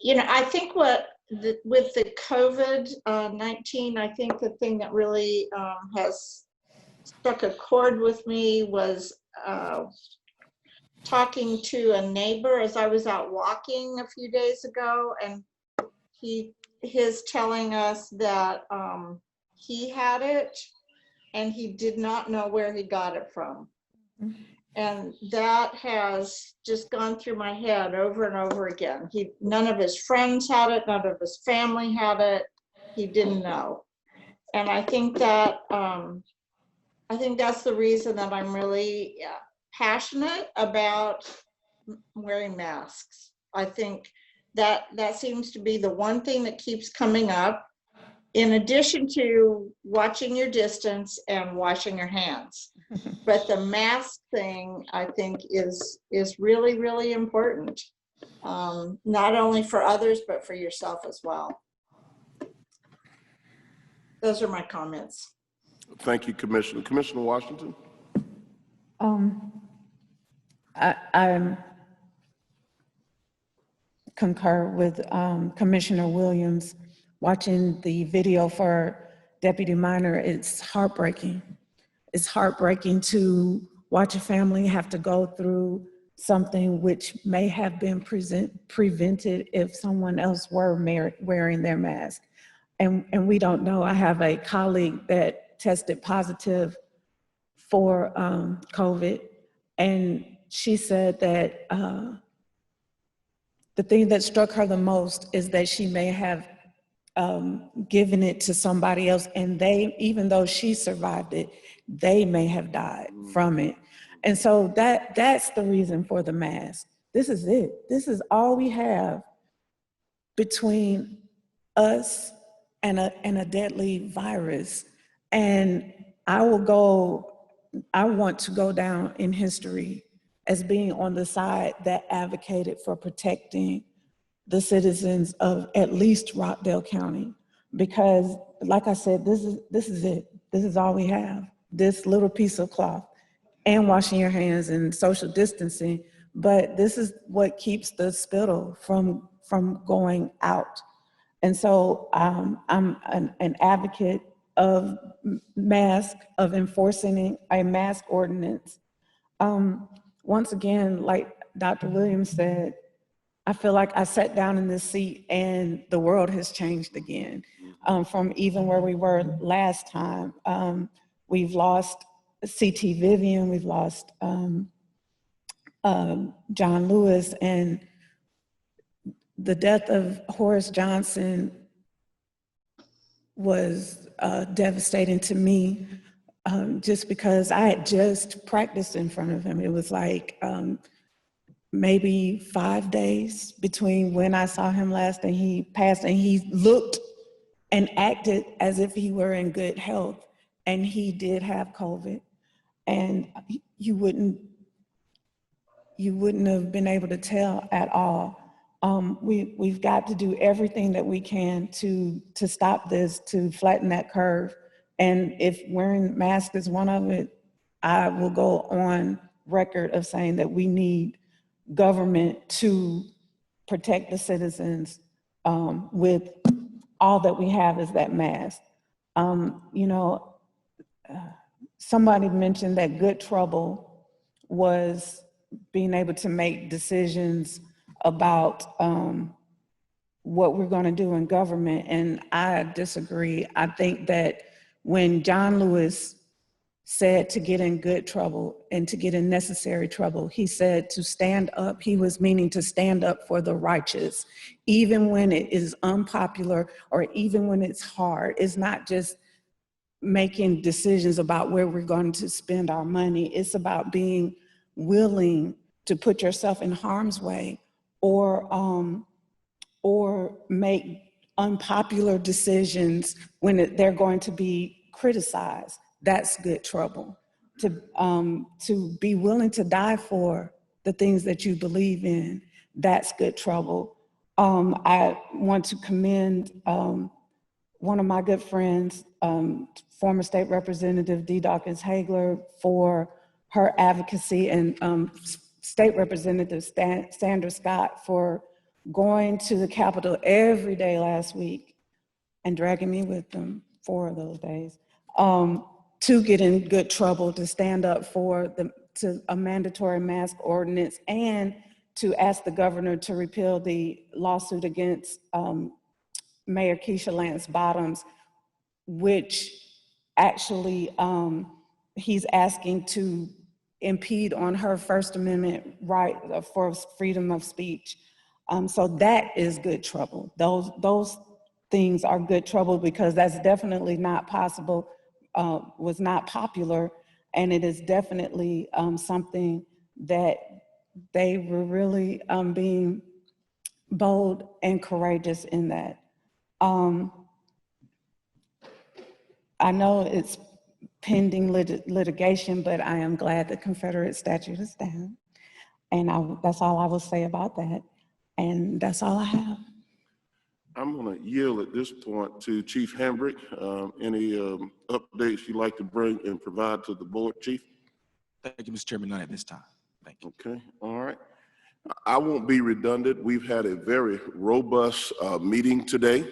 you know, I think with the COVID-19, I think the thing that really has struck a chord with me was talking to a neighbor as I was out walking a few days ago, and his telling us that he had it and he did not know where he got it from. And that has just gone through my head over and over again. None of his friends had it, none of his family had it. He didn't know. And I think that that's the reason that I'm really passionate about wearing masks. I think that seems to be the one thing that keeps coming up, in addition to watching your distance and washing your hands. But the mask thing, I think, is really, really important, not only for others, but for yourself as well. Those are my comments. Thank you, Commissioner. Commissioner Washington? I concur with Commissioner Williams. Watching the video for Deputy Minor, it's heartbreaking. It's heartbreaking to watch a family have to go through something which may have been prevented if someone else were wearing their mask. And we don't know. I have a colleague that tested positive for COVID, and she said that the thing that struck her the most is that she may have given it to somebody else, and they, even though she survived it, they may have died from it. And so that's the reason for the mask. This is it. This is all we have between us and a deadly virus. And I want to go down in history as being on the side that advocated for protecting the citizens of at least Rockdale County. Because like I said, this is it. This is all we have. This little piece of cloth and washing your hands and social distancing. But this is what keeps the spittle from going out. And so I'm an advocate of mask, of enforcing a mask ordinance. Once again, like Dr. Williams said, I feel like I sat down in this seat and the world has changed again from even where we were last time. We've lost C.T. Vivian, we've lost John Lewis, and the death of Horace Johnson was devastating to me, just because I had just practiced in front of him. It was like maybe 5 days between when I saw him last and he passed, and he looked and acted as if he were in good health, and he did have COVID, and you wouldn't have been able to tell at all. We've got to do everything that we can to stop this, to flatten that curve. And if wearing masks is one of it, I will go on record of saying that we need government to protect the citizens with all that we have is that mask. Somebody mentioned that good trouble was being able to make decisions about what we're going to do in government, and I disagree. I think that when John Lewis said to get in good trouble and to get in necessary trouble, he said to stand up. He was meaning to stand up for the righteous, even when it is unpopular or even when it's hard. It's not just making decisions about where we're going to spend our money. It's about being willing to put yourself in harm's way or make unpopular decisions when they're going to be criticized. That's good trouble. To be willing to die for the things that you believe in, that's good trouble. I want to commend one of my good friends, former State Representative D. Dawkins Hagler, for her advocacy, and State Representative Sandra Scott for going to the Capitol every day last week and dragging me with them 4 of those days to get in good trouble, to stand up for a mandatory mask ordinance, and to ask the governor to repeal the lawsuit against Mayor Keisha Lance Bottoms, which actually he's asking to impede on her First Amendment right for freedom of speech. So that is good trouble. Those things are good trouble because that's definitely not possible, was not popular, and it is definitely something that they were really being bold and courageous in that. I know it's pending litigation, but I am glad the Confederate statute is down. And that's all I will say about that. And that's all I have. I'm going to yield at this point to Chief Hambrick. Any updates you'd like to bring and provide to the board, Chief? Thank you, Mr. Chairman. None at this time. Thank you. Okay, all right. I won't be redundant. We've had a very robust meeting today.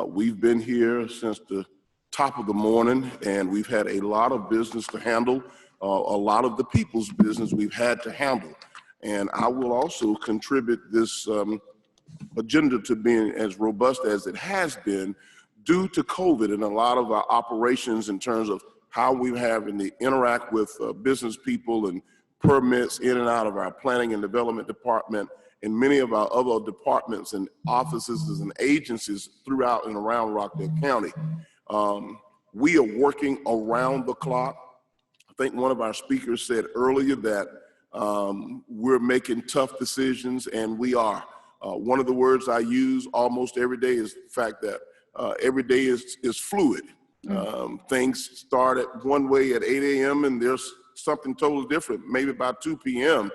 We've been here since the top of the morning, and we've had a lot of business to handle, a lot of the people's business we've had to handle. And I will also contribute this agenda to being as robust as it has been due to COVID and a lot of our operations in terms of how we're having to interact with business people and permits in and out of our planning and development department and many of our other departments and offices and agencies throughout and around Rockdale County. We are working around the clock. I think one of our speakers said earlier that we're making tough decisions, and we are. One of the words I use almost every day is the fact that every day is fluid. Things start at one way at 8 a.m. and there's something totally different, maybe by 2 p.m.,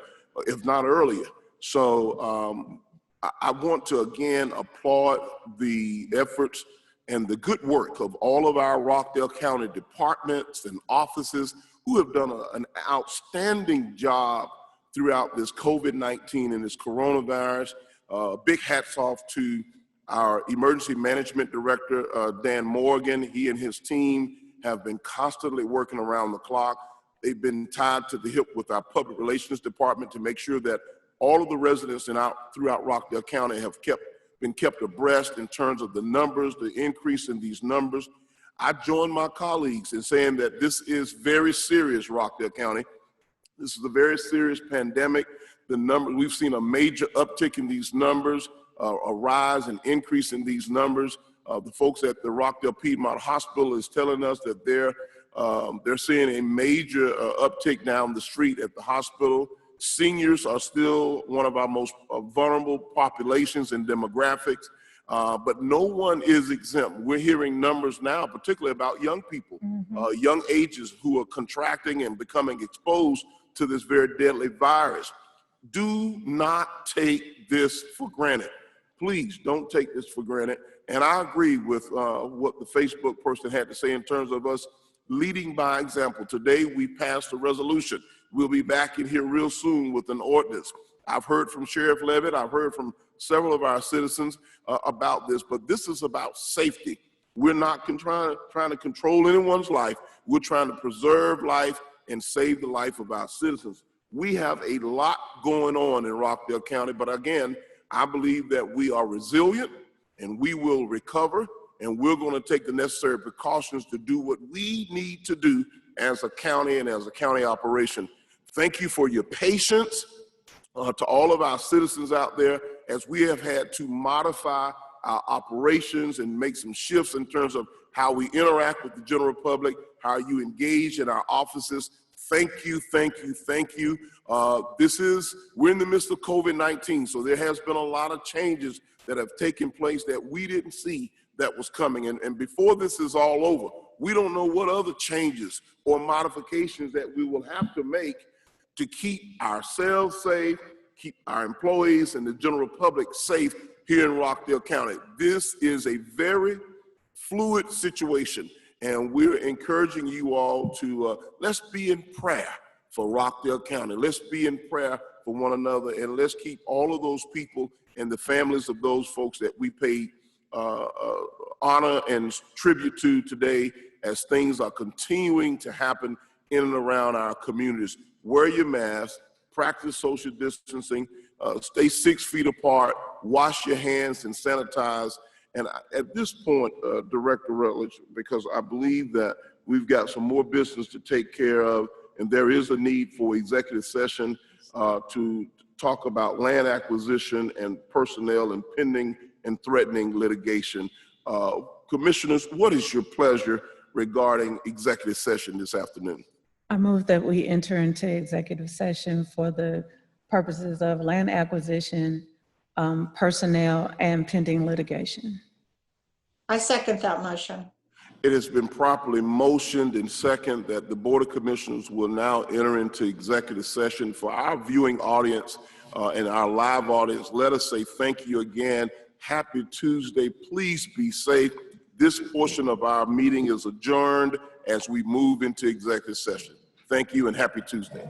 if not earlier. So I want to again applaud the efforts and the good work of all of our Rockdale County departments and offices who have done an outstanding job throughout this COVID-19 and this coronavirus. Big hats off to our emergency management director, Dan Morgan. He and his team have been constantly working around the clock. They've been tied to the hip with our public relations department to make sure that all of the residents throughout Rockdale County have been kept abreast in terms of the numbers, the increase in these numbers. I join my colleagues in saying that this is very serious, Rockdale County. This is a very serious pandemic. We've seen a major uptick in these numbers, a rise and increase in these numbers. The folks at the Rockdale Piedmont Hospital is telling us that they're seeing a major uptick down the street at the hospital. Seniors are still one of our most vulnerable populations and demographics, but no one is exempt. We're hearing numbers now, particularly about young people, young ages who are contracting and becoming exposed to this very deadly virus. Do not take this for granted. Please don't take this for granted. And I agree with what the Facebook person had to say in terms of us leading by example. Today, we passed a resolution. We'll be back in here real soon with an ordinance. I've heard from Sheriff Levitt. I've heard from several of our citizens about this, but this is about safety. We're not trying to control anyone's life. We're trying to preserve life and save the life of our citizens. We have a lot going on in Rockdale County, but again, I believe that we are resilient and we will recover, and we're going to take the necessary precautions to do what we need to do as a county and as a county operation. Thank you for your patience to all of our citizens out there as we have had to modify our operations and make some shifts in terms of how we interact with the general public, how you engage in our offices. Thank you, thank you, thank you. We're in the midst of COVID-19, so there has been a lot of changes that have taken place that we didn't see that was coming. And before this is all over, we don't know what other changes or modifications that we will have to make to keep ourselves safe, keep our employees and the general public safe here in Rockdale County. This is a very fluid situation, and we're encouraging you all to let's be in prayer for Rockdale County. Let's be in prayer for one another, and let's keep all of those people and the families of those folks that we pay honor and tribute to today as things are continuing to happen in and around our communities. Wear your mask, practice social distancing, stay 6 feet apart, wash your hands and sanitize. And at this point, Director Rutledge, because I believe that we've got some more business to take care of, and there is a need for executive session to talk about land acquisition and personnel and pending and threatening litigation. Commissioners, what is your pleasure regarding executive session this afternoon? I move that we enter into executive session for the purposes of land acquisition, personnel, and pending litigation. I second that motion. It has been properly motioned and second that the Board of Commissioners will now enter into executive session. For our viewing audience and our live audience, let us say thank you again. Happy Tuesday. Please be safe. This portion of our meeting is adjourned as we move into executive session. Thank you and happy Tuesday.